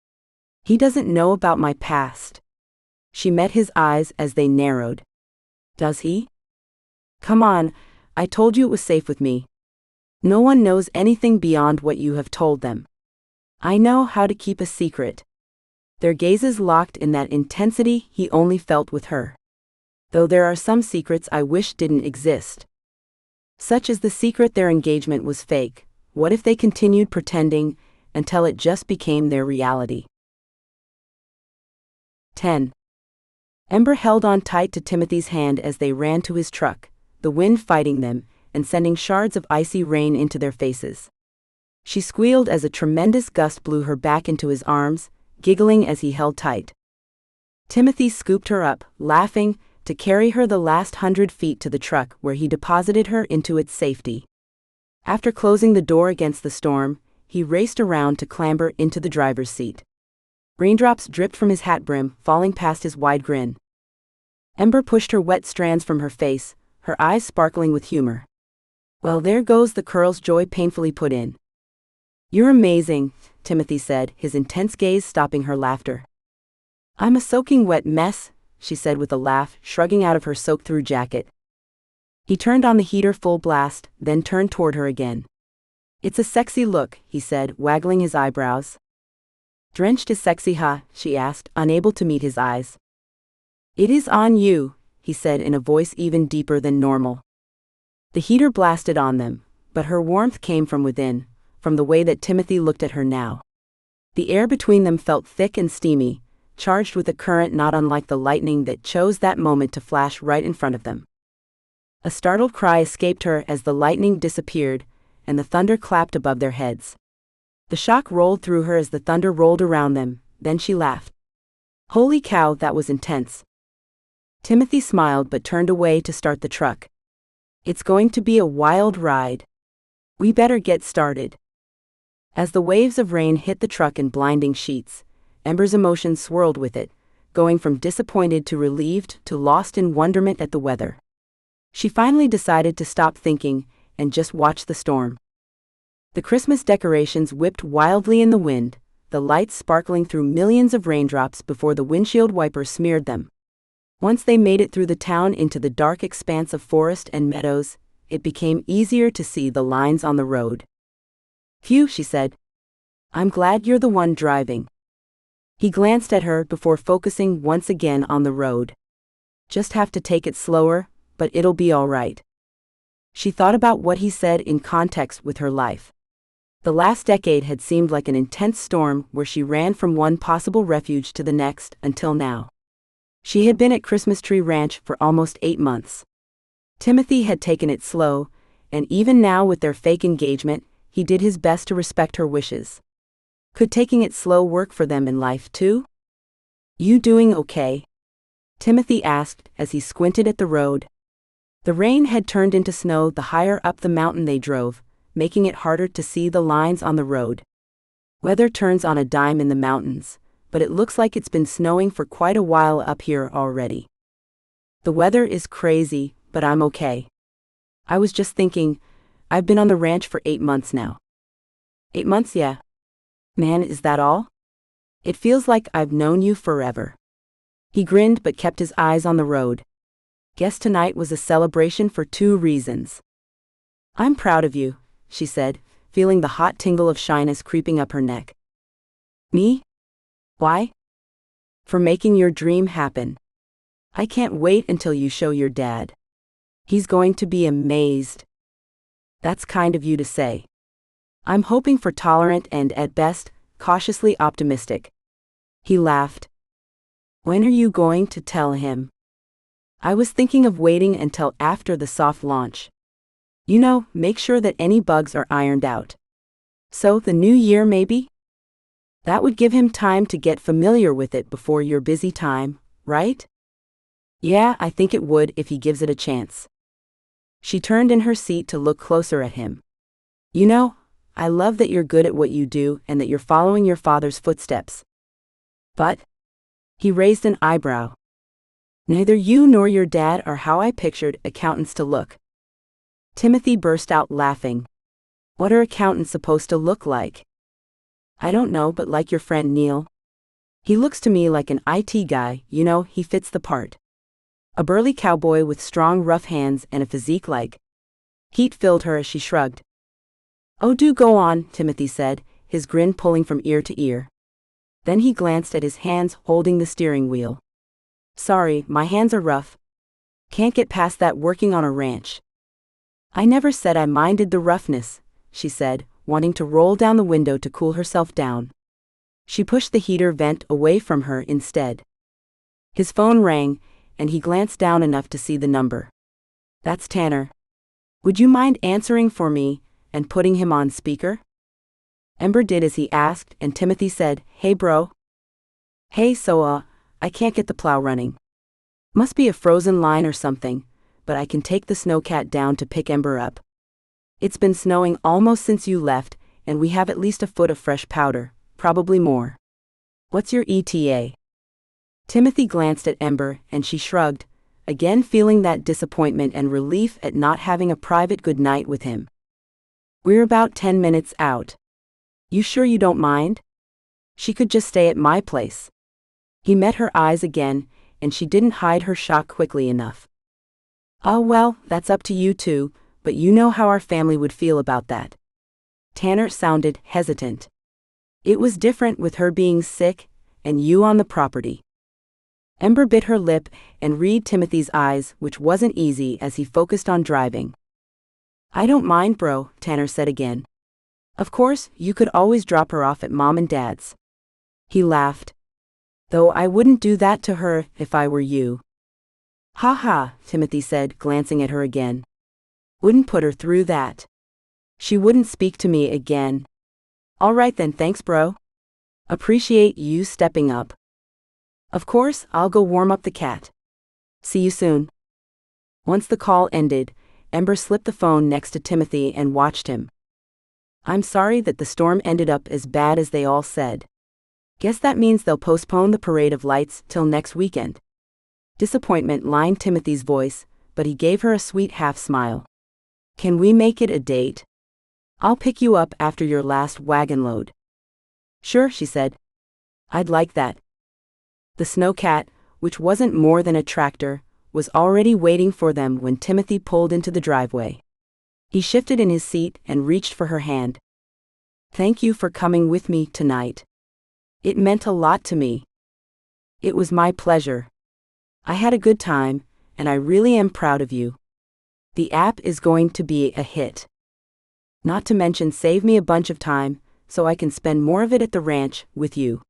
He doesn't know about my past. She met his eyes as they narrowed. Does he? Come on, I told you it was safe with me. No one knows anything beyond what you have told them. I know how to keep a secret. Their gazes locked in that intensity he only felt with her. Though there are some secrets I wish didn't exist. Such as the secret their engagement was fake. What if they continued pretending until it just became their reality? 10. Ember held on tight to Timothy's hand as they ran to his truck, the wind fighting them and sending shards of icy rain into their faces. She squealed as a tremendous gust blew her back into his arms, giggling as he held tight. Timothy scooped her up, laughing, to carry her the last 100 feet to the truck where he deposited her into its safety. After closing the door against the storm, he raced around to clamber into the driver's seat. Raindrops dripped from his hat brim, falling past his wide grin. Ember pushed her wet strands from her face, her eyes sparkling with humor. Well, there goes the curls Joy painfully put in. You're amazing, Timothy said, his intense gaze stopping her laughter. I'm a soaking wet mess, she said with a laugh, shrugging out of her soaked-through jacket. He turned on the heater full blast, then turned toward her again. It's a sexy look, he said, waggling his eyebrows. Drenched is sexy, huh? She asked, unable to meet his eyes. It is on you, he said in a voice even deeper than normal. The heater blasted on them, but her warmth came from within, from the way that Timothy looked at her now. The air between them felt thick and steamy, charged with a current not unlike the lightning that chose that moment to flash right in front of them. A startled cry escaped her as the lightning disappeared, and the thunder clapped above their heads. The shock rolled through her as the thunder rolled around them, then she laughed. Holy cow, that was intense. Timothy smiled but turned away to start the truck. It's going to be a wild ride. We better get started. As the waves of rain hit the truck in blinding sheets, Ember's emotions swirled with it, going from disappointed to relieved to lost in wonderment at the weather. She finally decided to stop thinking and just watch the storm. The Christmas decorations whipped wildly in the wind, the lights sparkling through millions of raindrops before the windshield wipers smeared them. Once they made it through the town into the dark expanse of forest and meadows, it became easier to see the lines on the road. "Phew," she said. "I'm glad you're the one driving." He glanced at her before focusing once again on the road. "Just have to take it slower, but it'll be all right." She thought about what he said in context with her life. The last decade had seemed like an intense storm where she ran from one possible refuge to the next until now. She had been at Christmas Tree Ranch for almost 8 months. Timothy had taken it slow, and even now with their fake engagement, he did his best to respect her wishes. Could taking it slow work for them in life too? "You doing okay?" Timothy asked as he squinted at the road. The rain had turned into snow the higher up the mountain they drove, making it harder to see the lines on the road. Weather turns on a dime in the mountains, but it looks like it's been snowing for quite a while up here already. "The weather is crazy, but I'm okay. I was just thinking, I've been on the ranch for 8 months now." 8 months, yeah. Man, is that all? It feels like I've known you forever. He grinned but kept his eyes on the road. Guess tonight was a celebration for 2 reasons. "I'm proud of you," she said, feeling the hot tingle of shyness creeping up her neck. "Me? Why?" "For making your dream happen. I can't wait until you show your dad. He's going to be amazed." "That's kind of you to say." "I'm hoping for tolerant and, at best, cautiously optimistic." He laughed. "When are you going to tell him?" "I was thinking of waiting until after the soft launch. You know, make sure that any bugs are ironed out. So, the new year maybe? That would give him time to get familiar with it before your busy time, right?" "Yeah, I think it would if he gives it a chance." She turned in her seat to look closer at him. "You know, I love that you're good at what you do and that you're following your father's footsteps." "But?" He raised an eyebrow. "Neither you nor your dad are how I pictured accountants to look." Timothy burst out laughing. "What are accountants supposed to look like?" "I don't know, but like your friend Neil. He looks to me like an IT guy, you know, he fits the part. A burly cowboy with strong rough hands and a physique like." Heat filled her as she shrugged. "Oh, do go on," Timothy said, his grin pulling from ear to ear. Then he glanced at his hands holding the steering wheel. "Sorry, my hands are rough. Can't get past that working on a ranch." "I never said I minded the roughness," she said, wanting to roll down the window to cool herself down. She pushed the heater vent away from her instead. His phone rang, and he glanced down enough to see the number. "That's Tanner. Would you mind answering for me and putting him on speaker?" Ember did as he asked, and Timothy said, "Hey bro." "Hey, so I can't get the plow running. Must be a frozen line or something, but I can take the snowcat down to pick Ember up. It's been snowing almost since you left, and we have at least a foot of fresh powder, probably more. What's your ETA?" Timothy glanced at Ember, and she shrugged, again feeling that disappointment and relief at not having a private good night with him. "We're about 10 minutes out. You sure you don't mind? She could just stay at my place." He met her eyes again, and she didn't hide her shock quickly enough. "Oh well, that's up to you two, but you know how our family would feel about that." Tanner sounded hesitant. "It was different with her being sick, and you on the property." Ember bit her lip and read Timothy's eyes, which wasn't easy as he focused on driving. "I don't mind, bro," Tanner said again. "Of course, you could always drop her off at Mom and Dad's." He laughed. "Though I wouldn't do that to her if I were you." "Ha ha," Timothy said, glancing at her again. "Wouldn't put her through that. She wouldn't speak to me again." "All right then, thanks bro. Appreciate you stepping up." "Of course, I'll go warm up the cat. See you soon." Once the call ended, Ember slipped the phone next to Timothy and watched him, I'm sorry that the storm ended up as bad as they all said. Guess that means they'll postpone the parade of lights till next weekend. Disappointment lined Timothy's voice, but he gave her a sweet half-smile. Can we make it a date? I'll pick you up after your last wagon load. Sure, she said. I'd like that. The snowcat, which wasn't more than a tractor, was already waiting for them when Timothy pulled into the driveway. He shifted in his seat and reached for her hand. Thank you for coming with me tonight. It meant a lot to me. It was my pleasure. I had a good time, and I really am proud of you. The app is going to be a hit. Not to mention save me a bunch of time, so I can spend more of it at the ranch with you.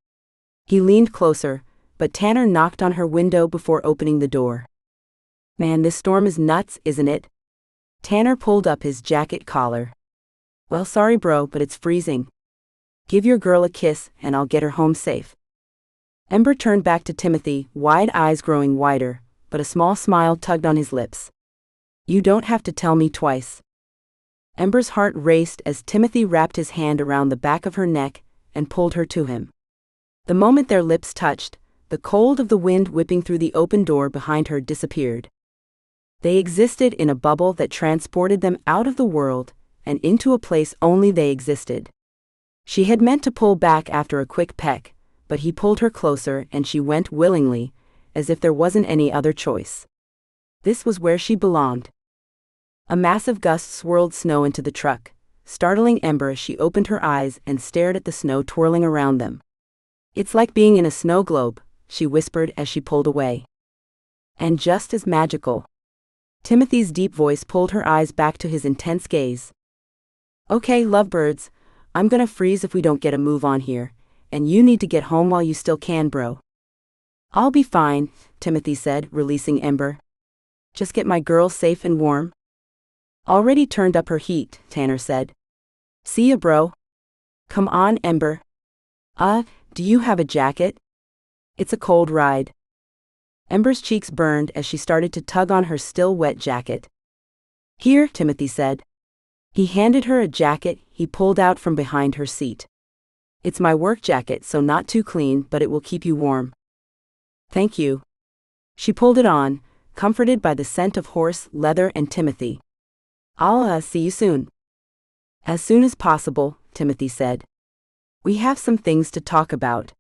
He leaned closer, but Tanner knocked on her window before opening the door. Man, this storm is nuts, isn't it? Tanner pulled up his jacket collar. Well, sorry bro, but it's freezing. Give your girl a kiss and I'll get her home safe. Ember turned back to Timothy, wide eyes growing wider, but a small smile tugged on his lips. You don't have to tell me twice. Ember's heart raced as Timothy wrapped his hand around the back of her neck and pulled her to him. The moment their lips touched, the cold of the wind whipping through the open door behind her disappeared. They existed in a bubble that transported them out of the world and into a place only they existed. She had meant to pull back after a quick peck, but he pulled her closer and she went willingly, as if there wasn't any other choice. This was where she belonged. A massive gust swirled snow into the truck, startling Ember as she opened her eyes and stared at the snow twirling around them. It's like being in a snow globe, she whispered as she pulled away. And just as magical. Timothy's deep voice pulled her eyes back to his intense gaze. Okay, lovebirds, I'm gonna freeze if we don't get a move on here, and you need to get home while you still can, bro. I'll be fine, Timothy said, releasing Ember. Just get my girl safe and warm. Already turned up her heat, Tanner said. See ya, bro. Come on, Ember. Do you have a jacket? It's a cold ride. Ember's cheeks burned as she started to tug on her still wet jacket. Here, Timothy said. He handed her a jacket he pulled out from behind her seat. It's my work jacket, so not too clean, but it will keep you warm. Thank you. She pulled it on, comforted by the scent of horse, leather, and Timothy. I'll see you soon. As soon as possible, Timothy said. We have some things to talk about.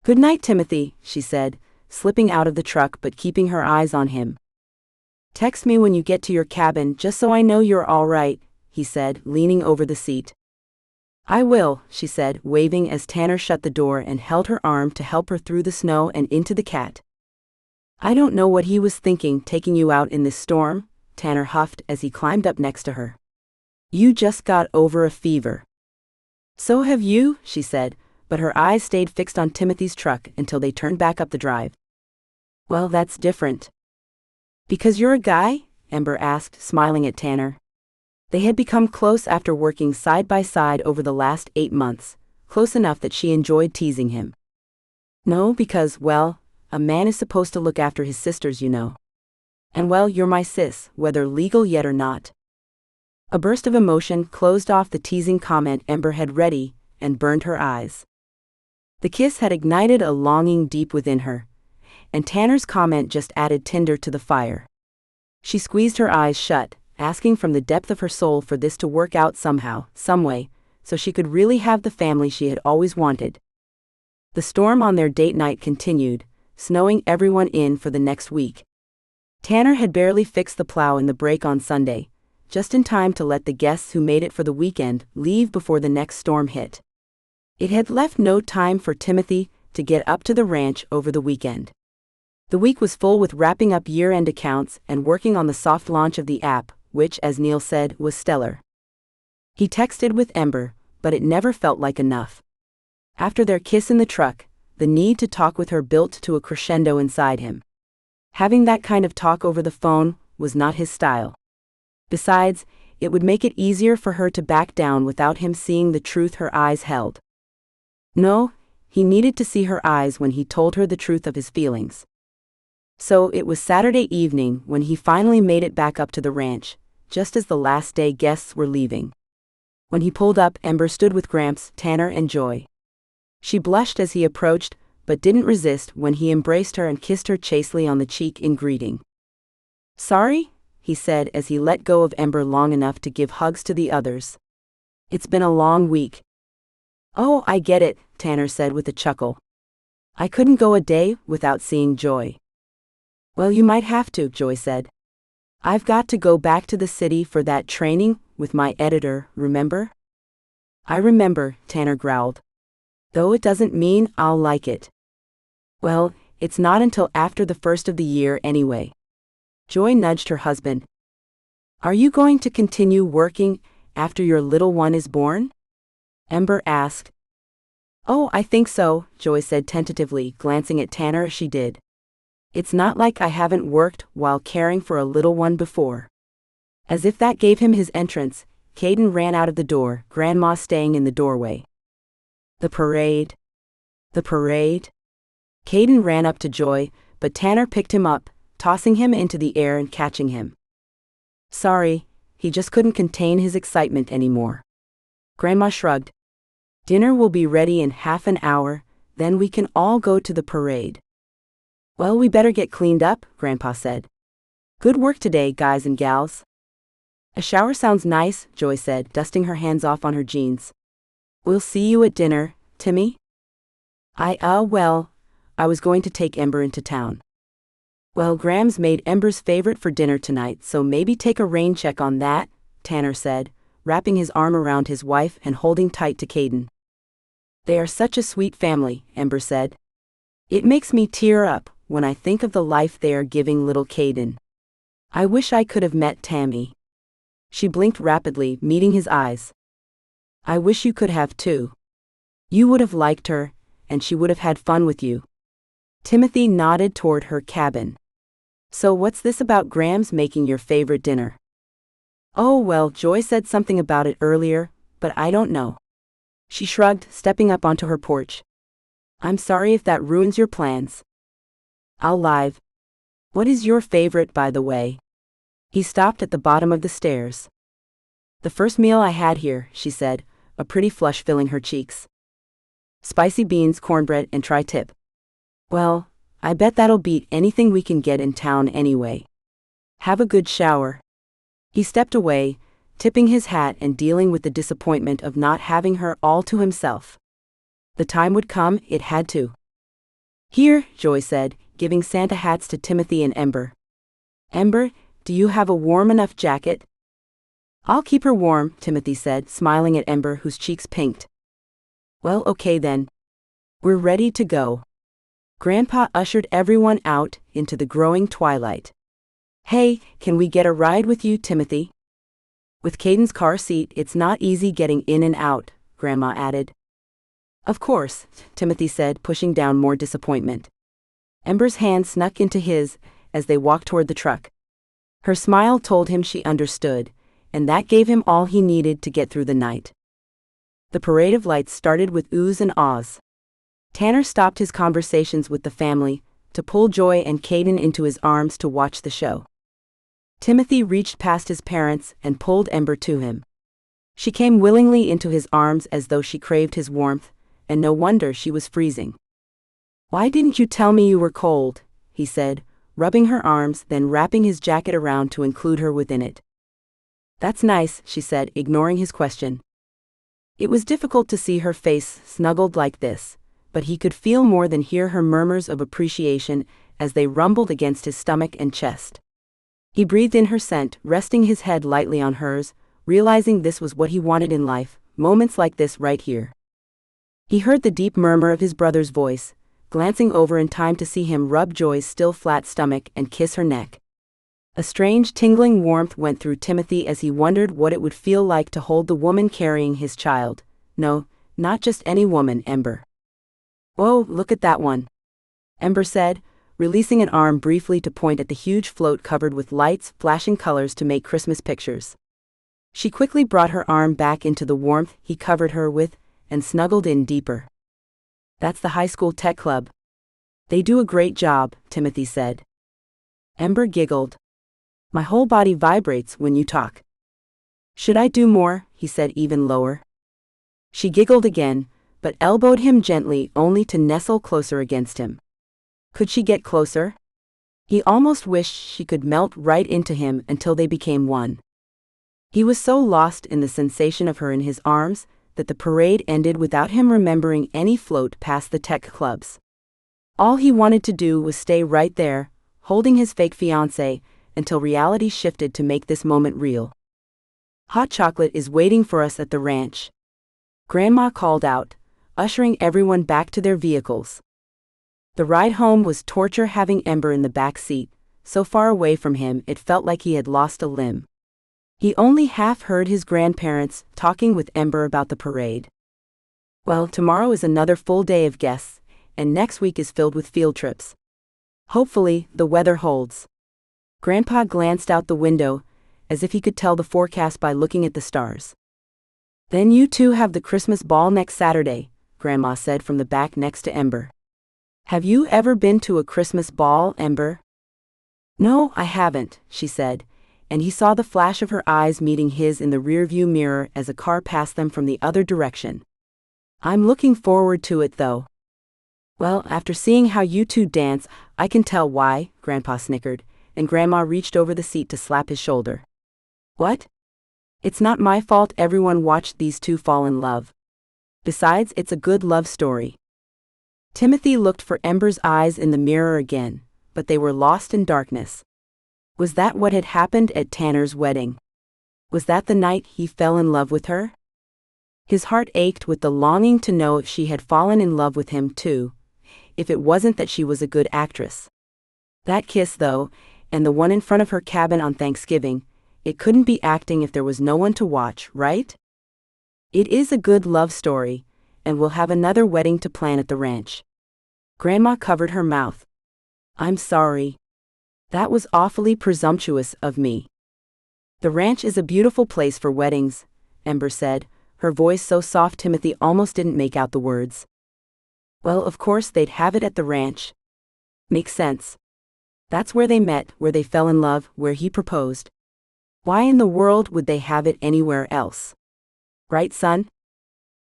Good night, Timothy, she said, slipping out of the truck but keeping her eyes on him. Text me when you get to your cabin just so I know you're all right, he said, leaning over the seat. I will, she said, waving as Tanner shut the door and held her arm to help her through the snow and into the cat. I don't know what he was thinking taking you out in this storm, Tanner huffed as he climbed up next to her. You just got over a fever. So have you, she said, but her eyes stayed fixed on Timothy's truck until they turned back up the drive. Well, that's different. Because you're a guy? Ember asked, smiling at Tanner. They had become close after working side by side over the last 8 months, close enough that she enjoyed teasing him. No, because, well, a man is supposed to look after his sisters, you know. And well, you're my sis, whether legal yet or not. A burst of emotion closed off the teasing comment Ember had ready and burned her eyes. The kiss had ignited a longing deep within her, and Tanner's comment just added tinder to the fire. She squeezed her eyes shut, asking from the depth of her soul for this to work out somehow, someway, so she could really have the family she had always wanted. The storm on their date night continued, snowing everyone in for the next week. Tanner had barely fixed the plow in the break on Sunday, just in time to let the guests who made it for the weekend leave before the next storm hit. It had left no time for Timothy to get up to the ranch over the weekend. The week was full with wrapping up year-end accounts and working on the soft launch of the app, which, as Neil said, was stellar. He texted with Ember, but it never felt like enough. After their kiss in the truck, the need to talk with her built to a crescendo inside him. Having that kind of talk over the phone was not his style. Besides, it would make it easier for her to back down without him seeing the truth her eyes held. No, he needed to see her eyes when he told her the truth of his feelings. So it was Saturday evening when he finally made it back up to the ranch, just as the last day guests were leaving. When he pulled up, Ember stood with Gramps, Tanner, and Joy. She blushed as he approached, but didn't resist when he embraced her and kissed her chastely on the cheek in greeting. "Sorry?" he said as he let go of Ember long enough to give hugs to the others. "It's been a long week." "Oh, I get it," Tanner said with a chuckle. "I couldn't go a day without seeing Joy." "Well, you might have to," Joy said. "I've got to go back to the city for that training with my editor, remember?" "I remember," Tanner growled. "Though it doesn't mean I'll like it." "Well, it's not until after the first of the year anyway." Joy nudged her husband. "Are you going to continue working after your little one is born?" Ember asked. "Oh, I think so," Joy said tentatively, glancing at Tanner as she did. "It's not like I haven't worked while caring for a little one before." As if that gave him his entrance, Caden ran out of the door, Grandma staying in the doorway. "The parade. The parade." Caden ran up to Joy, but Tanner picked him up, tossing him into the air and catching him. Sorry, he just couldn't contain his excitement anymore. Grandma shrugged. "Dinner will be ready in half an hour, then we can all go to the parade." "Well, we better get cleaned up," Grandpa said. "Good work today, guys and gals." "A shower sounds nice," Joy said, dusting her hands off on her jeans. "We'll see you at dinner, Timmy?" Well, I was going to take Ember into town." "Well, Grams made Ember's favorite for dinner tonight, so maybe take a rain check on that," Tanner said, wrapping his arm around his wife and holding tight to Caden. "They are such a sweet family," Ember said. "It makes me tear up when I think of the life they are giving little Caden. I wish I could have met Tammy." She blinked rapidly, meeting his eyes. "I wish you could have too. You would have liked her, and she would have had fun with you." Timothy nodded toward her cabin. "So what's this about Grams making your favorite dinner?" "Oh well, Joy said something about it earlier, but I don't know." She shrugged, stepping up onto her porch. "I'm sorry if that ruins your plans." "I'll live. What is your favorite, by the way?" He stopped at the bottom of the stairs. "The first meal I had here," she said, a pretty flush filling her cheeks. "Spicy beans, cornbread, and tri-tip." "Well, I bet that'll beat anything we can get in town anyway. Have a good shower." He stepped away, tipping his hat and dealing with the disappointment of not having her all to himself. The time would come, it had to. "Here," Joy said, giving Santa hats to Timothy and Ember. "Ember, do you have a warm enough jacket?" "I'll keep her warm," Timothy said, smiling at Ember, whose cheeks pinked. "Well, okay then. We're ready to go." Grandpa ushered everyone out into the growing twilight. "Hey, can we get a ride with you, Timothy?" "With Caden's car seat, it's not easy getting in and out," Grandma added. "Of course," Timothy said, pushing down more disappointment. Ember's hand snuck into his as they walked toward the truck. Her smile told him she understood, and that gave him all he needed to get through the night. The parade of lights started with oohs and ahs. Tanner stopped his conversations with the family to pull Joy and Caden into his arms to watch the show. Timothy reached past his parents and pulled Ember to him. She came willingly into his arms as though she craved his warmth, and no wonder she was freezing. "Why didn't you tell me you were cold?" he said, rubbing her arms, then wrapping his jacket around to include her within it. "That's nice," she said, ignoring his question. It was difficult to see her face snuggled like this, but he could feel more than hear her murmurs of appreciation as they rumbled against his stomach and chest. He breathed in her scent, resting his head lightly on hers, realizing this was what he wanted in life, moments like this right here. He heard the deep murmur of his brother's voice, glancing over in time to see him rub Joy's still flat stomach and kiss her neck. A strange tingling warmth went through Timothy as he wondered what it would feel like to hold the woman carrying his child. No, not just any woman, Ember. "Whoa, look at that one," Ember said, releasing an arm briefly to point at the huge float covered with lights, flashing colors to make Christmas pictures. She quickly brought her arm back into the warmth he covered her with and snuggled in deeper. "That's the high school tech club. They do a great job," Timothy said. Ember giggled. "My whole body vibrates when you talk." "Should I do more?" he said even lower. She giggled again, but elbowed him gently only to nestle closer against him. Could she get closer? He almost wished she could melt right into him until they became one. He was so lost in the sensation of her in his arms that the parade ended without him remembering any float past the tech clubs. All he wanted to do was stay right there, holding his fake fiancée, until reality shifted to make this moment real. Hot chocolate is waiting for us at the ranch, Grandma called out, ushering everyone back to their vehicles. The ride home was torture having Ember in the back seat, so far away from him it felt like he had lost a limb. He only half heard his grandparents talking with Ember about the parade. Well, tomorrow is another full day of guests, and next week is filled with field trips. Hopefully, the weather holds. Grandpa glanced out the window, as if he could tell the forecast by looking at the stars. Then you two have the Christmas ball next Saturday, Grandma said from the back next to Ember. Have you ever been to a Christmas ball, Ember? No, I haven't, she said, and he saw the flash of her eyes meeting his in the rearview mirror as a car passed them from the other direction. I'm looking forward to it though. Well, after seeing how you two dance, I can tell why, Grandpa snickered, and Grandma reached over the seat to slap his shoulder. What? It's not my fault everyone watched these two fall in love. Besides, it's a good love story. Timothy looked for Ember's eyes in the mirror again, but they were lost in darkness. Was that what had happened at Tanner's wedding? Was that the night he fell in love with her? His heart ached with the longing to know if she had fallen in love with him too, if it wasn't that she was a good actress. That kiss, though, and the one in front of her cabin on Thanksgiving, it couldn't be acting if there was no one to watch, right? It is a good love story, and we'll have another wedding to plan at the ranch. Grandma covered her mouth. I'm sorry. That was awfully presumptuous of me. The ranch is a beautiful place for weddings, Ember said, her voice so soft Timothy almost didn't make out the words. Well, of course they'd have it at the ranch. Makes sense. That's where they met, where they fell in love, where he proposed. Why in the world would they have it anywhere else? Right, son?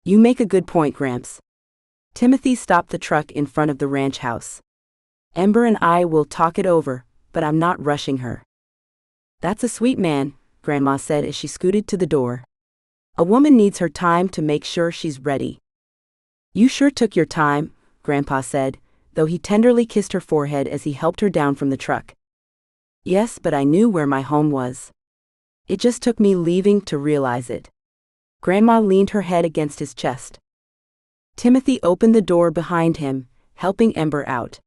You make a good point, Gramps. Timothy stopped the truck in front of the ranch house. Ember and I will talk it over, but I'm not rushing her. That's a sweet man, Grandma said as she scooted to the door. A woman needs her time to make sure she's ready. You sure took your time, Grandpa said, though he tenderly kissed her forehead as he helped her down from the truck. Yes, but I knew where my home was. It just took me leaving to realize it. Grandma leaned her head against his chest. Timothy opened the door behind him, helping Ember out.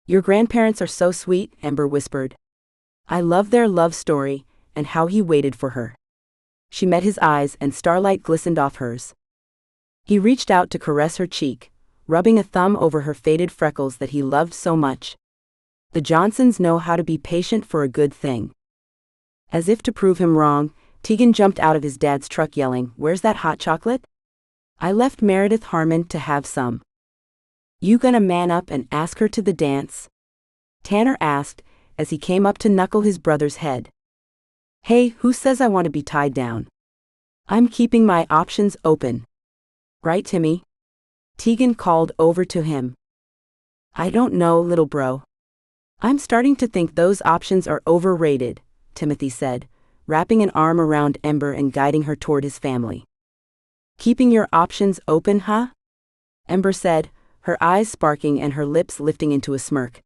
Your grandparents are so sweet, Ember whispered. I love their love story, and how he waited for her. She met his eyes and starlight glistened off hers. He reached out to caress her cheek, rubbing a thumb over her faded freckles that he loved so much. The Johnsons know how to be patient for a good thing. As if to prove him wrong, Tegan jumped out of his dad's truck yelling, Where's that hot chocolate? I left Meredith Harmon to have some. You gonna man up and ask her to the dance? Tanner asked, as he came up to knuckle his brother's head. Hey, who says I want to be tied down? I'm keeping my options open. Right, Timmy? Tegan called over to him. I don't know, little bro. I'm starting to think those options are overrated, Timothy said, wrapping an arm around Ember and guiding her toward his family. Keeping your options open, huh? Ember said, her eyes sparking and her lips lifting into a smirk.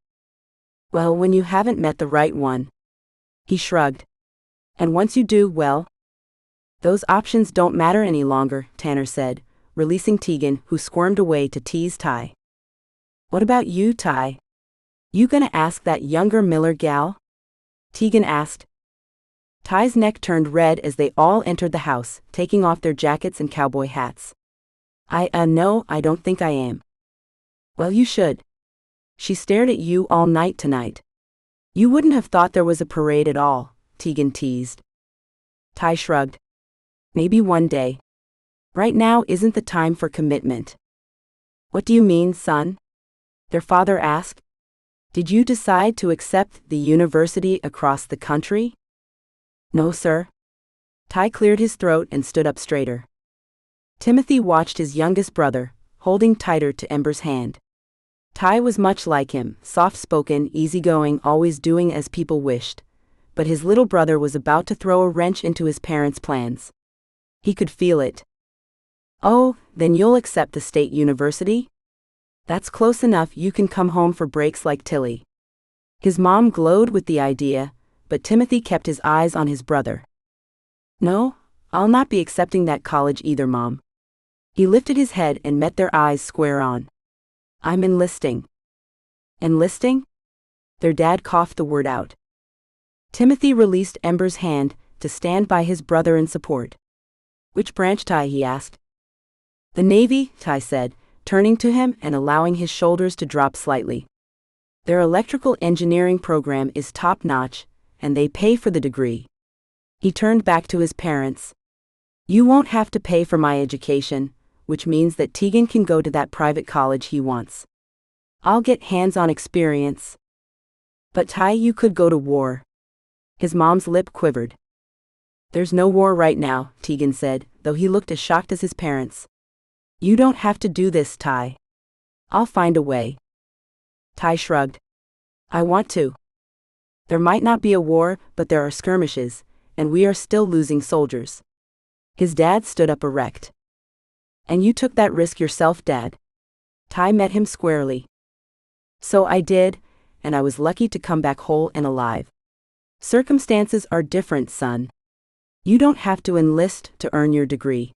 Well, when you haven't met the right one. He shrugged. And once you do, well, those options don't matter any longer, Tanner said, releasing Tegan, who squirmed away to tease Ty. What about you, Ty? You gonna ask that younger Miller gal? Tegan asked. Ty's neck turned red as they all entered the house, taking off their jackets and cowboy hats. No, I don't think I am. Well, you should. She stared at you all night tonight. You wouldn't have thought there was a parade at all, Tegan teased. Ty shrugged. Maybe one day. Right now isn't the time for commitment. What do you mean, son? Their father asked. Did you decide to accept the university across the country? No, sir. Ty cleared his throat and stood up straighter. Timothy watched his youngest brother, holding tighter to Ember's hand. Ty was much like him, soft-spoken, easygoing, always doing as people wished. But his little brother was about to throw a wrench into his parents' plans. He could feel it. "Oh, then you'll accept the state university? That's close enough, you can come home for breaks like Tilly." His mom glowed with the idea, but Timothy kept his eyes on his brother. "No, I'll not be accepting that college either, Mom." He lifted his head and met their eyes square on. "I'm enlisting." "Enlisting?" Their dad coughed the word out. Timothy released Ember's hand to stand by his brother in support. "Which branch, Ty?" he asked. "The Navy," Ty said, turning to him and allowing his shoulders to drop slightly. "Their electrical engineering program is top-notch, and they pay for the degree." He turned back to his parents. "You won't have to pay for my education, which means that Tegan can go to that private college he wants. I'll get hands-on experience." "But Ty, you could go to war." His mom's lip quivered. "There's no war right now," Tegan said, though he looked as shocked as his parents. "You don't have to do this, Ty. I'll find a way." Ty shrugged. "I want to. There might not be a war, but there are skirmishes, and we are still losing soldiers." His dad stood up erect. "And you took that risk yourself, Dad?" Ty met him squarely. "So I did, and I was lucky to come back whole and alive. Circumstances are different, son. You don't have to enlist to earn your degree."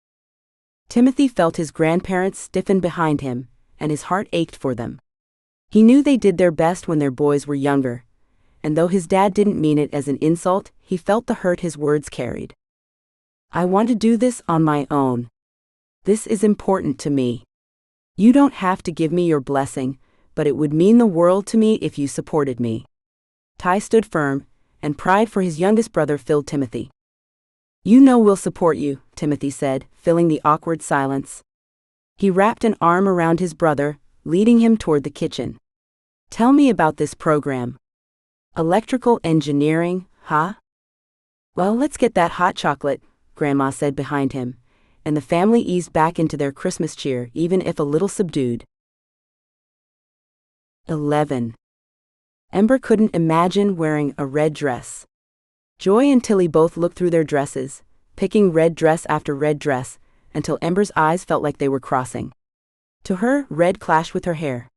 Timothy felt his grandparents stiffen behind him, and his heart ached for them. He knew they did their best when their boys were younger, and though his dad didn't mean it as an insult, he felt the hurt his words carried. "I want to do this on my own. This is important to me. You don't have to give me your blessing, but it would mean the world to me if you supported me." Ty stood firm, and pride for his youngest brother filled Timothy. "You know we'll support you," Timothy said, filling the awkward silence. He wrapped an arm around his brother, leading him toward the kitchen. "Tell me about this program. Electrical engineering, huh?" "Well, let's get that hot chocolate," Grandma said behind him, and the family eased back into their Christmas cheer, even if a little subdued. 11. Ember couldn't imagine wearing a red dress. Joy and Tilly both looked through their dresses, picking red dress after red dress, until Ember's eyes felt like they were crossing. To her, red clashed with her hair.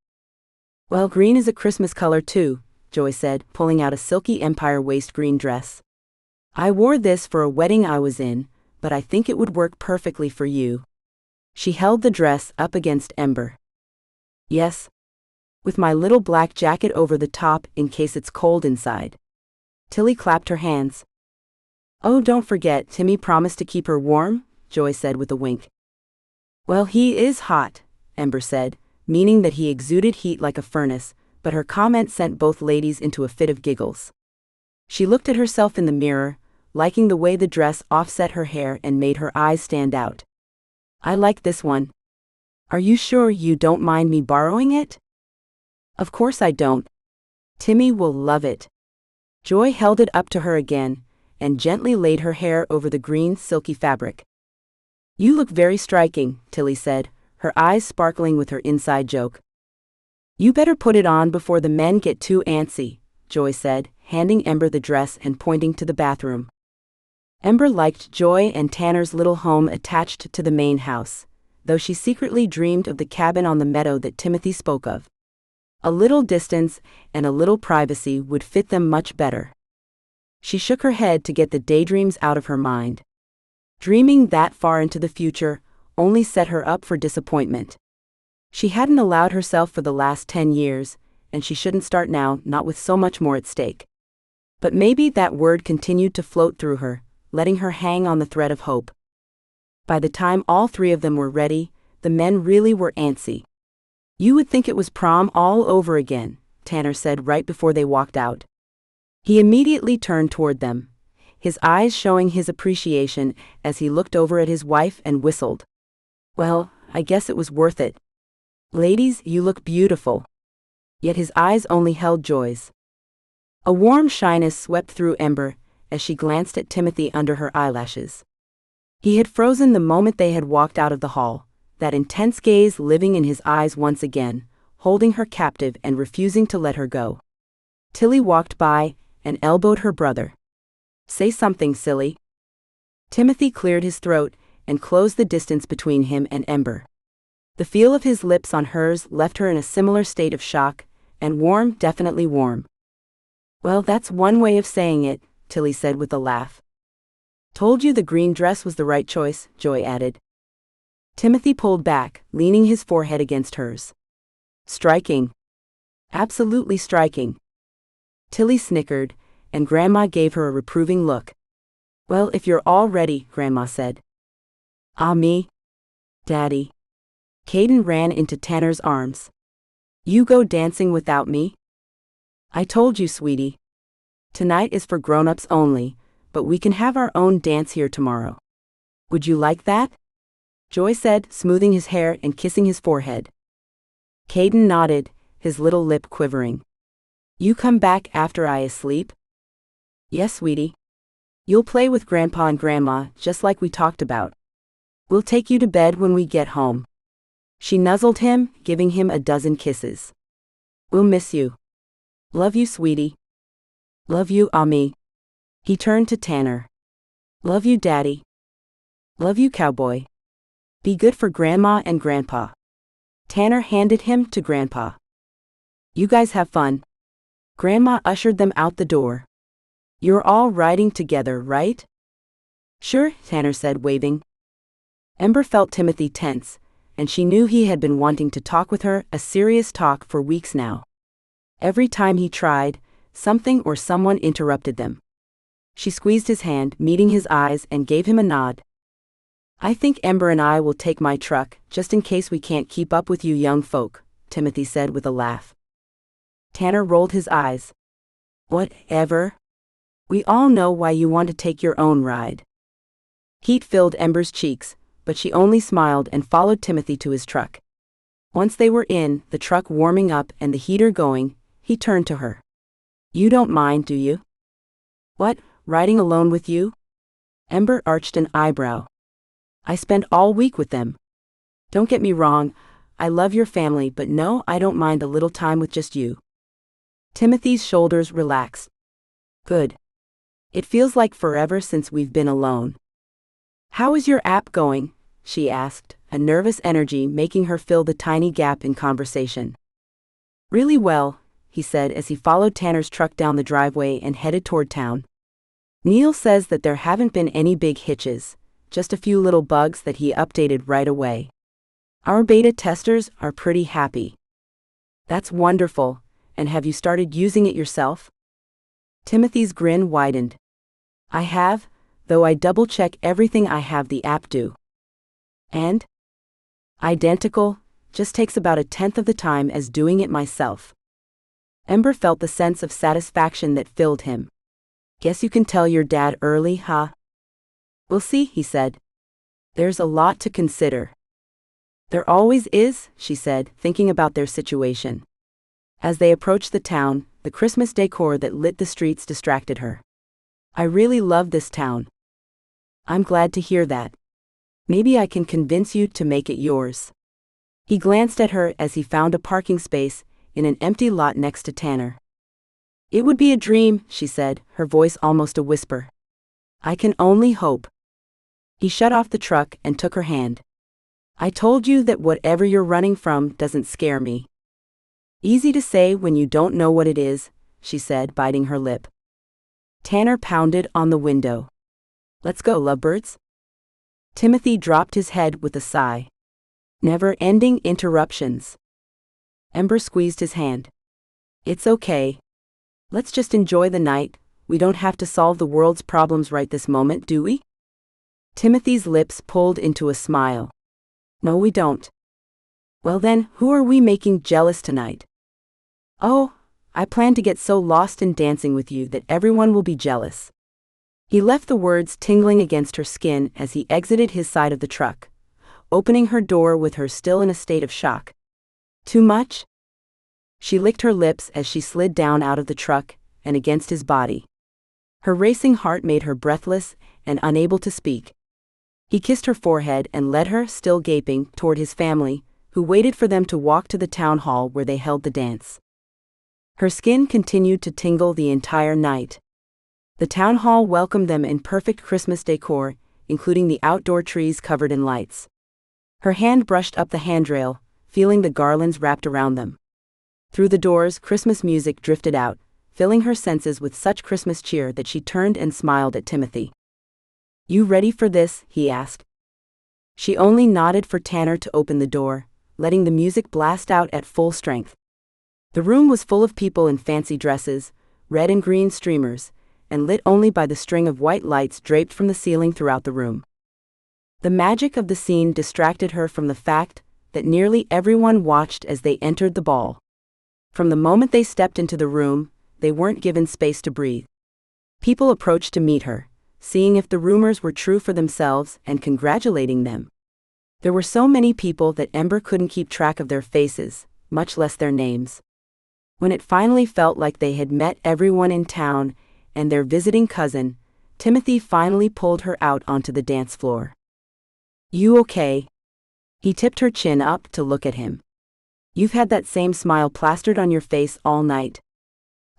"Well, green is a Christmas color too," Joy said, pulling out a silky empire waist green dress. "I wore this for a wedding I was in, but I think it would work perfectly for you." She held the dress up against Ember. "Yes. With my little black jacket over the top in case it's cold inside." Tilly clapped her hands. "Oh, don't forget, Timmy promised to keep her warm," Joy said with a wink. "Well, he is hot," Ember said, meaning that he exuded heat like a furnace, but her comment sent both ladies into a fit of giggles. She looked at herself in the mirror, liking the way the dress offset her hair and made her eyes stand out. "I like this one. Are you sure you don't mind me borrowing it?" "Of course I don't. Timmy will love it." Joy held it up to her again, and gently laid her hair over the green, silky fabric. "You look very striking," Tilly said, her eyes sparkling with her inside joke. "You better put it on before the men get too antsy," Joy said, handing Ember the dress and pointing to the bathroom. Ember liked Joy and Tanner's little home attached to the main house, though she secretly dreamed of the cabin on the meadow that Timothy spoke of. A little distance and a little privacy would fit them much better. She shook her head to get the daydreams out of her mind. Dreaming that far into the future only set her up for disappointment. She hadn't allowed herself for the last 10 years, and she shouldn't start now, not with so much more at stake. But maybe that word continued to float through her, letting her hang on the thread of hope. By the time all three of them were ready, the men really were antsy. "You would think it was prom all over again," Tanner said right before they walked out. He immediately turned toward them, his eyes showing his appreciation as he looked over at his wife and whistled. "Well, I guess it was worth it. Ladies, you look beautiful." Yet his eyes only held Joy's. A warm shyness swept through Ember, as she glanced at Timothy under her eyelashes. He had frozen the moment they had walked out of the hall, that intense gaze living in his eyes once again, holding her captive and refusing to let her go. Tilly walked by and elbowed her brother. "Say something, silly." Timothy cleared his throat and closed the distance between him and Ember. The feel of his lips on hers left her in a similar state of shock, and warm, definitely warm. "Well, that's one way of saying it," Tilly said with a laugh. "Told you the green dress was the right choice," Joy added. Timothy pulled back, leaning his forehead against hers. "Striking. Absolutely striking." Tilly snickered, and Grandma gave her a reproving look. "Well, if you're all ready," Grandma said. "Ah, me? Daddy." Caden ran into Tanner's arms. "You go dancing without me?" "I told you, sweetie. Tonight is for grown-ups only, but we can have our own dance here tomorrow. Would you like that?" Joy said, smoothing his hair and kissing his forehead. Caden nodded, his little lip quivering. "You come back after I asleep?" "Yes, sweetie. You'll play with Grandpa and Grandma, just like we talked about. We'll take you to bed when we get home." She nuzzled him, giving him a dozen kisses. "We'll miss you. Love you, sweetie." "Love you, Ami." He turned to Tanner. "Love you, Daddy." "Love you, Cowboy. Be good for Grandma and Grandpa." Tanner handed him to Grandpa. "You guys have fun." Grandma ushered them out the door. "You're all riding together, right?" "Sure," Tanner said, waving. Ember felt Timothy tense, and she knew he had been wanting to talk with her, a serious talk, for weeks now. Every time he tried, something or someone interrupted them. She squeezed his hand, meeting his eyes, and gave him a nod. "I think Ember and I will take my truck, just in case we can't keep up with you young folk," Timothy said with a laugh. Tanner rolled his eyes. "Whatever. We all know why you want to take your own ride." Heat filled Ember's cheeks, but she only smiled and followed Timothy to his truck. Once they were in, the truck warming up and the heater going, he turned to her. "You don't mind, do you?" "What, riding alone with you?" Ember arched an eyebrow. "I spend all week with them. Don't get me wrong, I love your family, but no, I don't mind a little time with just you." Timothy's shoulders relaxed. "Good. It feels like forever since we've been alone." "How is your app going?" she asked, a nervous energy making her fill the tiny gap in conversation. "Really well," he said as he followed Tanner's truck down the driveway and headed toward town. "Neil says that there haven't been any big hitches, just a few little bugs that he updated right away. Our beta testers are pretty happy." "That's wonderful, and have you started using it yourself?" Timothy's grin widened. "I have, though I double-check everything I have the app do." "And?" "Identical, just takes about 1/10 of the time as doing it myself." Ember felt the sense of satisfaction that filled him. "Guess you can tell your dad early, huh?" "We'll see," he said. "There's a lot to consider." "There always is," she said, thinking about their situation. As they approached the town, the Christmas decor that lit the streets distracted her. "I really love this town." "I'm glad to hear that. Maybe I can convince you to make it yours." He glanced at her as he found a parking space in an empty lot next to Tanner. "It would be a dream," she said, her voice almost a whisper. "I can only hope." He shut off the truck and took her hand. "I told you that whatever you're running from doesn't scare me." "Easy to say when you don't know what it is," she said, biting her lip. Tanner pounded on the window. "Let's go, lovebirds." Timothy dropped his head with a sigh. Never-ending interruptions. Ember squeezed his hand. "It's okay. Let's just enjoy the night. We don't have to solve the world's problems right this moment, do we?" Timothy's lips pulled into a smile. "No, we don't." "Well then, who are we making jealous tonight?" "Oh, I plan to get so lost in dancing with you that everyone will be jealous." He left the words tingling against her skin as he exited his side of the truck, opening her door with her still in a state of shock. "Too much?" She licked her lips as she slid down out of the truck and against his body. Her racing heart made her breathless and unable to speak. He kissed her forehead and led her, still gaping, toward his family, who waited for them to walk to the town hall where they held the dance. Her skin continued to tingle the entire night. The town hall welcomed them in perfect Christmas decor, including the outdoor trees covered in lights. Her hand brushed up the handrail, feeling the garlands wrapped around them. Through the doors, Christmas music drifted out, filling her senses with such Christmas cheer that she turned and smiled at Timothy. "You ready for this?" he asked. She only nodded for Tanner to open the door, letting the music blast out at full strength. The room was full of people in fancy dresses, red and green streamers, and lit only by the string of white lights draped from the ceiling throughout the room. The magic of the scene distracted her from the fact that nearly everyone watched as they entered the ball. From the moment they stepped into the room, they weren't given space to breathe. People approached to meet her, seeing if the rumors were true for themselves and congratulating them. There were so many people that Ember couldn't keep track of their faces, much less their names. When it finally felt like they had met everyone in town and their visiting cousin, Timothy finally pulled her out onto the dance floor. "You okay?" He tipped her chin up to look at him. "You've had that same smile plastered on your face all night.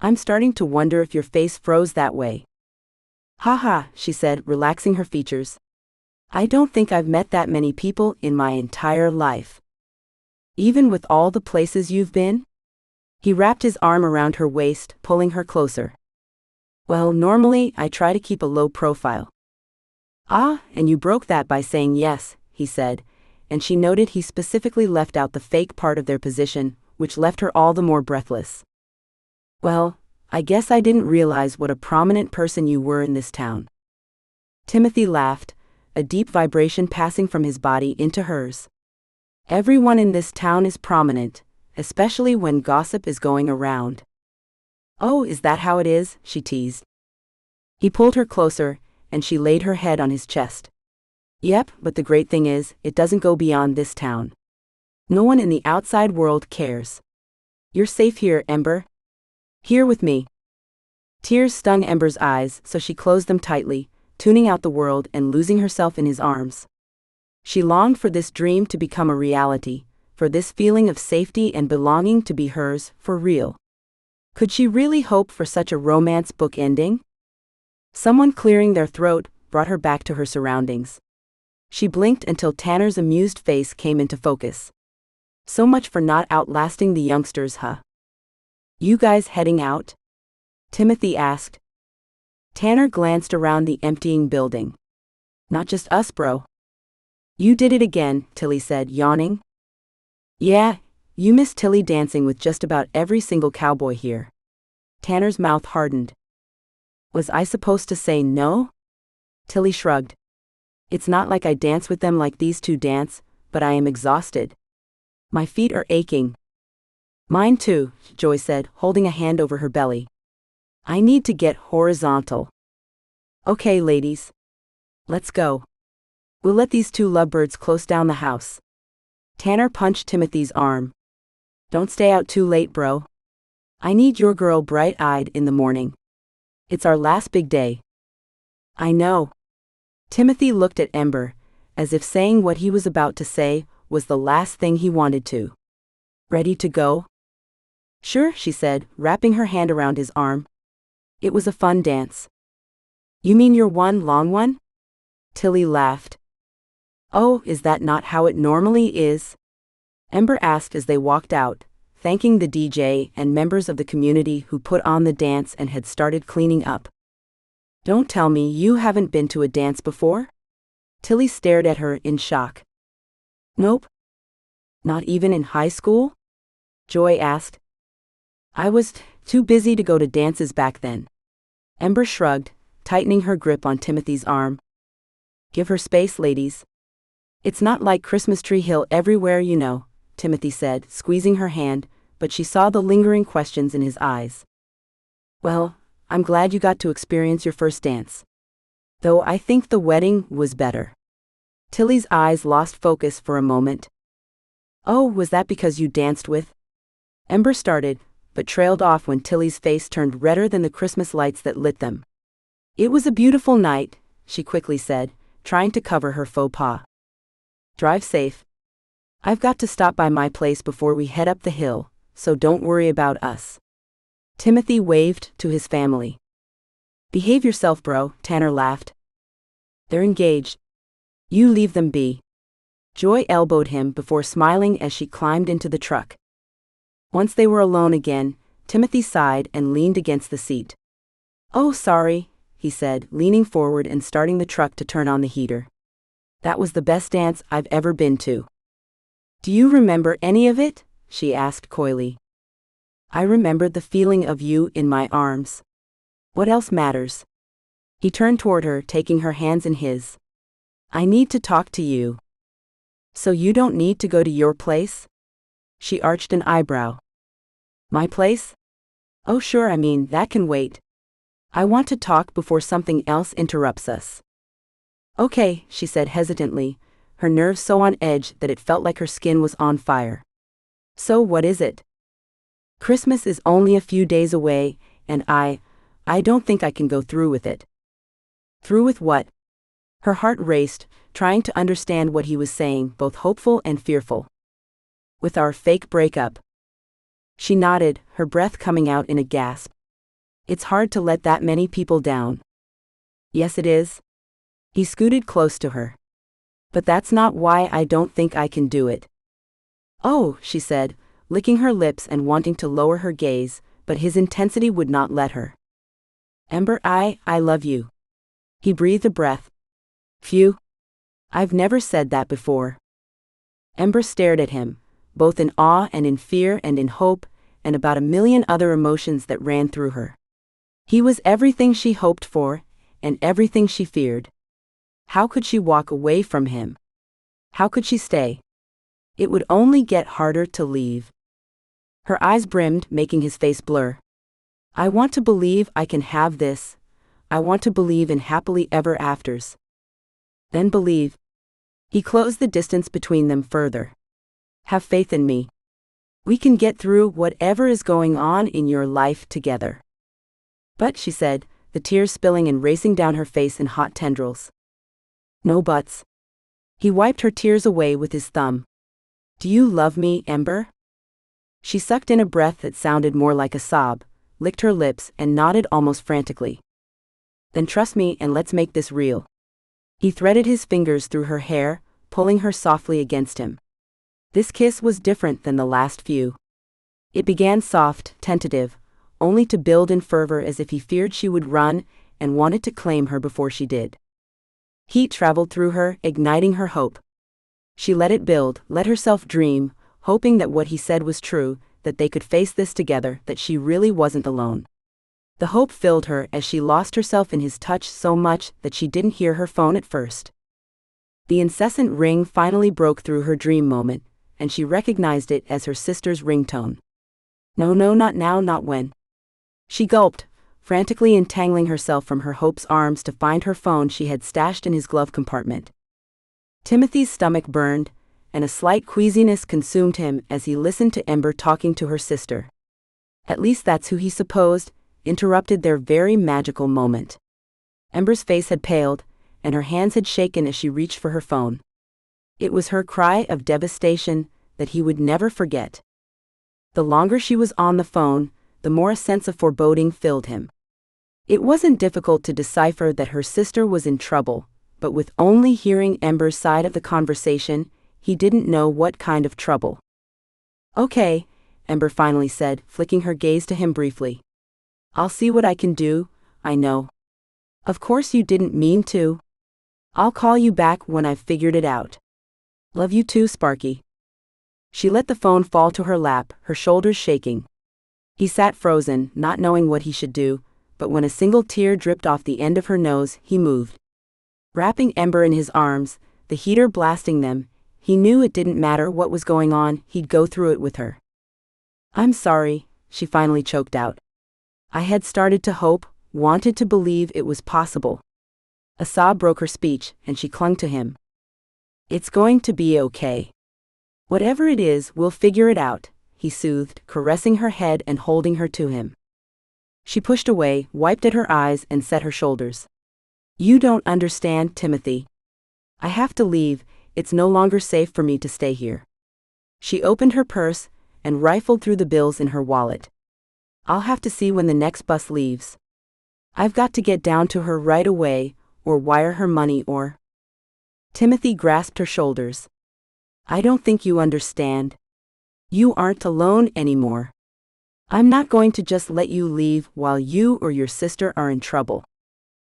I'm starting to wonder if your face froze that way." "Haha," she said, relaxing her features. "I don't think I've met that many people in my entire life." "Even with all the places you've been?" He wrapped his arm around her waist, pulling her closer. "Well, normally I try to keep a low profile." "Ah, and you broke that by saying yes," he said, and she noted he specifically left out the fake part of their position, which left her all the more breathless. "Well, I guess I didn't realize what a prominent person you were in this town." Timothy laughed, a deep vibration passing from his body into hers. "Everyone in this town is prominent, especially when gossip is going around." "Oh, is that how it is?" she teased. He pulled her closer, and she laid her head on his chest. "Yep, but the great thing is, it doesn't go beyond this town. No one in the outside world cares. You're safe here, Ember. Here with me." Tears stung Ember's eyes, so she closed them tightly, tuning out the world and losing herself in his arms. She longed for this dream to become a reality, for this feeling of safety and belonging to be hers, for real. Could she really hope for such a romance book ending? Someone clearing their throat brought her back to her surroundings. She blinked until Tanner's amused face came into focus. "So much for not outlasting the youngsters, huh? You guys heading out?" Timothy asked. Tanner glanced around the emptying building. "Not just us, bro." "You did it again," Tilly said, yawning. "Yeah, you missed Tilly dancing with just about every single cowboy here." Tanner's mouth hardened. "Was I supposed to say no?" Tilly shrugged. "It's not like I dance with them like these two dance, but I am exhausted. My feet are aching." "Mine too," Joy said, holding a hand over her belly. "I need to get horizontal." "Okay, ladies. Let's go. We'll let these two lovebirds close down the house." Tanner punched Timothy's arm. "Don't stay out too late, bro. I need your girl bright-eyed in the morning. It's our last big day." "I know." Timothy looked at Ember, as if saying what he was about to say was the last thing he wanted to. "Ready to go?" "Sure," she said, wrapping her hand around his arm. "It was a fun dance." "You mean your one long one?" Tilly laughed. "Oh, is that not how it normally is?" Ember asked as they walked out, thanking the DJ and members of the community who put on the dance and had started cleaning up. "Don't tell me you haven't been to a dance before?" Tilly stared at her in shock. "Nope." "Not even in high school?" Joy asked. "I was too busy to go to dances back then." Ember shrugged, tightening her grip on Timothy's arm. "Give her space, ladies. It's not like Christmas Tree Hill everywhere, you know," Timothy said, squeezing her hand, but she saw the lingering questions in his eyes. "Well, I'm glad you got to experience your first dance. Though I think the wedding was better." Tilly's eyes lost focus for a moment. "Oh, was that because you danced with?" Ember started, but trailed off when Tilly's face turned redder than the Christmas lights that lit them. It was a beautiful night, she quickly said, trying to cover her faux pas. Drive safe. I've got to stop by my place before we head up the hill, so don't worry about us. Timothy waved to his family. Behave yourself, bro, Tanner laughed. They're engaged. You leave them be. Joy elbowed him before smiling as she climbed into the truck. Once they were alone again, Timothy sighed and leaned against the seat. Oh, sorry, he said, leaning forward and starting the truck to turn on the heater. That was the best dance I've ever been to. Do you remember any of it? She asked coyly. I remembered the feeling of you in my arms. What else matters? He turned toward her, taking her hands in his. I need to talk to you. So you don't need to go to your place? She arched an eyebrow. My place? Oh sure, I mean, that can wait. I want to talk before something else interrupts us. Okay, she said hesitantly, her nerves so on edge that it felt like her skin was on fire. So what is it? Christmas is only a few days away, and I don't think I can go through with it. Through with what? Her heart raced, trying to understand what he was saying, both hopeful and fearful. With our fake breakup. She nodded, her breath coming out in a gasp. It's hard to let that many people down. Yes, it is. He scooted close to her. But that's not why I don't think I can do it. Oh, she said, licking her lips and wanting to lower her gaze, but his intensity would not let her. Ember, I love you. He breathed a breath. Phew. I've never said that before. Ember stared at him, both in awe and in fear and in hope, and about a million other emotions that ran through her. He was everything she hoped for, and everything she feared. How could she walk away from him? How could she stay? It would only get harder to leave. Her eyes brimmed, making his face blur. I want to believe I can have this. I want to believe in happily ever afters. Then believe. He closed the distance between them further. Have faith in me. We can get through whatever is going on in your life together. But, she said, the tears spilling and racing down her face in hot tendrils. No buts. He wiped her tears away with his thumb. Do you love me, Ember? She sucked in a breath that sounded more like a sob, licked her lips, and nodded almost frantically. Then trust me and let's make this real. He threaded his fingers through her hair, pulling her softly against him. This kiss was different than the last few. It began soft, tentative, only to build in fervor as if he feared she would run and wanted to claim her before she did. Heat traveled through her, igniting her hope. She let it build, let herself dream, hoping that what he said was true, that they could face this together, that she really wasn't alone. The hope filled her as she lost herself in his touch so much that she didn't hear her phone at first. The incessant ring finally broke through her dream moment, and she recognized it as her sister's ringtone. No, not now, not when. She gulped, frantically entangling herself from her hope's arms to find her phone she had stashed in his glove compartment. Timothy's stomach burned, and a slight queasiness consumed him as he listened to Ember talking to her sister. At least that's who he supposed, interrupted their very magical moment. Ember's face had paled, and her hands had shaken as she reached for her phone. It was her cry of devastation that he would never forget. The longer she was on the phone, the more a sense of foreboding filled him. It wasn't difficult to decipher that her sister was in trouble, but with only hearing Ember's side of the conversation, he didn't know what kind of trouble. Okay, Ember finally said, flicking her gaze to him briefly. I'll see what I can do, I know. Of course you didn't mean to. I'll call you back when I've figured it out. Love you too, Sparky. She let the phone fall to her lap, her shoulders shaking. He sat frozen, not knowing what he should do, but when a single tear dripped off the end of her nose, he moved. Wrapping Ember in his arms, the heater blasting them, he knew it didn't matter what was going on, he'd go through it with her. I'm sorry, she finally choked out. I had started to hope, wanted to believe it was possible. A sob broke her speech, and she clung to him. It's going to be okay. Whatever it is, we'll figure it out, he soothed, caressing her head and holding her to him. She pushed away, wiped at her eyes, and set her shoulders. You don't understand, Timothy. I have to leave, it's no longer safe for me to stay here. She opened her purse and rifled through the bills in her wallet. I'll have to see when the next bus leaves. I've got to get down to her right away, or wire her money or... Timothy grasped her shoulders. I don't think you understand. You aren't alone anymore. I'm not going to just let you leave while you or your sister are in trouble.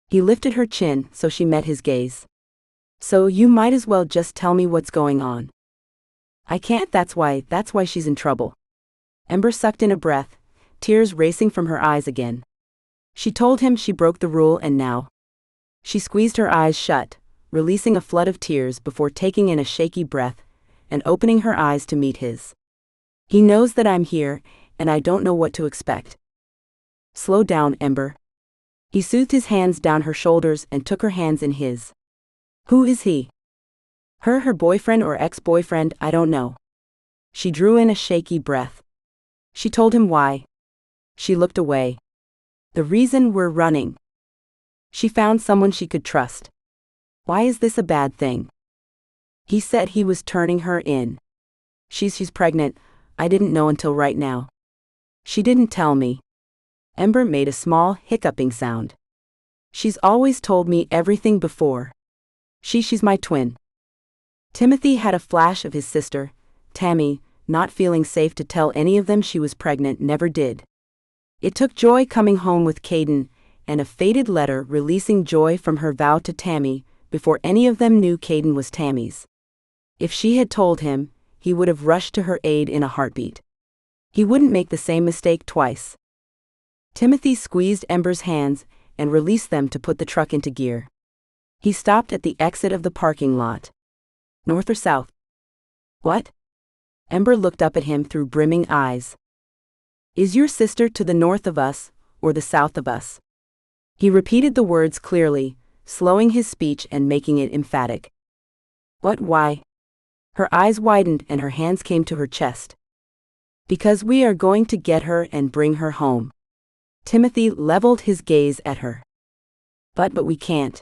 He lifted her chin so she met his gaze. So you might as well just tell me what's going on. I can't, that's why she's in trouble. Ember sucked in a breath, tears racing from her eyes again. She told him she broke the rule and now. She squeezed her eyes shut, releasing a flood of tears before taking in a shaky breath and opening her eyes to meet his. He knows that I'm here, and I don't know what to expect. Slow down, Ember. He soothed his hands down her shoulders and took her hands in his. Who is he? Her boyfriend or ex-boyfriend, I don't know. She drew in a shaky breath. She told him why. She looked away. The reason we're running. She found someone she could trust. Why is this a bad thing? He said he was turning her in. She's pregnant, I didn't know until right now. She didn't tell me. Ember made a small, hiccuping sound. She's always told me everything before. She's my twin. Timothy had a flash of his sister, Tammy, not feeling safe to tell any of them she was pregnant, never did. It took Joy coming home with Caden and a faded letter releasing Joy from her vow to Tammy before any of them knew Caden was Tammy's. If she had told him, he would have rushed to her aid in a heartbeat. He wouldn't make the same mistake twice. Timothy squeezed Ember's hands and released them to put the truck into gear. He stopped at the exit of the parking lot. North or south? What? Ember looked up at him through brimming eyes. Is your sister to the north of us, or the south of us? He repeated the words clearly, slowing his speech and making it emphatic. What, why? Her eyes widened and her hands came to her chest. Because we are going to get her and bring her home. Timothy leveled his gaze at her. But we can't.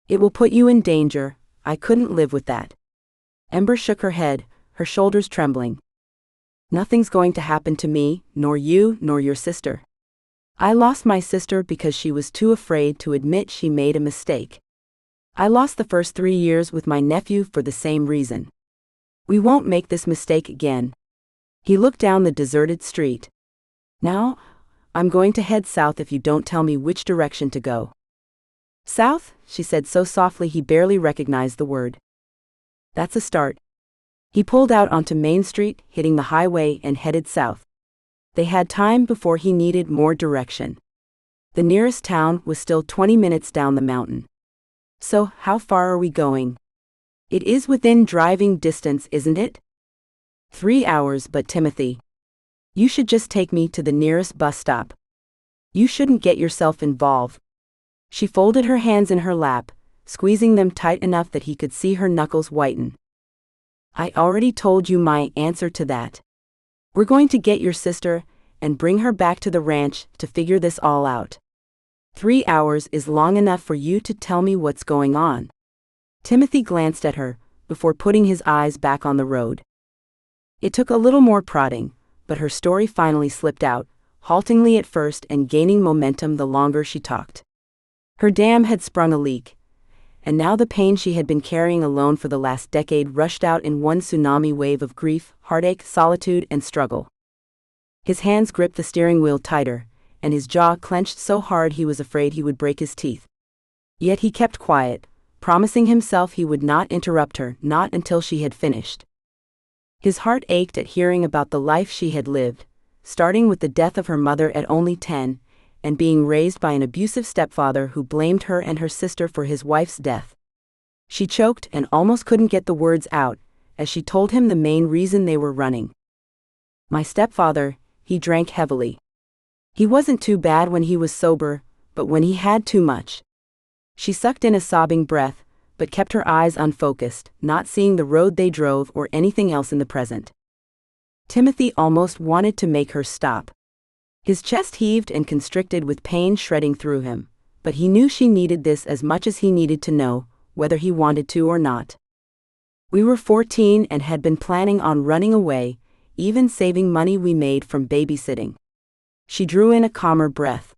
It will put you in danger, I couldn't live with that. Ember shook her head, her shoulders trembling. Nothing's going to happen to me, nor you, nor your sister. I lost my sister because she was too afraid to admit she made a mistake. I lost the first 3 years with my nephew for the same reason. We won't make this mistake again. He looked down the deserted street. Now, I'm going to head south if you don't tell me which direction to go. South? She said so softly he barely recognized the word. That's a start. He pulled out onto Main Street, hitting the highway and headed south. They had time before he needed more direction. The nearest town was still 20 minutes down the mountain. So, how far are we going? It is within driving distance, isn't it? 3 hours, but Timothy. You should just take me to the nearest bus stop. You shouldn't get yourself involved. She folded her hands in her lap, squeezing them tight enough that he could see her knuckles whiten. I already told you my answer to that. We're going to get your sister and bring her back to the ranch to figure this all out. 3 hours is long enough for you to tell me what's going on. Timothy glanced at her, before putting his eyes back on the road. It took a little more prodding, but her story finally slipped out, haltingly at first and gaining momentum the longer she talked. Her dam had sprung a leak, and now the pain she had been carrying alone for the last decade rushed out in one tsunami wave of grief, heartache, solitude, and struggle. His hands gripped the steering wheel tighter, and his jaw clenched so hard he was afraid he would break his teeth. Yet he kept quiet, promising himself he would not interrupt her, not until she had finished. His heart ached at hearing about the life she had lived, starting with the death of her mother at only 10, and being raised by an abusive stepfather who blamed her and her sister for his wife's death. She choked and almost couldn't get the words out, as she told him the main reason they were running. My stepfather, he drank heavily. He wasn't too bad when he was sober, but when he had too much. She sucked in a sobbing breath, but kept her eyes unfocused, not seeing the road they drove or anything else in the present. Timothy almost wanted to make her stop. His chest heaved and constricted with pain shredding through him, but he knew she needed this as much as he needed to know, whether he wanted to or not. We were 14 and had been planning on running away, even saving money we made from babysitting. She drew in a calmer breath.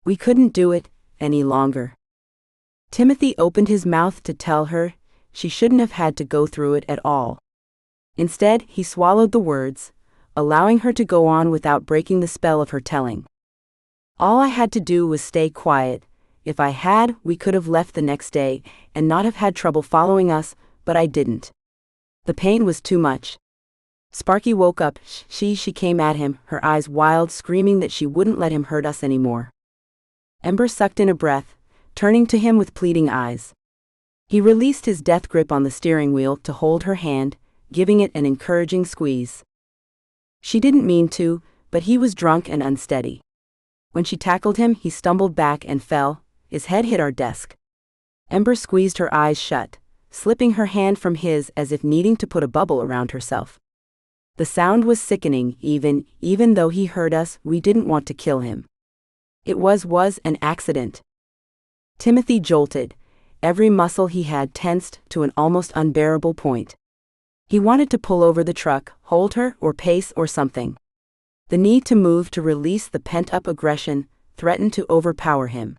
We couldn't do it any longer. Timothy opened his mouth to tell her she shouldn't have had to go through it at all. Instead, he swallowed the words, allowing her to go on without breaking the spell of her telling. All I had to do was stay quiet. If I had, we could have left the next day and not have had trouble following us, but I didn't. The pain was too much. Sparky woke up. She came at him, her eyes wild, screaming that she wouldn't let him hurt us anymore. Ember sucked in a breath, turning to him with pleading eyes. He released his death grip on the steering wheel to hold her hand, giving it an encouraging squeeze. She didn't mean to, but he was drunk and unsteady. When she tackled him, he stumbled back and fell, his head hit our desk. Ember squeezed her eyes shut, slipping her hand from his as if needing to put a bubble around herself. The sound was sickening. Even though he heard us, we didn't want to kill him. It was an accident. Timothy jolted, every muscle he had tensed to an almost unbearable point. He wanted to pull over the truck, hold her, or pace or something. The need to move to release the pent-up aggression threatened to overpower him.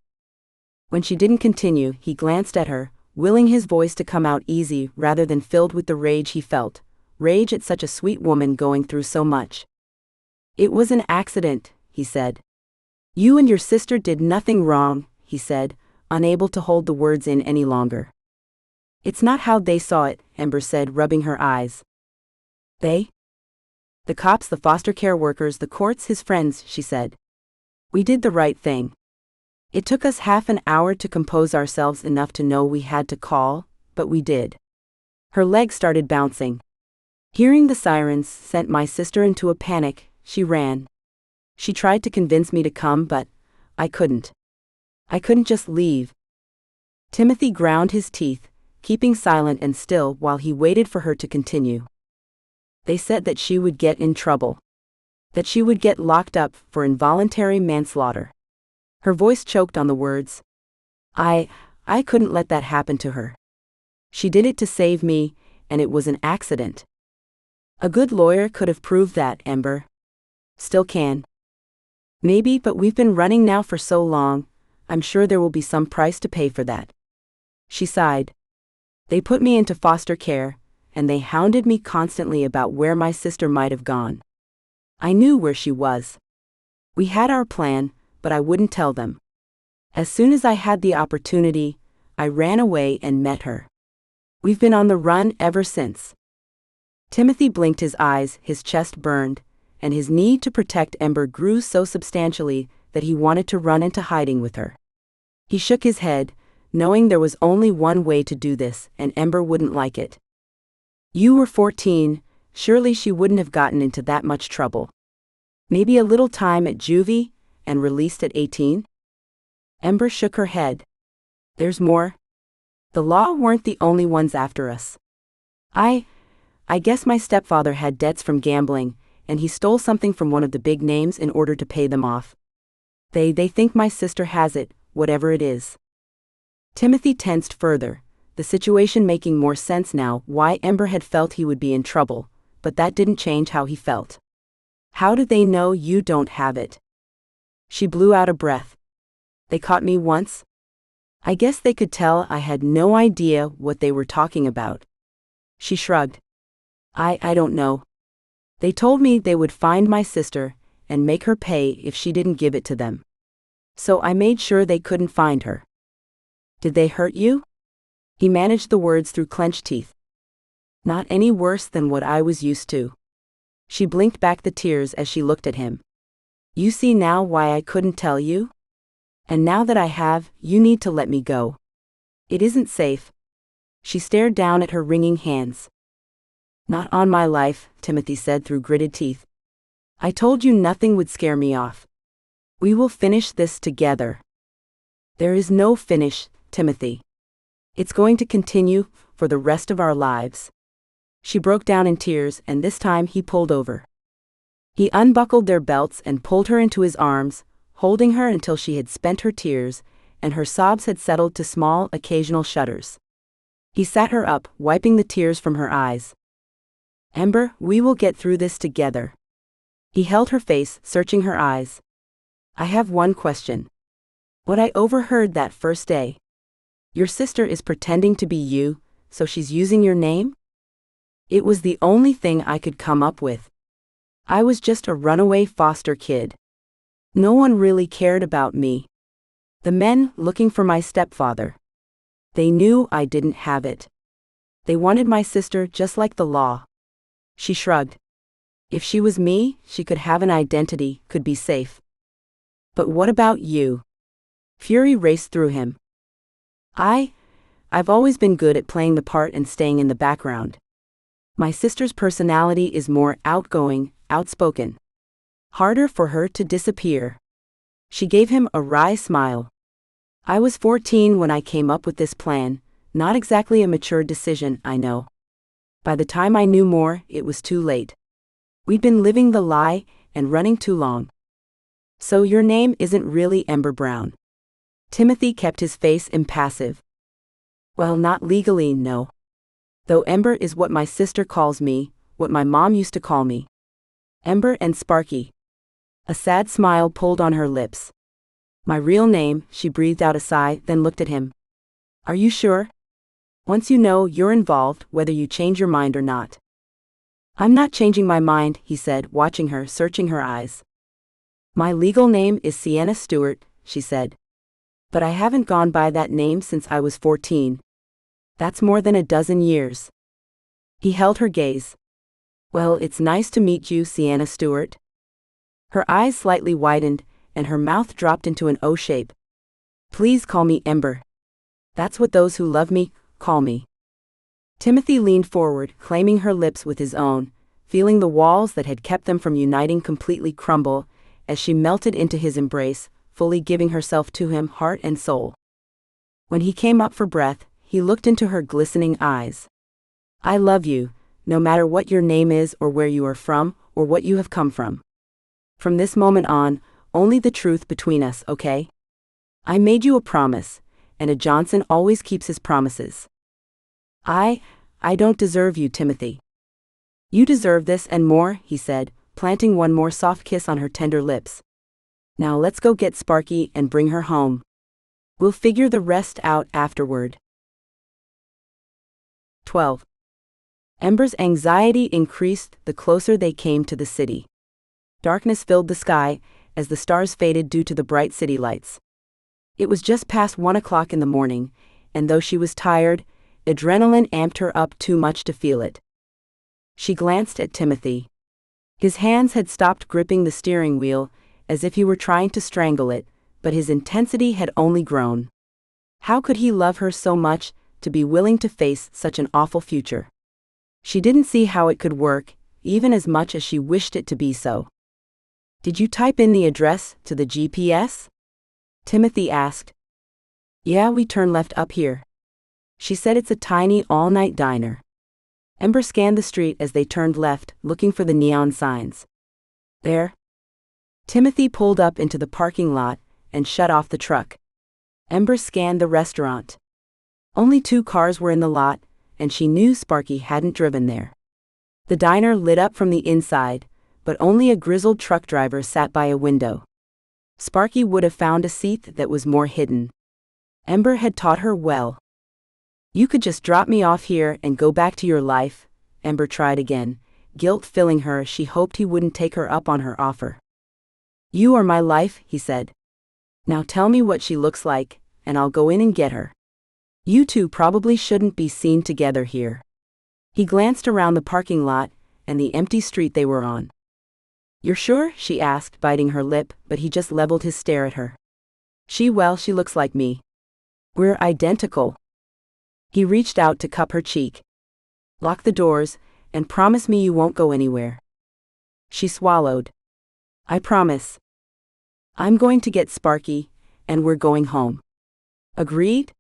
When she didn't continue, he glanced at her, willing his voice to come out easy rather than filled with the rage he felt, rage at such a sweet woman going through so much. It was an accident, he said. You and your sister did nothing wrong, he said, unable to hold the words in any longer. It's not how they saw it, Ember said, rubbing her eyes. They? The cops, the foster care workers, the courts, his friends, she said. We did the right thing. It took us half an hour to compose ourselves enough to know we had to call, but we did. Her legs started bouncing. Hearing the sirens sent my sister into a panic. She ran. She tried to convince me to come, but I couldn't. I couldn't just leave. Timothy ground his teeth, keeping silent and still while he waited for her to continue. They said that she would get in trouble. That she would get locked up for involuntary manslaughter. Her voice choked on the words. I couldn't let that happen to her. She did it to save me, and it was an accident. A good lawyer could have proved that, Ember. Still can. Maybe, but we've been running now for so long, I'm sure there will be some price to pay for that. She sighed. They put me into foster care, and they hounded me constantly about where my sister might have gone. I knew where she was. We had our plan, but I wouldn't tell them. As soon as I had the opportunity, I ran away and met her. We've been on the run ever since. Timothy blinked his eyes, his chest burned, and his need to protect Ember grew so substantially that he wanted to run into hiding with her. He shook his head, knowing there was only one way to do this, and Ember wouldn't like it. You were 14, surely she wouldn't have gotten into that much trouble. Maybe a little time at juvie, and released at 18? Ember shook her head. There's more. The law weren't the only ones after us. I guess my stepfather had debts from gambling, and he stole something from one of the big names in order to pay them off. They think my sister has it, whatever it is. Timothy tensed further, the situation making more sense now why Ember had felt he would be in trouble, but that didn't change how he felt. How do they know you don't have it? She blew out a breath. They caught me once? I guess they could tell I had no idea what they were talking about. She shrugged. I don't know. They told me they would find my sister and make her pay if she didn't give it to them. So I made sure they couldn't find her. Did they hurt you? He managed the words through clenched teeth. Not any worse than what I was used to. She blinked back the tears as she looked at him. You see now why I couldn't tell you? And now that I have, you need to let me go. It isn't safe. She stared down at her wringing hands. Not on my life, Timothy said through gritted teeth. I told you nothing would scare me off. We will finish this together. There is no finish, Timothy. It's going to continue for the rest of our lives. She broke down in tears, and this time he pulled over. He unbuckled their belts and pulled her into his arms, holding her until she had spent her tears, and her sobs had settled to small, occasional shudders. He sat her up, wiping the tears from her eyes. "Ember, we will get through this together." He held her face, searching her eyes. "I have one question. What I overheard that first day. Your sister is pretending to be you, so she's using your name?" It was the only thing I could come up with. I was just a runaway foster kid. No one really cared about me. The men looking for my stepfather. They knew I didn't have it. They wanted my sister just like the law. She shrugged. If she was me, she could have an identity, could be safe. But what about you? Fury raced through him. I've always been good at playing the part and staying in the background. My sister's personality is more outgoing, outspoken. Harder for her to disappear. She gave him a wry smile. I was 14 when I came up with this plan, not exactly a mature decision, I know. By the time I knew more, it was too late. We'd been living the lie and running too long. So your name isn't really Ember Brown. Timothy kept his face impassive. Well, not legally, no. Though Ember is what my sister calls me, what my mom used to call me. Ember and Sparky. A sad smile pulled on her lips. My real name, she breathed out a sigh, then looked at him. Are you sure? Once you know, you're involved, whether you change your mind or not. I'm not changing my mind, he said, watching her, searching her eyes. My legal name is Sienna Stewart, she said. But I haven't gone by that name since I was 14. That's more than a dozen years. He held her gaze. Well, it's nice to meet you, Sienna Stewart. Her eyes slightly widened, and her mouth dropped into an O shape. Please call me Ember. That's what those who love me call me. Timothy leaned forward, claiming her lips with his own, feeling the walls that had kept them from uniting completely crumble, as she melted into his embrace, fully giving herself to him, heart and soul. When he came up for breath, he looked into her glistening eyes. I love you, no matter what your name is or where you are from, or what you have come from. From this moment on, only the truth between us, okay? I made you a promise, and a Johnson always keeps his promises. I don't deserve you, Timothy. You deserve this and more, he said, planting one more soft kiss on her tender lips. Now let's go get Sparky and bring her home. We'll figure the rest out afterward. 12. Ember's anxiety increased the closer they came to the city. Darkness filled the sky, as the stars faded due to the bright city lights. It was just past 1 o'clock in the morning, and though she was tired, adrenaline amped her up too much to feel it. She glanced at Timothy. His hands had stopped gripping the steering wheel, as if he were trying to strangle it, but his intensity had only grown. How could he love her so much, to be willing to face such an awful future? She didn't see how it could work, even as much as she wished it to be so. Did you type in the address to the GPS? Timothy asked. Yeah, we turn left up here. She said it's a tiny all-night diner. Ember scanned the street as they turned left, looking for the neon signs. There. Timothy pulled up into the parking lot and shut off the truck. Ember scanned the restaurant. Only 2 cars were in the lot, and she knew Sparky hadn't driven there. The diner lit up from the inside, but only a grizzled truck driver sat by a window. Sparky would have found a seat that was more hidden. Ember had taught her well. You could just drop me off here and go back to your life, Ember tried again, guilt filling her as she hoped he wouldn't take her up on her offer. You are my life, he said. Now tell me what she looks like, and I'll go in and get her. You two probably shouldn't be seen together here. He glanced around the parking lot and the empty street they were on. You're sure? She asked, biting her lip, but he just leveled his stare at her. She looks like me. We're identical. He reached out to cup her cheek. Lock the doors, and promise me you won't go anywhere. She swallowed. I promise. I'm going to get Sparky, and we're going home. Agreed?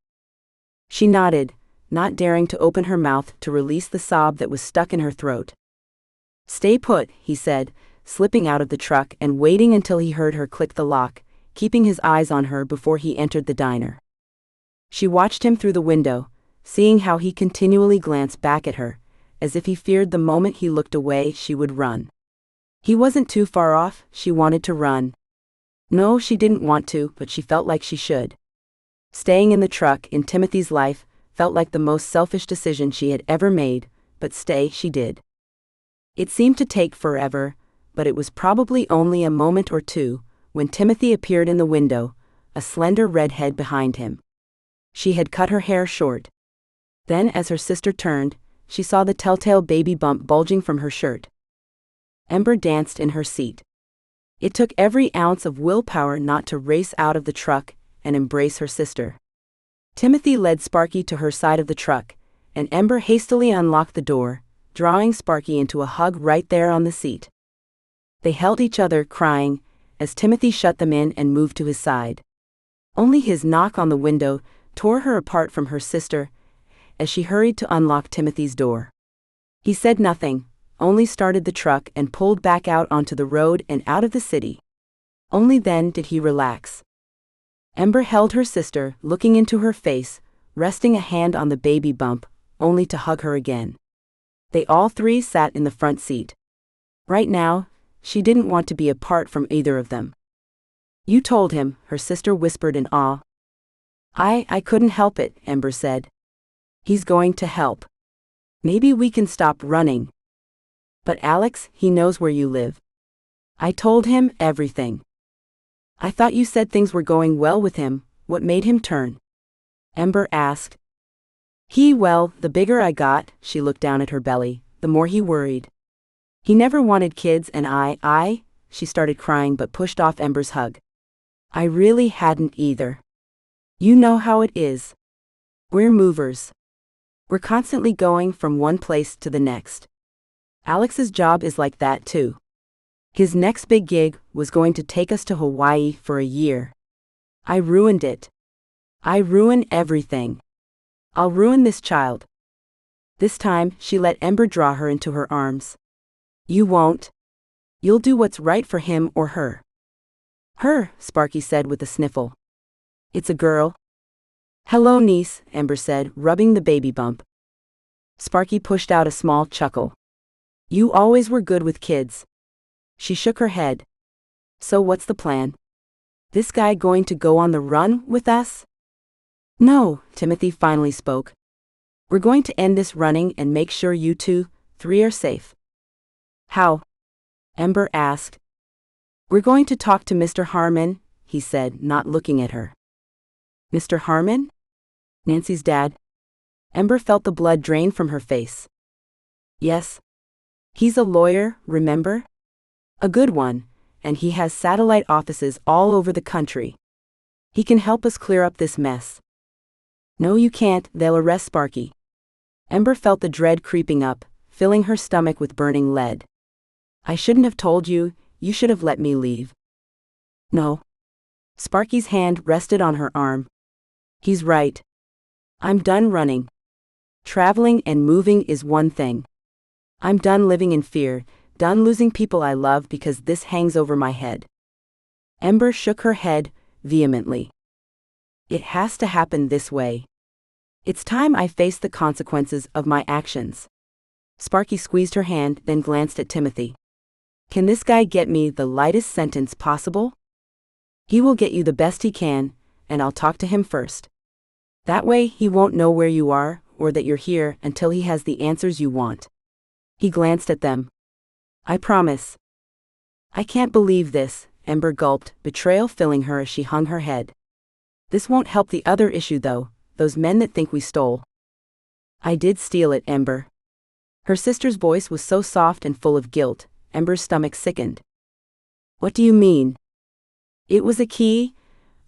She nodded, not daring to open her mouth to release the sob that was stuck in her throat. Stay put, he said, slipping out of the truck and waiting until he heard her click the lock, keeping his eyes on her before he entered the diner. She watched him through the window, seeing how he continually glanced back at her, as if he feared the moment he looked away she would run. He wasn't too far off, she wanted to run. No, she didn't want to, but she felt like she should. Staying in the truck in Timothy's life felt like the most selfish decision she had ever made, but stay she did. It seemed to take forever, but it was probably only a moment or two when Timothy appeared in the window, a slender redhead behind him. She had cut her hair short. Then, as her sister turned, she saw the telltale baby bump bulging from her shirt. Ember danced in her seat. It took every ounce of willpower not to race out of the truck and embrace her sister. Timothy led Sparky to her side of the truck, and Ember hastily unlocked the door, drawing Sparky into a hug right there on the seat. They held each other, crying, as Timothy shut them in and moved to his side. Only his knock on the window tore her apart from her sister as she hurried to unlock Timothy's door. He said nothing, only started the truck and pulled back out onto the road and out of the city. Only then did he relax. Ember held her sister, looking into her face, resting a hand on the baby bump, only to hug her again. They all three sat in the front seat. Right now, she didn't want to be apart from either of them. "You told him," her sister whispered in awe. I couldn't help it," Ember said. "He's going to help. Maybe we can stop running." "But Alex, he knows where you live." "I told him everything." "I thought you said things were going well with him. What made him turn?" Ember asked. Well, the bigger I got," she looked down at her belly, "the more he worried. He never wanted kids and she started crying but pushed off Ember's hug. "I really hadn't either. You know how it is. We're movers. We're constantly going from one place to the next. Alex's job is like that too. His next big gig was going to take us to Hawaii for a year. I ruined it. I ruin everything. I'll ruin this child." This time, she let Ember draw her into her arms. "You won't. You'll do what's right for him or her." "Her," Sparky said with a sniffle. "It's a girl." "Hello, niece," Ember said, rubbing the baby bump. Sparky pushed out a small chuckle. "You always were good with kids." She shook her head. "So what's the plan? This guy going to go on the run with us?" "No," Timothy finally spoke. "We're going to end this running and make sure you three are safe." "How?" Ember asked. "We're going to talk to Mr. Harmon," he said, not looking at her. "Mr. Harmon? Nancy's dad?" Ember felt the blood drain from her face. "Yes. He's a lawyer, remember? A good one, and he has satellite offices all over the country. He can help us clear up this mess." "No, you can't, they'll arrest Sparky." Ember felt the dread creeping up, filling her stomach with burning lead. "I shouldn't have told you, you should have let me leave." "No." Sparky's hand rested on her arm. "He's right. I'm done running. Traveling and moving is one thing. I'm done living in fear, done losing people I love because this hangs over my head." Ember shook her head vehemently. "It has to happen this way. It's time I face the consequences of my actions." Sparky squeezed her hand, then glanced at Timothy. "Can this guy get me the lightest sentence possible?" "He will get you the best he can, and I'll talk to him first. That way he won't know where you are, or that you're here, until he has the answers you want." He glanced at them. "I promise." "I can't believe this," Ember gulped, betrayal filling her as she hung her head. "This won't help the other issue though, those men that think we stole." "I did steal it, Ember." Her sister's voice was so soft and full of guilt, Ember's stomach sickened. "What do you mean?" "It was a key.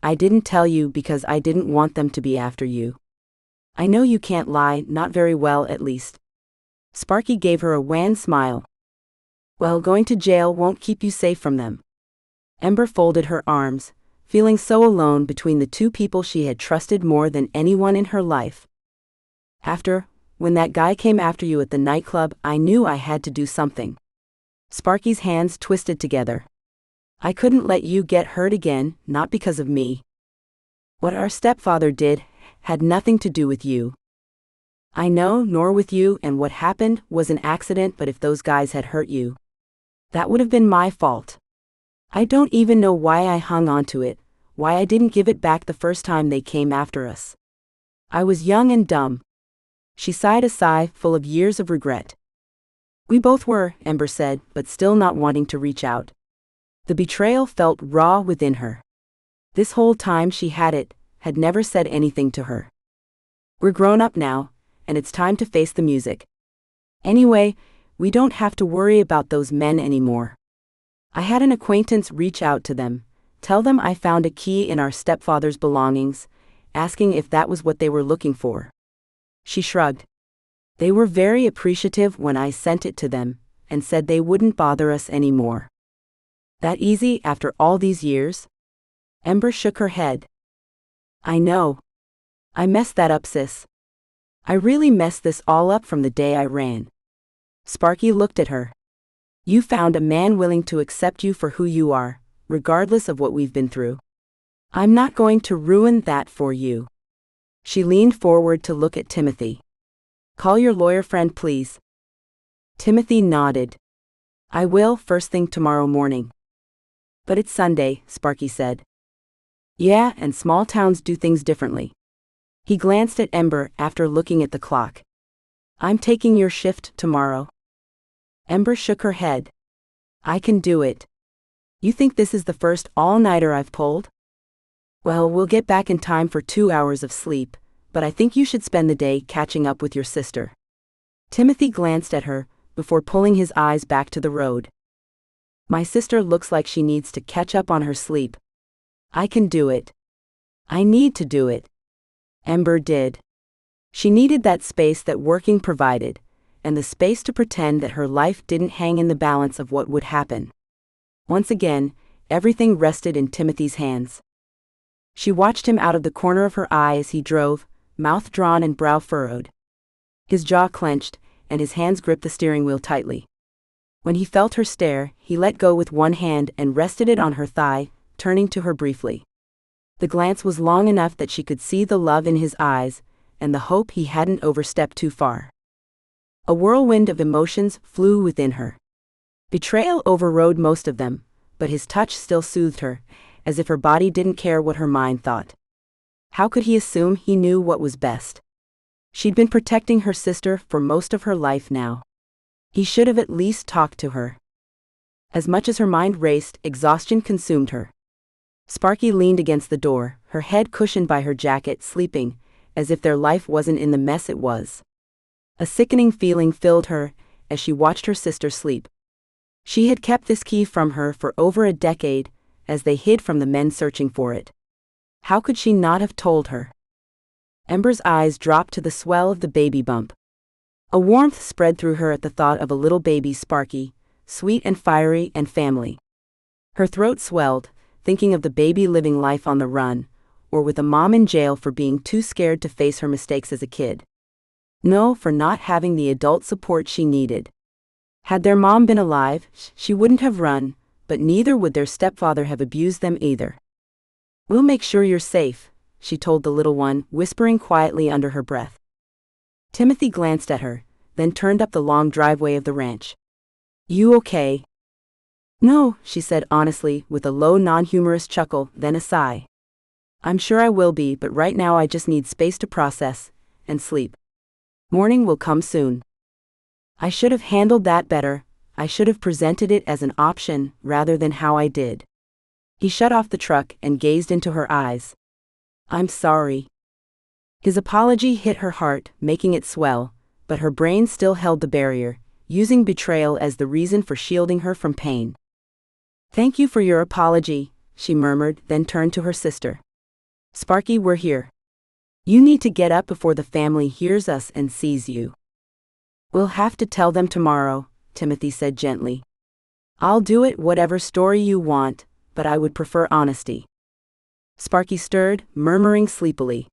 I didn't tell you because I didn't want them to be after you. I know you can't lie, not very well at least." Sparky gave her a wan smile. "Well, going to jail won't keep you safe from them." Ember folded her arms, feeling so alone between the two people she had trusted more than anyone in her life. When that guy came after you at the nightclub, I knew I had to do something. Sparky's hands twisted together. I couldn't let you get hurt again, not because of me. What our stepfather did had nothing to do with you. I know, nor with you, and what happened was an accident, but if those guys had hurt you, that would have been my fault. I don't even know why I hung on to it, why I didn't give it back the first time they came after us. I was young and dumb. She sighed a sigh full of years of regret. We both were, Ember said, but still not wanting to reach out. The betrayal felt raw within her. This whole time she had never said anything to her. We're grown up now, and it's time to face the music. Anyway, we don't have to worry about those men anymore. I had an acquaintance reach out to them, tell them I found a key in our stepfather's belongings, asking if that was what they were looking for. She shrugged. They were very appreciative when I sent it to them, and said they wouldn't bother us anymore. That easy after all these years? Ember shook her head. I know. I messed that up, sis. I really messed this all up from the day I ran. Sparky looked at her. You found a man willing to accept you for who you are, regardless of what we've been through. I'm not going to ruin that for you. She leaned forward to look at Timothy. Call your lawyer friend, please. Timothy nodded. I will, first thing tomorrow morning. But it's Sunday, Sparky said. Yeah, and small towns do things differently. He glanced at Ember after looking at the clock. I'm taking your shift tomorrow. Ember shook her head. I can do it. You think this is the first all-nighter I've pulled? Well, we'll get back in time for 2 hours of sleep, but I think you should spend the day catching up with your sister. Timothy glanced at her, before pulling his eyes back to the road. My sister looks like she needs to catch up on her sleep. I can do it. I need to do it. Ember did. She needed that space that working provided, and the space to pretend that her life didn't hang in the balance of what would happen. Once again, everything rested in Timothy's hands. She watched him out of the corner of her eye as he drove, mouth drawn and brow furrowed. His jaw clenched, and his hands gripped the steering wheel tightly. When he felt her stare, he let go with one hand and rested it on her thigh, turning to her briefly. The glance was long enough that she could see the love in his eyes, and the hope he hadn't overstepped too far. A whirlwind of emotions flew within her. Betrayal overrode most of them, but his touch still soothed her, as if her body didn't care what her mind thought. How could he assume he knew what was best? She'd been protecting her sister for most of her life now. He should have at least talked to her. As much as her mind raced, exhaustion consumed her. Sparky leaned against the door, her head cushioned by her jacket, sleeping, as if their life wasn't in the mess it was. A sickening feeling filled her as she watched her sister sleep. She had kept this key from her for over a decade, as they hid from the men searching for it. How could she not have told her? Ember's eyes dropped to the swell of the baby bump. A warmth spread through her at the thought of a little baby Sparky, sweet and fiery and family. Her throat swelled, thinking of the baby living life on the run, or with a mom in jail for being too scared to face her mistakes as a kid. No, for not having the adult support she needed. Had their mom been alive, she wouldn't have run, but neither would their stepfather have abused them either. We'll make sure you're safe, she told the little one, whispering quietly under her breath. Timothy glanced at her, then turned up the long driveway of the ranch. You okay? No, she said honestly, with a low non-humorous chuckle, then a sigh. I'm sure I will be, but right now I just need space to process, and sleep. Morning will come soon. I should have handled that better. I should have presented it as an option, rather than how I did. He shut off the truck and gazed into her eyes. I'm sorry. His apology hit her heart, making it swell, but her brain still held the barrier, using betrayal as the reason for shielding her from pain. Thank you for your apology, she murmured, then turned to her sister. Sparky, we're here. You need to get up before the family hears us and sees you. We'll have to tell them tomorrow, Timothy said gently. I'll do it whatever story you want, but I would prefer honesty. Sparky stirred, murmuring sleepily.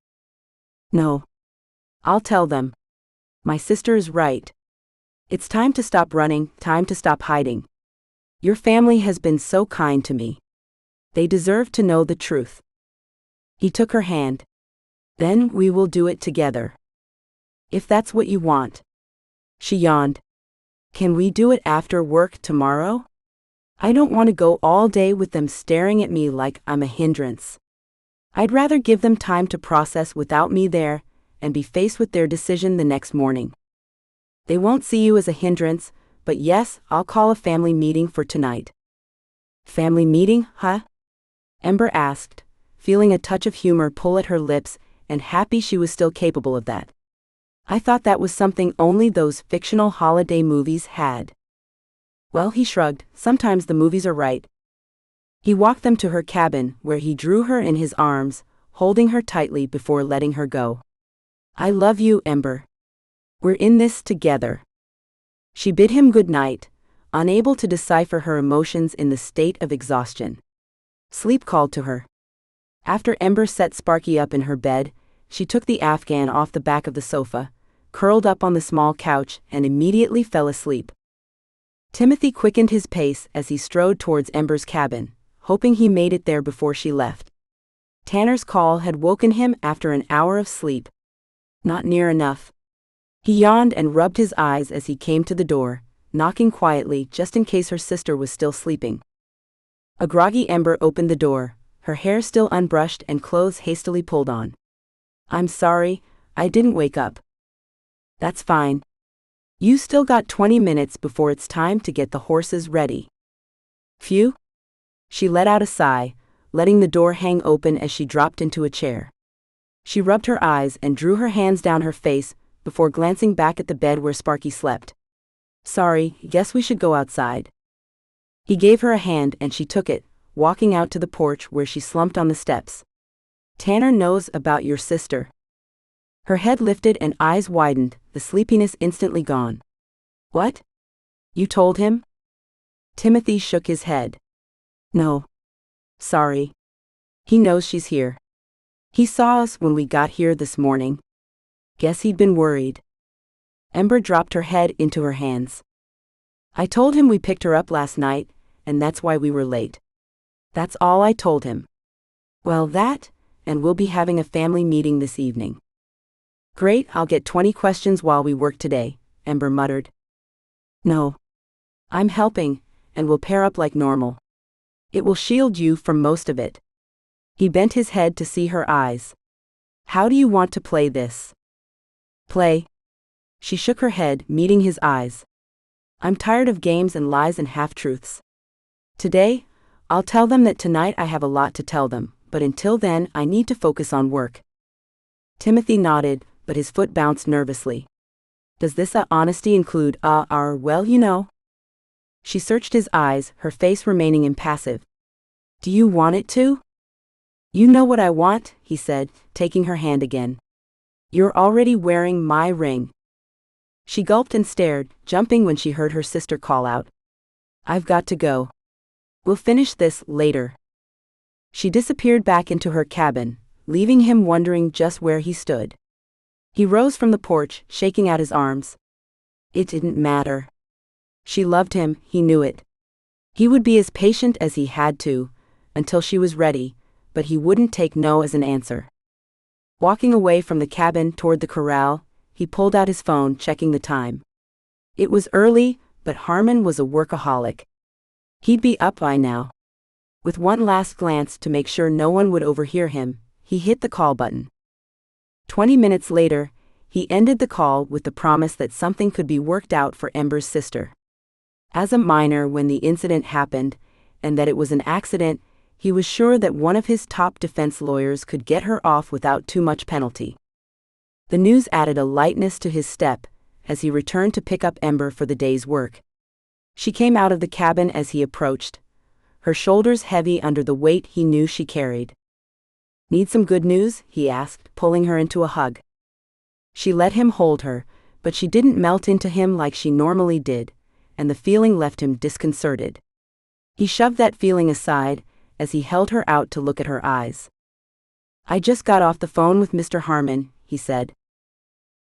No. I'll tell them. My sister is right. It's time to stop running, time to stop hiding. Your family has been so kind to me. They deserve to know the truth. He took her hand. Then we will do it together. If that's what you want. She yawned. Can we do it after work tomorrow? I don't want to go all day with them staring at me like I'm a hindrance. I'd rather give them time to process without me there and be faced with their decision the next morning. They won't see you as a hindrance, but yes, I'll call a family meeting for tonight. Family meeting, huh? Ember asked, feeling a touch of humor pull at her lips and happy she was still capable of that. I thought that was something only those fictional holiday movies had. Well, he shrugged, sometimes the movies are right. He walked them to her cabin, where he drew her in his arms, holding her tightly before letting her go. I love you, Ember. We're in this together. She bid him good night, unable to decipher her emotions in the state of exhaustion. Sleep called to her. After Ember set Sparky up in her bed, she took the Afghan off the back of the sofa, curled up on the small couch, and immediately fell asleep. Timothy quickened his pace as he strode towards Ember's cabin, hoping he made it there before she left. Tanner's call had woken him after an hour of sleep. Not near enough. He yawned and rubbed his eyes as he came to the door, knocking quietly just in case her sister was still sleeping. A groggy Ember opened the door, her hair still unbrushed and clothes hastily pulled on. I'm sorry, I didn't wake up. That's fine. You still got 20 minutes before it's time to get the horses ready. Phew? She let out a sigh, letting the door hang open as she dropped into a chair. She rubbed her eyes and drew her hands down her face before glancing back at the bed where Sparky slept. Sorry, guess we should go outside. He gave her a hand and she took it, walking out to the porch where she slumped on the steps. Tanner knows about your sister. Her head lifted and eyes widened, the sleepiness instantly gone. What? You told him? Timothy shook his head. No. Sorry. He knows she's here. He saw us when we got here this morning. Guess he'd been worried. Ember dropped her head into her hands. I told him we picked her up last night, and that's why we were late. That's all I told him. Well, that, and we'll be having a family meeting this evening. Great, I'll get 20 questions while we work today, Ember muttered. No. I'm helping, and we'll pair up like normal. It will shield you from most of it. He bent his head to see her eyes. How do you want to play this? Play. She shook her head, meeting his eyes. I'm tired of games and lies and half-truths. Today, I'll tell them that tonight I have a lot to tell them, but until then I need to focus on work. Timothy nodded, but his foot bounced nervously. Does this honesty include well, you know? She searched his eyes, her face remaining impassive. Do you want it to? You know what I want, he said, taking her hand again. You're already wearing my ring. She gulped and stared, jumping when she heard her sister call out. I've got to go. We'll finish this later. She disappeared back into her cabin, leaving him wondering just where he stood. He rose from the porch, shaking out his arms. It didn't matter. She loved him, he knew it. He would be as patient as he had to, until she was ready, but he wouldn't take no as an answer. Walking away from the cabin toward the corral, he pulled out his phone, checking the time. It was early, but Harmon was a workaholic. He'd be up by now. With one last glance to make sure no one would overhear him, he hit the call button. 20 minutes later, he ended the call with the promise that something could be worked out for Ember's sister. As a minor when the incident happened, and that it was an accident, he was sure that one of his top defense lawyers could get her off without too much penalty. The news added a lightness to his step as he returned to pick up Ember for the day's work. She came out of the cabin as he approached, her shoulders heavy under the weight he knew she carried. Need some good news? He asked, pulling her into a hug. She let him hold her, but she didn't melt into him like she normally did, and the feeling left him disconcerted. He shoved that feeling aside as he held her out to look at her eyes. I just got off the phone with Mr. Harmon, he said.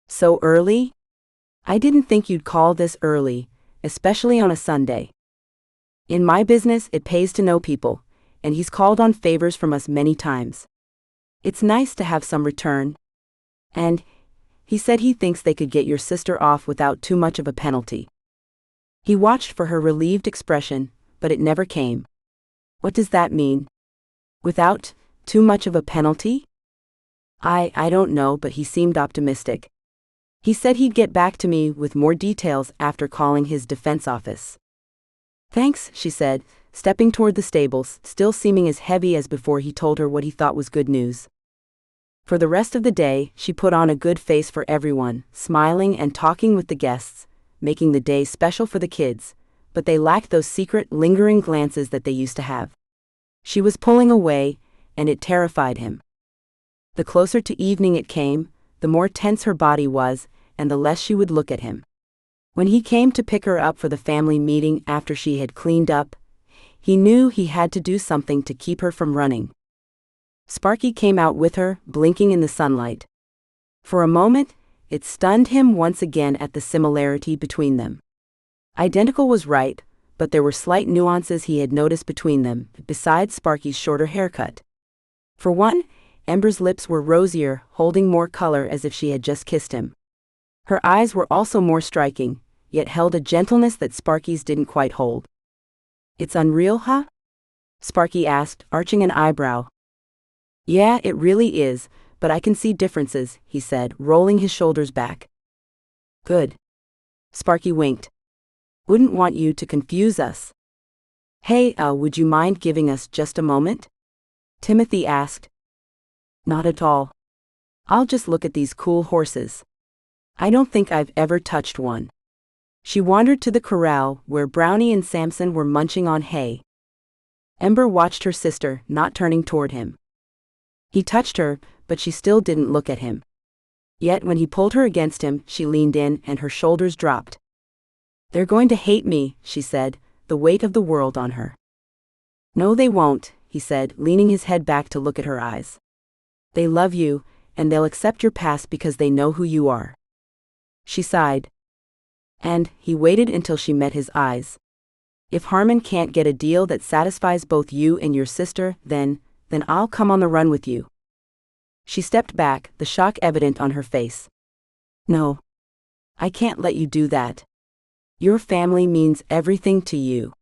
So early? I didn't think you'd call this early, especially on a Sunday. In my business, it pays to know people, and he's called on favors from us many times. It's nice to have some return. And he said he thinks they could get your sister off without too much of a penalty. He watched for her relieved expression, but it never came. What does that mean? Without too much of a penalty? I don't know, but he seemed optimistic. He said he'd get back to me with more details after calling his defense office. Thanks, she said, stepping toward the stables, still seeming as heavy as before he told her what he thought was good news. For the rest of the day, she put on a good face for everyone, smiling and talking with the guests, making the day special for the kids, but they lacked those secret, lingering glances that they used to have. She was pulling away, and it terrified him. The closer to evening it came, the more tense her body was, and the less she would look at him. When he came to pick her up for the family meeting after she had cleaned up, he knew he had to do something to keep her from running. Sparky came out with her, blinking in the sunlight. For a moment, it stunned him once again at the similarity between them. Identical was right, but there were slight nuances he had noticed between them, besides Sparky's shorter haircut. For one, Ember's lips were rosier, holding more color as if she had just kissed him. Her eyes were also more striking, yet held a gentleness that Sparky's didn't quite hold. It's unreal, huh? Sparky asked, arching an eyebrow. Yeah, it really is, but I can see differences, he said, rolling his shoulders back. Good. Sparky winked. Wouldn't want you to confuse us. Hey, would you mind giving us just a moment? Timothy asked. Not at all. I'll just look at these cool horses. I don't think I've ever touched one. She wandered to the corral where Brownie and Samson were munching on hay. Ember watched her sister, not turning toward him. He touched her, but she still didn't look at him. Yet when he pulled her against him, she leaned in and her shoulders dropped. They're going to hate me, she said, the weight of the world on her. No, they won't, he said, leaning his head back to look at her eyes. They love you, and they'll accept your past because they know who you are. She sighed. And he waited until she met his eyes. If Harmon can't get a deal that satisfies both you and your sister, then I'll come on the run with you. She stepped back, the shock evident on her face. No. I can't let you do that. Your family means everything to you.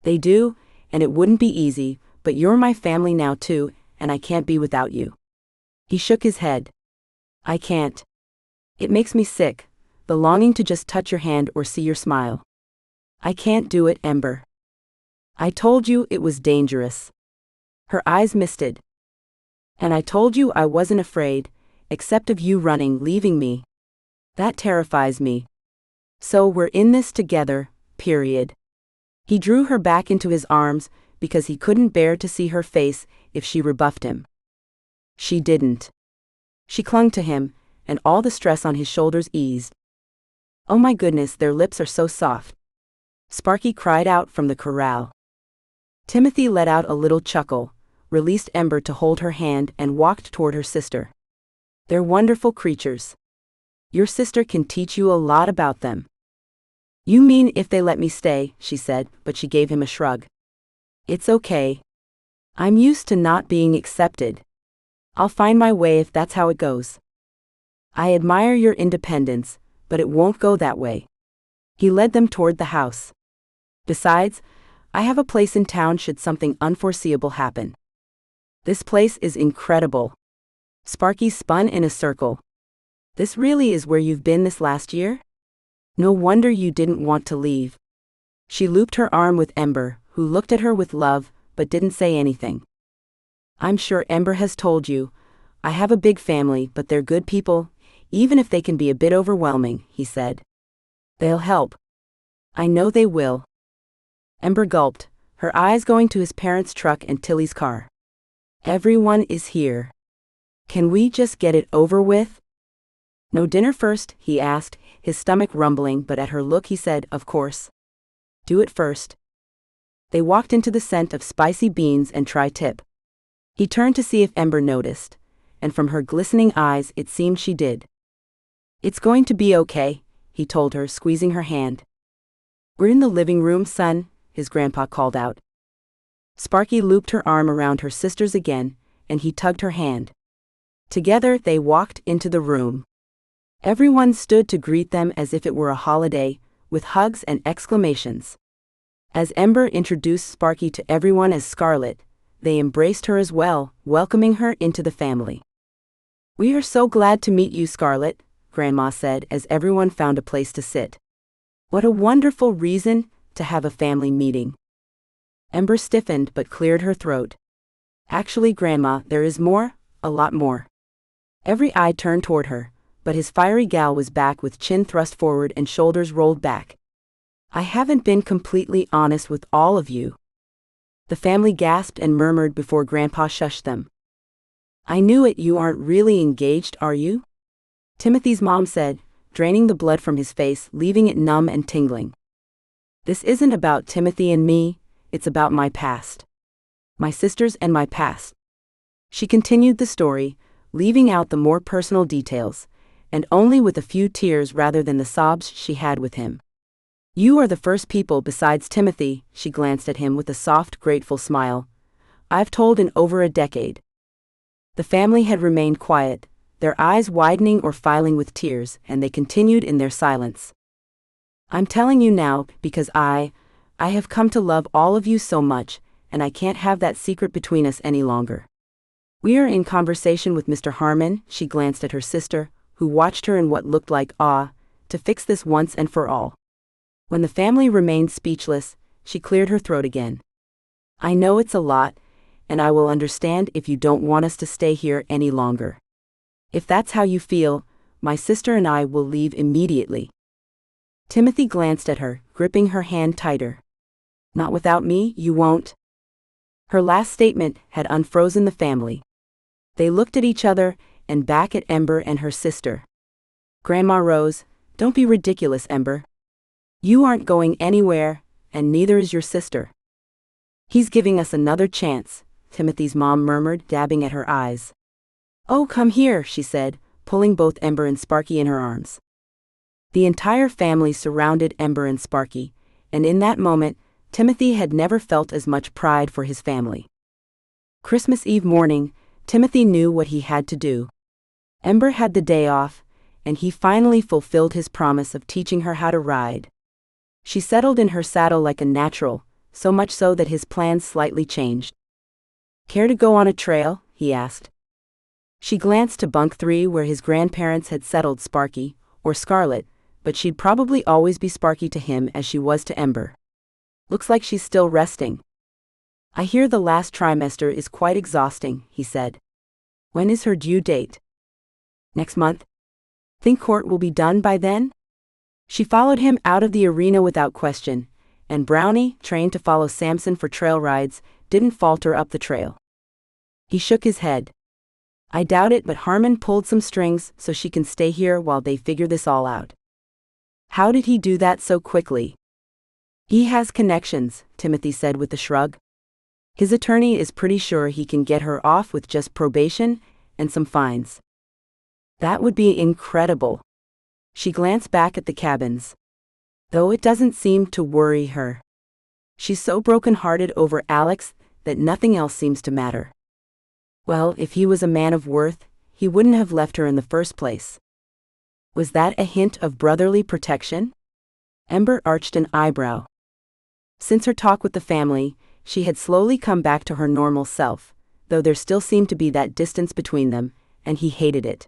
They do, and it wouldn't be easy, but you're my family now too, and I can't be without you. He shook his head. I can't. It makes me sick, the longing to just touch your hand or see your smile. I can't do it, Ember. I told you it was dangerous. Her eyes misted. And I told you I wasn't afraid, except of you running, leaving me. That terrifies me. So we're in this together, period. He drew her back into his arms because he couldn't bear to see her face if she rebuffed him. She didn't. She clung to him, and all the stress on his shoulders eased. Oh my goodness, their lips are so soft. Sparky cried out from the corral. Timothy let out a little chuckle, released Ember to hold her hand and walked toward her sister. They're wonderful creatures. Your sister can teach you a lot about them. You mean if they let me stay, she said, but she gave him a shrug. It's okay. I'm used to not being accepted. I'll find my way if that's how it goes. I admire your independence, but it won't go that way. He led them toward the house. Besides, I have a place in town should something unforeseeable happen. This place is incredible. Sparky spun in a circle. This really is where you've been this last year? No wonder you didn't want to leave. She looped her arm with Ember, who looked at her with love, but didn't say anything. I'm sure Ember has told you. I have a big family, but they're good people, even if they can be a bit overwhelming, he said. They'll help. I know they will. Ember gulped, her eyes going to his parents' truck and Tilly's car. Everyone is here. Can we just get it over with? No dinner first, he asked, his stomach rumbling, but at her look he said, of course. Do it first. They walked into the scent of spicy beans and tri-tip. He turned to see if Ember noticed, and from her glistening eyes it seemed she did. It's going to be okay, he told her, squeezing her hand. We're in the living room, son, his grandpa called out. Sparky looped her arm around her sister's again, and he tugged her hand. Together they walked into the room. Everyone stood to greet them as if it were a holiday, with hugs and exclamations. As Ember introduced Sparky to everyone as Scarlet, they embraced her as well, welcoming her into the family. "We are so glad to meet you, Scarlet," Grandma said as everyone found a place to sit. "What a wonderful reason to have a family meeting." Ember stiffened but cleared her throat. "Actually, Grandma, there is more, a lot more." Every eye turned toward her, but his fiery gal was back with chin thrust forward and shoulders rolled back. "I haven't been completely honest with all of you." The family gasped and murmured before Grandpa shushed them. "I knew it, you aren't really engaged, are you?" Timothy's mom said, draining the blood from his face, leaving it numb and tingling. "This isn't about Timothy and me, it's about my past. My sisters and my past." She continued the story, leaving out the more personal details, and only with a few tears rather than the sobs she had with him. "You are the first people besides Timothy," she glanced at him with a soft, grateful smile, "I've told in over a decade." The family had remained quiet, their eyes widening or filling with tears, and they continued in their silence. "I'm telling you now because I have come to love all of you so much, and I can't have that secret between us any longer. We are in conversation with Mr. Harmon," she glanced at her sister, who watched her in what looked like awe, "to fix this once and for all." When the family remained speechless, she cleared her throat again. "I know it's a lot, and I will understand if you don't want us to stay here any longer. If that's how you feel, my sister and I will leave immediately." Timothy glanced at her, gripping her hand tighter. "Not without me, you won't." Her last statement had unfrozen the family. They looked at each other, and back at Ember and her sister. Grandma rose. "Don't be ridiculous, Ember. You aren't going anywhere, and neither is your sister." "He's giving us another chance," Timothy's mom murmured, dabbing at her eyes. "Oh, come here," she said, pulling both Ember and Sparky in her arms. The entire family surrounded Ember and Sparky, and in that moment, Timothy had never felt as much pride for his family. Christmas Eve morning, Timothy knew what he had to do. Ember had the day off, and he finally fulfilled his promise of teaching her how to ride. She settled in her saddle like a natural, so much so that his plans slightly changed. "Care to go on a trail?" he asked. She glanced to bunk 3 where his grandparents had settled Sparky, or Scarlet, but she'd probably always be Sparky to him as she was to Ember. "Looks like she's still resting." "I hear the last trimester is quite exhausting," he said. "When is her due date?" "Next month. Think court will be done by then?" She followed him out of the arena without question, and Brownie, trained to follow Samson for trail rides, didn't falter up the trail. He shook his head. "I doubt it, but Harmon pulled some strings so she can stay here while they figure this all out." "How did he do that so quickly?" "He has connections," Timothy said with a shrug. "His attorney is pretty sure he can get her off with just probation and some fines." "That would be incredible." She glanced back at the cabins. "Though it doesn't seem to worry her. She's so broken-hearted over Alex that nothing else seems to matter." Well, if he was a man of worth, he wouldn't have left her in the first place. Was that a hint of brotherly protection? Ember arched an eyebrow. Since her talk with the family, she had slowly come back to her normal self, though there still seemed to be that distance between them, and he hated it.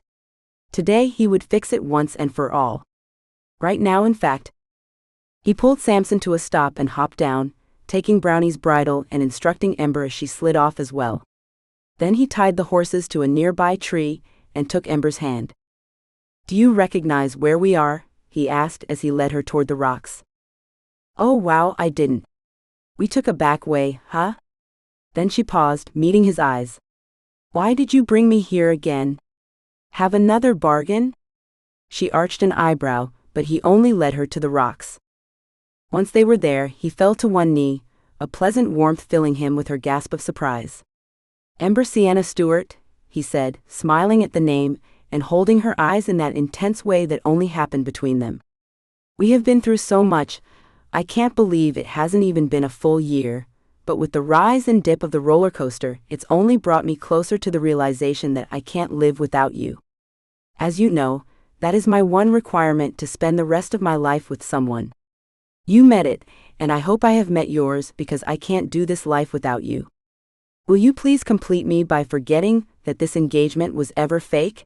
Today he would fix it once and for all. Right now, in fact. He pulled Samson to a stop and hopped down, taking Brownie's bridle and instructing Ember as she slid off as well. Then he tied the horses to a nearby tree and took Ember's hand. "Do you recognize where we are?" he asked as he led her toward the rocks. "Oh wow, I didn't. We took a back way, huh?" Then she paused, meeting his eyes. "Why did you bring me here again? Have another bargain?" She arched an eyebrow, but he only led her to the rocks. Once they were there, he fell to one knee, a pleasant warmth filling him with her gasp of surprise. "Ember Sienna Stewart," he said, smiling at the name and holding her eyes in that intense way that only happened between them. "We have been through so much. I can't believe it hasn't even been a full year, but with the rise and dip of the roller coaster, it's only brought me closer to the realization that I can't live without you. As you know, that is my one requirement to spend the rest of my life with someone. You met it, and I hope I have met yours because I can't do this life without you. Will you please complete me by forgetting that this engagement was ever fake?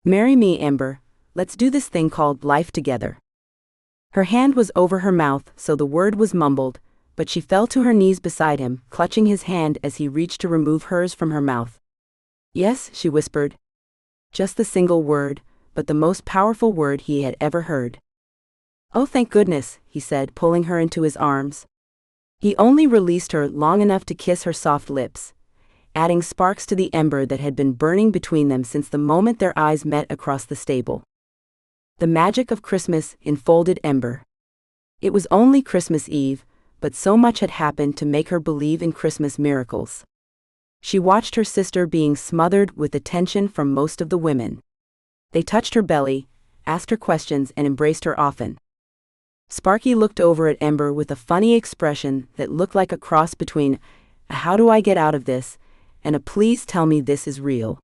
Marry me, Ember. Let's do this thing called life together. Her hand was over her mouth, so the word was mumbled, but she fell to her knees beside him, clutching his hand as he reached to remove hers from her mouth. Yes, she whispered. Just the single word, but the most powerful word he had ever heard. Oh, thank goodness, he said, pulling her into his arms. He only released her long enough to kiss her soft lips, adding sparks to the ember that had been burning between them since the moment their eyes met across the stable. The magic of Christmas enfolded Ember. It was only Christmas Eve, but so much had happened to make her believe in Christmas miracles. She watched her sister being smothered with attention from most of the women. They touched her belly, asked her questions, and embraced her often. Sparky looked over at Ember with a funny expression that looked like a cross between a "how do I get out of this" and a "please tell me this is real."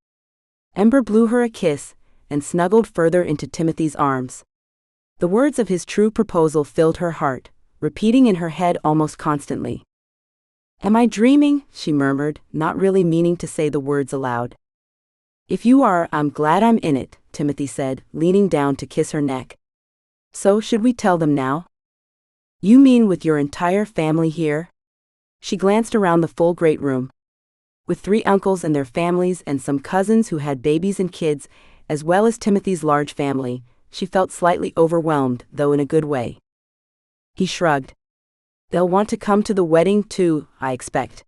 Ember blew her a kiss and snuggled further into Timothy's arms. The words of his true proposal filled her heart, repeating in her head almost constantly. Am I dreaming? She murmured, not really meaning to say the words aloud. If you are, I'm glad I'm in it, Timothy said, leaning down to kiss her neck. So should we tell them now? You mean with your entire family here? She glanced around the full great room. With 3 uncles and their families and some cousins who had babies and kids, as well as Timothy's large family, she felt slightly overwhelmed, though in a good way. He shrugged. They'll want to come to the wedding too, I expect.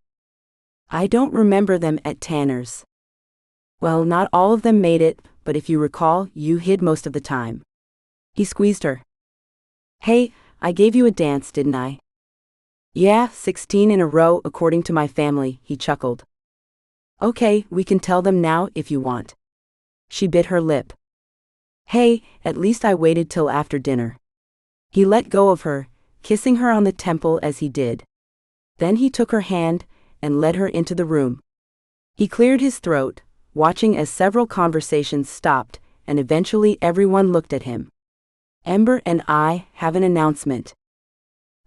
I don't remember them at Tanner's. Well, not all of them made it, but if you recall, you hid most of the time. He squeezed her. Hey, I gave you a dance, didn't I? Yeah, 16 in a row according to my family, he chuckled. Okay, we can tell them now if you want. She bit her lip. Hey, at least I waited till after dinner. He let go of her, kissing her on the temple as he did. Then he took her hand and led her into the room. He cleared his throat, watching as several conversations stopped, and eventually everyone looked at him. Ember and I have an announcement.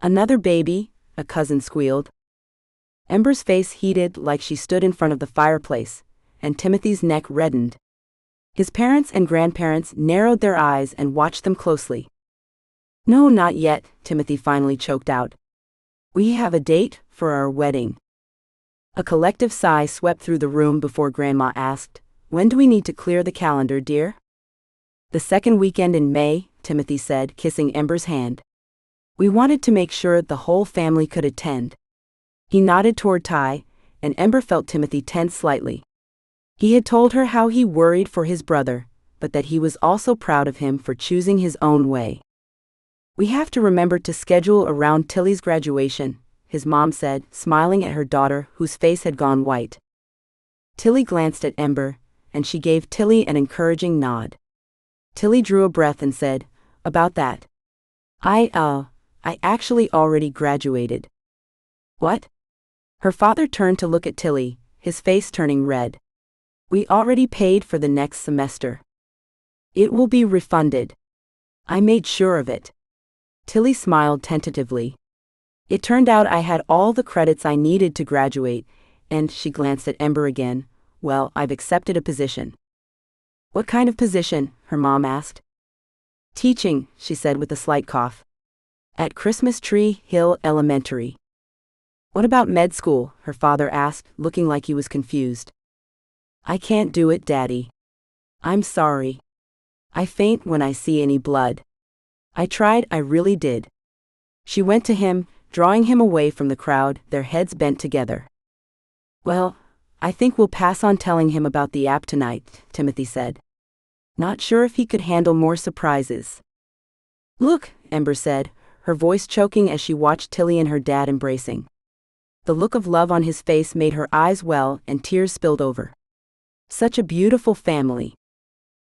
Another baby, a cousin squealed. Ember's face heated like she stood in front of the fireplace, and Timothy's neck reddened. His parents and grandparents narrowed their eyes and watched them closely. No, not yet, Timothy finally choked out. We have a date for our wedding. A collective sigh swept through the room before Grandma asked, When do we need to clear the calendar, dear? The second weekend in May, Timothy said, kissing Ember's hand. We wanted to make sure the whole family could attend. He nodded toward Ty, and Ember felt Timothy tense slightly. He had told her how he worried for his brother, but that he was also proud of him for choosing his own way. We have to remember to schedule around Tilly's graduation, his mom said, smiling at her daughter whose face had gone white. Tilly glanced at Ember, and she gave Tilly an encouraging nod. Tilly drew a breath and said, About that. I actually already graduated. What? Her father turned to look at Tilly, his face turning red. We already paid for the next semester. It will be refunded. I made sure of it. Tilly smiled tentatively. It turned out I had all the credits I needed to graduate, and she glanced at Ember again. Well, I've accepted a position. What kind of position? Her mom asked. Teaching, she said with a slight cough. At Christmas Tree Hill Elementary. What about med school? Her father asked, looking like he was confused. I can't do it, Daddy. I'm sorry. I faint when I see any blood. I tried, I really did. She went to him, drawing him away from the crowd, their heads bent together. Well, I think we'll pass on telling him about the app tonight, Timothy said. Not sure if he could handle more surprises. Look, Ember said, her voice choking as she watched Tilly and her dad embracing. The look of love on his face made her eyes well and tears spilled over. Such a beautiful family.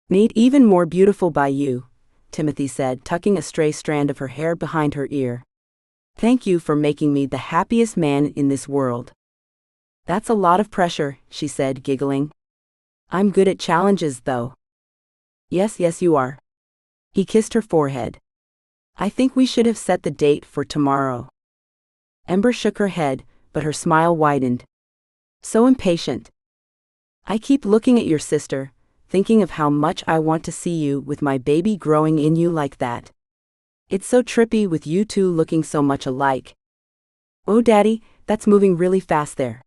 Made even more beautiful by you, Timothy said, tucking a stray strand of her hair behind her ear. Thank you for making me the happiest man in this world. That's a lot of pressure, she said, giggling. I'm good at challenges, though. Yes, you are. He kissed her forehead. I think we should have set the date for tomorrow. Ember shook her head, but her smile widened. So impatient. I keep looking at your sister, thinking of how much I want to see you with my baby growing in you like that. It's so trippy with you two looking so much alike. Oh, Daddy, that's moving really fast there.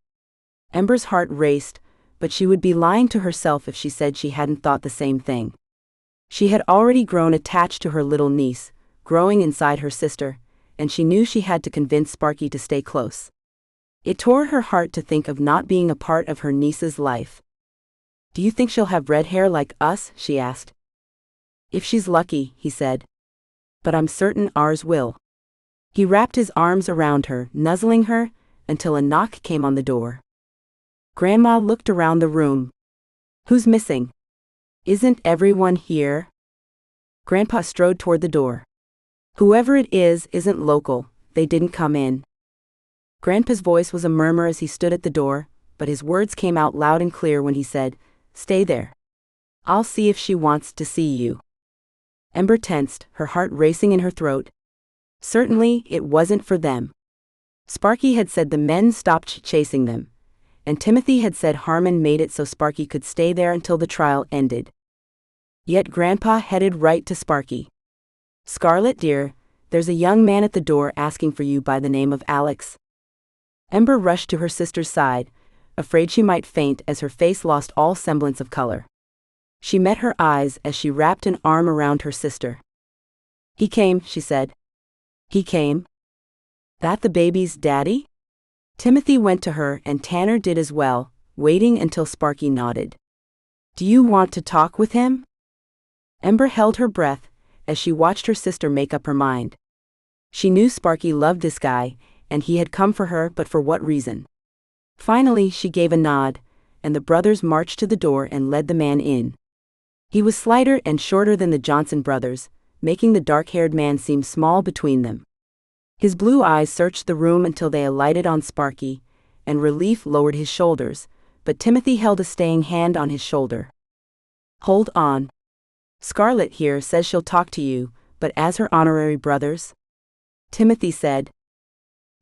Ember's heart raced, but she would be lying to herself if she said she hadn't thought the same thing. She had already grown attached to her little niece, growing inside her sister, and she knew she had to convince Sparky to stay close. It tore her heart to think of not being a part of her niece's life. Do you think she'll have red hair like us? She asked. If she's lucky, he said. But I'm certain ours will. He wrapped his arms around her, nuzzling her, until a knock came on the door. Grandma looked around the room. Who's missing? Isn't everyone here? Grandpa strode toward the door. Whoever it is isn't local, they didn't come in. Grandpa's voice was a murmur as he stood at the door, but his words came out loud and clear when he said, Stay there. I'll see if she wants to see you. Ember tensed, her heart racing in her throat. Certainly, it wasn't for them. Sparky had said the men stopped chasing them, and Timothy had said Harmon made it so Sparky could stay there until the trial ended. Yet Grandpa headed right to Sparky. Scarlet, dear, there's a young man at the door asking for you by the name of Alex. Ember rushed to her sister's side, afraid she might faint as her face lost all semblance of color. She met her eyes as she wrapped an arm around her sister. He came, she said. He came? That the baby's daddy? Timothy went to her and Tanner did as well, waiting until Sparky nodded. Do you want to talk with him? Ember held her breath as she watched her sister make up her mind. She knew Sparky loved this guy, and he had come for her, but for what reason? Finally, she gave a nod, and the brothers marched to the door and led the man in. He was slighter and shorter than the Johnson brothers, making the dark-haired man seem small between them. His blue eyes searched the room until they alighted on Sparky, and relief lowered his shoulders, but Timothy held a staying hand on his shoulder. Hold on. Scarlet here says she'll talk to you, but as her honorary brothers? Timothy said.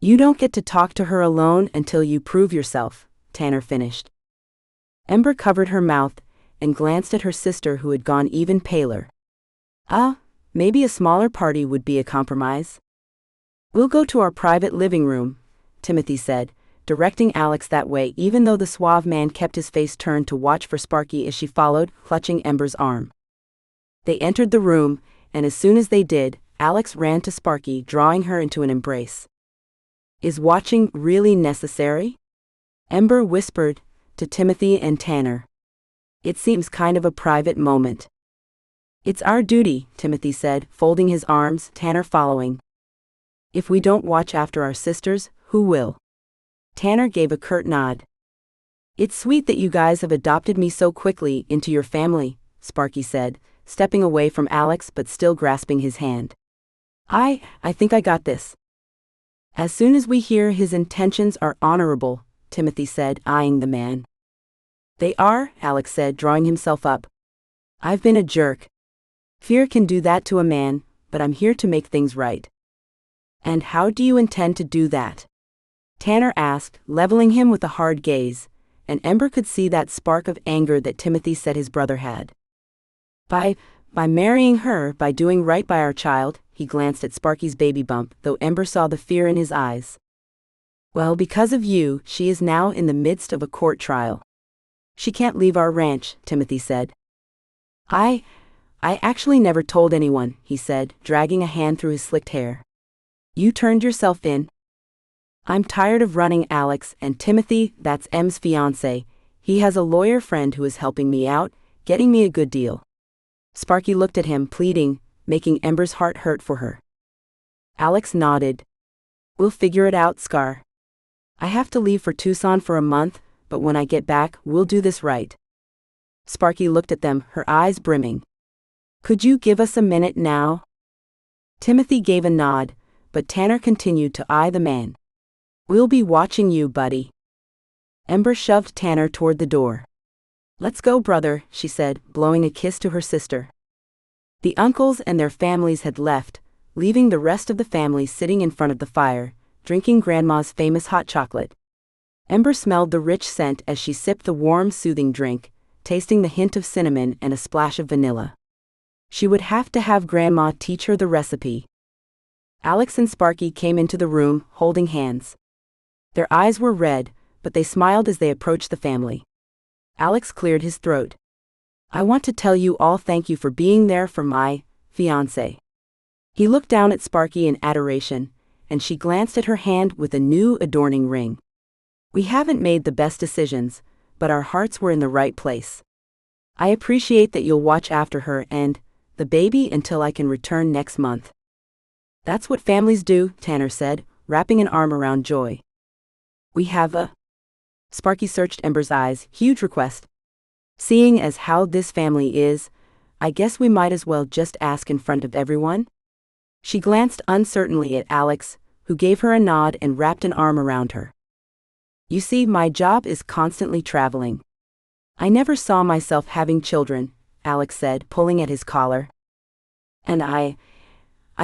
You don't get to talk to her alone until you prove yourself, Tanner finished. Ember covered her mouth and glanced at her sister who had gone even paler. Maybe a smaller party would be a compromise. We'll go to our private living room, Timothy said, directing Alex that way even though the suave man kept his face turned to watch for Sparky as she followed, clutching Ember's arm. They entered the room, and as soon as they did, Alex ran to Sparky, drawing her into an embrace. Is watching really necessary? Ember whispered to Timothy and Tanner. It seems kind of a private moment. It's our duty, Timothy said, folding his arms, Tanner following. If we don't watch after our sisters, who will? Tanner gave a curt nod. It's sweet that you guys have adopted me so quickly into your family, Sparky said, stepping away from Alex but still grasping his hand. I think I got this. As soon as we hear his intentions are honorable, Timothy said, eyeing the man. They are, Alex said, drawing himself up. I've been a jerk. Fear can do that to a man, but I'm here to make things right. And how do you intend to do that? Tanner asked, leveling him with a hard gaze, and Ember could see that spark of anger that Timothy said his brother had. By marrying her, by doing right by our child, he glanced at Sparky's baby bump, though Ember saw the fear in his eyes. Well, because of you, she is now in the midst of a court trial. She can't leave our ranch, Timothy said. I actually never told anyone, he said, dragging a hand through his slicked hair. You turned yourself in? I'm tired of running, Alex, and Timothy, that's Em's fiancé. He has a lawyer friend who is helping me out, getting me a good deal. Sparky looked at him, pleading, making Ember's heart hurt for her. Alex nodded. We'll figure it out, Scar. I have to leave for Tucson for a month, but when I get back, we'll do this right. Sparky looked at them, her eyes brimming. Could you give us a minute now? Timothy gave a nod, but Tanner continued to eye the man. "We'll be watching you, buddy." Ember shoved Tanner toward the door. "Let's go, brother," she said, blowing a kiss to her sister. The uncles and their families had left, leaving the rest of the family sitting in front of the fire, drinking Grandma's famous hot chocolate. Ember smelled the rich scent as she sipped the warm, soothing drink, tasting the hint of cinnamon and a splash of vanilla. She would have to have Grandma teach her the recipe. Alex and Sparky came into the room, holding hands. Their eyes were red, but they smiled as they approached the family. Alex cleared his throat. "I want to tell you all thank you for being there for my fiancé." He looked down at Sparky in adoration, and she glanced at her hand with a new adorning ring. "We haven't made the best decisions, but our hearts were in the right place. I appreciate that you'll watch after her and the baby until I can return next month." "That's what families do," Tanner said, wrapping an arm around Joy. "We have a..." Sparky searched Ember's eyes. "Huge request. Seeing as how this family is, I guess we might as well just ask in front of everyone?" She glanced uncertainly at Alex, who gave her a nod and wrapped an arm around her. "You see, my job is constantly traveling. I never saw myself having children," Alex said, pulling at his collar. "And I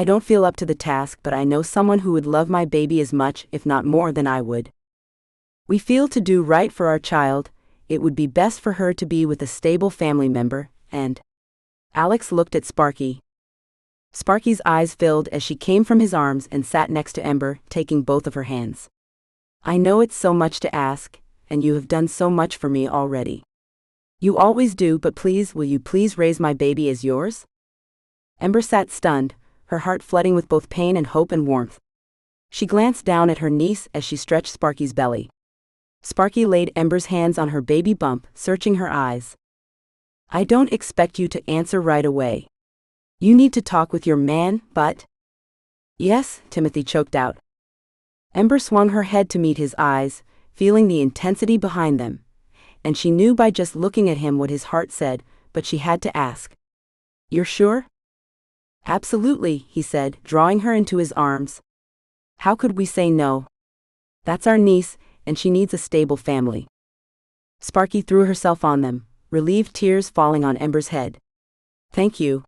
don't feel up to the task, but I know someone who would love my baby as much, if not more, than I would. We feel to do right for our child, it would be best for her to be with a stable family member, and..." Alex looked at Sparky. Sparky's eyes filled as she came from his arms and sat next to Ember, taking both of her hands. "I know it's so much to ask, and you have done so much for me already. You always do, but please, will you please raise my baby as yours?" Ember sat stunned, her heart flooding with both pain and hope and warmth. She glanced down at her niece as she stretched Sparky's belly. Sparky laid Ember's hands on her baby bump, searching her eyes. "I don't expect you to answer right away. You need to talk with your man, but..." "Yes," Timothy choked out. Ember swung her head to meet his eyes, feeling the intensity behind them, and she knew by just looking at him what his heart said, but she had to ask. "You're sure?" "Absolutely," he said, drawing her into his arms. "How could we say no? That's our niece, and she needs a stable family." Sparky threw herself on them, relieved tears falling on Ember's head. "Thank you.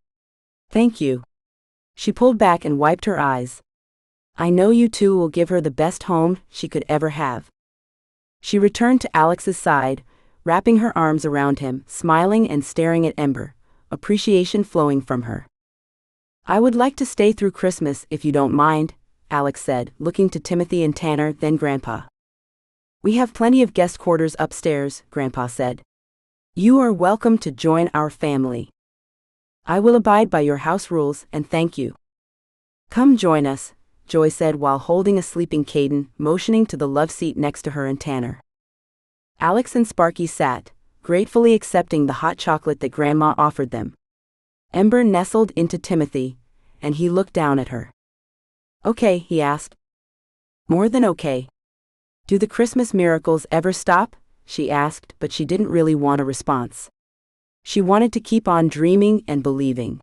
Thank you." She pulled back and wiped her eyes. "I know you two will give her the best home she could ever have." She returned to Alex's side, wrapping her arms around him, smiling and staring at Ember, appreciation flowing from her. "I would like to stay through Christmas if you don't mind," Alex said, looking to Timothy and Tanner, then Grandpa. "We have plenty of guest quarters upstairs," Grandpa said. "You are welcome to join our family. I will abide by your house rules and thank you." "Come join us," Joy said while holding a sleeping Caden, motioning to the love seat next to her and Tanner. Alex and Sparky sat, gratefully accepting the hot chocolate that Grandma offered them. Ember nestled into Timothy, and he looked down at her. "Okay," he asked. "More than okay. Do the Christmas miracles ever stop?" she asked, but she didn't really want a response. She wanted to keep on dreaming and believing.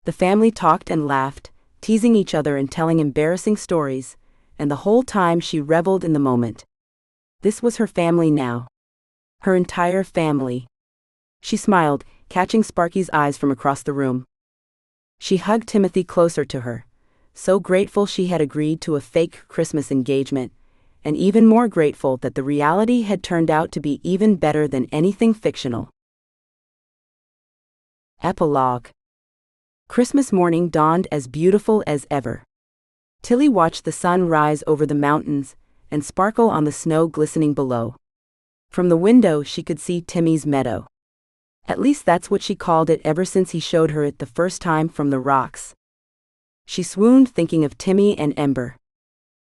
The family talked and laughed, teasing each other and telling embarrassing stories, and the whole time she reveled in the moment. This was her family now. Her entire family. She smiled, catching Sparky's eyes from across the room. She hugged Timothy closer to her, so grateful she had agreed to a fake Christmas engagement, and even more grateful that the reality had turned out to be even better than anything fictional. Epilogue. Christmas morning dawned as beautiful as ever. Tilly watched the sun rise over the mountains and sparkle on the snow glistening below. From the window she could see Timmy's meadow. At least that's what she called it ever since he showed her it the first time from the rocks. She swooned thinking of Timmy and Ember.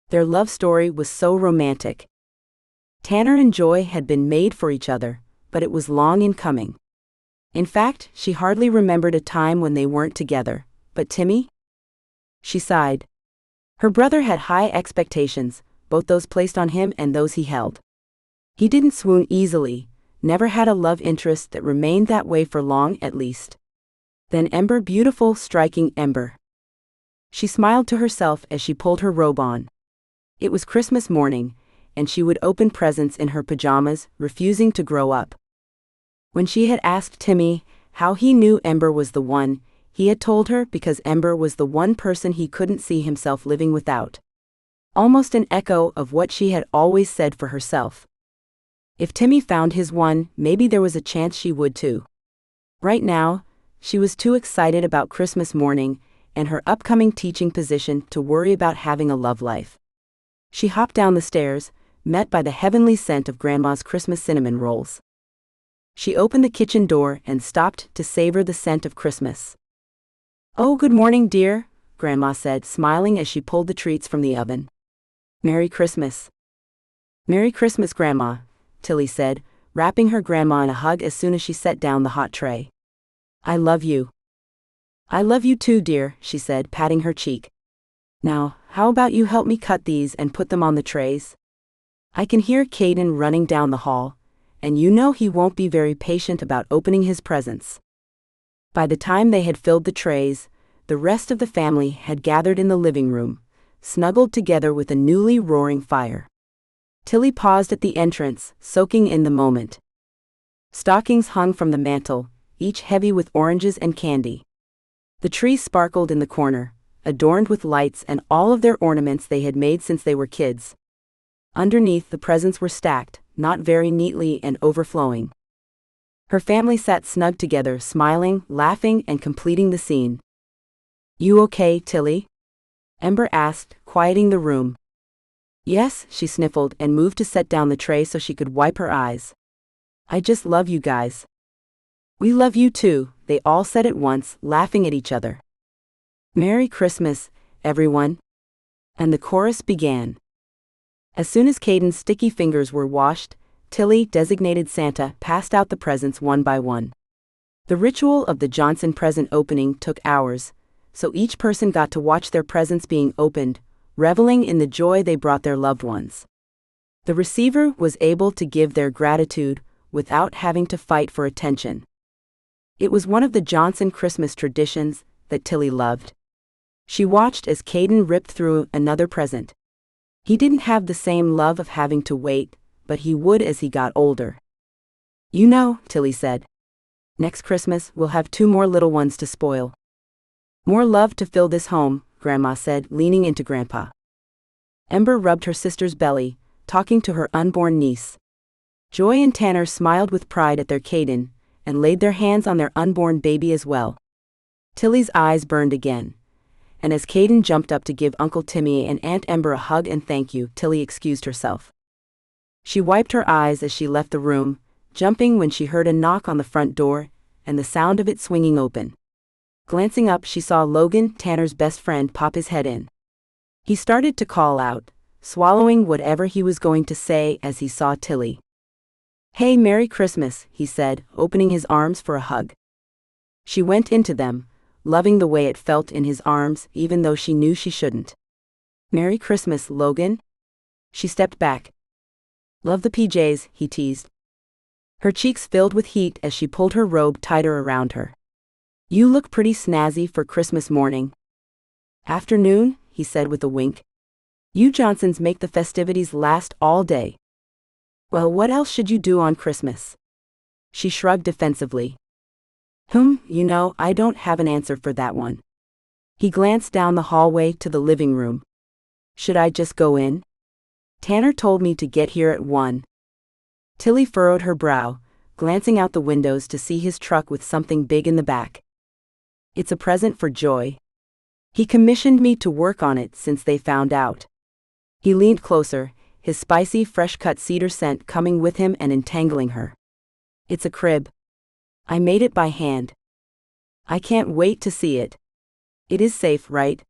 Their love story was so romantic. Tanner and Joy had been made for each other, but it was long in coming. In fact, she hardly remembered a time when they weren't together. But Timmy? She sighed. Her brother had high expectations, both those placed on him and those he held. He didn't swoon easily, never had a love interest that remained that way for long at least. Then Ember, beautiful, striking Ember. She smiled to herself as she pulled her robe on. It was Christmas morning, and she would open presents in her pajamas, refusing to grow up. When she had asked Timmy how he knew Ember was the one, he had told her because Ember was the one person he couldn't see himself living without. Almost an echo of what she had always said for herself. If Timmy found his one, maybe there was a chance she would too. Right now, she was too excited about Christmas morning and her upcoming teaching position to worry about having a love life. She hopped down the stairs, met by the heavenly scent of Grandma's Christmas cinnamon rolls. She opened the kitchen door and stopped to savor the scent of Christmas. "Oh, good morning, dear," Grandma said, smiling as she pulled the treats from the oven. "Merry Christmas." "Merry Christmas, Grandma," Tilly said, wrapping her grandma in a hug as soon as she set down the hot tray. "I love you." "I love you too, dear," she said, patting her cheek. "Now, how about you help me cut these and put them on the trays?" I can hear Caden running down the hall, and you know he won't be very patient about opening his presents. By the time they had filled the trays, the rest of the family had gathered in the living room, snuggled together with a newly roaring fire. Tilly paused at the entrance, soaking in the moment. Stockings hung from the mantel, each heavy with oranges and candy. The tree sparkled in the corner, adorned with lights and all of their ornaments they had made since they were kids. Underneath, the presents were stacked, not very neatly and overflowing. Her family sat snug together, smiling, laughing, and completing the scene. "You okay, Tilly?" Ember asked, quieting the room. "Yes," she sniffled and moved to set down the tray so she could wipe her eyes. "I just love you guys." "We love you too," they all said at once, laughing at each other. "Merry Christmas, everyone." And the chorus began. As soon as Caden's sticky fingers were washed, Tilly, designated Santa, passed out the presents one by one. The ritual of the Johnson present opening took hours, so each person got to watch their presents being opened, reveling in the joy they brought their loved ones. The receiver was able to give their gratitude without having to fight for attention. It was one of the Johnson Christmas traditions that Tilly loved. She watched as Caden ripped through another present. He didn't have the same love of having to wait, but he would as he got older. "You know," Tilly said, "next Christmas we'll have 2 more little ones to spoil." "More love to fill this home," Grandma said, leaning into Grandpa. Ember rubbed her sister's belly, talking to her unborn niece. Joy and Tanner smiled with pride at their Caden, and laid their hands on their unborn baby as well. Tilly's eyes burned again, and as Caden jumped up to give Uncle Timmy and Aunt Ember a hug and thank you, Tilly excused herself. She wiped her eyes as she left the room, jumping when she heard a knock on the front door, and the sound of it swinging open. Glancing up, she saw Logan, Tanner's best friend, pop his head in. He started to call out, swallowing whatever he was going to say as he saw Tilly. "Hey, Merry Christmas," he said, opening his arms for a hug. She went into them, loving the way it felt in his arms, even though she knew she shouldn't. "Merry Christmas, Logan." She stepped back. "Love the PJs," he teased. Her cheeks filled with heat as she pulled her robe tighter around her. "You look pretty snazzy for Christmas morning." "Afternoon," he said with a wink. "You Johnsons make the festivities last all day." "Well, what else should you do on Christmas?" She shrugged defensively. You know, I don't have an answer for that one." He glanced down the hallway to the living room. "Should I just go in? Tanner told me to get here at 1. Tilly furrowed her brow, glancing out the windows to see his truck with something big in the back. "It's a present for Joy. He commissioned me to work on it since they found out." He leaned closer, his spicy, fresh-cut cedar scent coming with him and entangling her. "It's a crib. I made it by hand. I can't wait to see it. It is safe, right?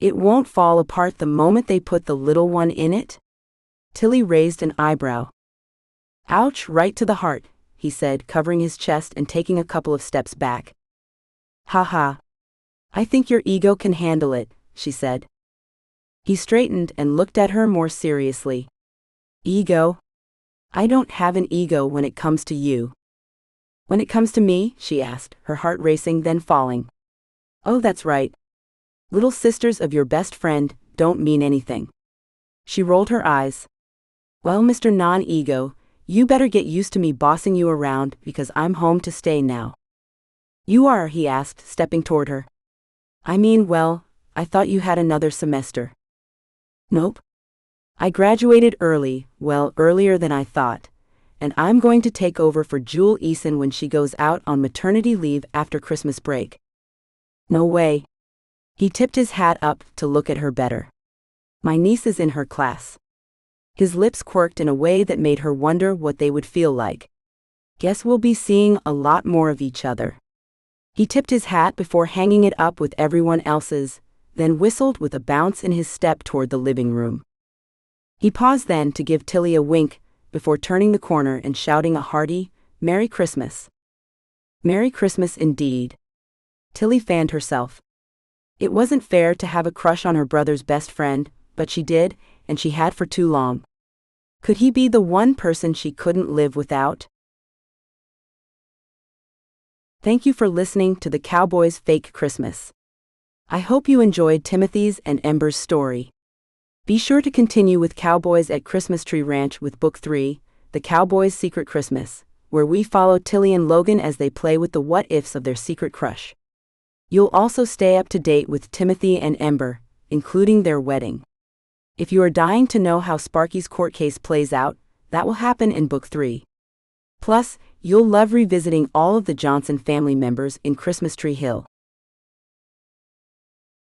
It won't fall apart the moment they put the little one in it?" Tilly raised an eyebrow. "Ouch, right to the heart," he said, covering his chest and taking a couple of steps back. "Ha ha. I think your ego can handle it," she said. He straightened and looked at her more seriously. "Ego? I don't have an ego when it comes to you." "When it comes to me?" she asked, her heart racing then falling. "Oh, that's right. Little sisters of your best friend don't mean anything. She rolled her eyes. Well, Mr. Non-Ego, you better get used to me bossing you around because I'm home to stay now. You are, he asked, stepping toward her. I mean, well, I thought you had another semester. Nope. I graduated early, well, earlier than I thought, and I'm going to take over for Jewel Eason when she goes out on maternity leave after Christmas break. No way. He tipped his hat up to look at her better. My niece is in her class. His lips quirked in a way that made her wonder what they would feel like. Guess we'll be seeing a lot more of each other. He tipped his hat before hanging it up with everyone else's, then whistled with a bounce in his step toward the living room. He paused then to give Tilly a wink before turning the corner and shouting a hearty, Merry Christmas. Merry Christmas indeed. Tilly fanned herself. It wasn't fair to have a crush on her brother's best friend, but she did, and she had for too long. Could he be the one person she couldn't live without? Thank you for listening to the Cowboy's Fake Christmas. I hope you enjoyed Timothy's and Ember's story. Be sure to continue with Cowboys at Christmas Tree Ranch with Book 3, The Cowboy's Secret Christmas, where we follow Tilly and Logan as they play with the what-ifs of their secret crush. You'll also stay up to date with Timothy and Ember, including their wedding. If you are dying to know how Sparky's court case plays out, that will happen in Book 3. Plus, you'll love revisiting all of the Johnson family members in Christmas Tree Hill.